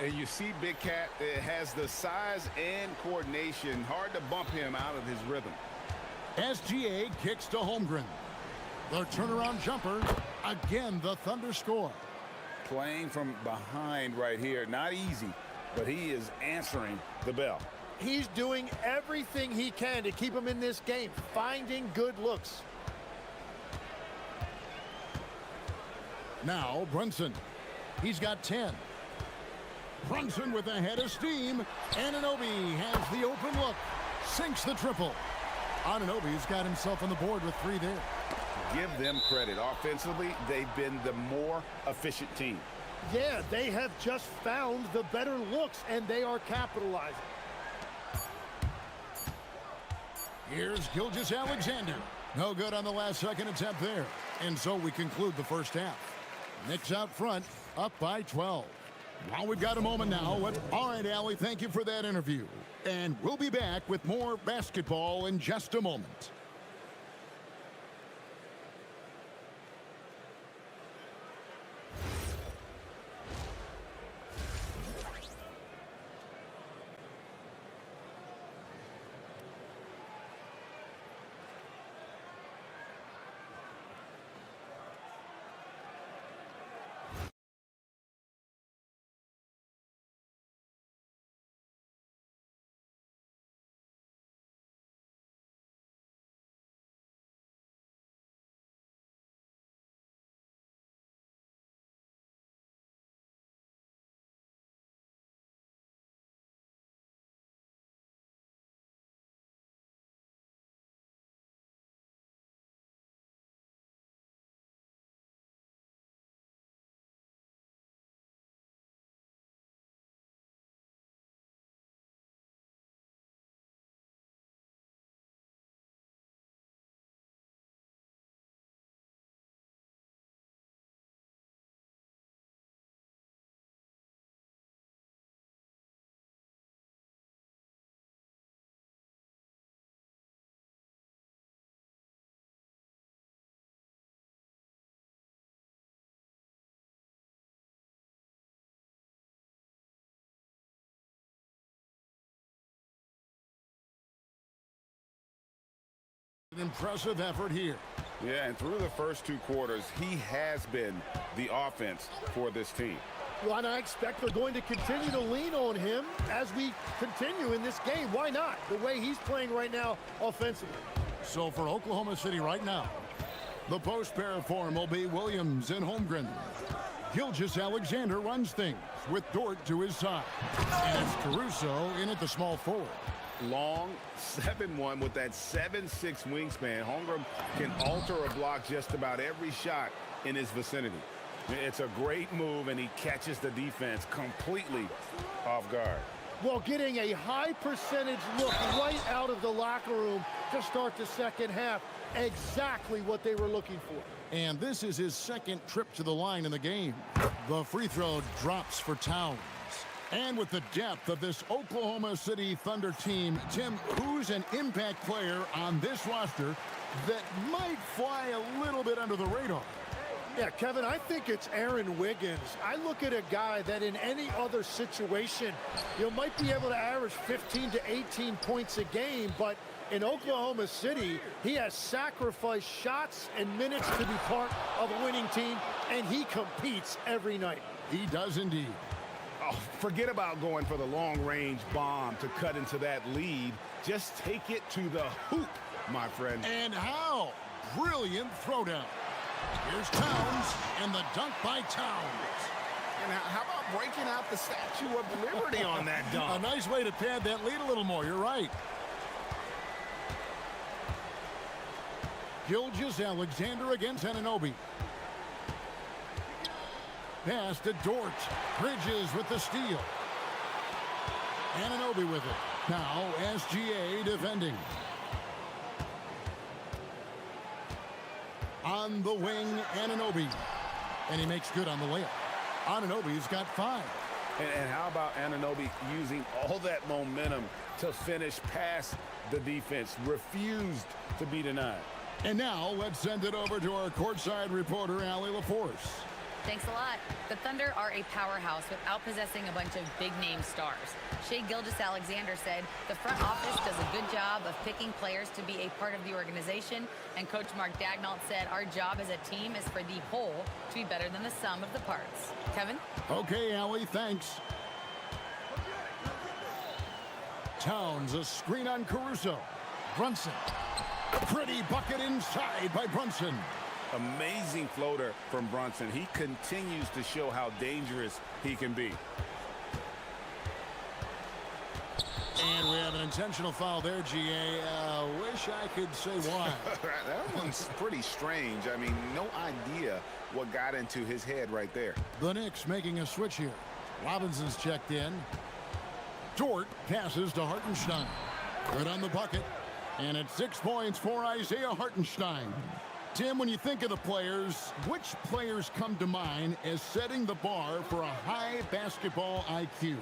E: And you see Big Cat has the size and coordination. Hard to bump him out of his rhythm.
G: SGA kicks to Holmgren. The turnaround jumper. Again, the Thunder score.
E: Playing from behind right here. Not easy, but he is answering the bell.
J: He's doing everything he can to keep him in this game, finding good looks.
G: Now, Brunson. He's got 10. Brunson with a head of steam. Anunoby has the open look. Sinks the triple. Anunoby's got himself on the board with 3 there.
E: Give them credit. Offensively, they've been the more efficient team.
J: Yeah, they have just found the better looks, and they are capitalizing.
G: Here's Gilgeous-Alexander. No good on the last second attempt there. And so we conclude the first half. Knicks out front, up by 12. Well, we've got a moment now. All right, Allie, thank you for that interview. And we'll be back with more basketball in just a moment. An impressive effort here.
H: Yeah, and through the first two quarters, he has been the offense for this team.
J: Well, and I expect they're going to continue to lean on him as we continue in this game. Why not? The way he's playing right now offensively.
G: So for Oklahoma City right now, the post pair form will be Williams and Holmgren. Gilgeous-Alexander runs things with Dort to his side. And it's Caruso in at the small forward.
H: Long 7'1" with that 7'6" wingspan. Holmgren can alter a block just about every shot in his vicinity. It's a great move, and he catches the defense completely off guard.
J: Well, getting a high percentage look right out of the locker room to start the second half. Exactly what they were looking for.
G: And this is his second trip to the line in the game. The free throw drops for Towns. And with the depth of this Oklahoma City Thunder team, Tim, who's an impact player on this roster that might fly a little bit under the radar?
J: Yeah, Kevin, I think it's Aaron Wiggins. I look at a guy that in any other situation, might be able to average 15 to 18 points a game, but in Oklahoma City, he has sacrificed shots and minutes to be part of a winning team, and he competes every night.
G: He does indeed.
H: Oh, forget about going for the long-range bomb to cut into that lead. Just take it to the hoop, my friend.
G: And how? Brilliant throwdown. Here's Towns, and the dunk by Towns.
H: And how about breaking out the Statue of Liberty on that dunk?
G: A nice way to pad that lead a little more. You're right. Gilgeous-Alexander against Anunoby. Pass to Dort. Bridges with the steal. Anunoby with it. Now SGA defending. On the wing, Anunoby. And he makes good on the layup. Anunoby's got 5.
H: And how about Anunoby using all that momentum to finish past the defense? Refused to be denied.
G: And now let's send it over to our courtside reporter, Allie LaForce.
C: Thanks a lot. The Thunder are a powerhouse without possessing a bunch of big-name stars. Shai Gilgeous-Alexander said the front office does a good job of picking players to be a part of the organization, and Coach Mark Daigneault said our job as a team is for the whole to be better than the sum of the parts. Kevin?
G: Okay, Allie, thanks. Towns, a screen on Caruso. Brunson. Pretty bucket inside by Brunson.
H: Amazing floater from Brunson. He continues to show how dangerous he can be.
G: And we have an intentional foul there, GA. Wish I could say why.
H: That one's pretty strange. I mean, no idea what got into his head right there.
G: The Knicks making a switch here. Robinson's checked in. Dort passes to Hartenstein. Good on the bucket. And it's 6 points for Isaiah Hartenstein. Tim, when you think of the players, which players come to mind as setting the bar for a high basketball IQ?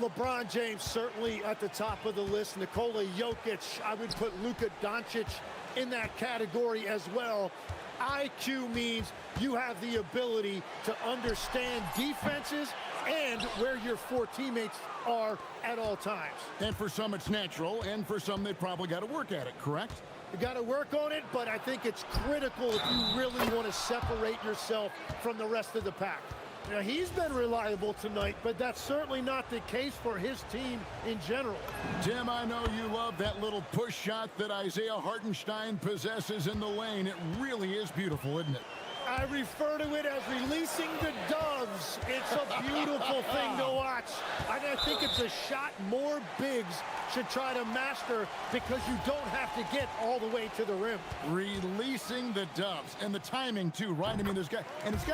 J: LeBron James certainly at the top of the list. Nikola Jokic, I would put Luka Doncic in that category as well. IQ means you have the ability to understand defenses and where your four teammates are at all times.
G: And for some it's natural, and for some they probably got to work at it, correct?
J: You got to work on it, but I think it's critical if you really want to separate yourself from the rest of the pack. Now, he's been reliable tonight, but that's certainly not the case for his team in general.
G: Tim, I know you love that little push shot that Isaiah Hartenstein possesses in the lane. It really is beautiful, isn't it?
J: I refer to it as releasing the doves. It's a beautiful thing to watch. I think it's a shot more bigs should try to master because you don't have to get all the way to the rim.
G: Releasing the doves. And the timing, too, right? I mean, it's got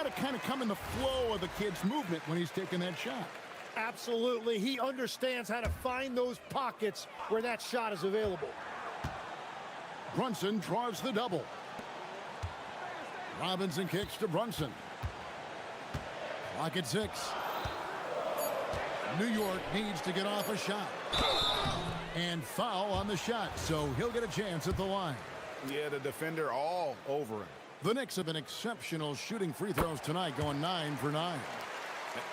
G: to kind of come in the flow of the kid's movement when he's taking that shot.
J: Absolutely. He understands how to find those pockets where that shot is available.
G: Brunson draws the double. Robinson kicks to Brunson. Clock at 6. New York needs to get off a shot. And foul on the shot, so he'll get a chance at the line.
H: Yeah, the defender all over him.
G: The Knicks have been exceptional shooting free throws tonight, going 9 for 9.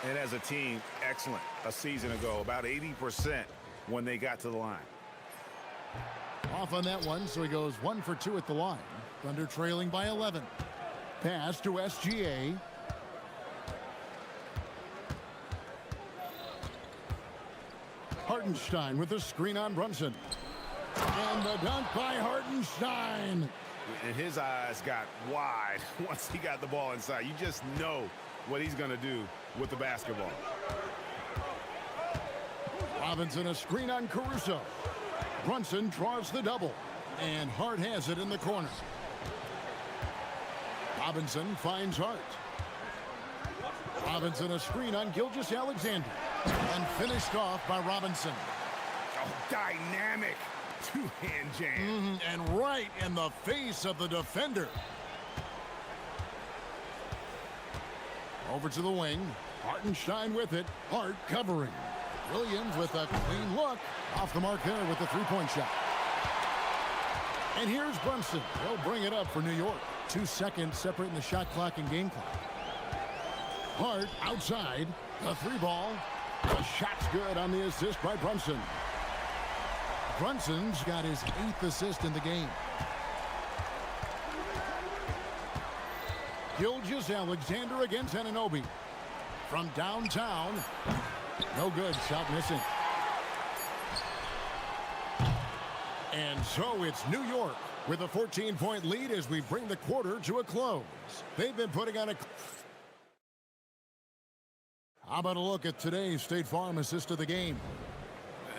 H: And as a team, excellent. A season ago, about 80% when they got to the line.
G: Off on that one, so he goes 1 for 2 at the line. Thunder trailing by 11. Pass to SGA. Hartenstein with a screen on Brunson. And the dunk by Hartenstein.
H: And his eyes got wide once he got the ball inside. You just know what he's going to do with the basketball.
G: Robinson a screen on Caruso. Brunson draws the double. And Hart has it in the corner. Robinson finds Hart. Robinson a screen on Gilgeous-Alexander. And finished off by Robinson.
H: Oh, dynamic two-hand jam.
G: And right in the face of the defender. Over to the wing. Hartenstein with it. Hart covering. Williams with a clean look. Off the mark there with the three-point shot. And here's Brunson. He'll bring it up for New York. 2 seconds separating the shot clock and game clock. Hart outside. The three ball. The shot's good on the assist by Brunson. Brunson's got his 8th assist in the game. Gilgeous-Alexander against Anunoby. From downtown. No good. Shot missing. And so it's New York with a 14-point lead as we bring the quarter to a close. They've been putting on a... How about a look at today's State Farm assist of the game?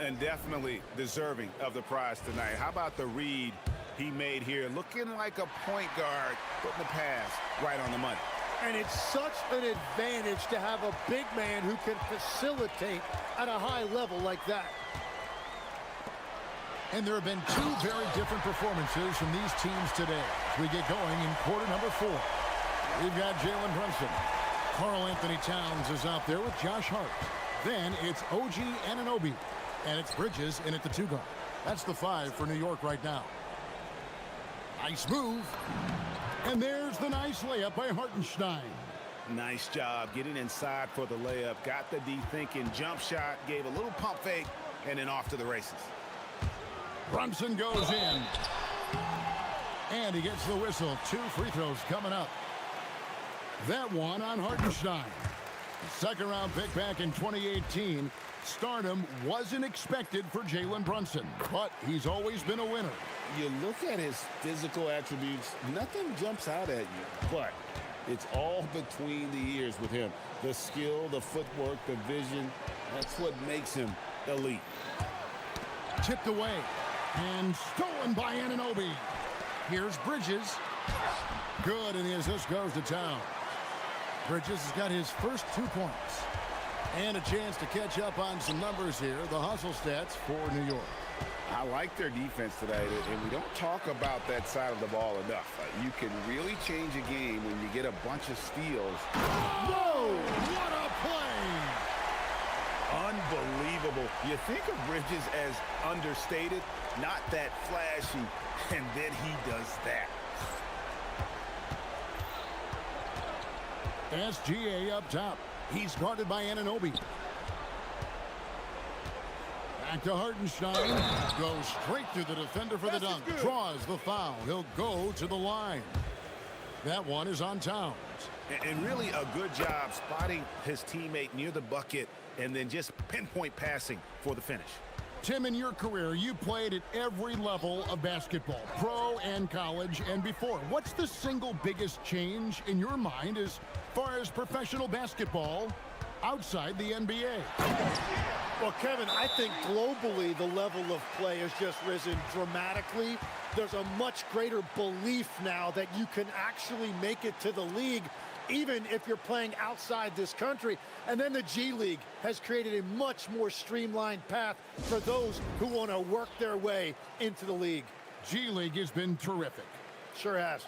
H: And definitely deserving of the prize tonight. How about the read he made here? Looking like a point guard, putting the pass right on the money.
J: And it's such an advantage to have a big man who can facilitate at a high level like that.
G: And there have been 2 very different performances from these teams today. As we get going in quarter number 4. We've got Jalen Brunson. Karl Anthony Towns is out there with Josh Hart. Then it's OG Anunoby. And it's Bridges in at the 2 guard. That's the 5 for New York right now. Nice move. And there's the nice layup by Hartenstein.
H: Nice job getting inside for the layup. Got the D-thinking jump shot. Gave a little pump fake. And then off to the races.
G: Brunson goes in. And he gets the whistle. 2 free throws coming up. That one on Hartenstein. Second round pick back in 2018. Stardom wasn't expected for Jalen Brunson, but he's always been a winner.
H: You look at his physical attributes, nothing jumps out at you, but it's all between the ears with him. The skill, the footwork, the vision, that's what makes him elite.
G: Tipped away and stolen by Anunoby. Here's Bridges. Good, and the assist goes to Towns. Bridges has got his first 2 points. And a chance to catch up on some numbers here. The hustle stats for New York.
H: I like their defense today, and we don't talk about that side of the ball enough. You can really change a game when you get a bunch of steals.
G: Whoa! What a play!
H: Unbelievable. You think of Bridges as understated, not that flashy, and then he does that.
G: SGA up top. He's guarded by Anunoby. Back to Hartenstein. Goes straight through the defender for the dunk. Draws the foul. He'll go to the line. That one is on Towns.
H: And really a good job spotting his teammate near the bucket and then just pinpoint passing for the finish.
G: Tim, in your career, you played at every level of basketball, pro and college and before. What's the single biggest change in your mind as far as professional basketball outside the NBA?
J: Well, Kevin, I think globally the level of play has just risen dramatically. There's a much greater belief now that you can actually make it to the league, even if you're playing outside this country. And then the G League has created a much more streamlined path for those who want to work their way into the league.
G: G League has been terrific.
J: Sure has.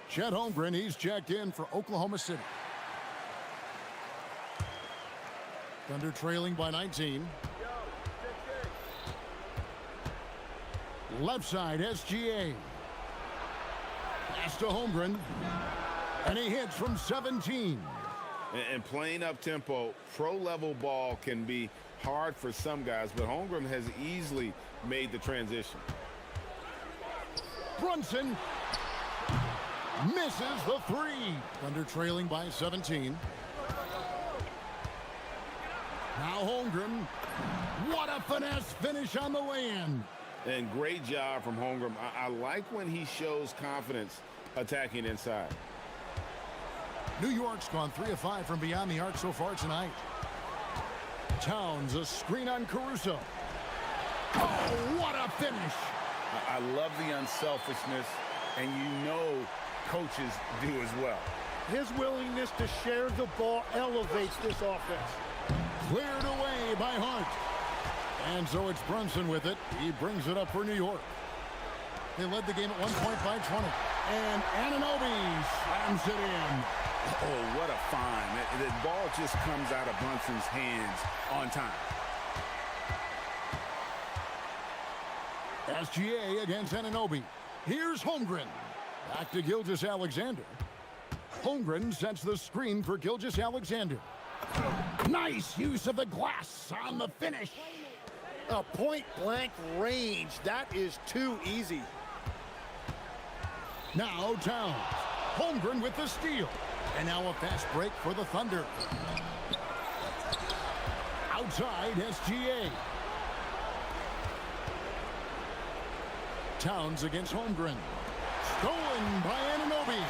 G: Chet Holmgren, he's checked in for Oklahoma City. Thunder trailing by 19. Left side, SGA. Pass to Holmgren. And he hits from 17.
H: And playing up tempo, pro-level ball can be hard for some guys, but Holmgren has easily made the transition.
G: Brunson misses the three. Thunder trailing by 17. Now Holmgren. What a finesse finish on the way-in.
H: And great job from Holmgren. I like when he shows confidence attacking inside.
G: New York's gone 3 of 5 from beyond the arc so far tonight. Towns, a screen on Caruso. Oh, what a finish.
H: I love the unselfishness, and you know coaches do as well.
J: His willingness to share the ball elevates this offense.
G: Cleared away by Hart. And so it's Brunson with it. He brings it up for New York. They led the game at 1 point by 20. And Anunoby slams it in.
H: Oh, what a find. The ball just comes out of Brunson's hands on time.
G: SGA against Anunoby. Here's Holmgren. Back to Gilgeous-Alexander. Holmgren sets the screen for Gilgeous-Alexander. Nice use of the glass on the finish.
J: A point-blank range. That is too easy.
G: Now Towns. Holmgren with the steal. And now a fast break for the Thunder. Outside, SGA. Towns against Holmgren. Stolen by Anunoby.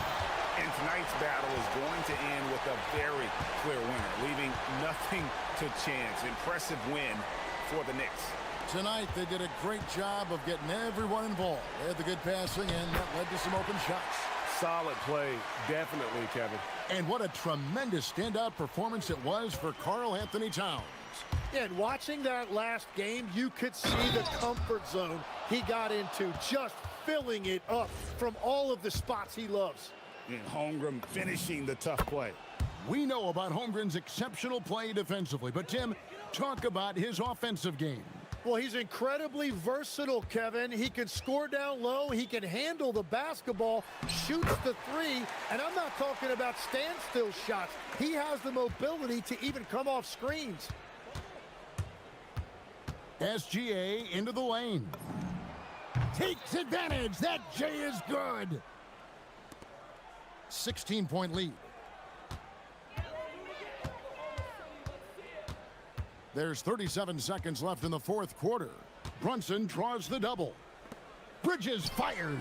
H: And tonight's battle is going to end with a very clear winner, leaving nothing to chance. Impressive win for the Knicks.
G: Tonight, they did a great job of getting everyone involved. They had the good passing, and that led to some open shots.
K: Solid play, definitely, Kevin.
G: And what a tremendous standout performance it was for Karl Anthony Towns.
J: And watching that last game, you could see the comfort zone he got into, just filling it up from all of the spots he loves.
H: And Holmgren finishing the tough play.
G: We know about Holmgren's exceptional play defensively, but Tim, talk about his offensive game.
J: Well, he's incredibly versatile, Kevin. He can score down low. He can handle the basketball, shoots the three, and I'm not talking about standstill shots. He has the mobility to even come off screens.
G: SGA into the lane. takes advantage. That J is good. 16-point lead. There's 37 seconds left in the fourth quarter. Brunson draws the double. Bridges fires.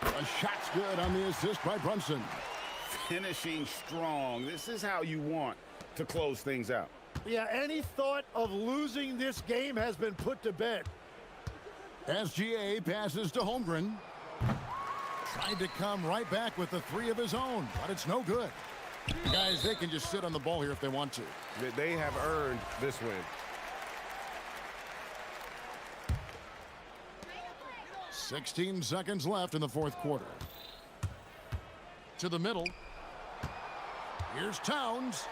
G: A shot's good on the assist by Brunson.
H: Finishing strong. This is how you want to close things out.
J: Yeah, any thought of losing this game has been put to bed.
G: SGA passes to Holmgren. Tried to come right back with the three of his own, but it's no good. Guys, they can just sit on the ball here if they want to.
K: They have earned this win.
G: 16 seconds left in the fourth quarter. To the middle. Here's Towns.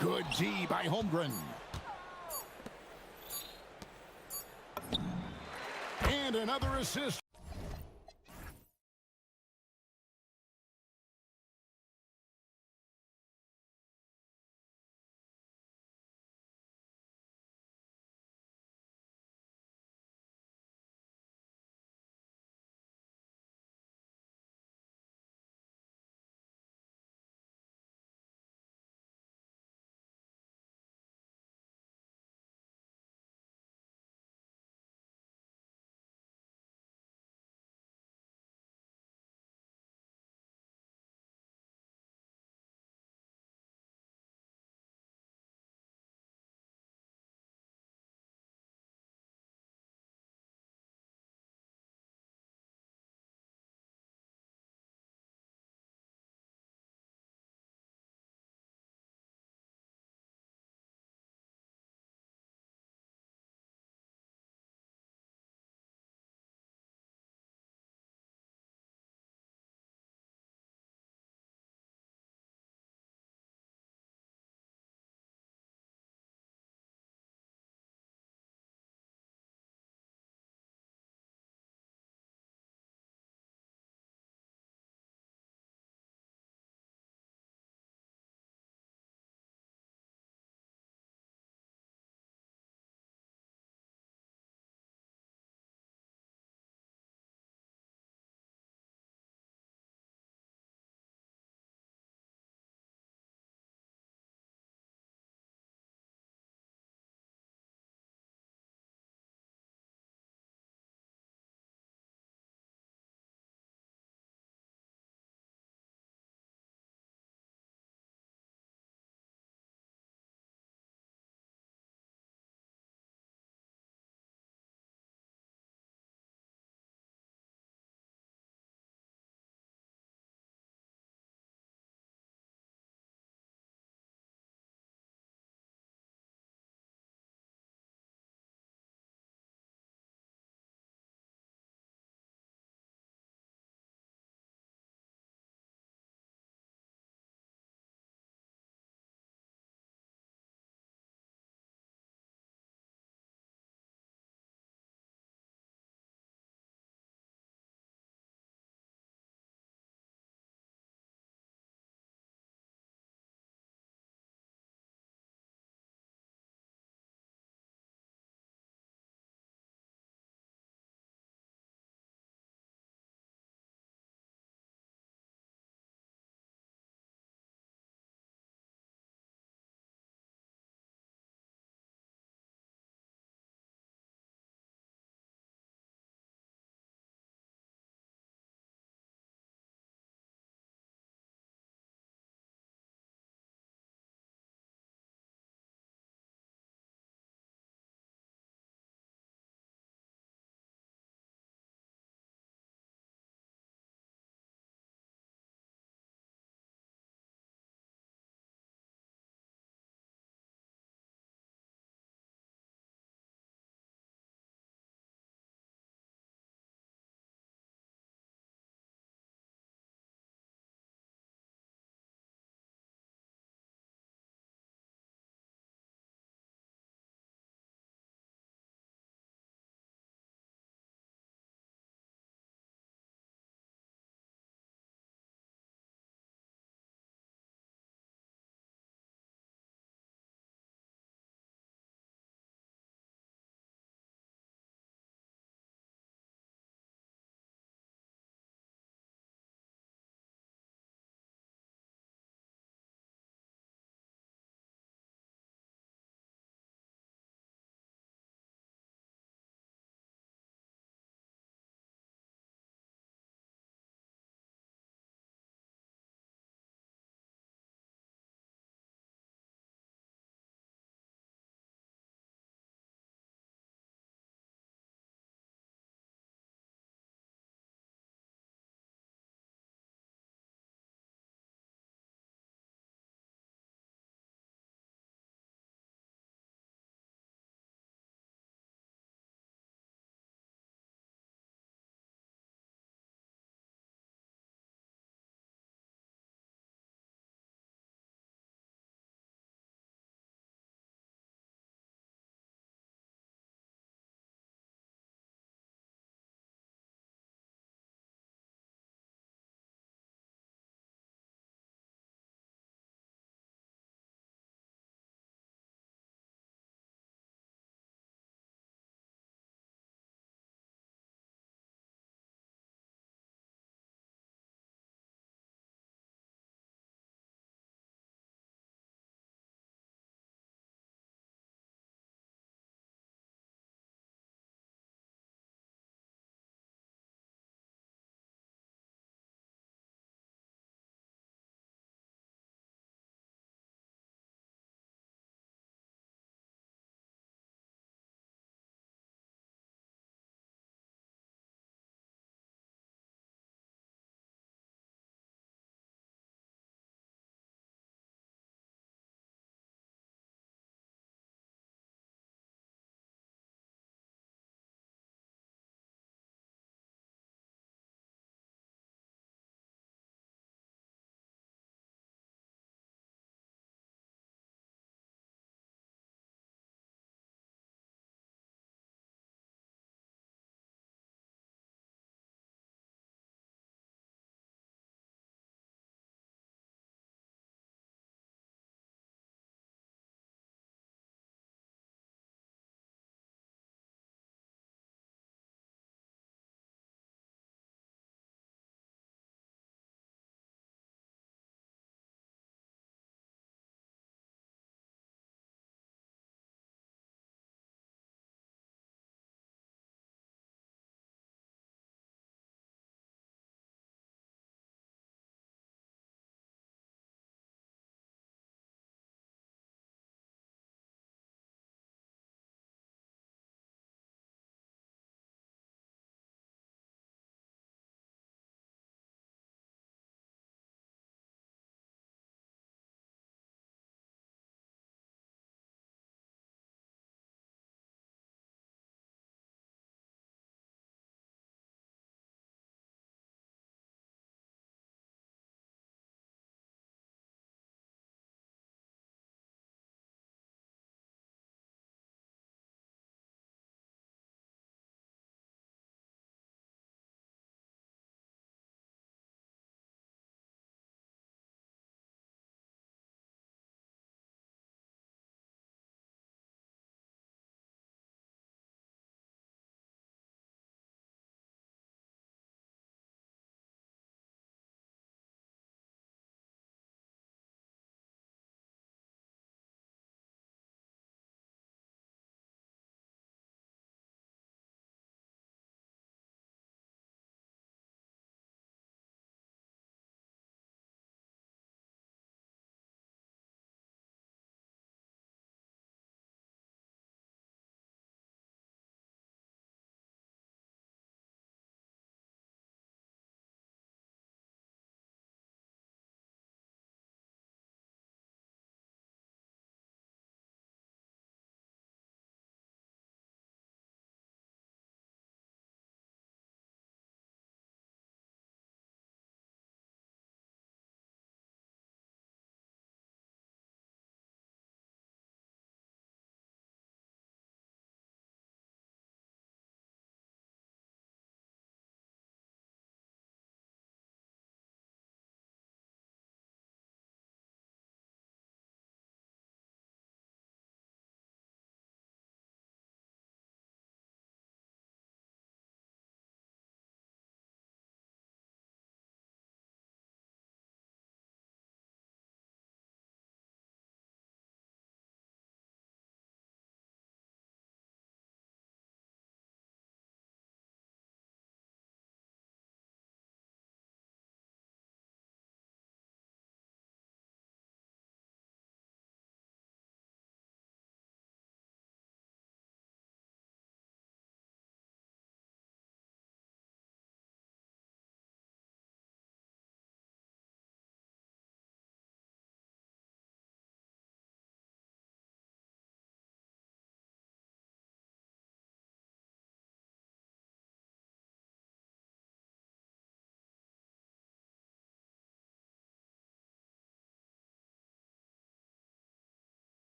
G: Good D by Holmgren. And another assist.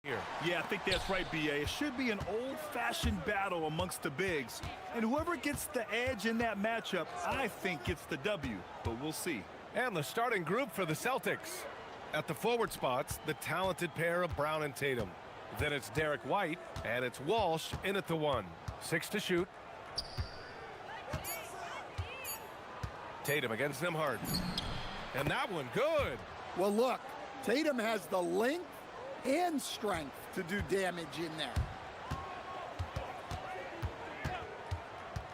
A: here.
E: Yeah, I think that's right, B.A. It should be an old-fashioned battle amongst the bigs. And whoever gets the edge in that matchup, I think gets the W. But we'll see.
A: And the starting group for the Celtics. At the forward spots, the talented pair of Brown and Tatum. Then it's Derek White, and it's Walsh in at the 1. 6 to shoot. Tatum against Nimhard. And that one, good.
J: Well, look, Tatum has the length and strength to do damage in there.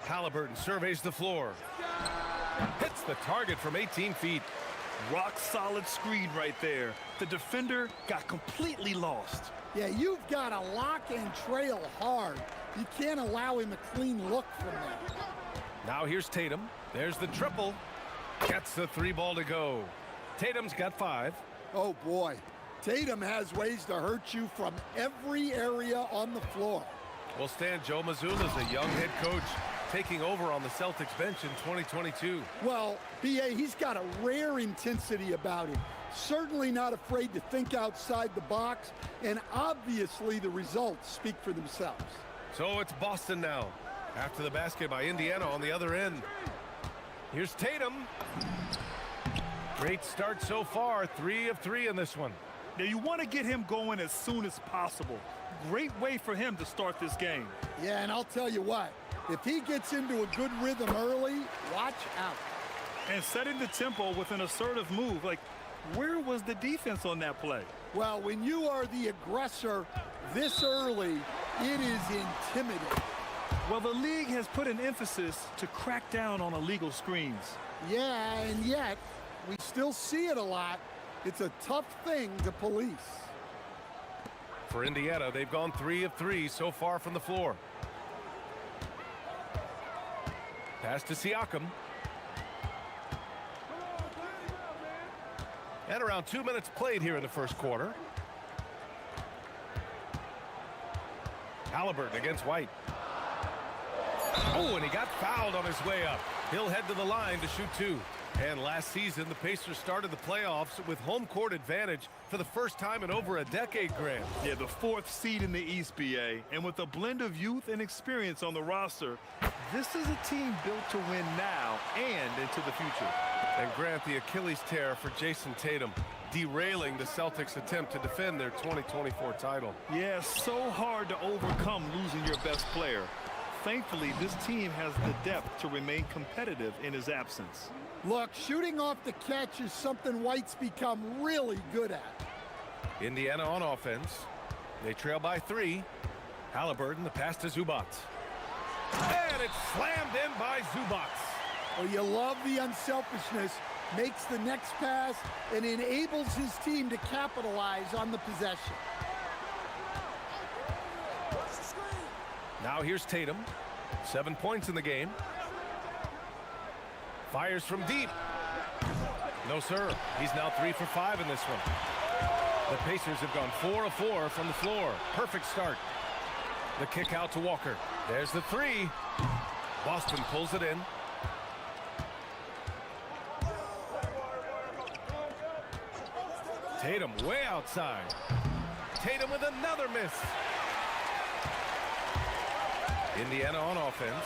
A: Halliburton surveys the floor. Hits the target from 18 feet.
E: Rock solid screen right there. The defender got completely lost.
J: Yeah, you've got to lock and trail hard. You can't allow him a clean look from there.
A: Now here's Tatum. There's the triple. Gets the 3 ball to go. Tatum's got 5.
J: Oh, boy. Tatum has ways to hurt you from every area on the floor.
A: Well, Stan, Joe Mazzulla's a young head coach taking over on the Celtics bench in 2022.
J: Well, B.A., he's got a rare intensity about him. Certainly not afraid to think outside the box, and obviously the results speak for themselves.
A: So it's Boston now, after the basket by Indiana on the other end. Here's Tatum. Great start so far, 3 of 3 in this one.
E: Now, you want to get him going as soon as possible. Great way for him to start this game.
J: Yeah, and I'll tell you what, if he gets into a good rhythm early, watch out.
E: And setting the tempo with an assertive move. Like, where was the defense on that play?
J: Well, when you are the aggressor this early, it is intimidating.
E: Well, the league has put an emphasis to crack down on illegal screens.
J: Yeah, and yet, we still see it a lot. It's a tough thing to police.
A: For Indiana, they've gone 3 of 3 so far from the floor. Pass to Siakam. And around 2 minutes played here in the first quarter. Halliburton against White. Oh, and he got fouled on his way up. He'll head to the line to shoot 2. And last season, the Pacers started the playoffs with home court advantage for the first time in over a decade, Grant.
E: Yeah, the 4th seed in the East, BA. And with a blend of youth and experience on the roster, this is a team built to win now and into the future.
A: And Grant, the Achilles tear for Jason Tatum, derailing the Celtics' attempt to defend their 2024 title.
E: Yeah, so hard to overcome losing your best player. Thankfully, this team has the depth to remain competitive in his absence.
J: Look, shooting off the catch is something White's become really good at.
A: Indiana on offense. They trail by 3. Halliburton, the pass to Zubac. And it's slammed in by Zubac.
J: Well, you love the unselfishness. Makes the next pass and enables his team to capitalize on the possession.
A: Now here's Tatum. 7 points in the game. Fires from deep. No, sir. He's now 3 for 5 in this one. The Pacers have gone 4 of 4 from the floor. Perfect start. The kick out to Walker. There's the 3. Boston pulls it in. Tatum way outside. Tatum with another miss. Indiana on offense.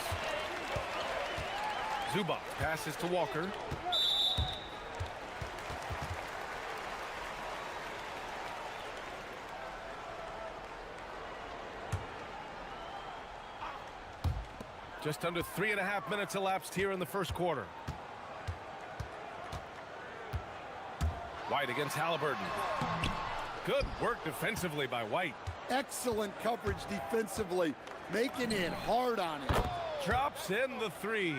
A: Zubac passes to Walker. Just under 3.5 minutes elapsed here in the first quarter. White against Halliburton. Good work defensively by White.
J: Excellent coverage defensively, making it hard on him.
A: Drops in the 3.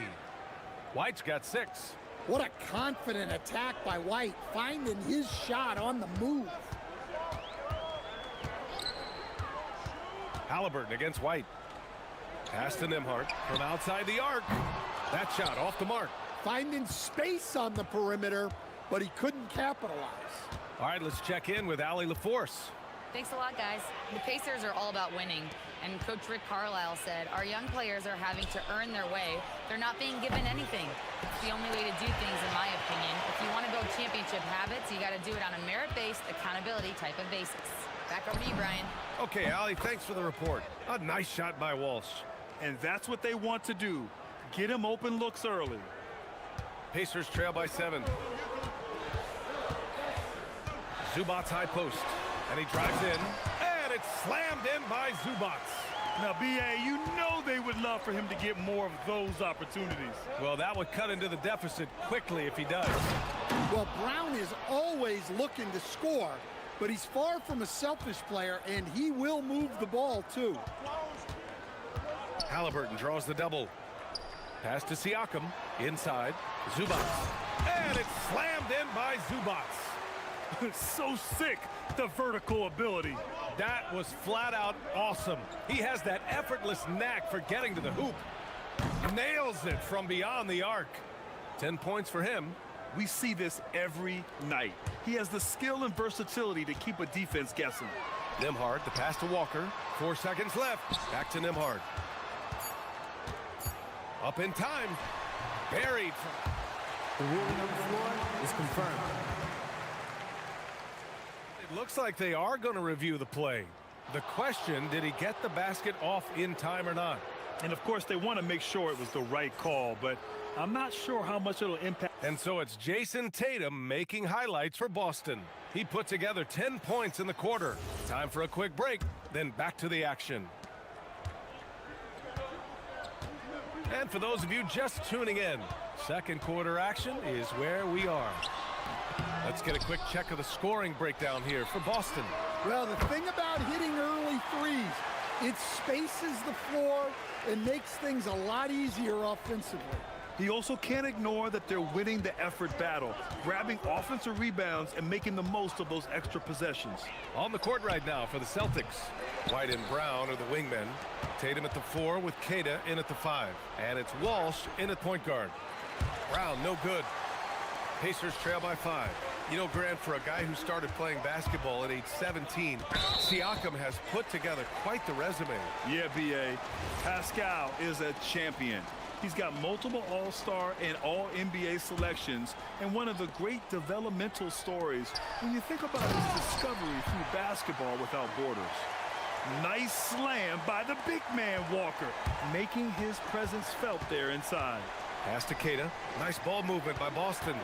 A: White's got 6.
J: What a confident attack by White, finding his shot on the move.
A: Halliburton against White. Pass to Nimhard from outside the arc. That shot off the mark.
J: Finding space on the perimeter, but he couldn't capitalize.
A: All right, let's check in with Allie LaForce.
C: Thanks a lot, guys. The Pacers are all about winning, and Coach Rick Carlisle said, our young players are having to earn their way. They're not being given anything. It's the only way to do things, in my opinion. If you want to build championship habits, you got to do it on a merit-based, accountability type of basis. Back over to you, Brian.
A: Okay, Ali, thanks for the report. A nice shot by Walsh.
E: And that's what they want to do. Get him open looks early.
A: Pacers trail by 7. Zubac's high post. And he drives in. And it's slammed in by Zubac.
E: Now, B.A., you know they would love for him to get more of those opportunities.
A: Well, that would cut into the deficit quickly if he does.
J: Well, Brown is always looking to score, but he's far from a selfish player, and he will move the ball, too.
A: Halliburton draws the double. Pass to Siakam. Inside. Zubac. And it's slammed in by Zubac.
E: So sick, the vertical ability.
A: That was flat out awesome. He has that effortless knack for getting to the hoop. Nails it from beyond the arc. 10 points for him.
E: We see this every night. He has the skill and versatility to keep a defense guessing.
A: Nembhard, the pass to Walker. 4 seconds left. Back to Nembhard. Up in time. Buried.
L: The ruling on the floor is confirmed.
A: It looks like they are going to review the play. The question, did he get the basket off in time or not?
E: And of course, they want to make sure it was the right call, but I'm not sure how much it'll impact.
A: And so it's Jason Tatum making highlights for Boston. He put together 10 points in the quarter. Time for a quick break, then back to the action. And for those of you just tuning in, second quarter action is where we are. Let's get a quick check of the scoring breakdown here for Boston.
J: Well, the thing about hitting early threes, it spaces the floor and makes things a lot easier offensively.
E: He also can't ignore that they're winning the effort battle, grabbing offensive rebounds and making the most of those extra possessions.
A: On the court right now for the Celtics. White and Brown are the wingmen. Tatum at the 4 with Keita in at the 5. And it's Walsh in at point guard. Brown, no good. Pacers trail by 5. You know, Grant, for a guy who started playing basketball at age 17, Siakam has put together quite the resume.
E: Yeah, B.A. Pascal is a champion. He's got multiple All-Star and All-NBA selections, and one of the great developmental stories when you think about his discovery through basketball without borders. Nice slam by the big man Walker, making his presence felt there inside.
A: Pass to Keita. Nice ball movement by Boston.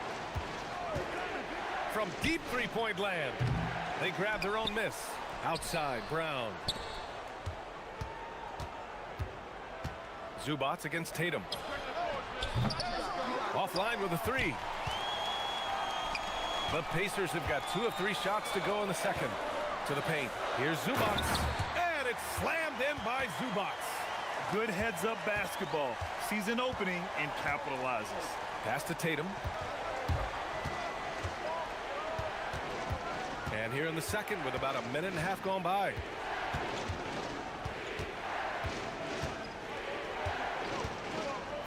A: From deep three-point land, they grab their own miss. Outside, Brown. Zubac against Tatum. Offline with a 3. The Pacers have got 2 of 3 shots to go in the second. To the paint. Here's Zubac. And it's slammed in by Zubac.
E: Good heads-up basketball. Sees an opening and capitalizes.
A: Pass to Tatum. And here in the second with about a minute and a half gone by.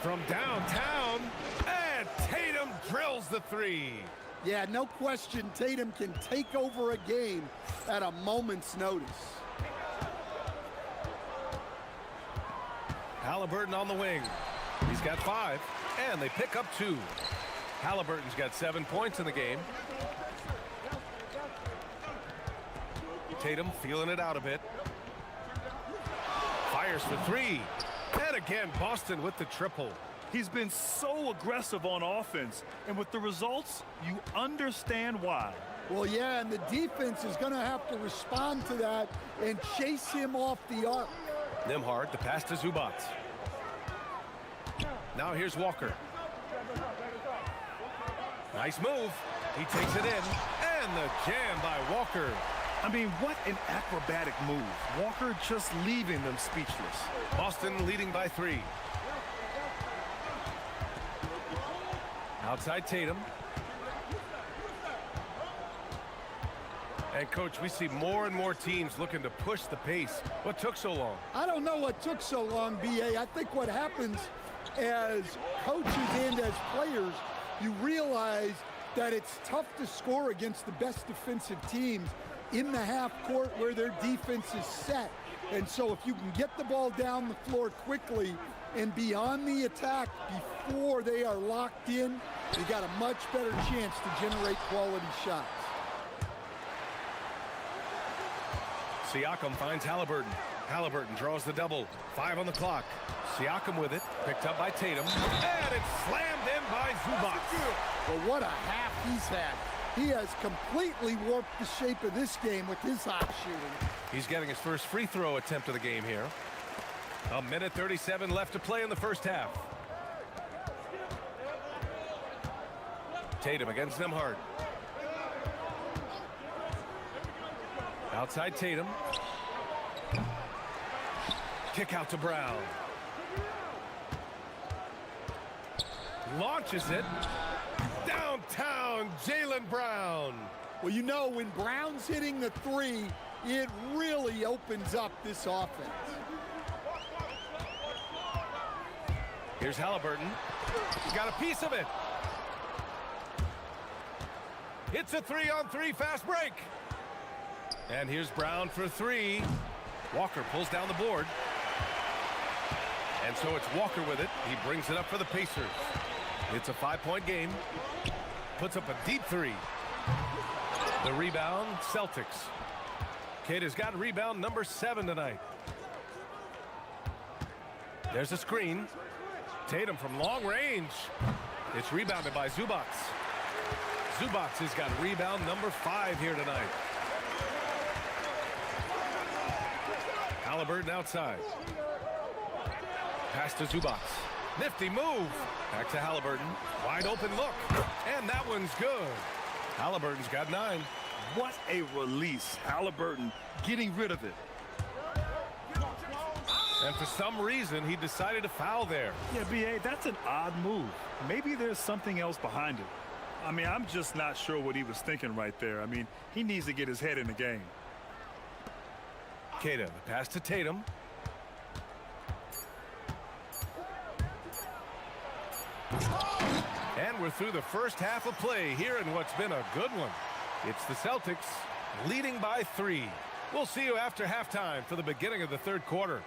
A: From downtown, and Tatum drills the 3.
J: Yeah, no question, Tatum can take over a game at a moment's notice.
A: Halliburton on the wing. He's got 5, and they pick up 2. Halliburton's got 7 points in the game. Tatum feeling it out a bit. Fires for 3. And again, Boston with the triple.
E: He's been so aggressive on offense, and with the results, you understand why.
J: Well, yeah, and the defense is going to have to respond to that and chase him off the arc.
A: Nembhard, the pass to Zubac. Now here's Walker. Nice move. He takes it in, and the jam by Walker.
E: I mean, what an acrobatic move. Walker just leaving them speechless.
A: Boston leading by 3. Outside Tatum. And, Coach, we see more and more teams looking to push the pace. What took so long?
J: I don't know what took so long, B.A. I think what happens as coaches and as players, you realize that it's tough to score against the best defensive teams in the half court where their defense is set. And so if you can get the ball down the floor quickly and be on the attack before they are locked in, you got a much better chance to generate quality shots.
A: Siakam finds Halliburton. Halliburton draws the double. 5 on the clock. Siakam with it. Picked up by Tatum. And it's slammed in by Zubac.
J: Well, what a half he's had. He has completely warped the shape of this game with his hot shooting.
A: He's getting his first free throw attempt of the game here. A minute 37 left to play in the first half. Tatum against Nembhard. Outside Tatum. Kick out to Brown. Launches it. Downtown, Jaylen Brown.
J: Well, you know, when Brown's hitting the three, it really opens up this offense.
A: Here's Halliburton. He's got a piece of it. It's a 3-on-3 fast break. And here's Brown for 3. Walker pulls down the board. And so it's Walker with it. He brings it up for the Pacers. It's a 5-point game. Puts up a deep 3. The rebound, Celtics. Kid has got rebound number 7 tonight. There's a screen. Tatum from long range. It's rebounded by Zubac. Zubac has got rebound number 5 here tonight. Halliburton outside. Pass to Zubac. Nifty move. Back to Halliburton. Wide open look. And that one's good. Halliburton's got 9.
E: What a release. Halliburton getting rid of it.
A: And for some reason, he decided to foul there.
E: Yeah, B.A., that's an odd move. Maybe there's something else behind it. I mean, I'm just not sure what he was thinking right there. I mean, he needs to get his head in the game.
A: Queta, the pass to Tatum. And we're through the first half of play here in what's been a good one. It's the Celtics leading by 3. We'll see you after halftime for the beginning of the third quarter.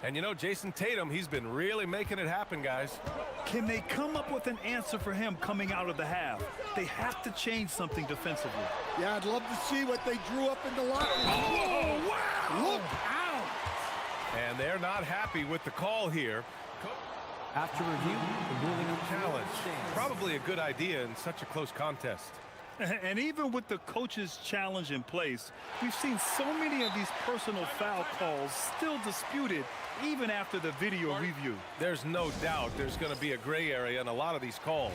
A: And you know, Jason Tatum, he's been really making it happen, guys.
E: Can they come up with an answer for him coming out of the half? They have to change something defensively.
J: Yeah, I'd love to see what they drew up in the locker room.
E: Oh, wow!
J: Look out!
A: And they're not happy with the call here.
L: After review, the ruling on
A: Challenge. Probably a good idea in such a close contest.
E: And even with the coach's challenge in place, we've seen so many of these personal foul calls still disputed even after the video review.
A: There's no doubt there's going to be a gray area in a lot of these calls.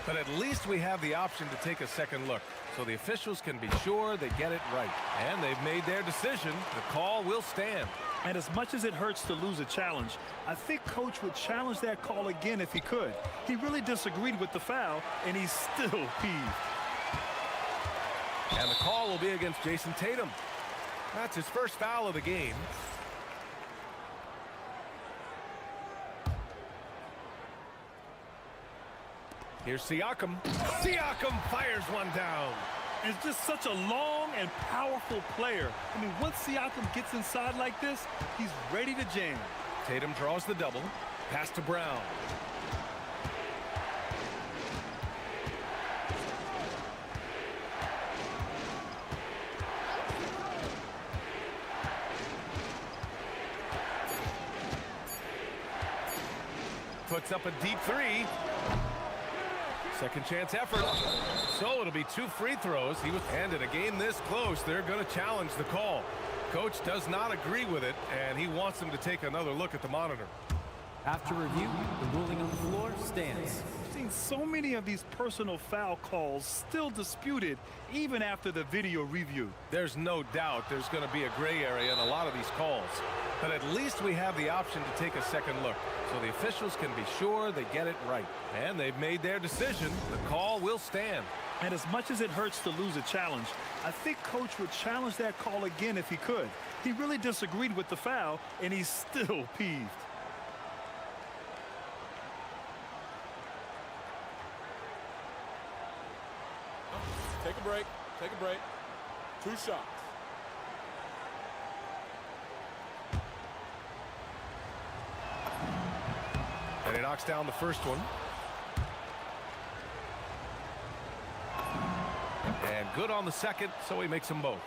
A: But at least we have the option to take a second look, so the officials can be sure they get it right. And they've made their decision. The call will stand.
E: And as much as it hurts to lose a challenge, I think Coach would challenge that call again if he could. He really disagreed with the foul, and he's still peeved.
A: And the call will be against Jason Tatum. That's his first foul of the game. Here's Siakam. Siakam fires one down.
E: It's just such a long and powerful player. I mean, once Siakam gets inside like this, he's ready to jam.
A: Tatum draws the double. Pass to Brown. Puts up a deep three. Second chance effort. So it'll be 2 free throws. And in a game this close, they're going to challenge the call. Coach does not agree with it, and he wants them to take another look at the monitor.
L: After review, the ruling on the floor stands.
E: I've seen so many of these personal foul calls still disputed even after the video review.
A: There's no doubt there's going to be a gray area in a lot of these calls. But at least we have the option to take a second look, so the officials can be sure they get it right. And they've made their decision. The call will stand.
E: And as much as it hurts to lose a challenge, I think Coach would challenge that call again if he could. He really disagreed with the foul, and he's still peeved.
M: Take a break. Take a break. 2 shots.
A: And he knocks down the first one. And good on the second, so he makes them both.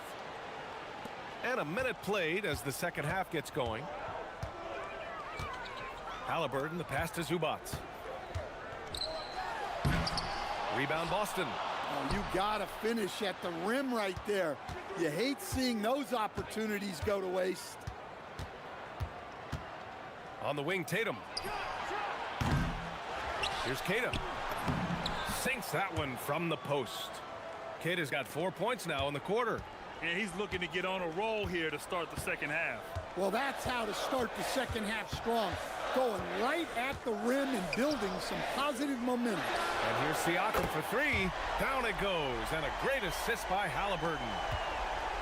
A: And a minute played as the second half gets going. Halliburton, the pass to Zubats. Rebound Boston.
J: Oh, you got to finish at the rim right there. You hate seeing those opportunities go to waste.
A: On the wing, Tatum. Here's Keita. Sinks that one from the post. Keita's got 4 points now in the quarter.
E: And he's looking to get on a roll here to start the second half.
J: Well, that's how to start the second half strong. Going right at the rim and building some positive momentum.
A: And here's Siakam for 3. Down it goes. And a great assist by Halliburton.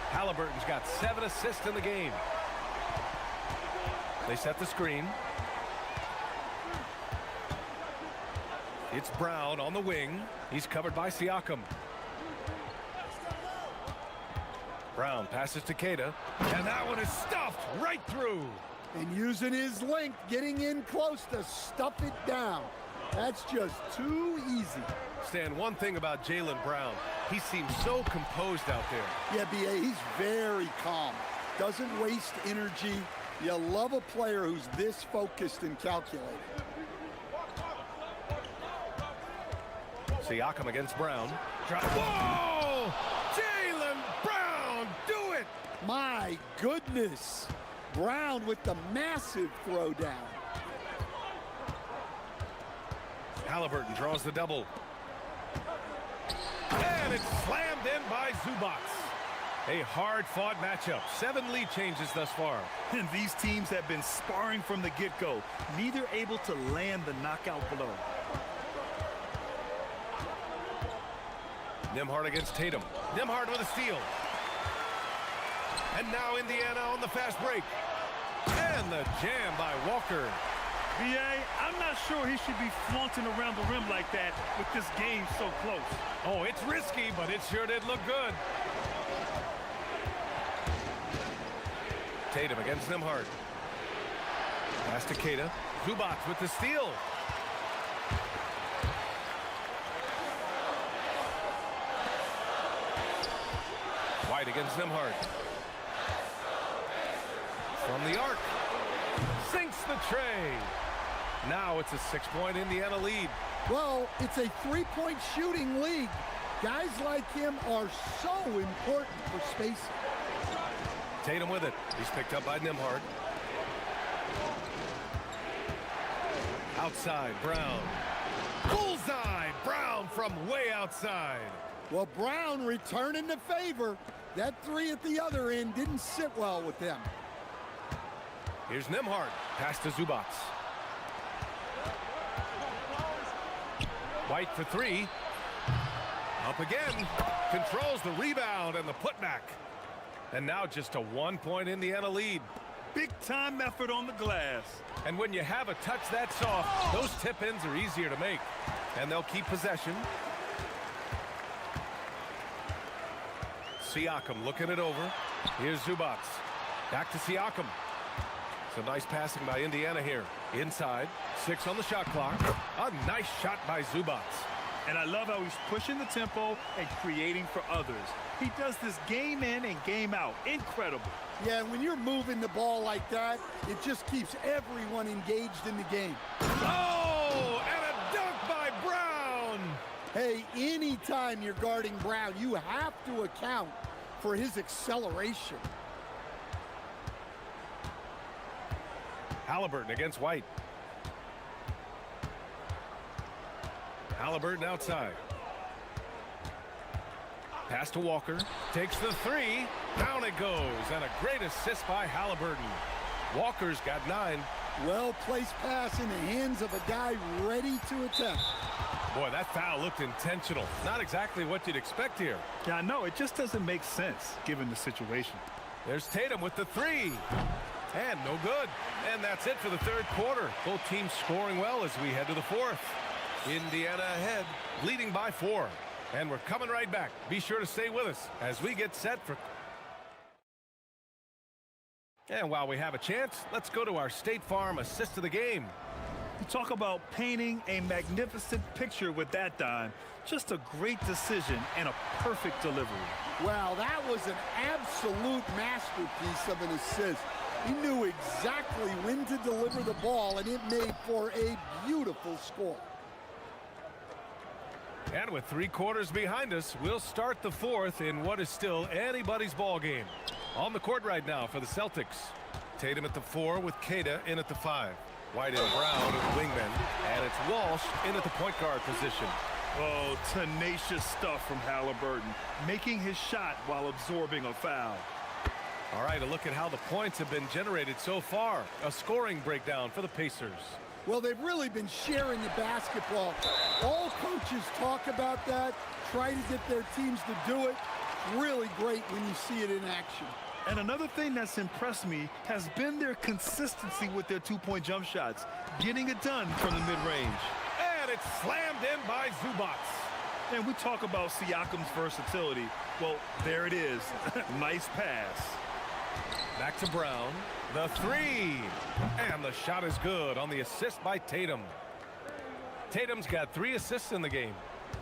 A: Halliburton's got 7 assists in the game. They set the screen. It's Brown on the wing. He's covered by Siakam. Brown passes to Keita. And that one is stuffed right through.
J: And using his length, getting in close to stuff it down. That's just too easy.
A: Stan, one thing about Jaylen Brown, he seems so composed out there.
J: Yeah, B.A., he's very calm. Doesn't waste energy. You love a player who's this focused and calculated.
A: Siakam against Brown. Whoa! Jaylen Brown, do it!
J: My goodness. Brown with the massive throwdown.
A: Halliburton draws the double. And it's slammed in by Zubats. A hard-fought matchup. 7 lead changes thus far.
E: And these teams have been sparring from the get-go, neither able to land the knockout blow.
A: Nembhard against Tatum. Nembhard with a steal. And now Indiana on the fast break. And the jam by Walker.
E: B.A., I'm not sure he should be flaunting around the rim like that with this game so close.
A: Oh, it's risky, but it sure did look good. Tatum against Nembhard. Pass to Keita. Zubats with the steal. White against Nembhard. From the arc. Sinks the tray. Now it's a 6-point Indiana lead.
J: Well, it's a 3-point shooting league. Guys like him are so important for spacing.
A: Tatum with it. He's picked up by Nembhard. Outside, Brown. Bullseye! Brown from way outside.
J: Well, Brown returning the favor. That 3 at the other end didn't sit well with them.
A: Here's Nembhard. Pass to Zubats. White for 3. Up again. Controls the rebound and the putback. And now just a 1-point Indiana lead.
E: Big-time effort on the glass.
A: And when you have a touch that soft, those tip-ins are easier to make. And they'll keep possession. Siakam looking it over. Here's Zubats. Back to Siakam. So nice passing by Indiana here. Inside, 6 on the shot clock. A nice shot by Zubats.
E: And I love how he's pushing the tempo and creating for others. He does this game in and game out. Incredible.
J: Yeah, when you're moving the ball like that, it just keeps everyone engaged in the game.
A: Oh, and a dunk by Brown.
J: Hey, anytime you're guarding Brown, you have to account for his acceleration.
A: Halliburton against White. Halliburton outside. Pass to Walker. Takes the three. Down it goes. And a great assist by Halliburton. Walker's got 9.
J: Well-placed pass in the hands of a guy ready to attempt.
A: Boy, that foul looked intentional. Not exactly what you'd expect here.
E: Yeah, I know. It just doesn't make sense given the situation.
A: There's Tatum with the 3. And no good. And that's it for the third quarter. Both teams scoring well as we head to the fourth. Indiana ahead, leading by 4. And we're coming right back. Be sure to stay with us as we get set for... And while we have a chance, let's go to our State Farm assist of the game.
E: You talk about painting a magnificent picture with that dime. Just a great decision and a perfect delivery.
J: Wow, that was an absolute masterpiece of an assist. He knew exactly when to deliver the ball, and it made for a beautiful score.
A: And with 3 quarters behind us, we'll start the fourth in what is still anybody's ball game. On the court right now for the Celtics. Tatum at the 4 with Queta in at the 5. White and Brown at the wingmen. And it's Walsh in at the point guard position.
E: Oh, tenacious stuff from Halliburton, making his shot while absorbing a foul.
A: All right, a look at how the points have been generated so far. A scoring breakdown for the Pacers.
J: Well, they've really been sharing the basketball. All coaches talk about that, try to get their teams to do it. Really great when you see it in action.
E: And another thing that's impressed me has been their consistency with their two-point jump shots, getting it done from the mid-range.
A: And it's slammed in by Zubats.
E: And we talk about Siakam's versatility. Well, there it is. Nice pass.
A: Back to Brown. The 3. And the shot is good on the assist by Tatum. Tatum's got 3 assists in the game.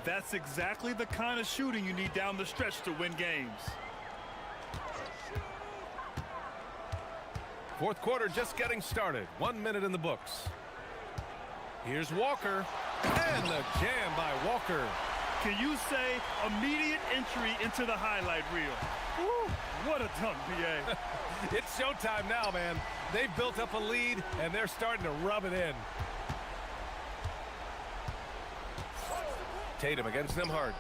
E: That's exactly the kind of shooting you need down the stretch to win games.
A: Fourth quarter just getting started. 1 minute in the books. Here's Walker. And the jam by Walker.
E: Can you say immediate entry into the highlight reel? Woo, what a dunk, BA.
A: It's showtime now, man. They've built up a lead, and they're starting to rub it in. Tatum against Nembhard.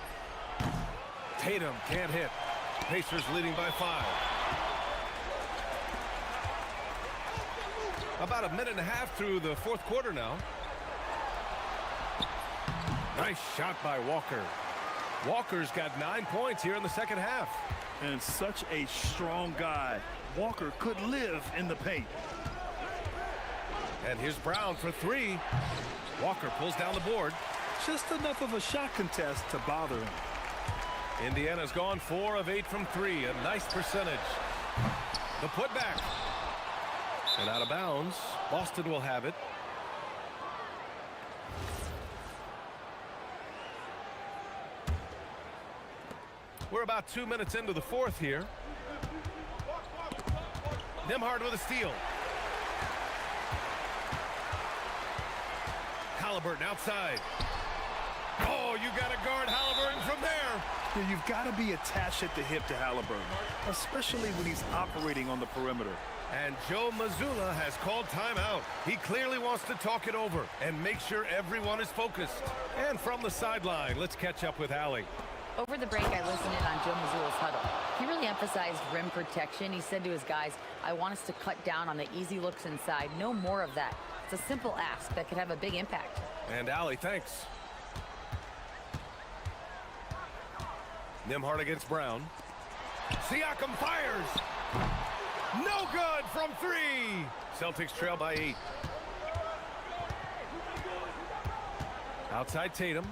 A: Tatum can't hit. Pacers leading by 5. About a minute and a half through the fourth quarter now. Nice shot by Walker. Walker's got 9 points here in the second half.
E: And such a strong guy. Walker could live in the paint.
A: And here's Brown for 3. Walker pulls down the board.
E: Just enough of a shot contest to bother him.
A: Indiana's gone 4 of 8 from 3. A nice percentage. The putback. And out of bounds. Boston will have it. We're about 2 minutes into the fourth here. Nembhard with a steal. Halliburton outside. Oh, you got to guard Halliburton from there.
E: Yeah, you've got to be attached at the hip to Halliburton, especially when he's operating on the perimeter.
A: And Joe Mazzulla has called timeout. He clearly wants to talk it over and make sure everyone is focused. And from the sideline, let's catch up with Allie.
C: Over the break, I listened in on Joe Mazzulla's huddle. He really emphasized rim protection. He said to his guys, I want us to cut down on the easy looks inside. No more of that. It's a simple ask that could have a big impact.
A: And Allie, thanks. Nembhard against Brown. Siakam fires. No good from 3. Celtics trail by 8. Outside Tatum.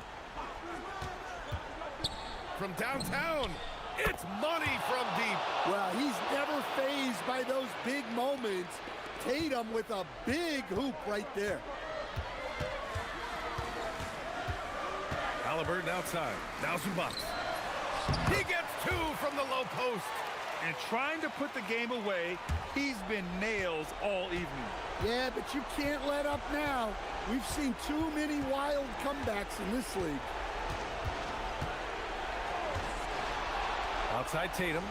A: From downtown, it's money from deep.
J: Well, he's never fazed by those big moments. Tatum with a big hoop right there.
A: Halliburton outside. Now Zubac. He gets two from the low post.
E: And trying to put the game away, he's been nails all evening.
J: Yeah, but you can't let up now. We've seen too many wild comebacks in this league.
A: Outside Tatum.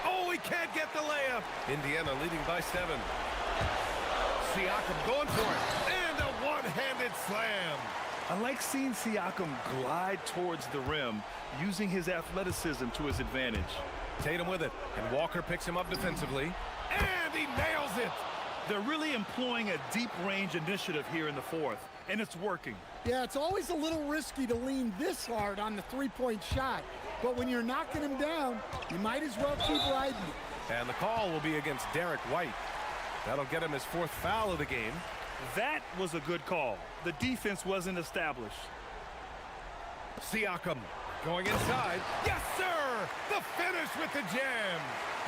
A: Oh, he can't get the layup. Indiana leading by 7. Siakam going for it. And a one-handed slam.
E: I like seeing Siakam glide towards the rim, using his athleticism to his advantage.
A: Tatum with it, and Walker picks him up defensively, and he nails it.
E: They're really employing a deep range initiative here in the fourth, and it's working.
J: Yeah, it's always a little risky to lean this hard on the three-point shot, but when you're knocking him down, you might as well keep riding it.
A: And the call will be against Derek White. That'll get him his 4th foul of the game.
E: That was a good call. The defense wasn't established.
A: Siakam going inside. Yes, sir! The finish with the jam.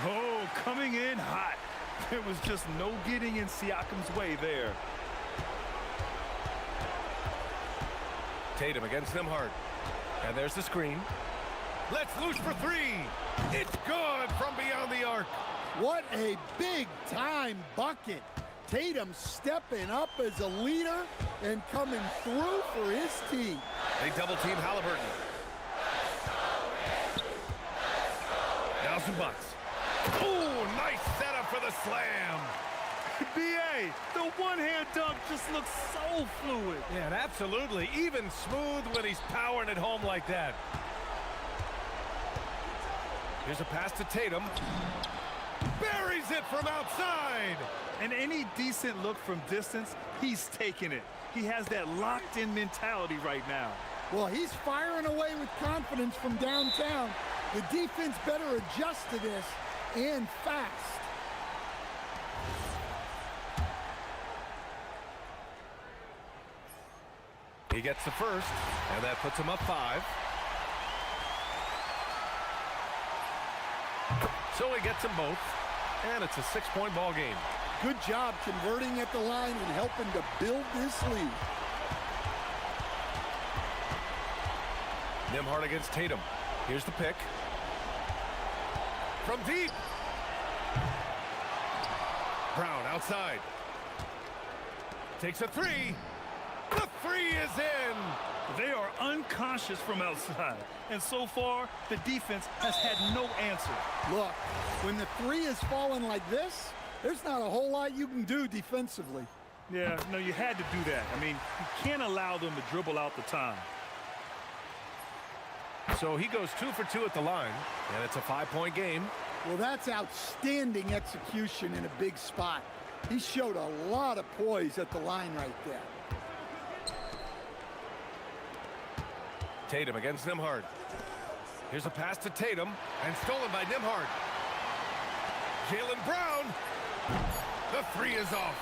E: Oh, coming in hot. There was just no getting in Siakam's way there.
A: Tatum against Nembhard. And there's the screen. Let's loose for 3. It's good from beyond the arc.
J: What a big-time bucket. Tatum stepping up as a leader and coming through for his team.
A: They double-team Halliburton. Now Zubac. Oh, nice setup for the slam.
E: B.A., the one-hand dunk just looks so fluid.
A: Yeah, and absolutely. Even smooth when he's powering it home like that. Here's a pass to Tatum. Buries it from outside.
E: And any decent look from distance, he's taking it. He has that locked-in mentality right now.
J: Well, he's firing away with confidence from downtown. The defense better adjust to this, and fast.
A: He gets the first, and that puts him up 5. So he gets them both, and it's a 6-point ball game.
J: Good job converting at the line and helping to build this lead.
A: Nembhard against Tatum. Here's the pick. From deep. Brown outside. Takes a 3. The 3 is in.
E: They are unconscious from outside. And so far, the defense has had no answer.
J: Look, when the 3 is falling like this, there's not a whole lot you can do defensively.
E: Yeah, no, you had to do that. I mean, you can't allow them to dribble out the time.
A: So he goes 2 for 2 at the line, and it's a 5-point game.
J: Well, that's outstanding execution in a big spot. He showed a lot of poise at the line right there.
A: Tatum against Nembhard. Here's a pass to Tatum, and stolen by Nembhard. Jaylen Brown. The 3 is off.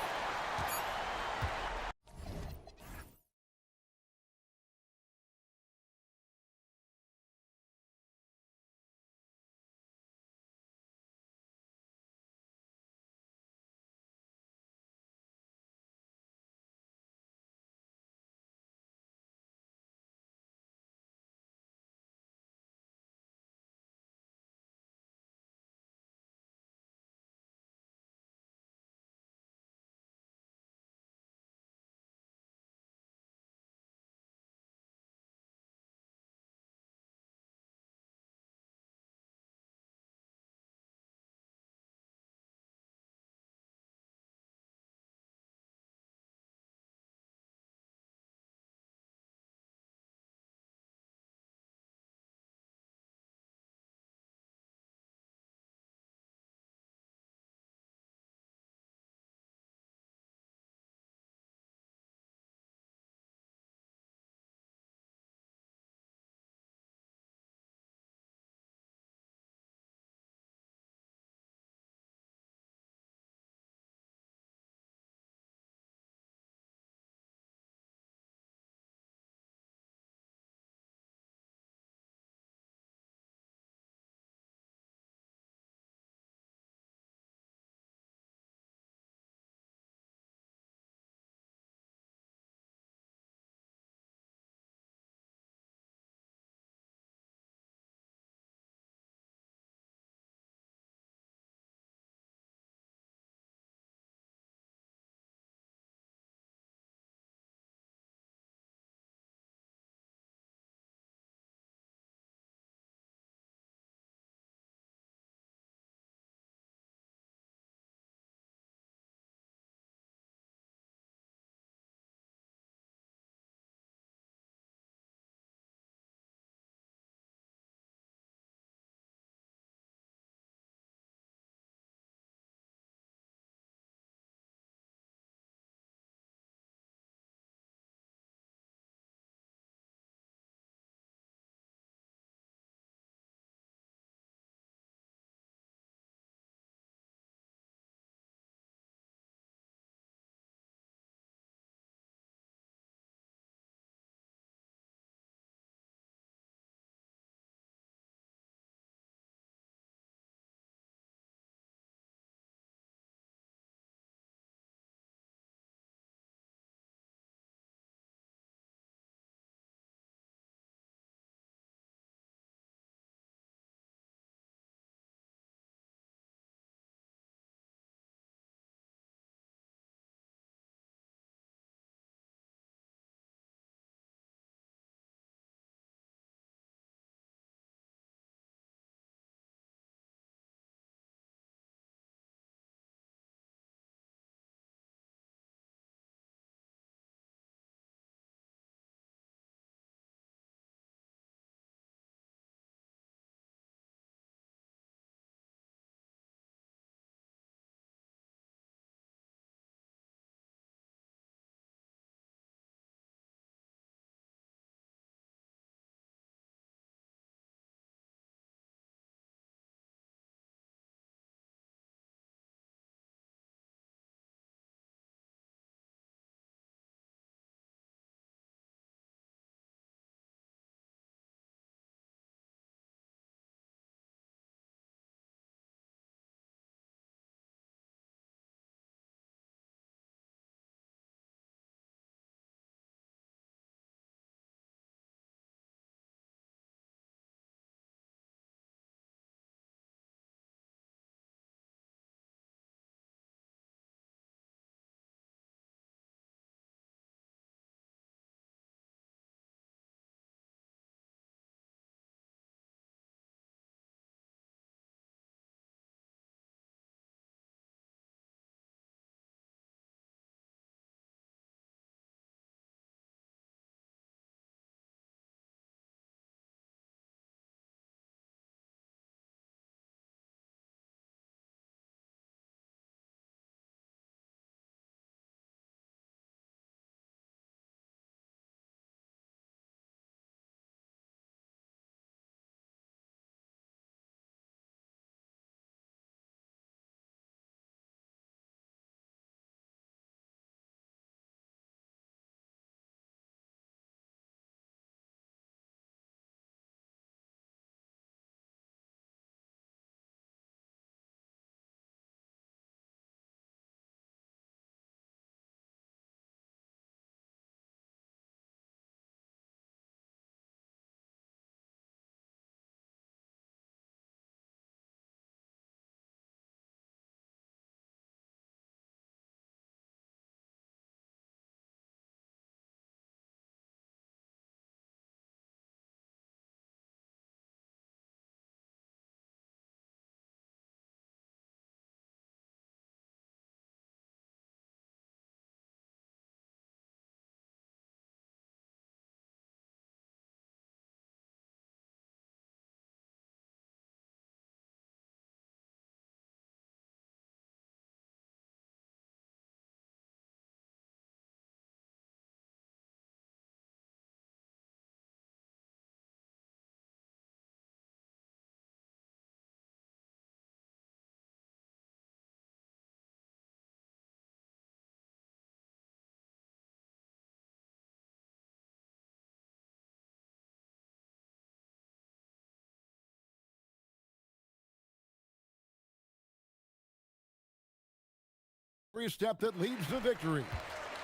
G: Every step that leads to victory,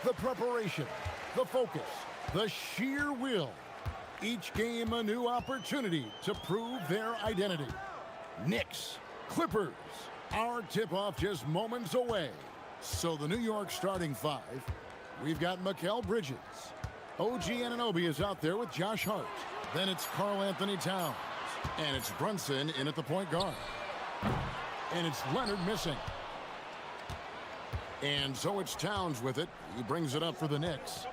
G: the preparation, the focus, the sheer will. Each game a new opportunity to prove their identity. Knicks, Clippers, our tip-off just moments away. So the New York starting five, we've got Mikal Bridges. OG Anunoby is out there with Josh Hart. Then it's Karl Anthony Towns. And it's Brunson in at the point guard. And it's Leonard missing. And so it's Towns with it. He brings it up for the Knicks.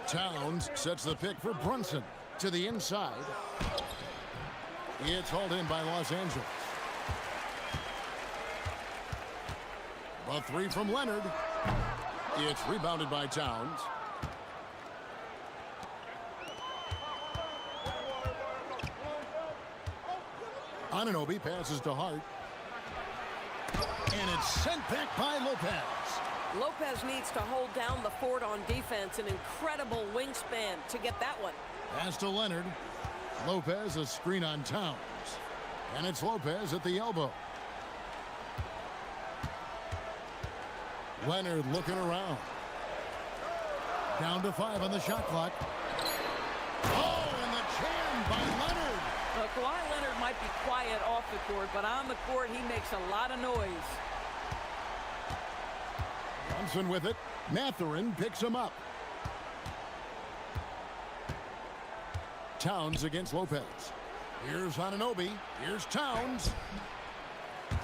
G: Towns sets the pick for Brunson to the inside. It's hauled in by Los Angeles. A three from Leonard. It's rebounded by Towns. Anunoby passes to Hart. And it's sent back by Lopez.
D: Lopez needs to hold down the fort on defense. An incredible wingspan to get that one.
G: Pass to Leonard. Lopez, a screen on Towns. And it's Lopez at the elbow. Leonard looking around. Down to 5 on the shot clock. Oh, and the jam by Leonard.
B: Kawhi Leonard might be quiet off the court, but on the court, he makes a lot of noise.
G: Johnson with it. Mathurin picks him up. Towns against Lopez. Here's Anunoby. Here's Towns.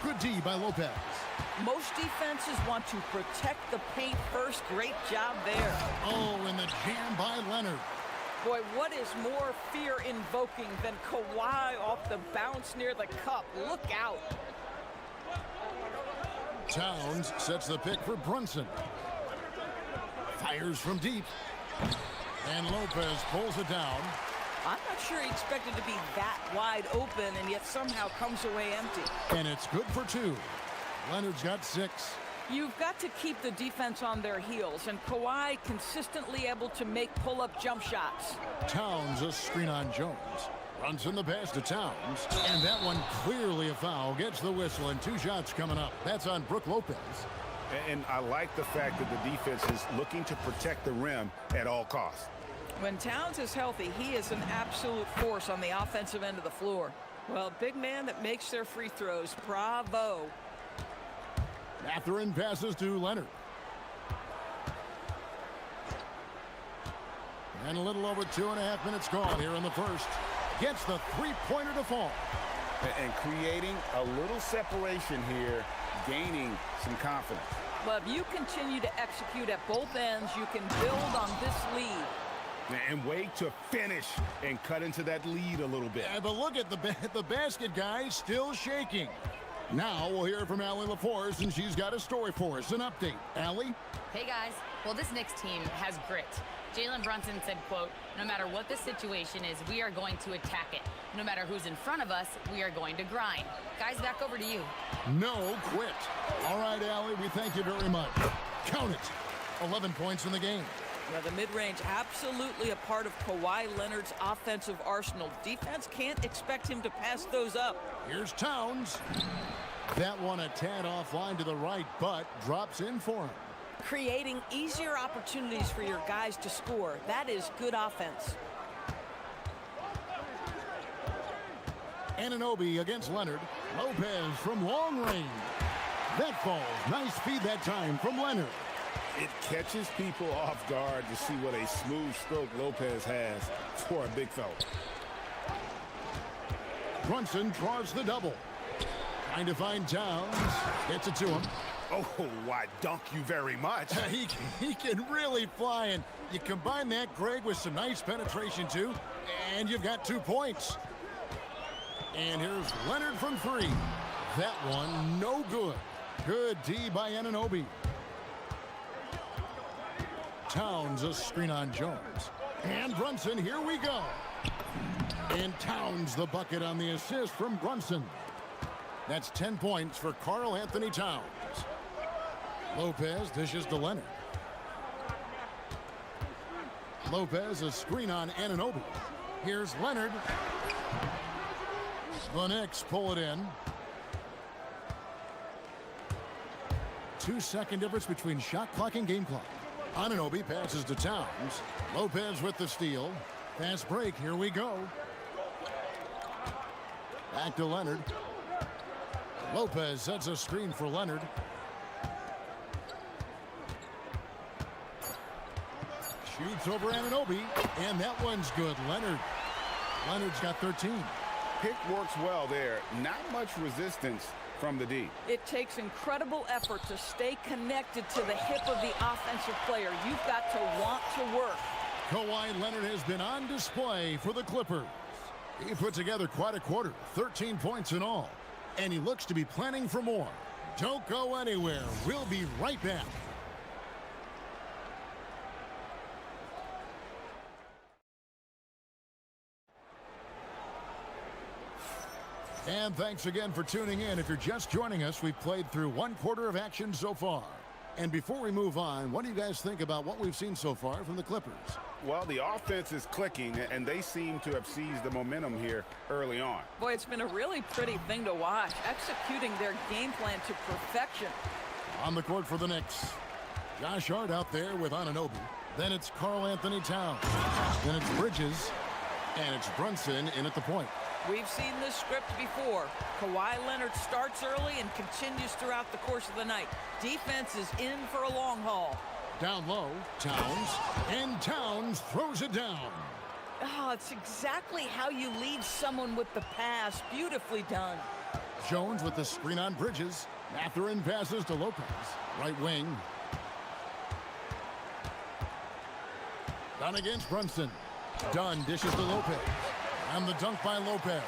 G: Good D by Lopez.
B: Most defenses want to protect the paint first. Great job there.
G: Oh, and the jam by Leonard.
B: Boy, what is more fear-invoking than Kawhi off the bounce near the cup? Look out.
G: Towns sets the pick for Brunson. Fires from deep. And Lopez pulls it down.
B: I'm not sure he expected to be that wide open and yet somehow comes away empty.
G: And it's good for 2. Leonard's got 6.
B: You've got to keep the defense on their heels, and Kawhi consistently able to make pull-up jump shots.
G: Towns a screen on Jones. Runs in the pass to Towns. And that one clearly a foul. Gets the whistle, and 2 shots coming up. That's on Brook Lopez.
K: And I like the fact that the defense is looking to protect the rim at all costs.
B: When Towns is healthy, he is an absolute force on the offensive end of the floor. Well, big man that makes their free throws. Bravo.
G: Mathurin passes to Leonard. And a little over 2.5 minutes gone here in the first. Gets the three-pointer to fall.
K: And creating a little separation here, gaining some confidence.
B: But if you continue to execute at both ends, you can build on this lead.
K: And wait to finish and cut into that lead a little bit.
G: Yeah, but look at the basket guy still shaking. Now we'll hear from Allie LaForce, and she's got a story for us. An update. Allie?
C: Hey, guys. Well, this Knicks team has grit. Jalen Brunson said, quote, no matter what the situation is, we are going to attack it. No matter who's in front of us, we are going to grind. Guys, back over to you.
G: No quit. All right, Allie, we thank you very much. Count it. 11 points in the game.
B: Now, the mid-range absolutely a part of Kawhi Leonard's offensive arsenal. Defense can't expect him to pass those up.
G: Here's Towns. That one a tad offline to the right, but drops in for him.
B: Creating easier opportunities for your guys to score. That is good offense.
G: Anunoby against Leonard. Lopez from long range. That falls. Nice feed that time from Leonard.
H: It catches people off guard to see what a smooth stroke Lopez has for a big fella.
G: Brunson draws the double. Trying to find Towns. Gets it to him.
K: Oh, why, dunk you very much.
G: He can really fly, and you combine that, Greg, with some nice penetration, too, and you've got 2 points. And here's Leonard from 3. That one, no good. Good D by Anunoby. Towns a screen on Jones. And Brunson, here we go. And Towns the bucket on the assist from Brunson. That's 10 points for Karl Anthony Towns. Lopez dishes to Leonard. Lopez a screen on Anunoby. Here's Leonard. The Knicks pull it in. 2-second difference between shot clock and game clock. Anunoby passes to Towns. Lopez with the steal. Fast break. Here we go. Back to Leonard. Lopez sets a screen for Leonard. Shoots over Anunoby, and that one's good. Leonard's got 13.
H: Pick works well there. Not much resistance from the D.
B: It takes incredible effort to stay connected to the hip of the offensive player. You've got to want to work.
G: Kawhi Leonard has been on display for the Clippers. He put together quite a quarter, 13 points in all, and he looks to be planning for more. Don't go anywhere. We'll be right back. And thanks again for tuning in. If you're just joining us, we've played through one quarter of action so far. And before we move on, what do you guys think about what we've seen so far from the Clippers?
H: Well, the offense is clicking, and they seem to have seized the momentum here early on.
B: Boy, it's been a really pretty thing to watch, executing their game plan to perfection.
G: On the court for the Knicks, Josh Hart out there with Anunoby. Then it's Karl Anthony Towns. Then it's Bridges, and it's Brunson in at the point.
B: We've seen this script before. Kawhi Leonard starts early and continues throughout the course of the night. Defense is in for a long haul.
G: Down low, Towns, and Towns throws it down.
B: Oh, it's exactly how you lead someone with the pass. Beautifully done.
G: Jones with the screen on Bridges. Mathurin passes to Lopez. Right wing. Down against Brunson. Dunn dishes to Lopez. And the dunk by Lopez.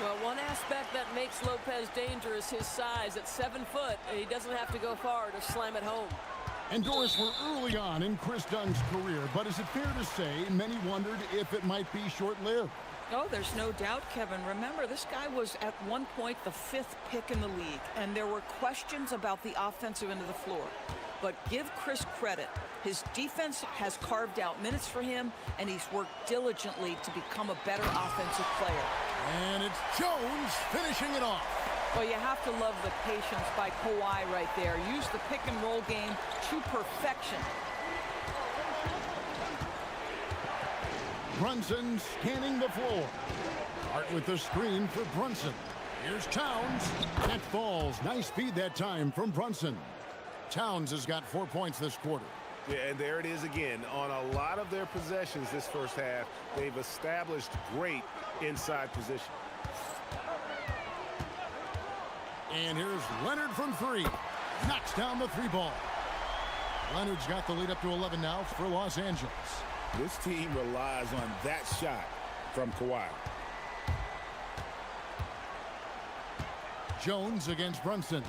D: Well, one aspect that makes Lopez dangerous, his size. At 7 foot, he doesn't have to go far to slam it home.
G: And Doris, we're early on in Chris Dunn's career, but is it fair to say many wondered if it might be short-lived?
B: Oh, there's no doubt, Kevin. Remember, this guy was at one point the 5th pick in the league, and there were questions about the offensive end of the floor. But give Chris credit. His defense has carved out minutes for him, and he's worked diligently to become a better offensive player.
G: And it's Jones finishing it off.
B: Well, you have to love the patience by Kawhi right there. Use the pick-and-roll game to perfection.
G: Brunson scanning the floor. Hart with the screen for Brunson. Here's Towns. That falls. Nice feed that time from Brunson. Towns has got 4 points this quarter.
H: Yeah, and there it is again. On a lot of their possessions this first half, they've established great inside position.
G: And here's Leonard from 3. Knocks down the 3-ball. Leonard's got the lead up to 11 now for Los Angeles.
H: This team relies on that shot from Kawhi.
G: Jones against Brunson.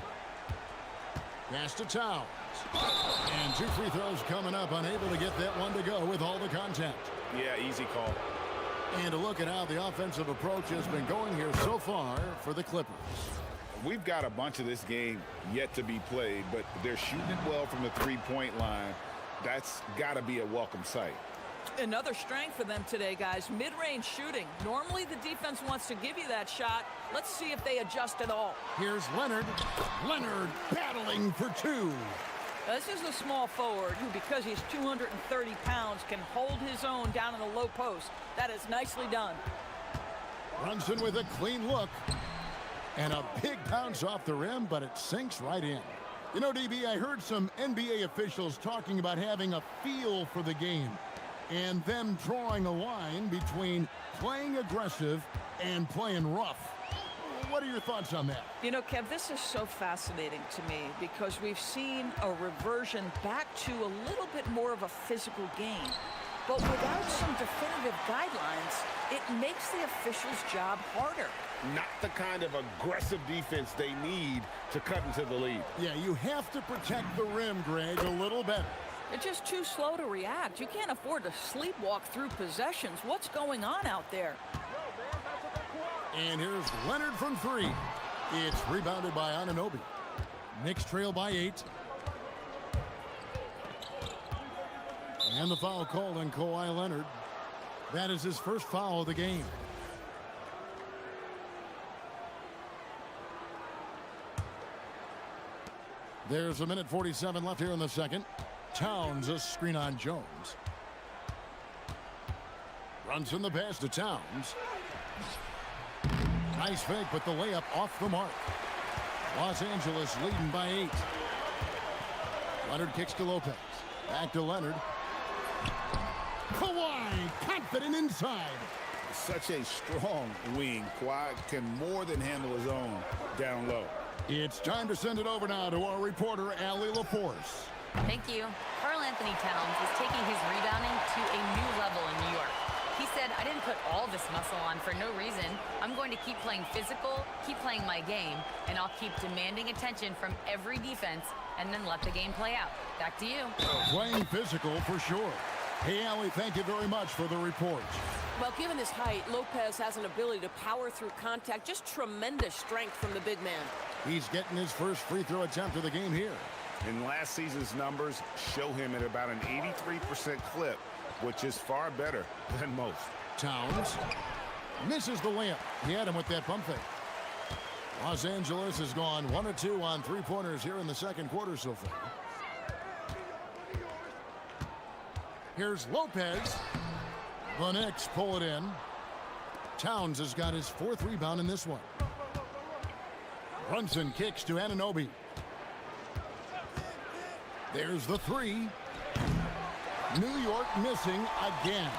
G: Pass to Towns. And 2 free throws coming up, unable to get that one to go with all the contact.
H: Yeah, easy call.
G: And a look at how the offensive approach has been going here so far for the Clippers.
H: We've got a bunch of this game yet to be played, but they're shooting it well from the three-point line. That's got to be a welcome sight.
B: Another strength for them today, guys. Mid-range shooting. Normally the defense wants to give you that shot. Let's see if they adjust at all.
G: Here's Leonard. Leonard battling for 2.
B: This is a small forward who, because he's 230 pounds, can hold his own down in the low post. That is nicely done.
G: Brunson with a clean look. And a big bounce off the rim, but it sinks right in. You know, DB, I heard some NBA officials talking about having a feel for the game and them drawing a line between playing aggressive and playing rough. What are your thoughts on that?
B: You know, Kev, this is so fascinating to me because we've seen a reversion back to a little bit more of a physical game. But without some definitive guidelines, it makes the officials' job harder.
H: Not the kind of aggressive defense they need to cut into the lead.
G: Yeah, you have to protect the rim, Greg, a little better.
B: They're just too slow to react. You can't afford to sleepwalk through possessions. What's going on out there?
G: And here's Leonard from 3. It's rebounded by Anunoby. Knicks trail by 8. And the foul called on Kawhi Leonard. That is his first foul of the game. There's a minute 47 left here in the second. Towns a screen on Jones. Runs in the pass to Towns. Nice fake, but the layup off the mark. Los Angeles leading by 8. Leonard kicks to Lopez. Back to Leonard. Kawhi, confident inside.
H: Such a strong wing. Kawhi can more than handle his own down low.
G: It's time to send it over now to our reporter, Allie LaForce.
C: Thank you. Karl Anthony Towns is taking his rebounding to a new level in New York. He said, I didn't put all this muscle on for no reason. I'm going to keep playing physical, keep playing my game, and I'll keep demanding attention from every defense and then let the game play out. Back to you.
G: Playing physical for sure. Hey, Allie, thank you very much for the report.
D: Well, given his height, Lopez has an ability to power through contact. Just tremendous strength from the big man.
G: He's getting his first free throw attempt of the game here.
H: And last season's numbers show him at about an 83% clip, which is far better than most.
G: Towns misses the layup. He had him with that pump fake. Los Angeles has gone 1 of 2 on three-pointers here in the second quarter so far. Here's Lopez. The Knicks pull it in. Towns has got his 4th rebound in this one. Brunson kicks to Anunoby. There's the 3. New York missing again.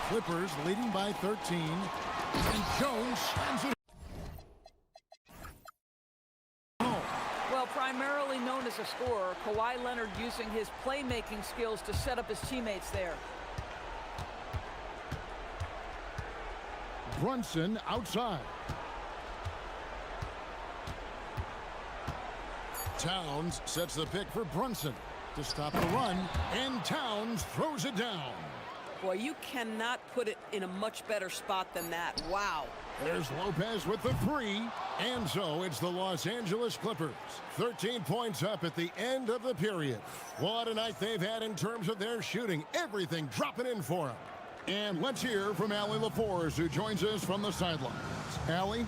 G: Clippers leading by 13. And Jones slams it.
B: Well, primarily known as a scorer, Kawhi Leonard using his playmaking skills to set up his teammates there.
G: Brunson outside. Towns sets the pick for Brunson to stop the run, and Towns throws it down.
B: Boy, you cannot put it in a much better spot than that. Wow.
G: There's Lopez with the 3, and so it's the Los Angeles Clippers. 13 points up at the end of the period. What a night they've had in terms of their shooting. Everything dropping in for them. And let's hear from Allie LaForce, who joins us from the sidelines. Allie?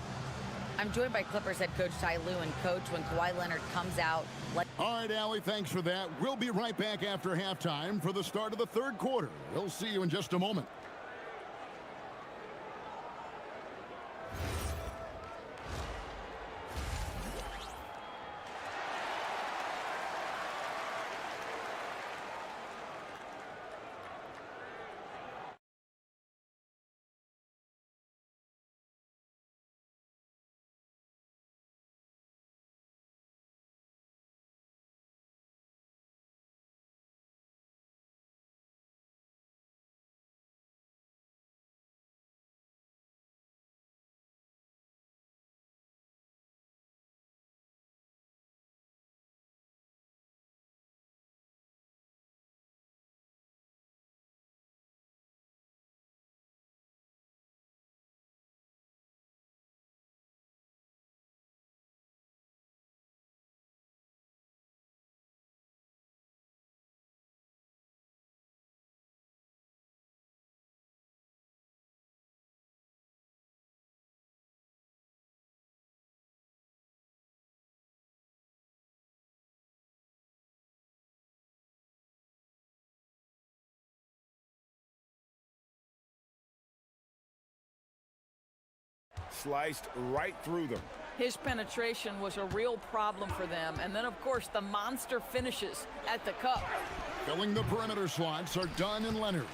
C: I'm joined by Clippers head coach Ty Lue, and coach, when Kawhi Leonard comes out.
G: All right, Allie, thanks for that. We'll be right back after halftime for the start of the third quarter. We'll see you in just a moment.
H: Sliced right through them.
B: His penetration was a real problem for them. And then, of course, the monster finishes at the cup.
G: Filling the perimeter slots are Dunn and Leonard.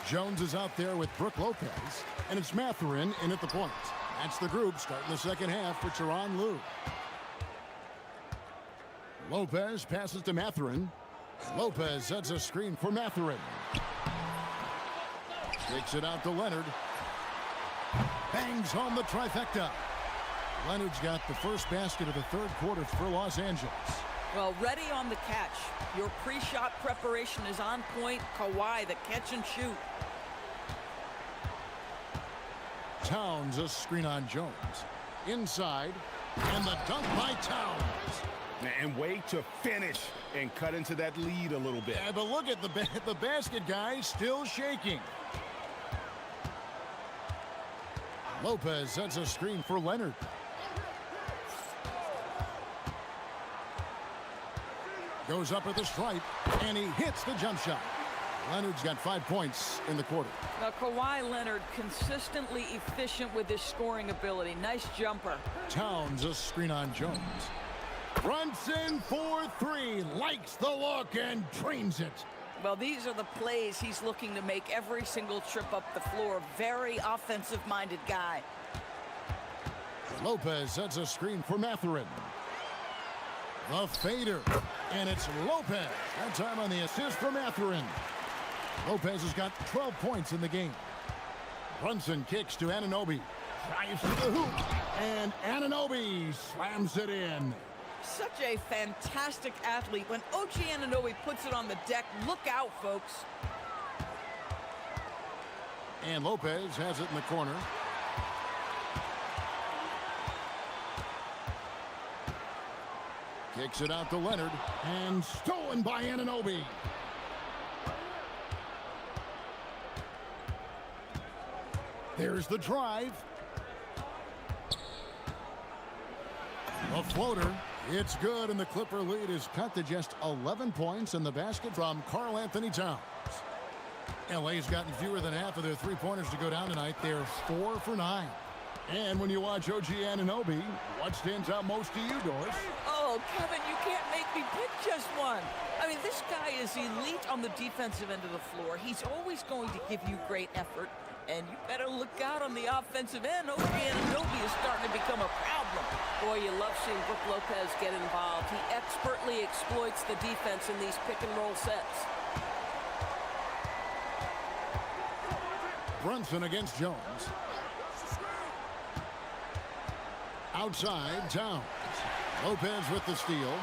G: Jones is out there with Brook Lopez, and it's Mathurin in at the point. That's the group starting the second half for Tyronn Lue. Lopez passes to Mathurin. Lopez sets a screen for Mathurin. Kicks it out to Leonard. Bangs home the trifecta. Leonard's got the first basket of the third quarter for Los Angeles.
B: Well, ready on the catch. Your pre-shot preparation is on point. Kawhi, the catch and shoot.
G: Towns a screen on Jones. Inside, and the dunk by Towns.
H: And way to finish and cut into that lead a little bit.
G: Yeah, but look at the basket guy still shaking. Lopez sets a screen for Leonard. Goes up at the stripe, and he hits the jump shot. Leonard's got 5 points in the quarter.
B: Now, Kawhi Leonard consistently efficient with his scoring ability. Nice jumper.
G: Towns a screen on Jones. Brunson for 3, likes the look and drains it.
B: Well, these are the plays he's looking to make every single trip up the floor. Very offensive-minded guy.
G: Lopez sets a screen for Mathurin. The fader, and it's Lopez. That time on the assist for Mathurin. Lopez has got 12 points in the game. Brunson kicks to Anunoby. Drives to the hoop, and Anunoby slams it in.
B: Such a fantastic athlete. When OG Anunoby puts it on the deck, look out, folks.
G: And Lopez has it in the corner. Kicks it out to Leonard, and stolen by Anunoby. There's the drive. A floater. It's good, and the Clipper lead is cut to just 11 points in the basket from Karl Anthony Towns. LA's gotten fewer than half of their three-pointers to go down tonight. They're 4 for 9. And when you watch OG Anunoby, what stands out most to you, Doris?
B: Oh, Kevin, you can't make me pick just one. I mean, this guy is elite on the defensive end of the floor. He's always going to give you great effort. And you better look out on the offensive end. OG Anunoby is starting to become a problem.
D: Boy, you love seeing Brook Lopez get involved. He expertly exploits the defense in these pick-and-roll sets.
G: Brunson against Jones. Outside, Towns. Lopez with the steal.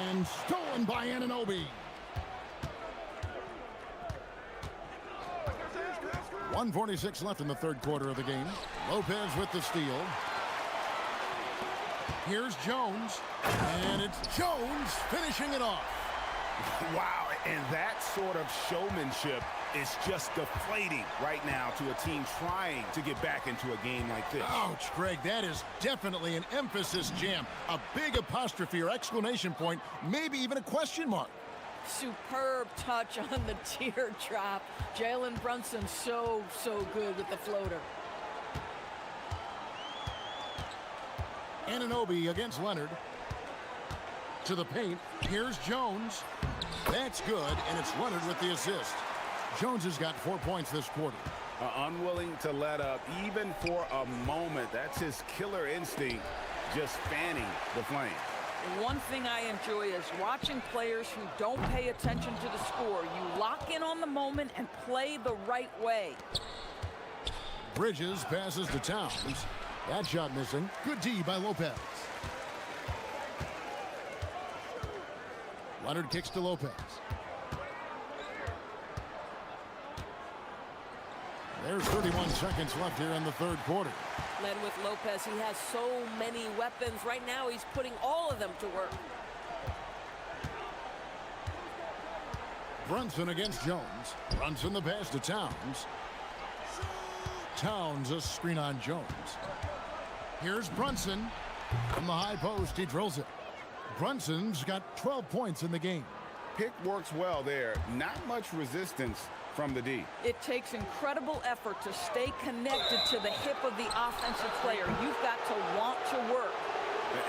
G: And stolen by Anunoby. 1:46 left in the third quarter of the game. Lopez with the steal. Here's Jones. And it's Jones finishing it off.
H: Wow, and that sort of showmanship is just deflating right now to a team trying to get back into a game like this.
G: Ouch, Greg, that is definitely an emphasis jam. A big apostrophe or exclamation point, maybe even a question mark.
B: Superb touch on the teardrop. Jalen Brunson so good with the floater.
G: Anunoby against Leonard. To the paint. Here's Jones. That's good, and it's Leonard with the assist. Jones has got 4 points this quarter.
H: Unwilling to let up even for a moment. That's his killer instinct, just fanning the flame.
B: One thing I enjoy is watching players who don't pay attention to the score. You lock in on the moment and play the right way.
G: Bridges passes to Towns. That shot missing. Good D by Lopez. Leonard kicks to Lopez. There's 31 seconds left here in the third quarter.
D: Len, with Lopez, he has so many weapons. Right now, he's putting all of them to work.
G: Brunson against Jones. Brunson the pass to Towns. Towns a screen on Jones. Here's Brunson. From the high post, he drills it. Brunson's got 12 points in the game.
H: Pick works well there. Not much resistance from the D.
B: It takes incredible effort to stay connected to the hip of the offensive player. You've got to want to work.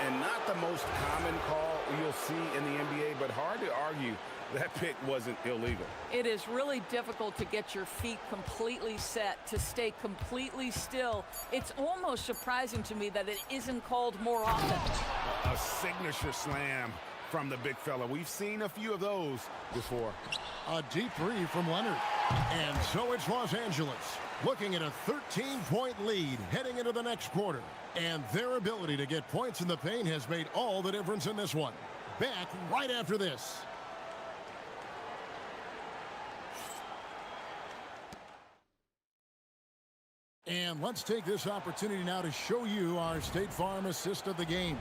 H: And not the most common call you'll see in the NBA, but hard to argue that pick wasn't illegal.
B: It is really difficult to get your feet completely set, to stay completely still. It's almost surprising to me that it isn't called more often.
H: A signature slam from the big fella. We've seen a few of those before.
G: A deep three from Leonard. And so it's Los Angeles looking at a 13-point lead heading into the next quarter. And their ability to get points in the paint has made all the difference in this one. Back right after this. And let's take this opportunity now to show you our State Farm assist of the game.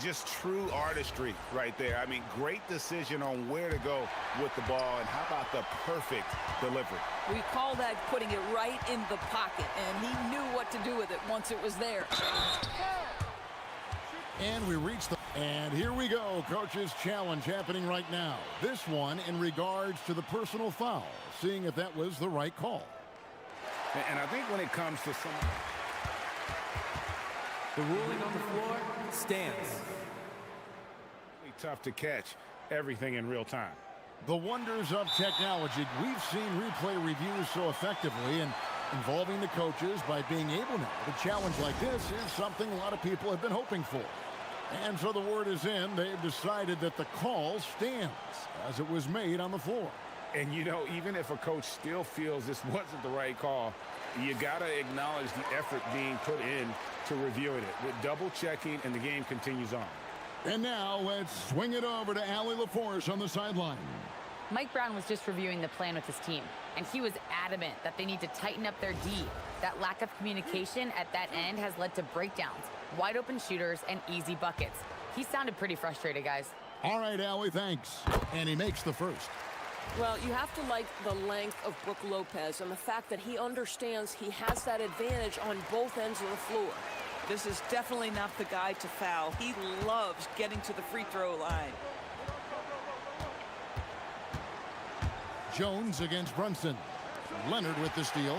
H: Just true artistry right there. I mean, great decision on where to go with the ball, and how about the perfect delivery?
B: We call that putting it right in the pocket, and he knew what to do with it once it was there.
G: And we reach the And here we go, coach's challenge happening right now. This one in regards to the personal foul, seeing if that was the right call.
K: And I think when it comes to some...
L: The ruling on the floor stands.
H: Tough to catch everything in real time.
G: The wonders of technology. We've seen replay reviews so effectively, and involving the coaches by being able now to challenge like this is something a lot of people have been hoping for. And so the word is in. They've decided that the call stands as it was made on the floor.
H: And, you know, even if a coach still feels this wasn't the right call, you got to acknowledge the effort being put in to reviewing it with double checking, and the game continues on.
G: And now let's swing it over to Allie LaForce on the sideline.
C: Mike Brown was just reviewing the plan with his team, and he was adamant that they need to tighten up their D. That lack of communication at that end has led to breakdowns, wide open shooters, and easy buckets. He sounded pretty frustrated, guys.
G: All right, Allie, thanks. And he makes the first.
D: Well, you have to like the length of Brook Lopez and the fact that he understands he has that advantage on both ends of the floor.
B: This is definitely not the guy to foul. He loves getting to the free throw line.
G: Jones against Brunson. Leonard with the steal.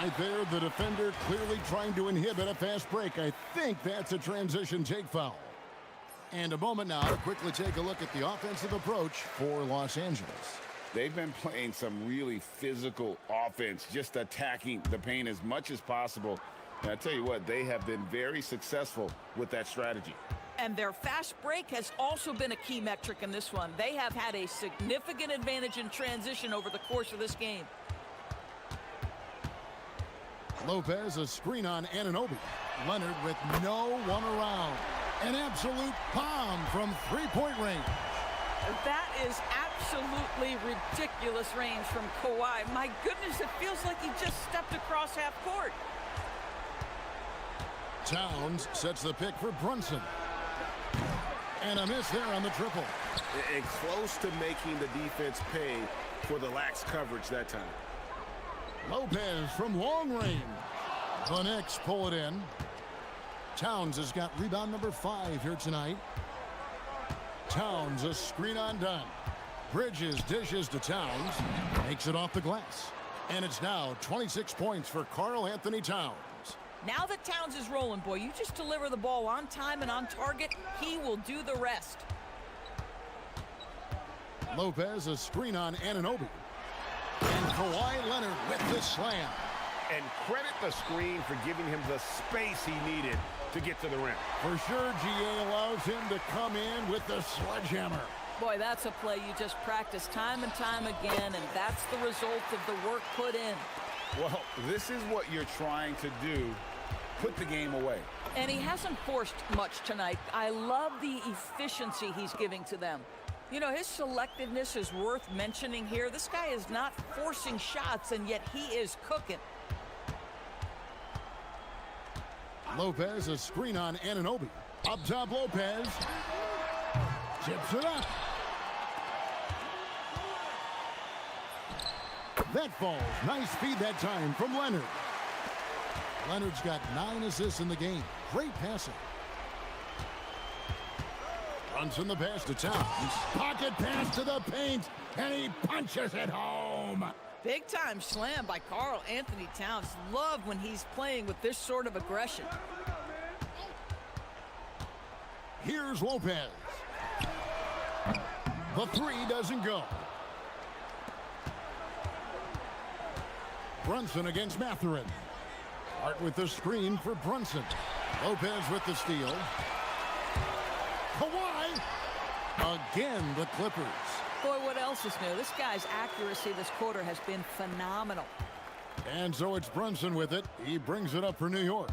G: Right there, the defender clearly trying to inhibit a fast break. I think that's a transition take foul. And a moment now to quickly take a look at the offensive approach for Los Angeles.
H: They've been playing some really physical offense, just attacking the paint as much as possible. And I tell you what, they have been very successful with that strategy.
B: And their fast break has also been a key metric in this one. They have had a significant advantage in transition over the course of this game.
G: Lopez, a screen on Anunoby. Leonard with no one around. An absolute bomb from three-point range.
B: That is absolutely ridiculous range from Kawhi. My goodness, it feels like he just stepped across half court.
G: Towns sets the pick for Brunson. And a miss there on the triple.
H: And close to making the defense pay for the lax coverage that time.
G: Lopez from long range. The Knicks pull it in. Towns has got rebound number 5 here tonight. Towns, a screen on Dunn. Bridges dishes to Towns. Makes it off the glass. And it's now 26 points for Karl Anthony Towns.
B: Now that Towns is rolling, boy, you just deliver the ball on time and on target. He will do the rest.
G: Lopez, a screen on Anunoby. And Kawhi Leonard with the slam.
H: And credit the screen for giving him the space he needed to get to the rim.
G: For sure, GA allows him to come in with the sledgehammer.
B: Boy, that's a play you just practice time and time again, and that's the result of the work put in.
H: Well, this is what you're trying to do. Put the game away.
B: And he hasn't forced much tonight. I love the efficiency he's giving to them. You know, his selectiveness is worth mentioning here. This guy is not forcing shots, and yet he is cooking.
G: Lopez, a screen on Anunoby. Up top, Lopez. Chips it up. That falls. Nice feed that time from Leonard. Leonard's got 9 assists in the game. Great passing. Brunson the pass to Towns. Pocket pass to the paint, and he punches it home.
B: Big time slam by Karl Anthony Towns. Love when he's playing with this sort of aggression.
G: Here's Lopez. The 3 doesn't go. Brunson against Mathurin. Hart with the screen for Brunson. Lopez with the steal. Kawhi. Again, the Clippers.
B: Boy, what else is new? This guy's accuracy this quarter has been phenomenal.
G: And so it's Brunson with it. He brings it up for New York.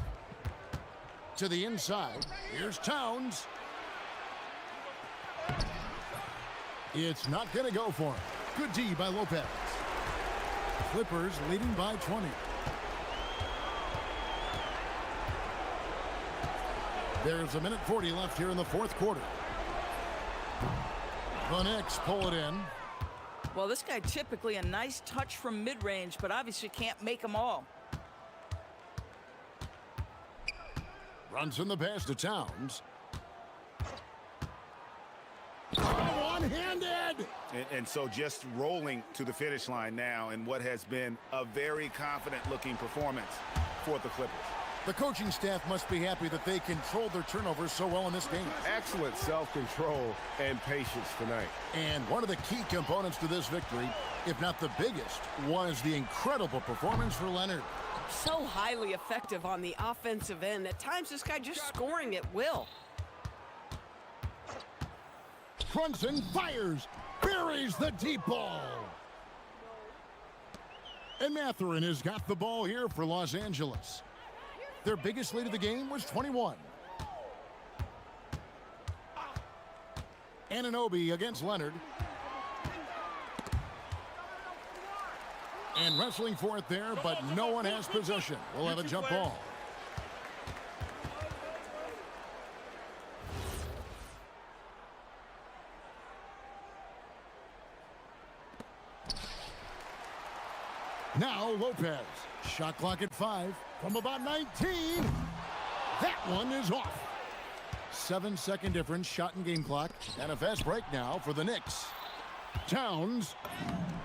G: To the inside. Here's Towns. It's not going to go for him. Good D by Lopez. Clippers leading by 20. There's 1:40 left here in the fourth quarter. The Knicks pull it in.
B: Well, this guy typically a nice touch from mid-range, but obviously can't make them all.
G: Runs in the pass to Towns.
H: And so just rolling to the finish line now in what has been a very confident-looking performance for the Clippers.
G: The coaching staff must be happy that they controlled their turnovers so well in this game.
H: Excellent self-control and patience tonight.
G: And one of the key components to this victory, if not the biggest, was the incredible performance for Leonard.
D: So highly effective on the offensive end. At times, this guy just scoring at will.
G: Brunson fires, buries the deep ball. And Mathurin has got the ball here for Los Angeles. Their biggest lead of the game was 21. Anunoby against Leonard. And wrestling for it there, but no one has possession. We'll have a jump ball. Now Lopez. Shot clock at 5 from about 19. That one is off. 7-second difference, shot and game clock. And a fast break now for the Knicks. Towns.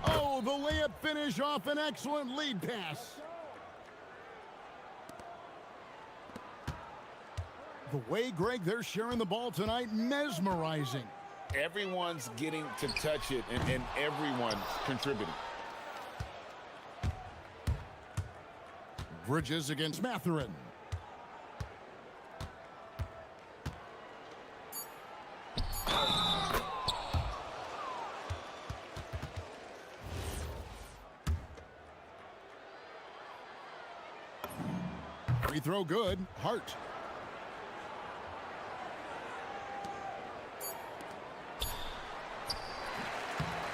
G: Oh, the layup finish off an excellent lead pass. The way, Greg, they're sharing the ball tonight, mesmerizing.
H: Everyone's getting to touch it, and everyone's contributing.
G: Bridges against Mathurin. Free throw good. Hart.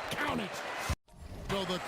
G: Count it. So the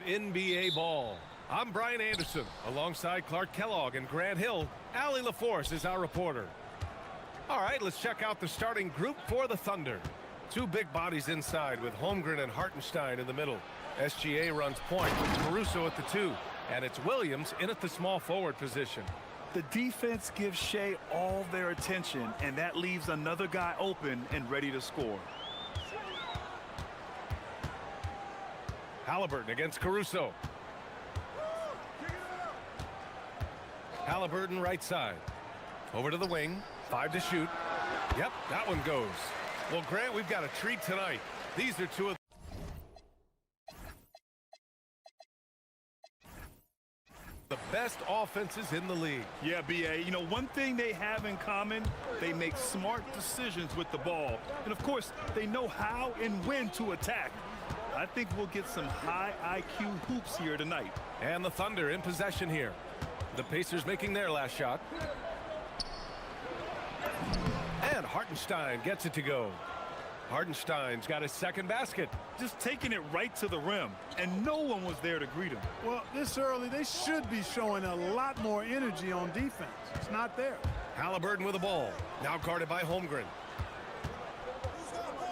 A: NBA ball. I'm Brian Anderson. Alongside Clark Kellogg and Grant Hill, Allie LaForce is our reporter. All right, let's check out the starting group for the Thunder. Two big bodies inside with Holmgren and Hartenstein in the middle. SGA runs point with Caruso at the 2, and it's Williams in at the small forward position.
E: The defense gives Shea all their attention, and that leaves another guy open and ready to score.
A: Halliburton against Caruso. Halliburton right side. Over to the wing. 5 to shoot. Yep, that one goes. Well, Grant, we've got a treat tonight. These are two of the best offenses in the league.
E: Yeah, B.A., you know, one thing they have in common, they make smart decisions with the ball. And, of course, they know how and when to attack. I think we'll get some high IQ hoops here tonight.
A: And the Thunder in possession here. The Pacers making their last shot. And Hartenstein gets it to go. Hartenstein's got his second basket.
E: Just taking it right to the rim, and no one was there to greet him.
I: Well, this early, they should be showing a lot more energy on defense. It's not there.
A: Halliburton with the ball. Now guarded by Holmgren.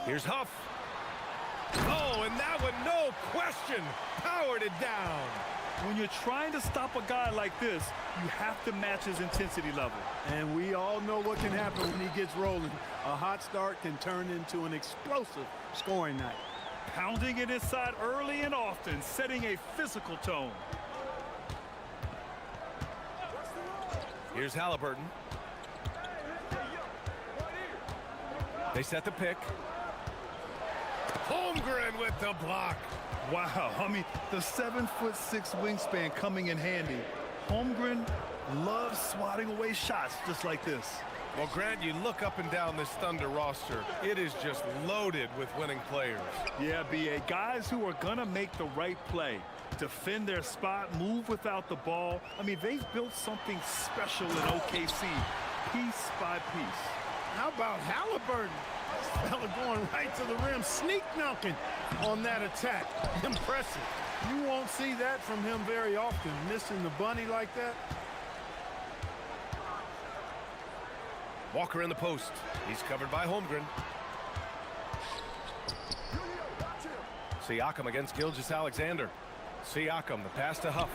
A: Here's Huff. Oh, and that one, no question, powered it down.
E: When you're trying to stop a guy like this, you have to match his intensity level.
I: And we all know what can happen when he gets rolling. A hot start can turn into an explosive scoring night.
E: Pounding it inside early and often, setting a physical tone.
A: Here's Halliburton. They set the pick. Holmgren with the block.
E: Wow, I mean, the 7'6" wingspan coming in handy. Holmgren loves swatting away shots just like this.
A: Well, Grant, you look up and down this Thunder roster. It is just loaded with winning players.
E: Yeah, B.A., guys who are going to make the right play, defend their spot, move without the ball. I mean, they've built something special in OKC, piece by piece.
I: How about Halliburton? This fella going right to the rim, sneak knocking on that attack. Impressive. You won't see that from him very often, missing the bunny like that.
A: Walker in the post. He's covered by Holmgren. Siakam against Gilgeous-Alexander. Siakam, the pass to Huff.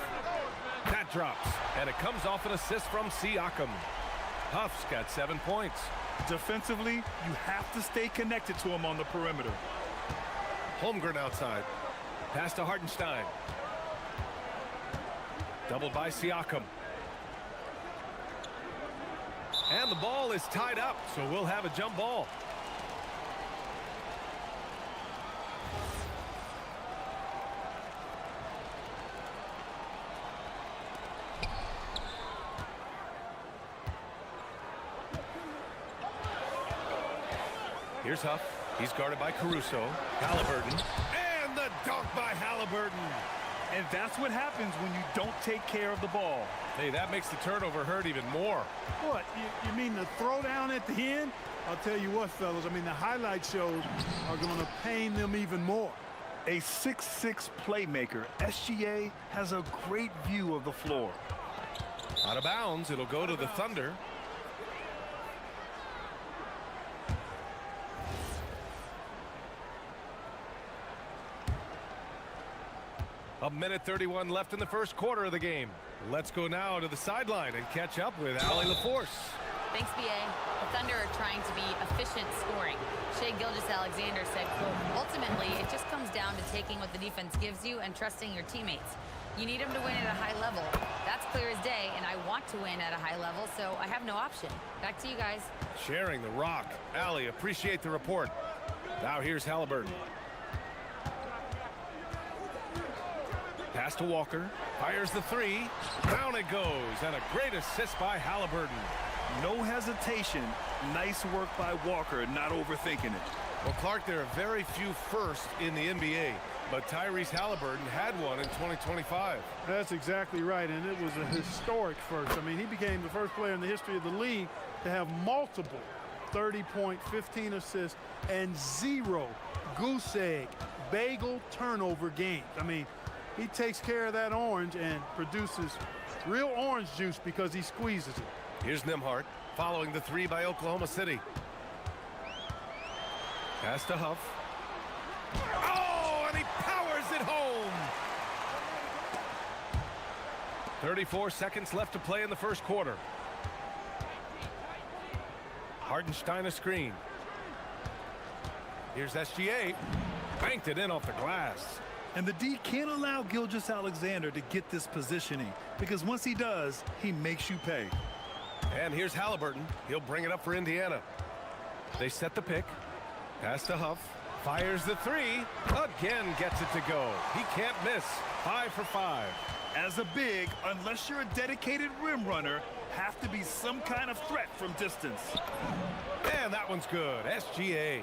A: That drops, and it comes off an assist from Siakam. Huff's got 7 points.
E: Defensively, you have to stay connected to him on the perimeter.
A: Holmgren outside. Pass to Hartenstein. Doubled by Siakam. And the ball is tied up, so we'll have a jump ball. Here's Huff. He's guarded by Caruso. Halliburton. And the dunk by Halliburton.
E: And that's what happens when you don't take care of the ball.
A: Hey, that makes the turnover hurt even more.
I: What, you mean the throwdown at the end? I'll tell you what, fellas, I mean, the highlight shows are going to pain them even more.
E: A 6'6" playmaker, SGA has a great view of the floor.
A: Out of bounds, it'll go to the Thunder. A minute 31 left in the first quarter of the game. Let's go now to the sideline and catch up with Allie LaForce.
C: Thanks, BA. The Thunder are trying to be efficient scoring. Shea Gilgeous-Alexander said, quote, ultimately, it just comes down to taking what the defense gives you and trusting your teammates. You need them to win at a high level. That's clear as day, and I want to win at a high level, so I have no option. Back to you guys.
A: Sharing the rock. Allie, appreciate the report. Now here's Halliburton. Pass to Walker. Fires the 3. Down it goes, and a great assist by Halliburton.
E: No hesitation. Nice work by Walker, not overthinking it.
A: Well, Clark, there are very few firsts in the NBA, but Tyrese Halliburton had one in 2025.
I: That's exactly right, and it was a historic first. I mean, he became the first player in the history of the league to have multiple 30-point, 15 assists, and 0 goose egg, bagel turnover games. I mean, He takes care of that orange and produces real orange juice because he squeezes it.
A: Here's Nembhard following the three by Oklahoma City. Pass to Huff. Oh, and he powers it home. 34 seconds left to play in the first quarter. Hartenstein a screen. Here's SGA. Banked it in off the glass.
E: And the D can't allow Gilgeous-Alexander to get this positioning, because once he does, he makes you pay.
A: And here's Halliburton. He'll bring it up for Indiana. They set the pick. Pass to Huff. Fires the three. Again gets it to go. He can't miss. 5 for 5.
E: As a big, unless you're a dedicated rim runner, have to be some kind of threat from distance.
A: And that one's good. SGA.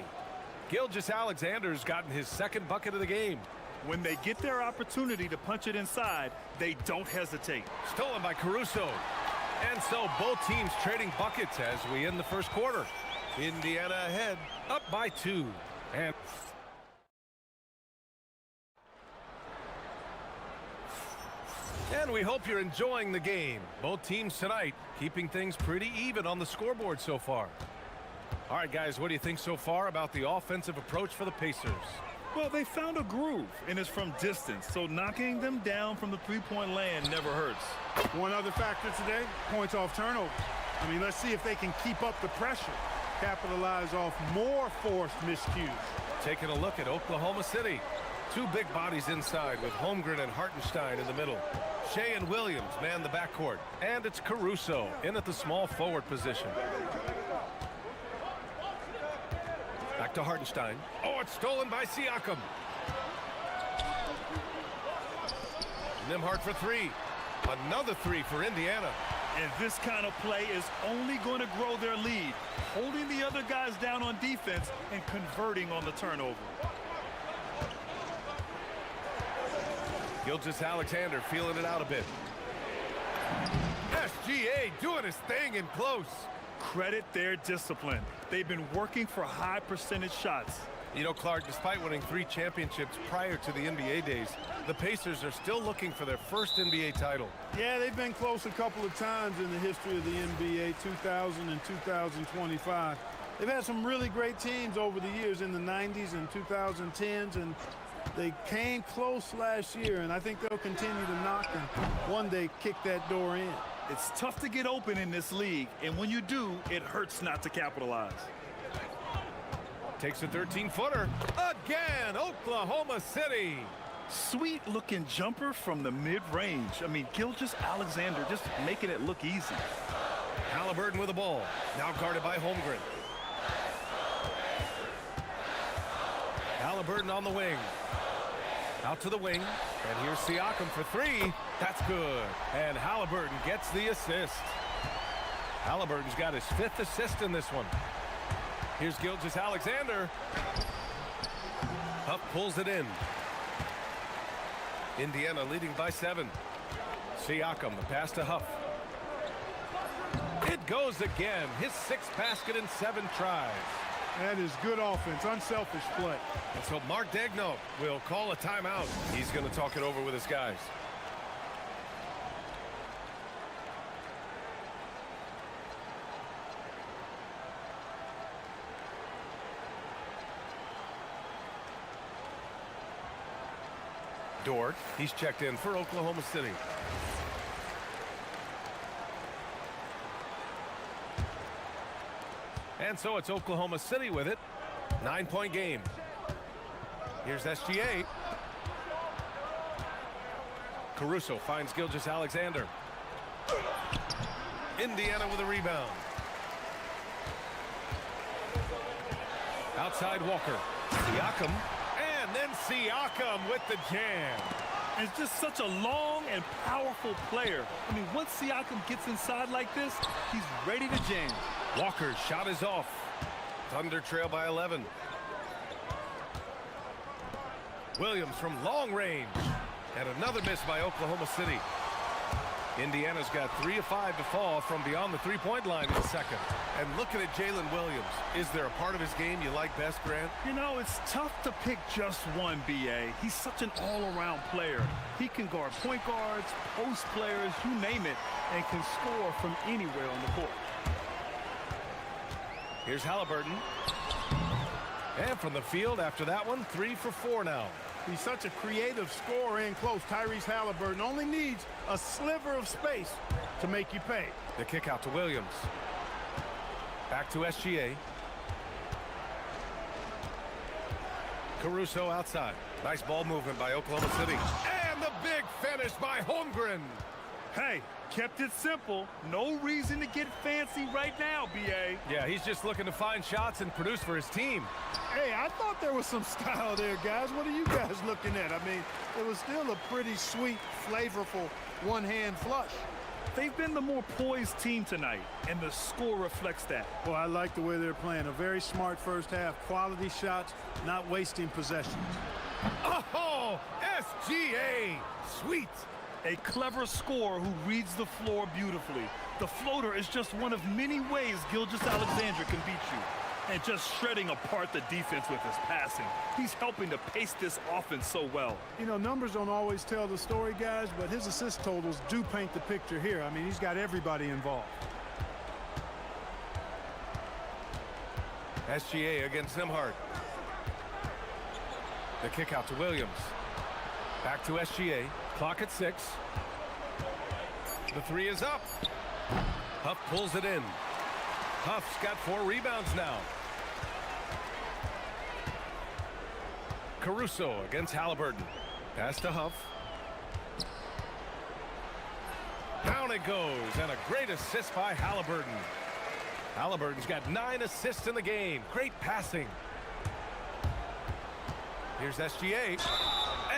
A: Gilgeous-Alexander's gotten his second bucket of the game.
E: When they get their opportunity to punch it inside, they don't hesitate.
A: Stolen by Caruso. And so both teams trading buckets as we end the first quarter. Indiana ahead, up by 2. And we hope you're enjoying the game. Both teams tonight keeping things pretty even on the scoreboard so far. All right, guys, what do you think so far about the offensive approach for the Pacers?
E: Well, they found a groove, and it's from distance, so knocking them down from the three-point land never hurts.
I: One other factor today, points off turnover. I mean, let's see if they can keep up the pressure, capitalize off more forced miscues.
A: Taking a look at Oklahoma City. 2 big bodies inside with Holmgren and Hartenstein in the middle. Shea and Williams man the backcourt, and it's Caruso in at the small forward position. Back to Hartenstein. Oh, it's stolen by Siakam. Nembhard for 3. Another 3 for Indiana.
E: And this kind of play is only going to grow their lead, holding the other guys down on defense and converting on the turnover.
A: Gilgeous-Alexander feeling it out a bit. SGA doing his thing in close.
E: Credit their discipline. They've been working for high percentage shots.
A: You know, Clark, despite winning 3 championships prior to the NBA days, the Pacers are still looking for their first NBA title.
I: Yeah, they've been close a couple of times in the history of the NBA, 2000 and 2025. They've had some really great teams over the years in the 90s and 2010s, and they came close last year, and I think they'll continue to knock and one day kick that door in.
E: It's tough to get open in this league, and when you do, it hurts not to capitalize.
A: Takes a 13-footer. Again, Oklahoma City.
E: Sweet-looking jumper from the mid-range. I mean, Gilgeous-Alexander just making it look easy.
A: Halliburton with the ball. Now guarded by Holmgren. Halliburton on the wing. Out to the wing. And here's Siakam for 3. That's good. And Halliburton gets the assist. Halliburton's got his 5th assist in this one. Here's Gilgeous-Alexander. Huff pulls it in. Indiana leading by 7. Siakam, the pass to Huff. It goes again. His 6th basket in 7 tries.
I: That is good offense, unselfish play.
A: And so Mark Daigneault will call a timeout. He's going to talk it over with his guys. Dort, he's checked in for Oklahoma City. And so it's Oklahoma City with it. 9-point game. Here's SGA. Caruso finds Gilgeous-Alexander. Indiana with a rebound. Outside Walker. Siakam. And then Siakam with the jam.
E: It's just such a long and powerful player. I mean, once Siakam gets inside like this, he's ready to jam.
A: Walker's shot is off. Thunder trail by 11. Williams from long range. And another miss by Oklahoma City. Indiana's got 3 of 5 to fall from beyond the three-point line in the second. And looking at Jalen Williams, is there a part of his game you like best, Grant?
E: You know, it's tough to pick just one, B.A. He's such an all-around player. He can guard point guards, post players, you name it, and can score from anywhere on the court.
A: Here's Halliburton. And from the field after that one, 3 for 4 now.
I: He's such a creative scorer in close. Tyrese Halliburton only needs a sliver of space to make you pay.
A: The kick out to Williams. Back to SGA. Caruso outside. Nice ball movement by Oklahoma City. And the big finish by Holmgren.
E: Hey, kept it simple. No reason to get fancy right now, B.A.
A: Yeah, he's just looking to find shots and produce for his team.
I: Hey, I thought there was some style there, guys. What are you guys looking at? I mean, it was still a pretty sweet, flavorful one-hand flush.
E: They've been the more poised team tonight, and the score reflects that.
I: Well, I like the way they're playing. A very smart first half. Quality shots, not wasting possessions.
A: Oh, SGA. Sweet.
E: A clever scorer who reads the floor beautifully. The floater is just one of many ways Gilgeous-Alexander can beat you. And just shredding apart the defense with his passing. He's helping to pace this offense so well.
I: You know, numbers don't always tell the story, guys, but his assist totals do paint the picture here. I mean, he's got everybody involved.
A: SGA against Nimhart. The kick out to Williams. Back to SGA. Clock at 6. The 3 is up. Huff pulls it in. Huff's got 4 rebounds now. Caruso against Halliburton. Pass to Huff. Down it goes, and a great assist by Halliburton. Halliburton's got 9 assists in the game. Great passing. Here's SGA,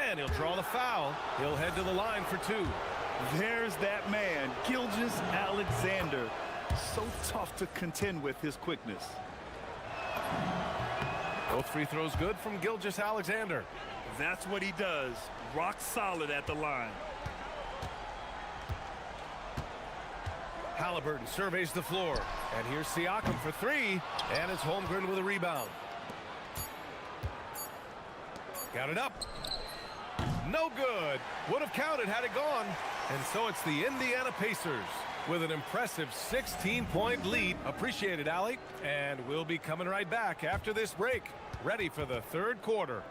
A: and he'll draw the foul. He'll head to the line for 2.
E: There's that man, Gilgeous-Alexander. So tough to contend with his quickness.
A: Both free throws good from Gilgeous-Alexander.
E: That's what he does. Rock solid at the line.
A: Halliburton surveys the floor. And here's Siakam for 3. And it's Holmgren with a rebound. Got it up. No good. Would have counted had it gone. And so it's the Indiana Pacers with an impressive 16-point lead. Appreciate it, Allie. And we'll be coming right back after this break. Ready for the third quarter.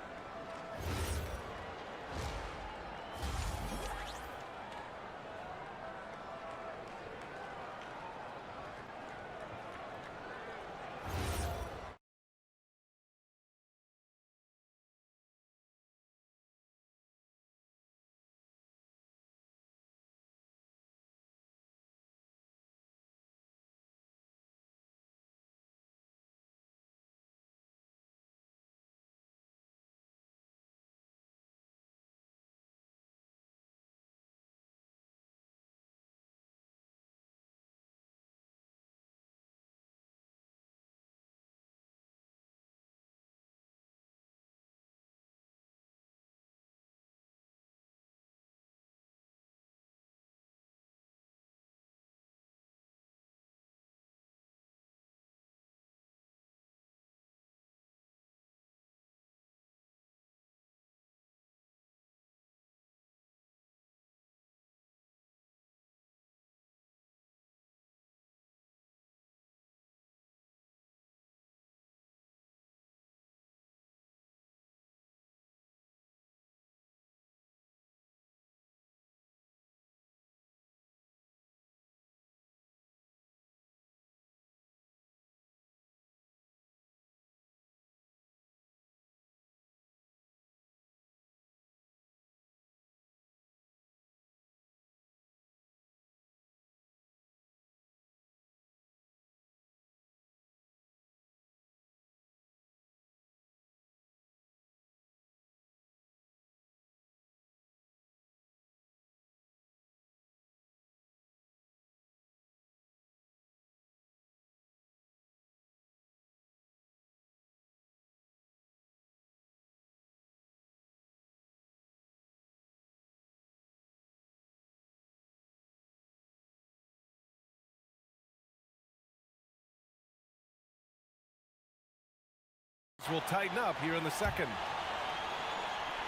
A: will tighten up here in the second.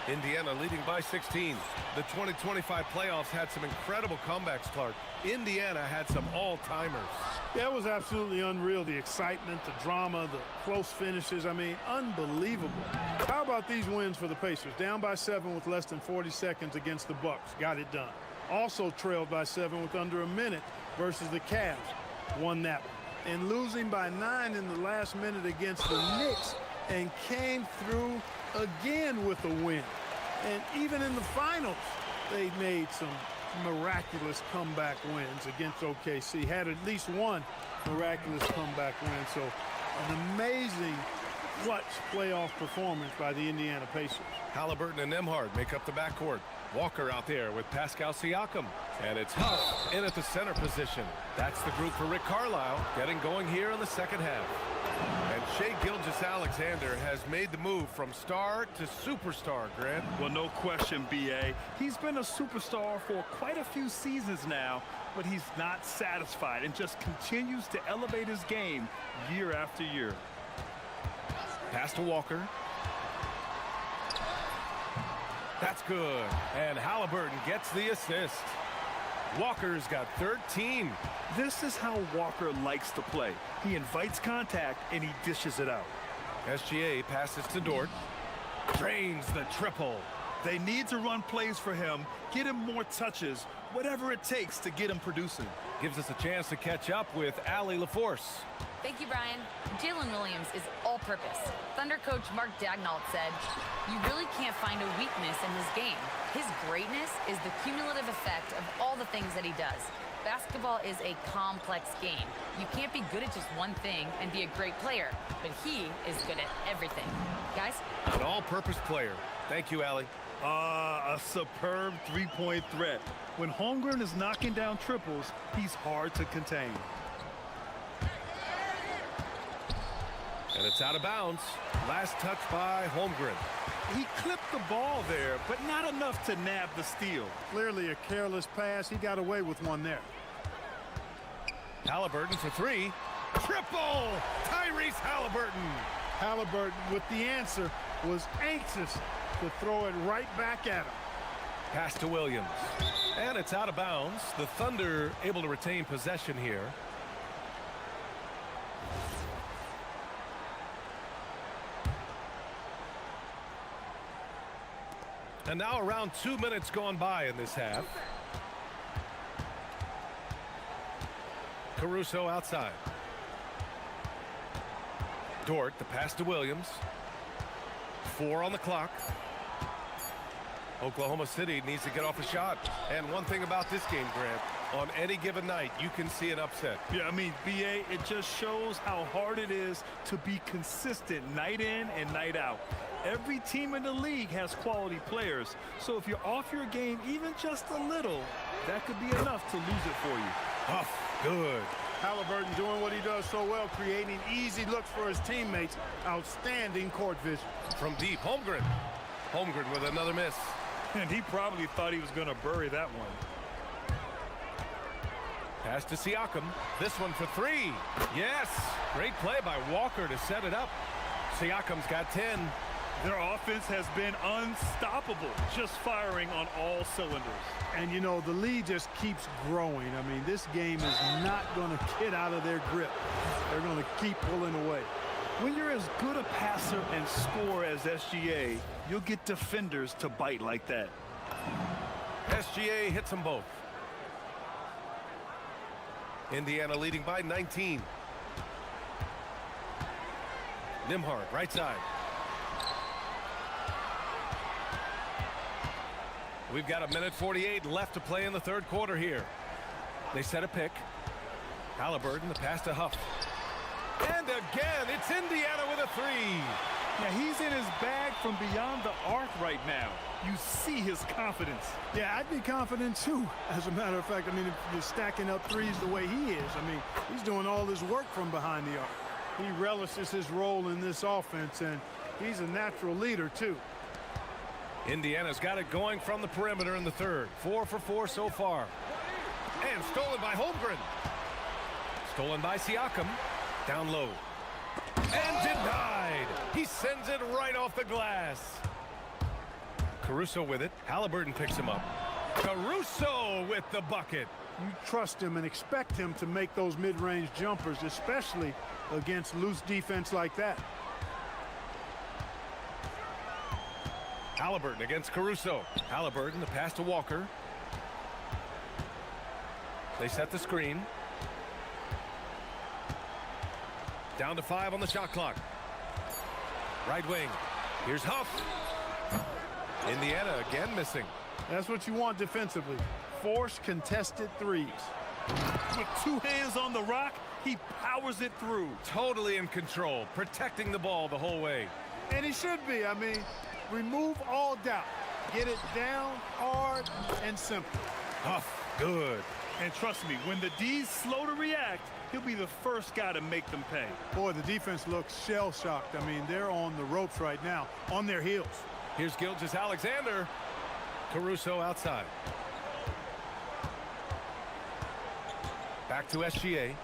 A: Indiana leading by 16. The 2025 playoffs had some incredible comebacks, Clark. Indiana had some all-timers.
I: Yeah, it was absolutely unreal. The excitement, the drama, the close finishes. I mean, unbelievable. How about these wins for the Pacers? Down by 7 with less than 40 seconds against the Bucks. Got it done. Also trailed by 7 with under a minute versus the Cavs. Won that one. And losing by 9 in the last minute against the Knicks and came through again with a win. And even in the finals, they made some miraculous comeback wins against OKC. Had at least one miraculous comeback win. So an amazing clutch playoff performance by the Indiana Pacers.
A: Halliburton and Nembhard make up the backcourt. Walker out there with Pascal Siakam. And it's Huff in at the center position. That's the group for Rick Carlisle getting going here in the second half. And Shai Gilgeous-Alexander has made the move from star to superstar, Grant.
E: Well, no question, B.A. He's been a superstar for quite a few seasons now, but he's not satisfied and just continues to elevate his game year after year.
A: Pass to Walker. That's good. And Halliburton gets the assist. Walker's got 13.
E: This is how Walker likes to play. He invites contact and he dishes it out.
A: SGA passes to Dort. Drains the triple.
E: They need to run plays for him, get him more touches, whatever it takes to get him producing.
A: Gives us a chance to catch up with Allie LaForce.
C: Thank you, Brian. Jalen Williams is all-purpose. Thunder coach Mark Daignault said, "You really can't find a weakness in his game. His greatness is the cumulative effect of all the things that he does. Basketball is a complex game. You can't be good at just one thing and be a great player, but he is good at everything." Guys?
A: An all-purpose player. Thank you, Allie.
E: A superb three-point threat. When Holmgren is knocking down triples, he's hard to contain.
A: And it's out of bounds. Last touch by Holmgren.
E: He clipped the ball there, but not enough to nab the steal.
I: Clearly a careless pass. He got away with one there.
A: Halliburton for three. Triple! Tyrese Halliburton.
I: Halliburton with the answer was anxious to throw it right back at him.
A: Pass to Williams. And it's out of bounds. The Thunder able to retain possession here. And now around 2 minutes gone by in this half. Caruso outside. Dort, the pass to Williams. 4 on the clock. Oklahoma City needs to get off a shot. And one thing about this game, Grant, on any given night, you can see an upset.
E: Yeah, I mean, B.A., it just shows how hard it is to be consistent night in and night out. Every team in the league has quality players, so if you're off your game even just a little, that could be enough to lose it for you.
A: Huff, good.
I: Halliburton doing what he does so well, creating easy looks for his teammates. Outstanding court vision.
A: From deep, Holmgren. Holmgren with another miss.
E: And he probably thought he was going to bury that one.
A: Pass to Siakam. This one for three. Yes. Great play by Walker to set it up. Siakam's got 10.
E: Their offense has been unstoppable, just firing on all cylinders.
I: And, you know, the lead just keeps growing. I mean, this game is not going to get out of their grip. They're going to keep pulling away.
E: When you're as good a passer and scorer as SGA, you'll get defenders to bite like that.
A: SGA hits them both. Indiana leading by 19. Nembhard, right side. We've got 1:48 left to play in the third quarter here. They set a pick. Halliburton, the pass to Huff. And again, it's Indiana with a three.
E: Now, he's in his bag from beyond the arc right now. You see his confidence.
I: Yeah, I'd be confident too. As a matter of fact, I mean, if you're stacking up threes the way he is, I mean, he's doing all this work from behind the arc. He relishes his role in this offense, and he's a natural leader too.
A: Indiana's got it going from the perimeter in the third. 4 for 4 so far. And stolen by Holmgren. Stolen by Siakam. Down low. And denied. He He sends it right off the glass. Caruso with it. Halliburton picks him up. Caruso with the bucket.
I: You trust him and expect him to make those mid-range jumpers, especially against loose defense like that.
A: Halliburton against Caruso. Halliburton, the pass to Walker. They set the screen. Down to 5 on the shot clock. Right wing. Here's Huff. Indiana again missing.
I: That's what you want defensively. Force contested threes.
E: With 2 hands on the rock, he powers it through.
A: Totally in control, protecting the ball the whole way.
I: And he should be. I mean, remove all doubt. Get it down, hard, and simple.
A: Huff, good.
E: And trust me, when the D's slow to react, he'll be the first guy to make them pay.
I: Boy, the defense looks shell-shocked. I mean, they're on the ropes right now, on their heels.
A: Here's Gilgeous-Alexander. Caruso outside. Back to SGA.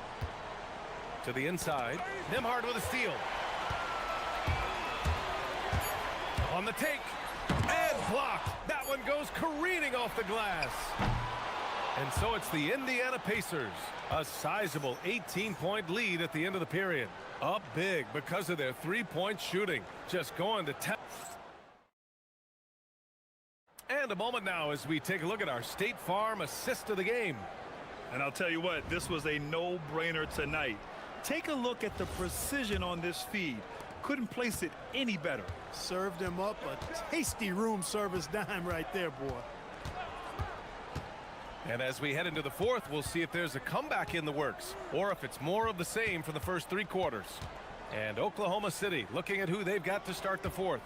A: To the inside. Nembhard with a steal. On the take. And blocked. That one goes careening off the glass. And so it's the Indiana Pacers. A sizable 18-point lead at the end of the period. Up big because of their three-point shooting. Just going to town. And a moment now as we take a look at our State Farm assist of the game.
E: And I'll tell you what, this was a no-brainer tonight. Take a look at the precision on this feed. Couldn't place it any better.
I: Served him up a tasty room service dime right there, boy.
A: And as we head into the fourth, we'll see if there's a comeback in the works or if it's more of the same for the first 3 quarters. And Oklahoma City looking at who they've got to start the fourth.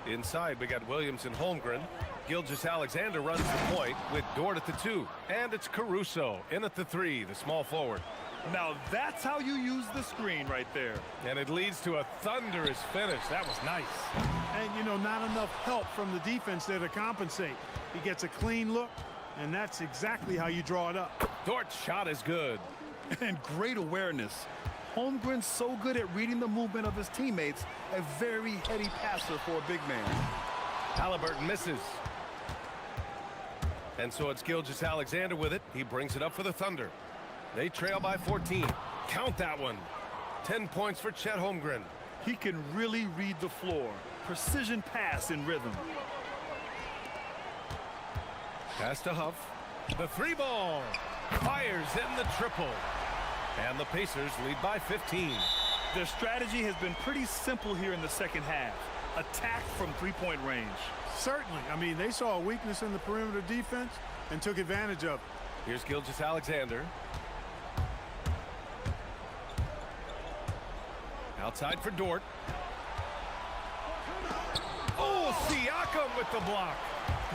A: Inside, we got Williams and Holmgren. Gilgeous-Alexander runs the point with Dort at the 2. And it's Caruso in at the 3, the small forward.
E: Now that's how you use the screen right there.
A: And it leads to a thunderous finish. That was nice.
I: And, you know, not enough help from the defense there to compensate. He gets a clean look, and that's exactly how you draw it up.
A: Dort's shot is good.
E: And great awareness. Holmgren's so good at reading the movement of his teammates. A very heady passer for a big man.
A: Halliburton misses. And so it's Gilgeous-Alexander with it. He brings it up for the Thunder. They trail by 14. Count that one. 10 points for Chet Holmgren.
E: He can really read the floor. Precision pass in rhythm.
A: Pass to Huff. The 3-ball. Fires in the triple. And the Pacers lead by 15.
E: Their strategy has been pretty simple here in the second half. Attack from 3-point range.
I: Certainly. I mean, they saw a weakness in the perimeter defense and took advantage of it.
A: Here's Gilgeous-Alexander. Outside for Dort. Oh, Siakam with the block.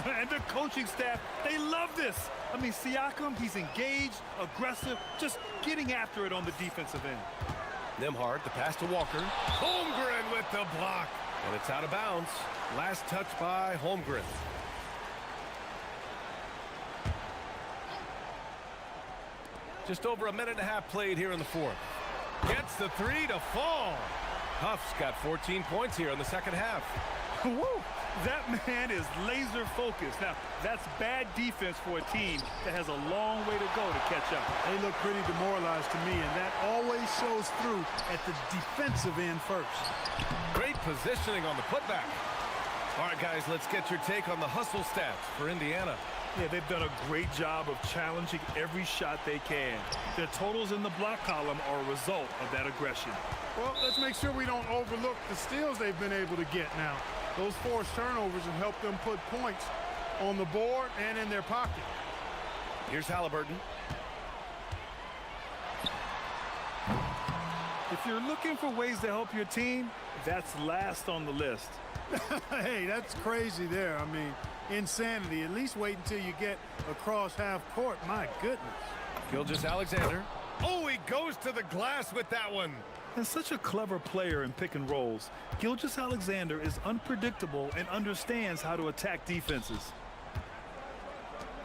E: And the coaching staff, they love this. I mean, Siakam, he's engaged, aggressive, just getting after it on the defensive end.
A: Nembhard, the pass to Walker. Holmgren with the block. And it's out of bounds. Last touch by Holmgren. Just over a minute and a half played here in the fourth. Gets the 3 to fall. Huff's got 14 points here in the second half.
E: Woo! That man is laser focused. Now, that's bad defense for a team that has a long way to go to catch up.
I: They look pretty demoralized to me, and that always shows through at the defensive end first.
A: Great positioning on the putback. All right, guys, let's get your take on the hustle stats for Indiana.
E: Yeah, they've done a great job of challenging every shot they can. Their totals in the block column are a result of that aggression.
I: Well, let's make sure we don't overlook the steals they've been able to get now. Those forced turnovers have helped them put points on the board and in their pocket.
A: Here's Halliburton.
E: If you're looking for ways to help your team, that's last on the list.
I: Hey, that's crazy there. I mean, insanity. At least wait until you get across half court. My goodness.
A: Gilgeous-Alexander. Oh, he goes to the glass with that one.
E: And such a clever player in pick and rolls. Gilgeous-Alexander is unpredictable and understands how to attack defenses.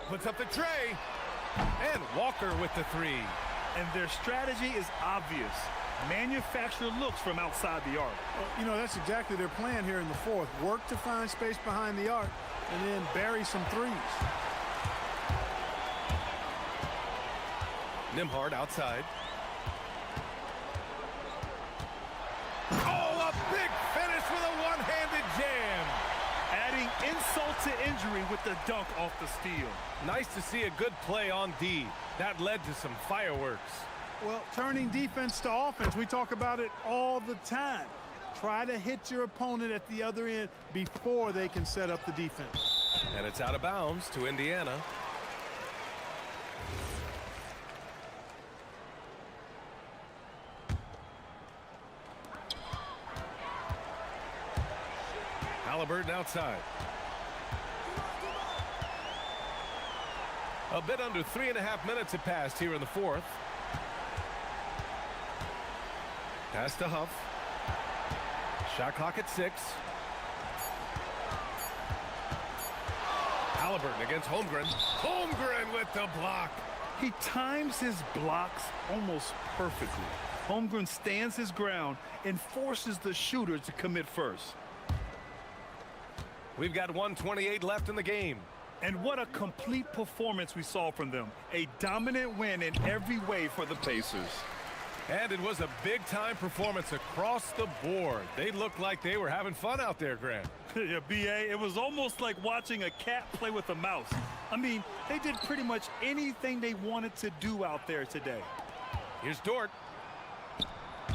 A: Puts up the tray. And Walker with the 3.
E: And their strategy is obvious. manufacture looks from outside the arc.
I: Well, you know, that's exactly their plan here in the fourth. Work to find space behind the arc and then bury some threes.
A: Nimhard outside. Oh, a big finish with a one-handed jam.
E: Adding insult to injury with the dunk off the steal.
A: Nice to see a good play on D. That led to some fireworks.
I: Well, turning defense to offense, we talk about it all the time. Try to hit your opponent at the other end before they can set up the defense.
A: And it's out of bounds to Indiana. Halliburton outside. A bit under 3.5 minutes have passed here in the fourth. Pass to Huff. Shot clock at 6. Halliburton against Holmgren. Holmgren with the block.
E: He times his blocks almost perfectly. Holmgren stands his ground and forces the shooter to commit first.
A: We've got 1:28 left in the game.
E: And what a complete performance we saw from them. A dominant win in every way for the Pacers.
A: And it was a big-time performance across the board. They looked like they were having fun out there, Grant.
E: Yeah, B.A., it was almost like watching a cat play with a mouse. I mean, they did pretty much anything they wanted to do out there today.
A: Here's Dort.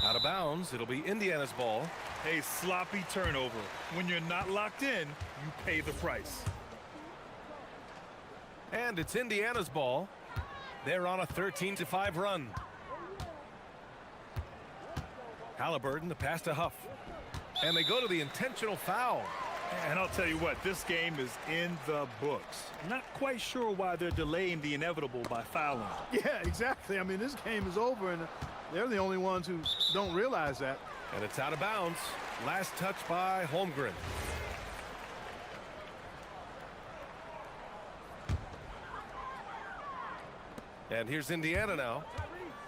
A: Out of bounds. It'll be Indiana's ball.
E: A sloppy turnover. When you're not locked in, you pay the price.
A: And it's Indiana's ball. They're on a 13-5 run. Halliburton, the pass to Huff. And they go to the intentional foul.
E: And I'll tell you what, this game is in the books. Not quite sure why they're delaying the inevitable by fouling.
I: Yeah, exactly. I mean, this game is over, and they're the only ones who don't realize that.
A: And it's out of bounds. Last touch by Holmgren. And here's Indiana now.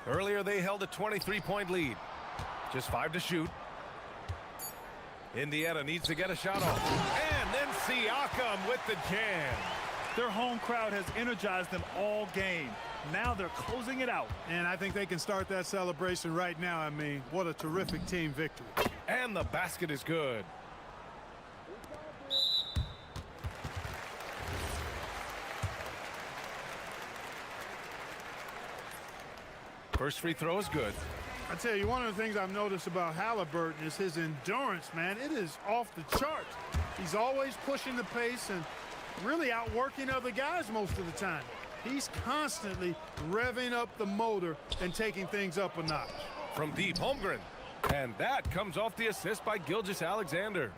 A: Earlier they held a 23-point lead. Just 5 to shoot. Indiana needs to get a shot off. And then Siakam with the jam.
E: Their home crowd has energized them all game. Now they're closing it out.
I: And I think they can start that celebration right now. I mean, what a terrific team victory.
A: And the basket is good. First free throw is good.
I: I tell you, one of the things I've noticed about Halliburton is his endurance, man. It is off the charts. He's always pushing the pace and really outworking other guys most of the time. He's constantly revving up the motor and taking things up a notch.
A: From deep, Holmgren. And that comes off the assist by Gilgeous-Alexander.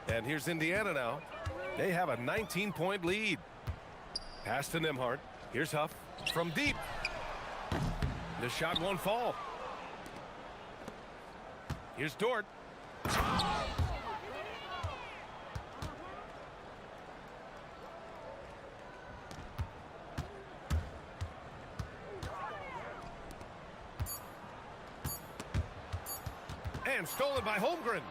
A: And here's Indiana now. They have a 19-point lead. Pass to Nimhard. Here's Huff from deep. The shot won't fall. Here's Dort. And stolen by Holmgren.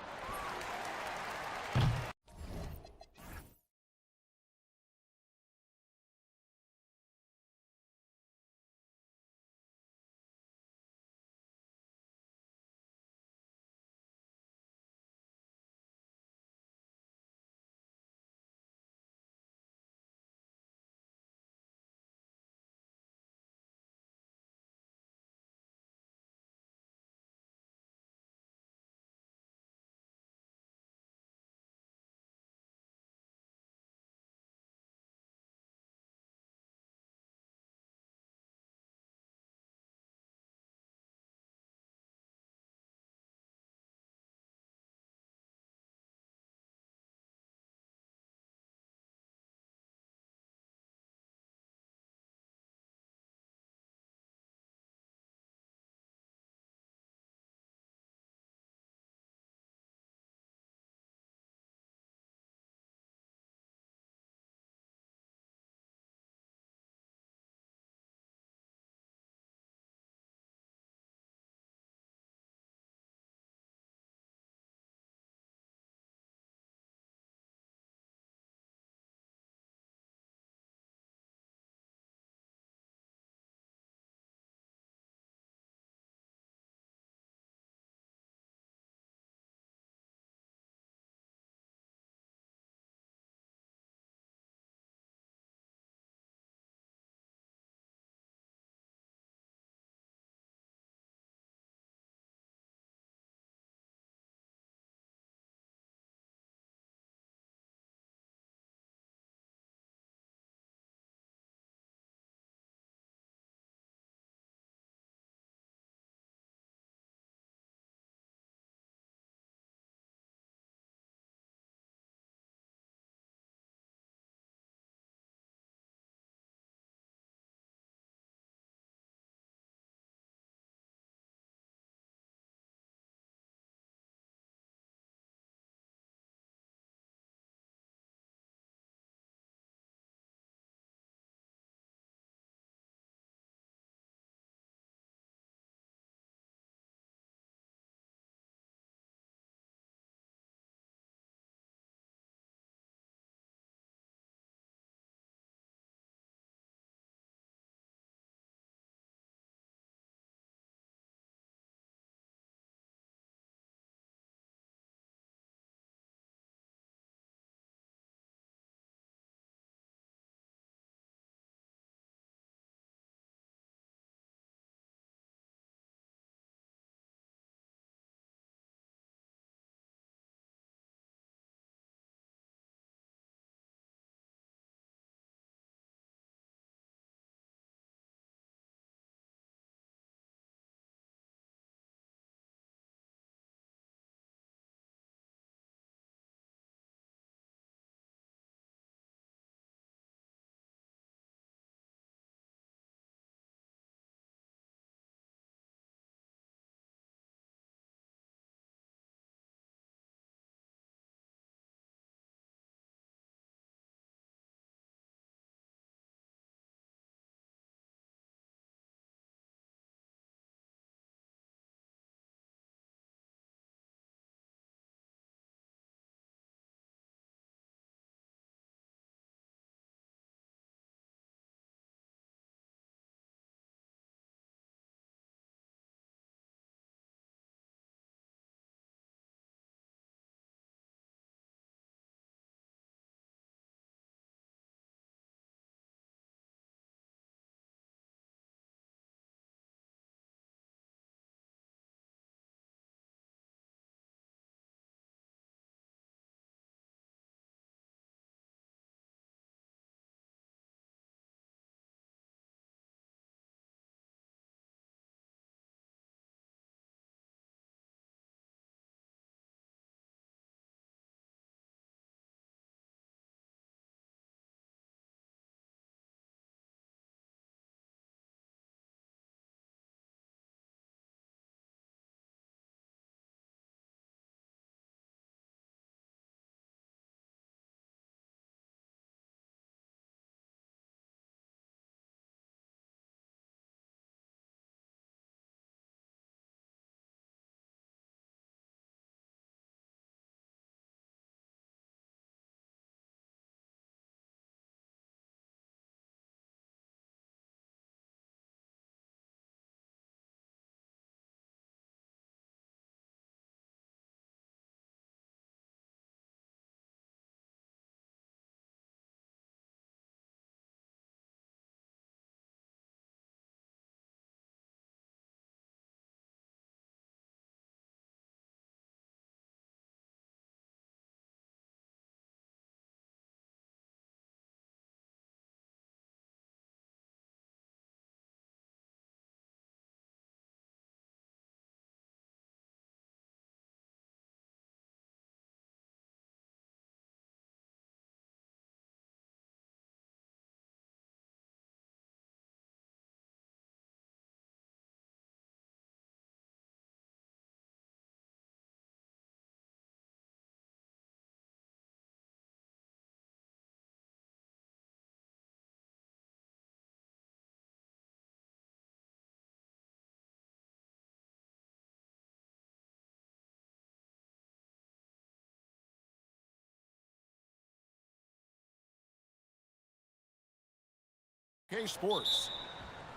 G: Sports.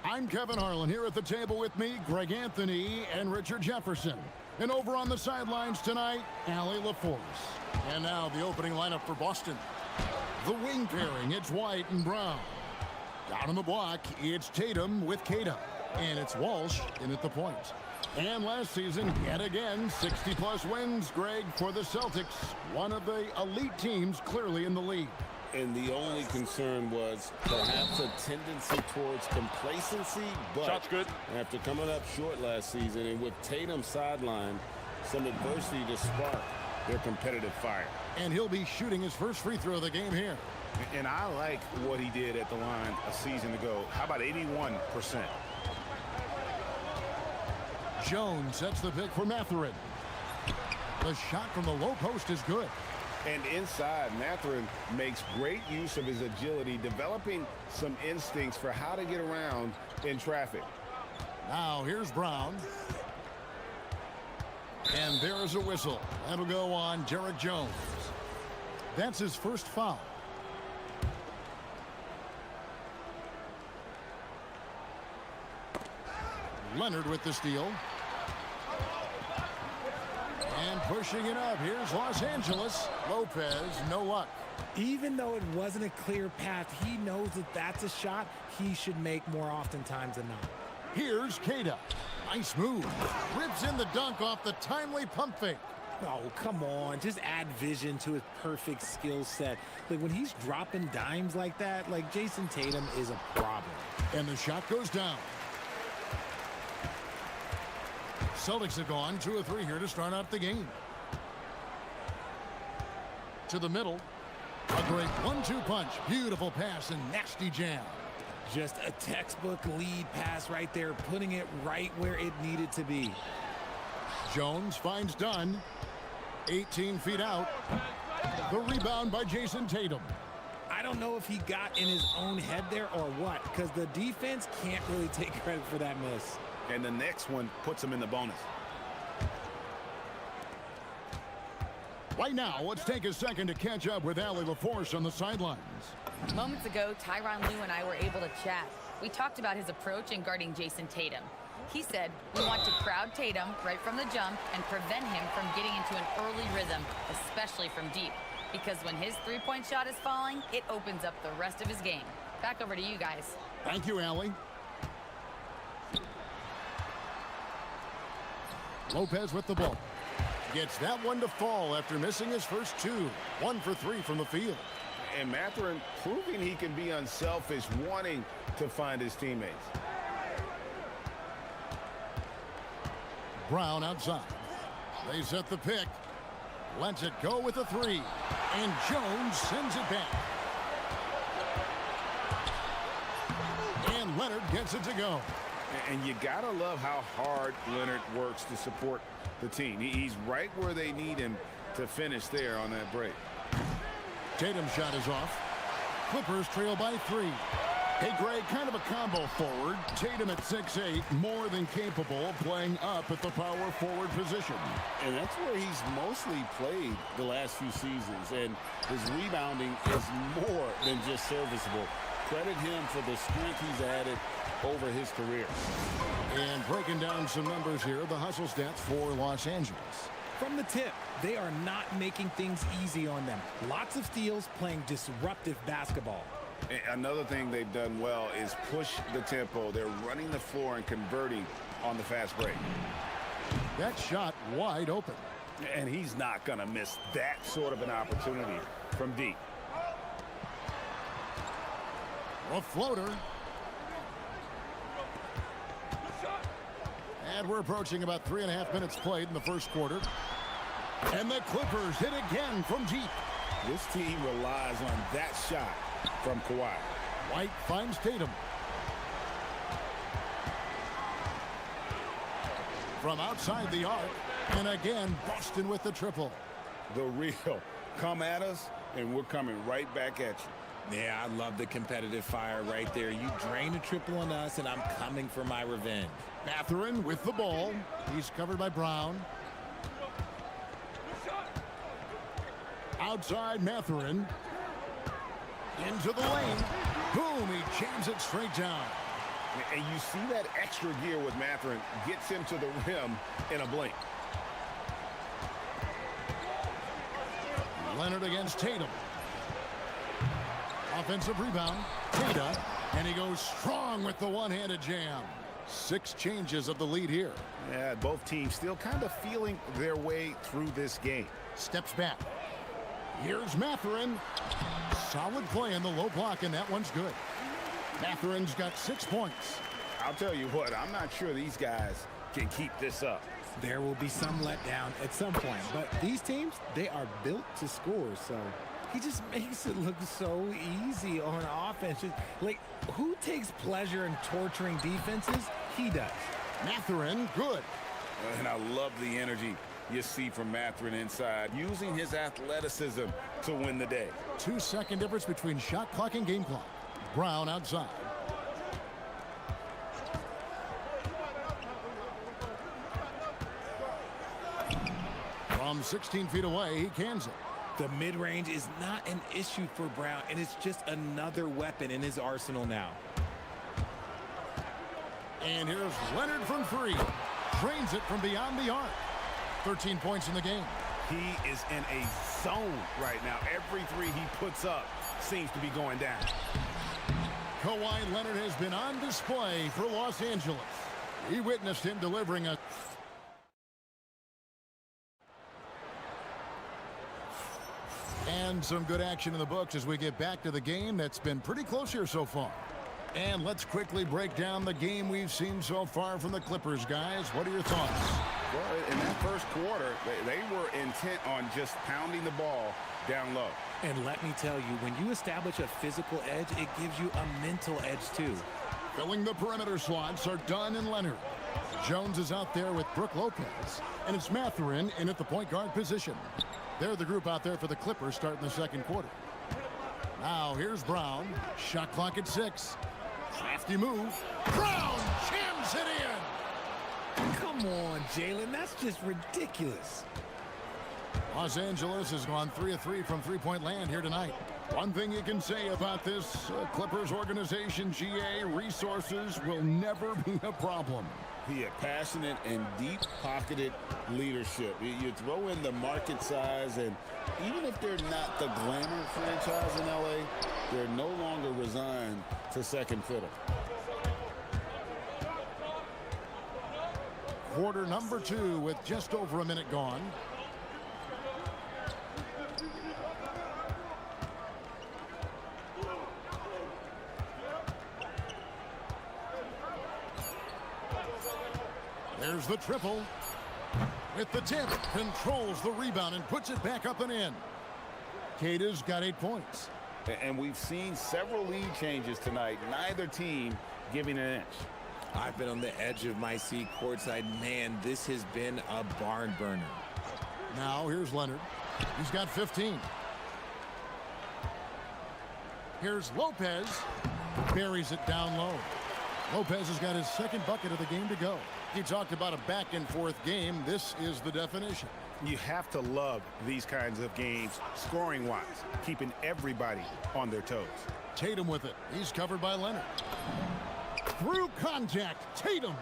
G: I'm Kevin Harlan. Here at the table with me, Greg Anthony and Richard Jefferson. And over on the sidelines tonight, Allie LaForce. And now the opening lineup for Boston. The wing pairing, it's White and Brown. Down on the block, it's Tatum with Keita. And it's Walsh in at the point. And last season, yet again, 60-plus wins, Greg, for the Celtics. One of the elite teams clearly in the league.
H: And the only concern was perhaps a tendency towards complacency, but
M: Shot's good.
H: after coming up short last season and with Tatum sidelined, some adversity to spark their competitive fire.
G: And he'll be shooting his first free throw of the game here.
K: And I like what he did at the line a season ago. How about 81%?
G: Jones sets the pick for Mathurin. The shot from the low post is good.
H: And inside, Mathurin makes great use of his agility, developing some instincts for how to get around in traffic.
G: Now here's Brown. And there is a whistle. That'll go on Derek Jones. That's his first foul. Leonard with the steal. And pushing it up, here's Los Angeles. Lopez, no luck.
F: Even though it wasn't a clear path, he knows that that's a shot he should make more oftentimes than not.
G: Here's Keita. Nice move. Rips in the dunk off the timely pump fake.
F: Oh, come on. Just add vision to his perfect skill set. Like, when he's dropping dimes like that, like, Jason Tatum is a problem.
G: And the shot goes down. Celtics have gone 2 of 3 here to start out the game. To the middle. A great 1-2 punch. Beautiful pass and nasty jam.
F: Just a textbook lead pass right there, putting it right where it needed to be.
G: Jones finds Dunn. 18 feet out. The rebound by Jason Tatum.
F: I don't know if he got in his own head there or what, because the defense can't really take credit for that miss.
K: And the next one puts him in the bonus.
G: Right now, let's take a second to catch up with Allie LaForce on the sidelines.
C: Moments ago, Tyronn Lue and I were able to chat. We talked about his approach in guarding Jason Tatum. He said, we want to crowd Tatum right from the jump and prevent him from getting into an early rhythm, especially from deep. Because when his three-point shot is falling, it opens up the rest of his game. Back over to you guys.
G: Thank you, Allie. Lopez with the ball. Gets that one to fall after missing his first 2. 1 for 3 from the field.
H: And Mathurin proving he can be unselfish, wanting to find his teammates.
G: Brown outside. They set the pick. Lets it go with a 3. And Jones sends it back. And Leonard gets it to go.
H: And you gotta love how hard Leonard works to support the team. He's right where they need him to finish there on that break.
G: Tatum's shot is off. Clippers trail by 3. Hey, Greg, kind of a combo forward. Tatum at 6'8", more than capable of playing up at the power forward position.
H: And that's where he's mostly played the last few seasons. And his rebounding is more than just serviceable. Credit him for the strength he's added over his career.
G: And breaking down some numbers here, the hustle stats for Los Angeles.
F: From the tip, they are not making things easy on them. Lots of steals, playing disruptive basketball.
H: Another thing they've done well is push the tempo. They're running the floor and converting on the fast break.
G: That shot wide open.
H: And he's not going to miss that sort of an opportunity from deep.
G: A floater. And we're approaching about 3.5 minutes played in the first quarter. And the Clippers hit again from deep.
H: This team relies on that shot from Kawhi.
G: White finds Tatum. From outside the arc. And again, Boston with the triple.
H: The real. Come at us, and we're coming right back at you.
F: Yeah, I love the competitive fire right there. You drain a triple on us, and I'm coming for my revenge.
G: Mathurin with the ball. He's covered by Brown. Outside Mathurin. Into the lane. Boom, he jams it straight down.
H: And you see that extra gear with Mathurin, gets him to the rim in a blink.
G: Leonard against Tatum. Offensive rebound. Tatum. And he goes strong with the one-handed jam. 6 changes of the lead here.
H: Yeah, both teams still kind of feeling their way through this game.
G: Steps back. Here's Mathurin. Solid play in the low block, and that one's good. Mathurin's got 6 points.
H: I'll tell you what, I'm not sure these guys can keep this up.
F: There will be some letdown at some point, but these teams, they are built to score, so he just makes it look so easy on offense. Like, who takes pleasure in torturing defenses? He does.
G: Mathurin, good.
H: And I love the energy you see from Mathurin inside, using his athleticism to win the day.
G: 2-second difference between shot clock and game clock. Brown outside. From 16 feet away, he cans it.
F: The mid-range is not an issue for Brown, and it's just another weapon in his arsenal now.
G: And here's Leonard from 3. Drains it from beyond the arc. 13 points in the game.
H: He is in a zone right now. Every 3 he puts up seems to be going down.
G: Kawhi Leonard has been on display for Los Angeles. He witnessed him delivering a... And some good action in the books as we get back to the game that's been pretty close here so far. And let's quickly break down the game we've seen so far from the Clippers, guys. What are your thoughts?
H: Well, in that first quarter, they were intent on just pounding the ball down low.
F: And let me tell you, when you establish a physical edge, it gives you a mental edge too.
G: Filling the perimeter slots are Dunn and Leonard. Jones is out there with Brook Lopez. And it's Mathurin in at the point guard position. They're the group out there for the Clippers starting the second quarter. Now here's Brown. Shot clock at 6. Crafty move. Brown jams it in.
F: Come on, Jalen. That's just ridiculous.
G: Los Angeles has gone 3 of 3 from three-point land here tonight. One thing you can say about this Clippers organization, GA, resources will never be a problem.
H: Yeah, passionate and deep-pocketed leadership. You throw in the market size, and even if they're not the glamour franchise in LA, they're no longer resigned to second fiddle.
G: Quarter number 2 with just over a minute gone. There's the triple. With the tip, controls the rebound and puts it back up and in. Keita's got 8 points.
H: And we've seen several lead changes tonight. Neither team giving an inch.
F: I've been on the edge of my seat courtside. Man, this has been a barn burner.
G: Now here's Leonard. He's got 15. Here's Lopez. Buries it down low. Lopez has got his second bucket of the game to go. He talked about a back-and-forth game. This is the definition.
H: You have to love these kinds of games, scoring-wise, keeping everybody on their toes.
G: Tatum with it. He's covered by Leonard. Through contact, Tatum.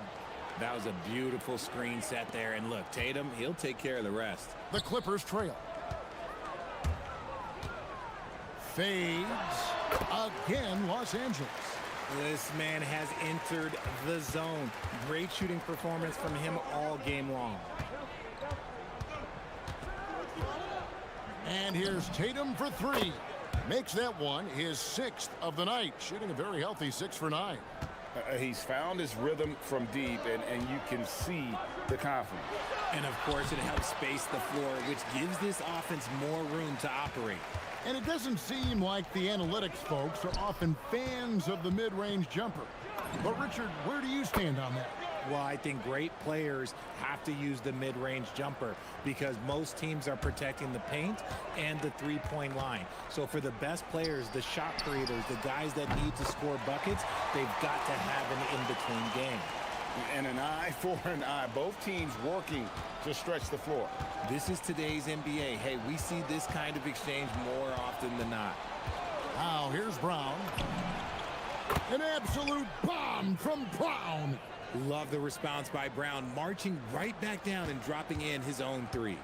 F: That was a beautiful screen set there. And look, Tatum, he'll take care of the rest.
G: The Clippers trail. Fades. Again, Los Angeles.
F: This man has entered the zone. Great shooting performance from him all game long.
G: And here's Tatum for 3. Makes that one his 6th of the night. Shooting a very healthy 6 for 9.
H: He's found his rhythm from deep, and you can see the confidence.
F: And, of course, it helps space the floor, which gives this offense more room to operate.
G: And it doesn't seem like the analytics folks are often fans of the mid-range jumper. But, Richard, where do you stand on that?
F: Well, I think great players have to use the mid-range jumper because most teams are protecting the paint and the three-point line. So for the best players, the shot creators, the guys that need to score buckets, they've got to have an in-between game.
H: And an eye for an eye. Both teams working to stretch the floor.
F: This is today's NBA. Hey, we see this kind of exchange more often than not.
G: Now, here's Brown. An absolute bomb from Brown.
F: Love the response by Brown, marching right back down and dropping in his own three.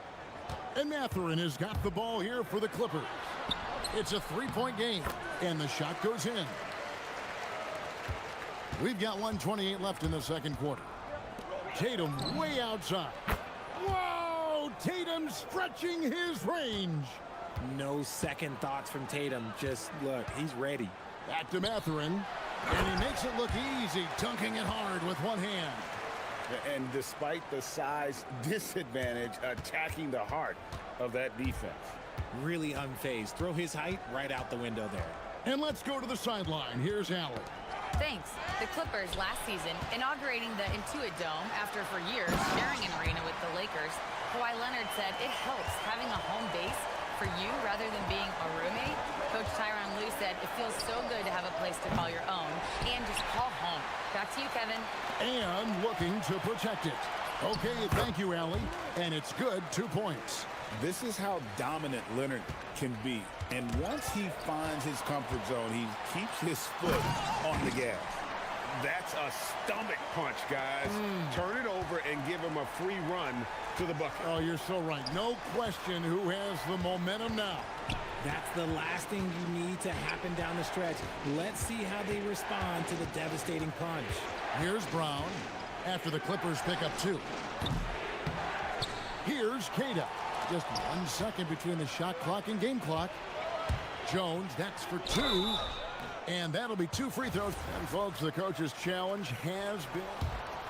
G: And Mathurin has got the ball here for the Clippers. It's a three-point game, and the shot goes in. We've got 1:28 left in the second quarter. Tatum way outside. Whoa! Tatum stretching his range.
F: No second thoughts from Tatum. Just look, he's ready.
G: Back to Mathurin, and he makes it look easy, dunking it hard with one hand.
H: And despite the size disadvantage, attacking the heart of that defense.
F: Really unfazed. Throw his height right out the window there.
G: And let's go to the sideline. Here's Allen.
C: Thanks. The Clippers last season inaugurating the Intuit Dome after for years sharing an arena with the Lakers. Kawhi Leonard said it helps having a home base for you rather than being a roommate. Coach Tyronn Lue said it feels so good to have a place to call your own and just call home. Back to you, Kevin.
G: And looking to protect it. Okay, thank you, Allie. And it's good, 2 points.
H: This is how dominant Leonard can be. And once he finds his comfort zone, he keeps his foot on the gas. That's a stomach punch, guys. Turn it over and give him a free run to the bucket.
G: Oh, you're so right. No question who has the momentum now.
F: That's the last thing you need to happen down the stretch. Let's see how they respond to the devastating punch.
G: Here's Brown after the Clippers pick up 2. Here's Kata. Just 1 second between the shot clock and game clock. Jones, that's for 2. And that'll be 2 free throws. And folks, the coach's challenge has been...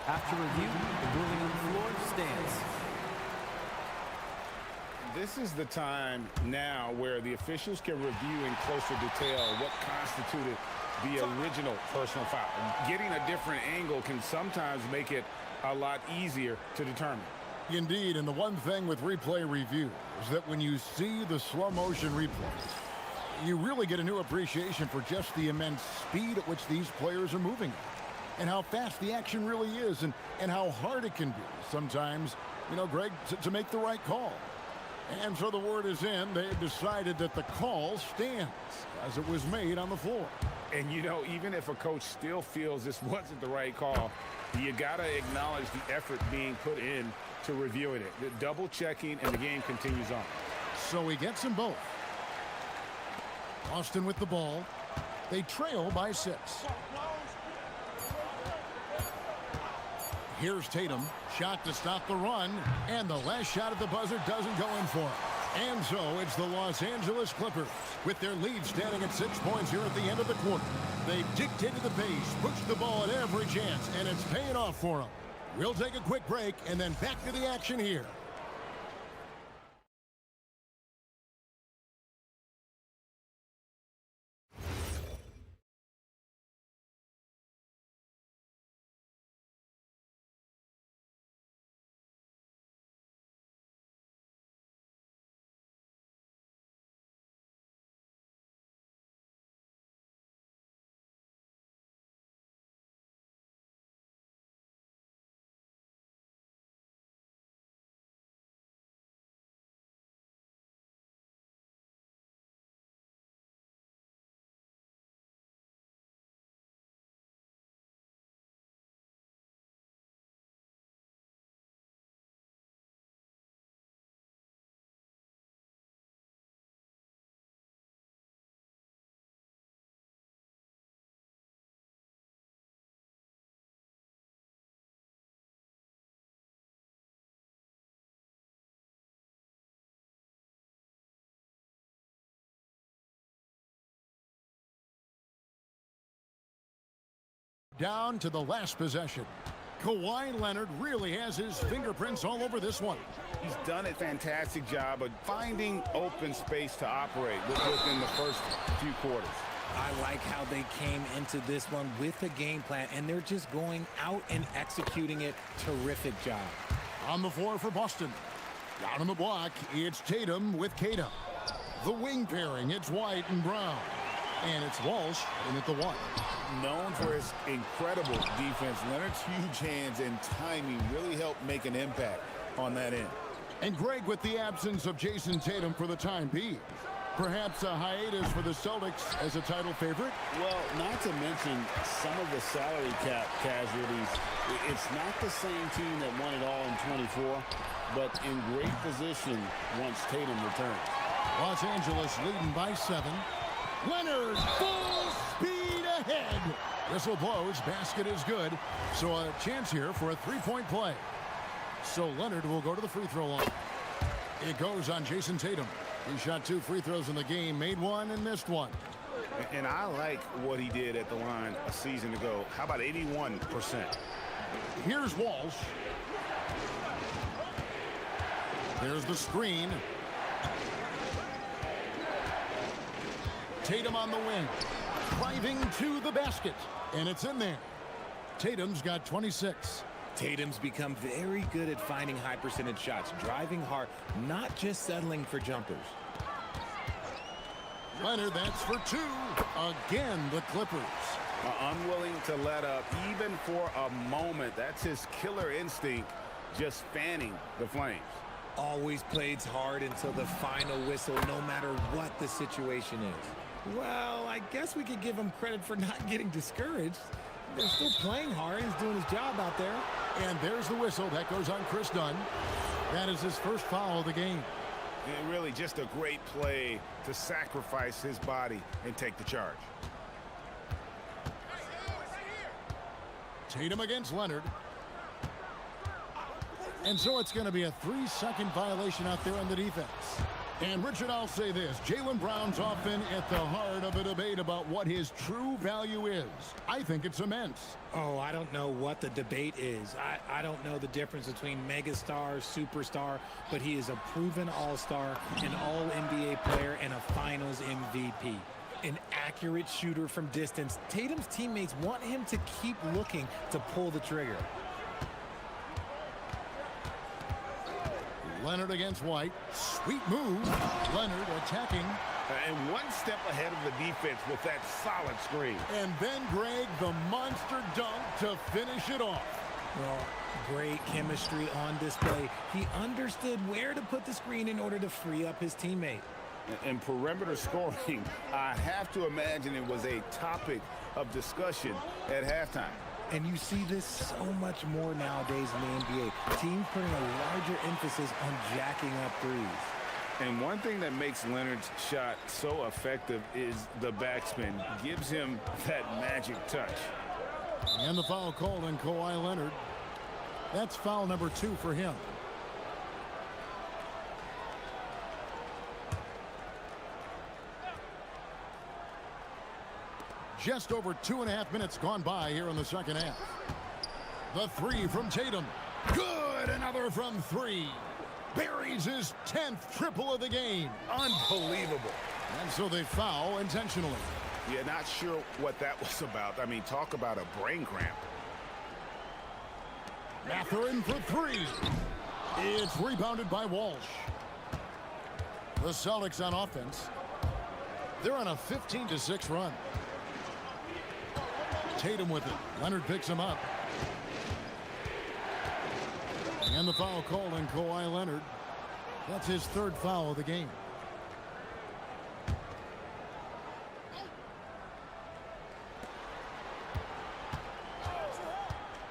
L: After review, the ruling on the floor stands.
H: This is the time now where the officials can review in closer detail what constituted the original personal foul. Getting a different angle can sometimes make it a lot easier to determine.
G: Indeed, and the one thing with replay review is that when you see the slow motion replays, you really get a new appreciation for just the immense speed at which these players are moving and how fast the action really is and how hard it can be sometimes, you know, Greg, to make the right call. And so the word is in. They've decided that the call stands as it was made on the floor.
H: And, you know, even if a coach still feels this wasn't the right call, you got to acknowledge the effort being put in to reviewing it. The double checking, and the game continues on.
G: So he gets them both. Austin with the ball. They trail by 6. Here's Tatum. Shot to stop the run. And the last shot at the buzzer doesn't go in for it. And so it's the Los Angeles Clippers with their lead standing at 6 points here at the end of the quarter. They've dictated the pace, pushed the ball at every chance, and it's paying off for them. We'll take a quick break and then back to the action here. Down to the last possession. Kawhi Leonard really has his fingerprints all over this one.
H: He's done a fantastic job of finding open space to operate within the first few quarters.
F: I like how they came into this one with a game plan, and they're just going out and executing it. Terrific job.
G: On the floor for Boston. Down on the block, it's Tatum with Kata. The wing pairing, it's White and Brown. And it's Walsh in at the 1.
H: Known for his incredible defense, Leonard's huge hands and timing really helped make an impact on that end.
G: And Greg, with the absence of Jason Tatum for the time being, Perhaps a hiatus for the Celtics as a title favorite.
H: Well, not to mention some of the salary cap casualties. It's not the same team that won it all in 24, but in great position once Tatum returns.
G: Los Angeles leading by 7. Leonard full speed ahead. Whistle blows, basket is good. So a chance here for a three-point play. So Leonard will go to the free throw line. It goes on Jason Tatum. He shot 2 free throws in the game, made 1 and missed 1.
H: And I like what he did at the line a season ago. How about 81%?
G: Here's Walsh. There's the screen. Tatum on the wing. Driving to the basket. And it's in there. Tatum's got 26.
F: Tatum's become very good at finding high percentage shots, driving hard, not just settling for jumpers.
G: Leonard, that's for 2. Again, the Clippers.
H: Unwilling to let up even for a moment. That's his killer instinct, just fanning the flames.
F: Always plays hard until the final whistle, no matter what the situation is. Well, I guess we could give him credit for not getting discouraged. They're still playing hard. He's doing his job out there.
G: And there's the whistle. That goes on Chris Dunn. That is his first foul of the game.
H: And really just a great play to sacrifice his body and take the charge.
G: Tatum against Leonard. And so it's going to be a 3-second violation out there on the defense. And Richard, I'll say this. Jaylen Brown's often at the heart of a debate about what his true value is. I think it's immense.
F: Oh, I don't know what the debate is. I don't know the difference between megastar, superstar, but he is a proven all-star, an all-NBA player, and a finals MVP. An accurate shooter from distance. Tatum's teammates want him to keep looking to pull the trigger.
G: Leonard against White. Sweet move. Leonard attacking.
H: And one step ahead of the defense with that solid screen.
G: And then Greg, the monster dunk to finish it off.
F: Well, great chemistry on display. He understood where to put the screen in order to free up his teammate.
H: And perimeter scoring, I have to imagine it was a topic of discussion at halftime.
F: And you see this so much more nowadays in the NBA. Teams putting a larger emphasis on jacking up threes.
H: And one thing that makes Leonard's shot so effective is the backspin. Gives him that magic touch.
G: And the foul called on Kawhi Leonard. That's foul number 2 for him. Just over 2.5 minutes gone by here in the second half. The 3 from Tatum. Good, another from 3. Buries his 10th triple of the game.
H: Unbelievable.
G: And so they foul intentionally.
H: Yeah, not sure what that was about. I mean, talk about a brain cramp.
G: Mathurin for 3. It's rebounded by Walsh. The Celtics on offense. They're on a 15-6 run. Tatum with it. Leonard picks him up. And the foul called on Kawhi Leonard. That's his 3rd foul of the game.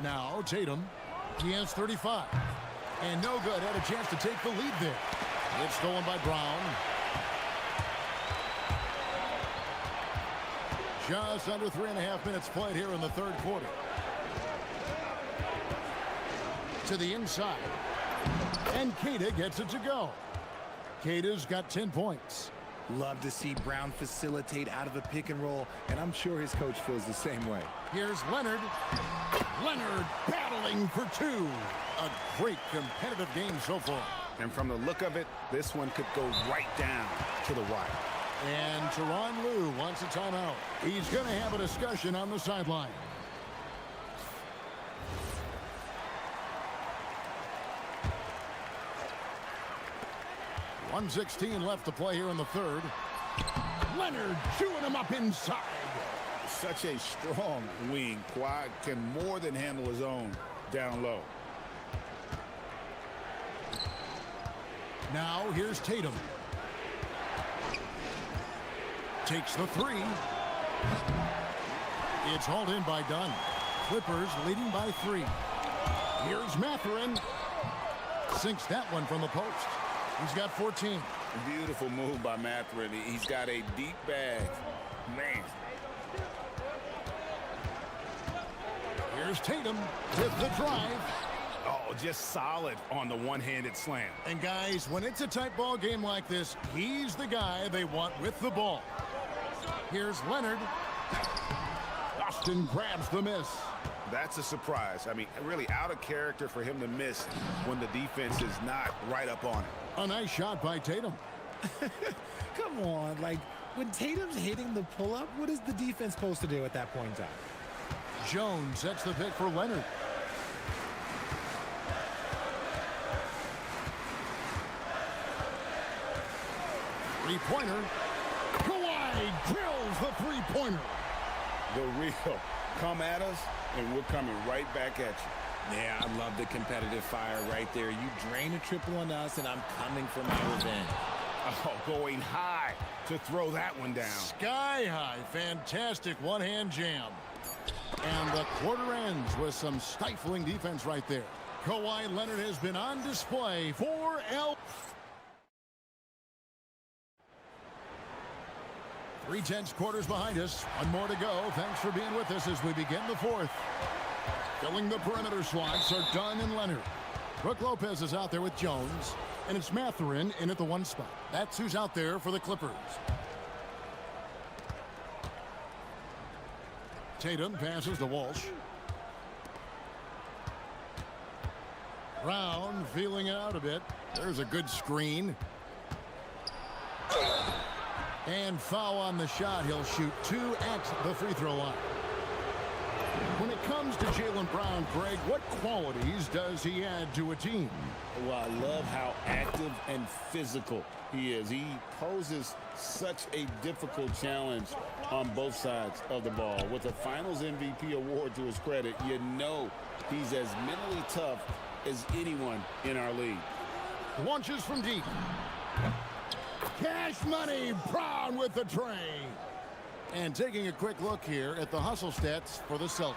G: Now Tatum. He has 35. And no good. Had a chance to take the lead there. It's stolen by Brown. Just under 3.5 minutes played here in the 3rd quarter. To the inside. And Keita gets it to go. Keita's got 10 points.
F: Love to see Brown facilitate out of a pick and roll, and I'm sure his coach feels the same way.
G: Here's Leonard. Leonard battling for 2. A great competitive game so far.
H: And from the look of it, this one could go right down to the wire.
G: And Tyronn Lue wants a timeout. He's going to have a discussion on the sideline. .116 left to play here in the 3rd. Leonard chewing him up inside.
H: Such a strong wing. Kawhi can more than handle his own down low.
G: Now here's Tatum. Takes the three. It's hauled in by Dunn. Clippers leading by 3. Here's Mathurin. Sinks that one from the post. He's got 14.
H: Beautiful move by Mathurin. He's got a deep bag. Man.
G: Here's Tatum with the drive.
H: Oh, just solid on the one-handed slam.
G: And guys, when it's a tight ball game like this, he's the guy they want with the ball. Here's Leonard. Austin grabs the miss.
H: That's a surprise. I mean, really out of character for him to miss when the defense is not right up on it.
G: A nice shot by Tatum.
F: Come on, like, when Tatum's hitting the pull-up, what is the defense supposed to do at that point in time?
G: Jones sets the pick for Leonard. Three-pointer. Kawhi drills the three-pointer.
H: The real come at us, and we're coming right back at you.
F: Yeah, I love the competitive fire right there. You drain a triple on us, and I'm coming for my revenge.
H: Oh, going high to throw that one down.
G: Sky high. Fantastic one-hand jam. And the quarter ends with some stifling defense right there. Kawhi Leonard has been on display for L. 3/10 quarters behind us. One more to go. Thanks for being with us as we begin the fourth. Filling the perimeter slots are Dunn and Leonard. Brook Lopez is out there with Jones. And it's Mathurin in at the 1 spot. That's who's out there for the Clippers. Tatum passes to Walsh. Brown feeling it out a bit. There's a good screen. And foul on the shot. He'll shoot 2 at the free throw line. When it comes to Jaylen Brown, Greg, what qualities does he add to a team?
H: Well, I love how active and physical he is. He poses such a difficult challenge on both sides of the ball. With a Finals MVP award to his credit, you know he's as mentally tough as anyone in our league.
G: Launches from deep. Cash money, Brown with the tray. And taking a quick look here at the hustle stats for the Celtics.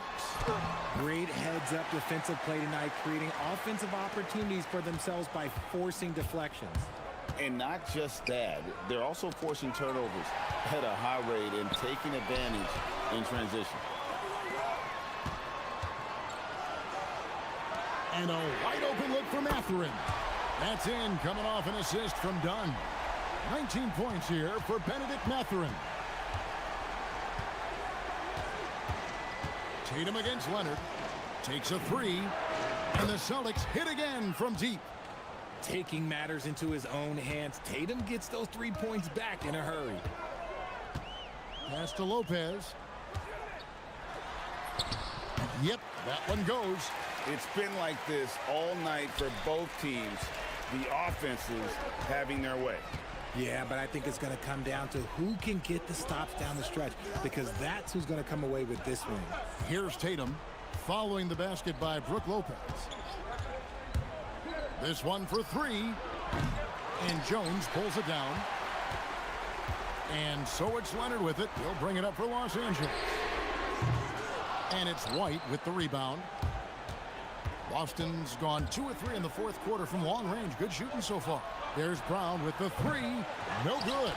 F: Great heads-up defensive play tonight, creating offensive opportunities for themselves by forcing deflections.
H: And not just that, they're also forcing turnovers at a high rate and taking advantage in transition.
G: And a wide open look for Mathurin. That's in, coming off an assist from Dunn. 19 points here for Benedict Mathurin. Tatum against Leonard. Takes a 3. And the Celtics hit again from deep.
F: Taking matters into his own hands, Tatum gets those 3 points back in a hurry.
G: Pass to Lopez. Yep, that one goes.
H: It's been like this all night for both teams. The offenses having their way.
F: Yeah, but I think it's going to come down to who can get the stops down the stretch, because that's who's going to come away with this win.
G: Here's Tatum following the basket by Brook Lopez. This one for 3. And Jones pulls it down. And so it's Leonard with it. He'll bring it up for Los Angeles. And it's White with the rebound. Boston's gone 2 of 3 in the fourth quarter from long range. Good shooting so far. There's Brown with the 3. No good.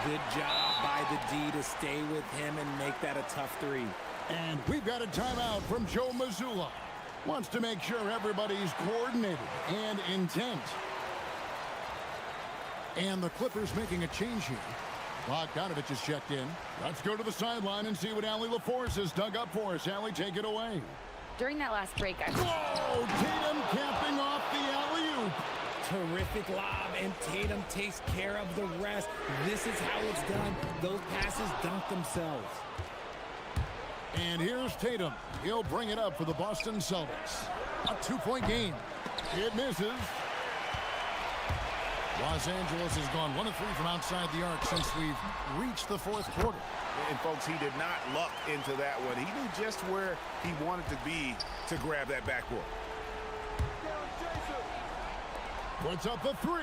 F: Good job by the D to stay with him and make that a tough 3.
G: And we've got a timeout from Joe Mazzulla. Wants to make sure everybody's coordinated and intent. And the Clippers making a change here. Bogdanovich is checked in. Let's go to the sideline and see what Allie LaForce has dug up for us. Allie, take it away.
C: During that last break,
G: Whoa! Tatum capping off the alley-oop.
F: Terrific lob, and Tatum takes care of the rest. This is how it's done. Those passes dunk themselves.
G: And here's Tatum. He'll bring it up for the Boston Celtics. A 2-point game. It misses. Los Angeles has gone 1 of 3 from outside the arc since we've reached the fourth quarter.
H: And folks, he did not luck into that one. He knew just where he wanted to be to grab that backboard.
G: Puts up the 3.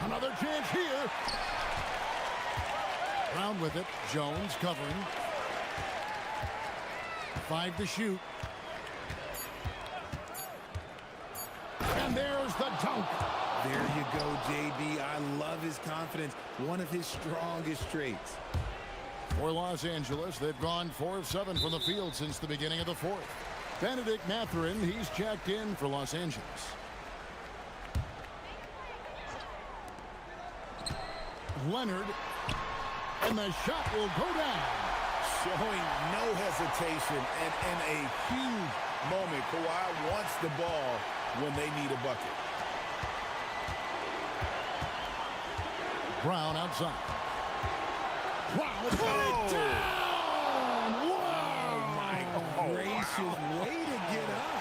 G: Another chance here. Brown with it. Jones covering. 5 to shoot. And there's the dunk.
F: There you go, JB. I love his confidence. One of his strongest traits.
G: For Los Angeles, they've gone 4 of 7 from the field since the beginning of the fourth. Benedict Mathurin, he's checked in for Los Angeles. Leonard, and the shot will go down.
H: Showing no hesitation, and in a huge moment, Kawhi wants the ball when they need a bucket.
G: Brown outside. Wow, put it down! Wow!
F: Oh, my gracious, way to get up.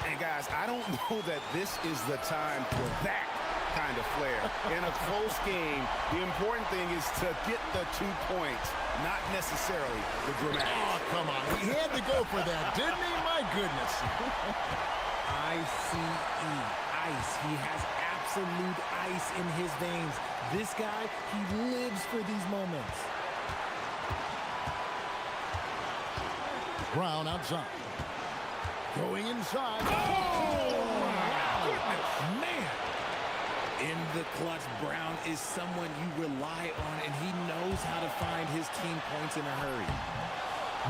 H: And guys, I don't know that this is the time for that kind of flair. In a close game, the important thing is to get the 2 points, not necessarily the dramatic.
G: Oh, come on. He had to go for that, didn't he? My goodness.
F: I-C-E, ice. He has absolute ice in his veins. This guy, he lives for these moments.
G: Brown outside. Going inside.
F: Oh, my goodness, man. In the clutch, Brown is someone you rely on, and he knows how to find his team points in a hurry.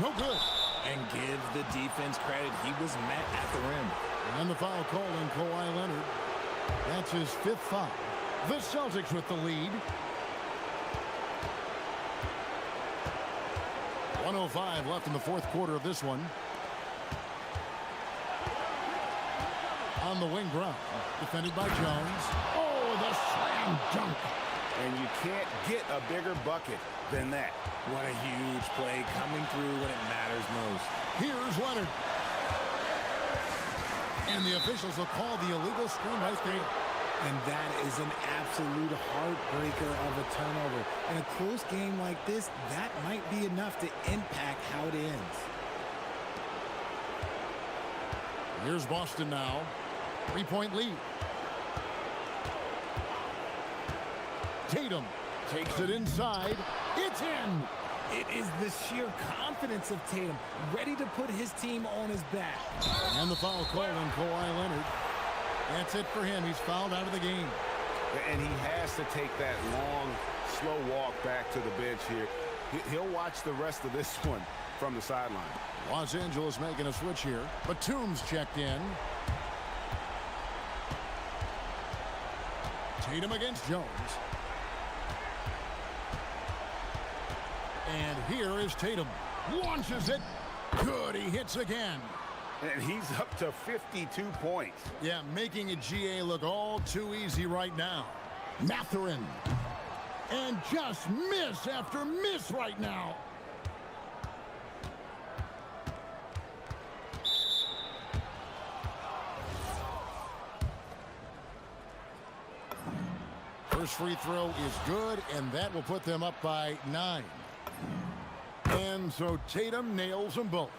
G: No good.
F: And give the defense credit. He was met at the rim.
G: And the foul called on Kawhi Leonard. That's his 5th foul. The Celtics with the lead. 1:05 left in the fourth quarter of this one. On the wing, Brown. Defended by Jones. Oh, the slam dunk.
H: And you can't get a bigger bucket than that.
F: What a huge play coming through when it matters most.
G: Here's Leonard. And the officials will call the illegal screen right there.
F: And that is an absolute heartbreaker of a turnover. In a close game like this, that might be enough to impact how it ends.
G: Here's Boston now. 3-point lead. Tatum takes it inside. It's in.
F: It is the sheer confidence of Tatum, ready to put his team on his back.
G: And the foul called on Kawhi Leonard. That's it for him. He's fouled out of the game.
H: And he has to take that long, slow walk back to the bench here. He'll watch the rest of this one from the sideline.
G: Los Angeles making a switch here. Batum's checked in. Tatum against Jones. And here is Tatum. Launches it. Good. He hits again.
H: And he's up to 52 points.
G: Yeah, making a GA look all too easy right now. Mathurin. And just miss after miss right now. First free throw is good, and that will put them up by 9. And so Tatum nails them both.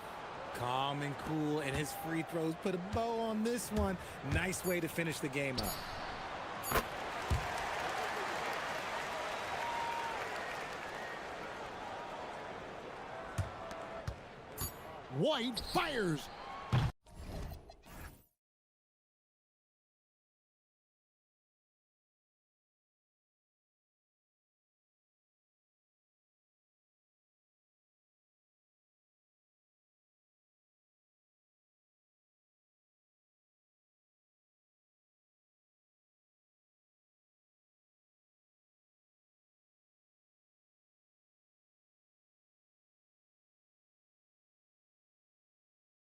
F: Calm and cool, and his free throws put a bow on this one. Nice way to finish the game up.
G: White fires.